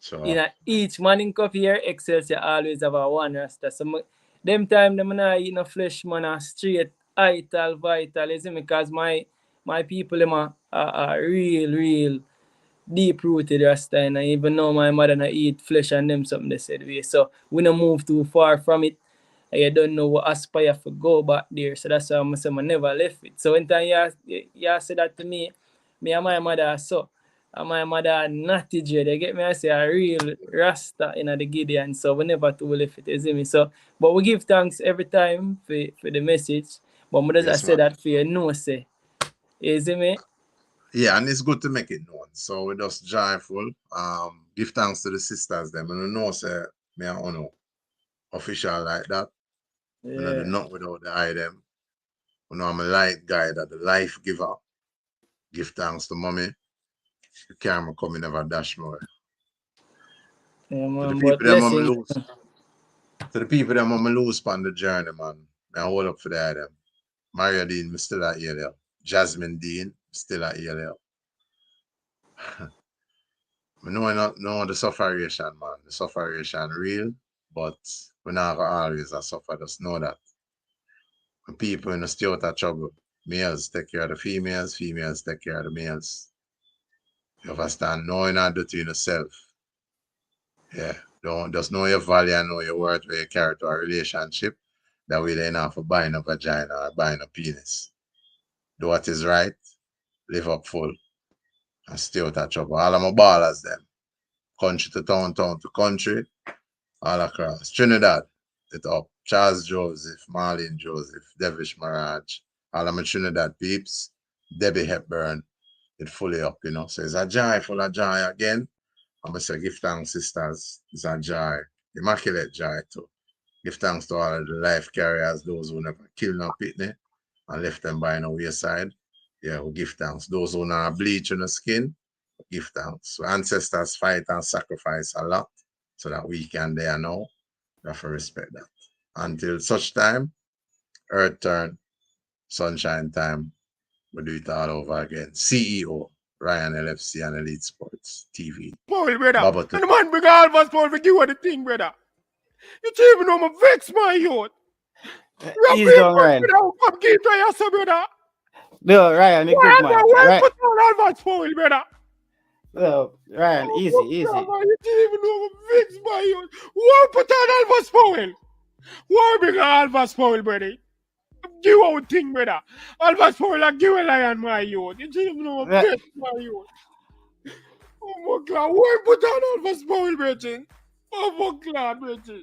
Sure. In each morning coffee here, Excelsior always have a one Rasta. So them time them not eat no flesh, man, straight, vital, you see me, because my people them are real deep-rooted Rasta, and even though my mother not eat flesh and them something they said way. So we don't move too far from it. you don't know what aspire to go back there. So that's why I say I never left it. So when time you said that to me and my mother so. And my mother natty J, they get me, I say a real Rasta in the Gideon. So we never to left it, you see me. So but we give thanks every time for the message. But I just say that for you know say. You see me? Yeah, and it's good to make it known. So we're just joyful. Give thanks to the sisters them. And know say me and Ono official like that. Yeah. And I do not without the eye them. You know I'm a light guy that the life giver. Give thanks to mommy. The camera coming never dash more. Yeah, man, To the people but that mama blessings. lose. To the people that mama lose on the journey, man. I hold up for that them. Maria Dean, me still at ELL. Jasmine Dean, still at ELL. I know the sufferation, man. The sufferation real, but we're not gonna always suffer. Just know that. When people in the stay out of trouble, males take care of the females, females take care of the males. You understand? Knowing and do to yourself. Yeah. Don't just know your value and know your worth where you carry to a relationship. That way they not for buying a vagina or buying a penis. Do what is right, live up full, and stay out of trouble. All of my ballers them. Country to town, town to country, all across. Trinidad, it up. Charles Joseph, Marlene Joseph, Devish Mirage, all of my Trinidad peeps, Debbie Hepburn, it fully up, you know. So it's a joy, full of joy again. I'm going to say give thanks, sisters. It's a joy, immaculate joy too. Give thanks to all of the life carriers, those who never killed no pitney and left them by no wayside. Yeah, we give thanks. Those who not bleach in the skin, give thanks. So ancestors fight and sacrifice a lot so that we can there now. We have to respect that. Until such time, earth turn, sunshine time, we do it all over again. CEO, Ryan LFC and Elite Sports TV. Paul, brother. Baba And the man bring all of us, Paul, for give her the thing, brother. You don't even know me vex my youth. Ease down, Ryan. Come give to your brother. No, Ryan, you good man. Why Right. put on all of us, Paul, brother? No, Ryan, easy, easy. You don't even know me vex my youth. Why put on all of us, Paul? Why bring all of us, Paul, brother? Give out thing, brother. All of us, Paul, like give a lion, my youth. You don't even know me vex my youth. Oh my God, why put on all of us, Paul, brother? Oh my God, brother.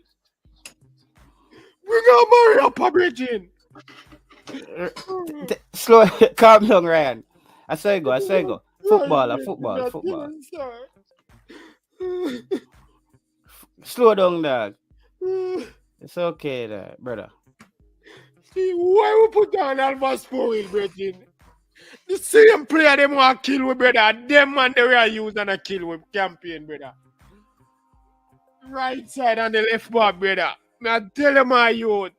Bring out Maria up, brother. Slow, calm down, Ryan. I say go. Football. Slow down, dog. It's okay, there, brother. See, why we put on Alva Spoil, brother? The same player them want to kill with, brother. Them man they were use and a kill with campaign, brother. Right side and the left back, brother. I tell them my youth.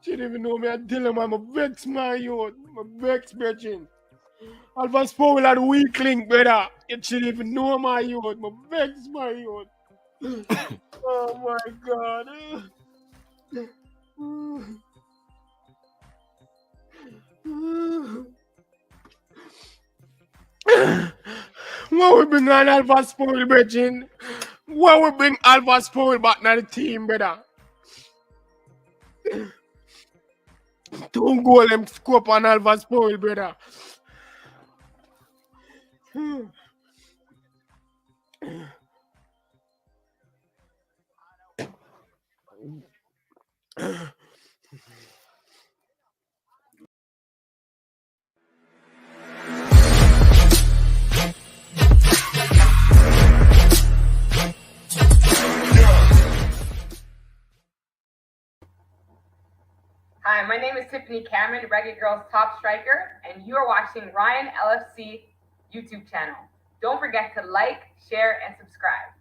You don't even know me. I tell them I'm a vex my youth. I'm a vex, brother. Alva Spoil had a weak link, brother. You shouldn't even know my youth. I'm a vex my youth. Oh my God. Why we bring on Alva Spoil, Bridging? Why we bring Alva Spoil back to the team, brother? Don't go them scope on Alva Spoil, brother. Hi, my name is Tiffany Cameron, Reggae Girls top striker, and you are watching Ryan LFC YouTube channel. Don't forget to like, share, and subscribe.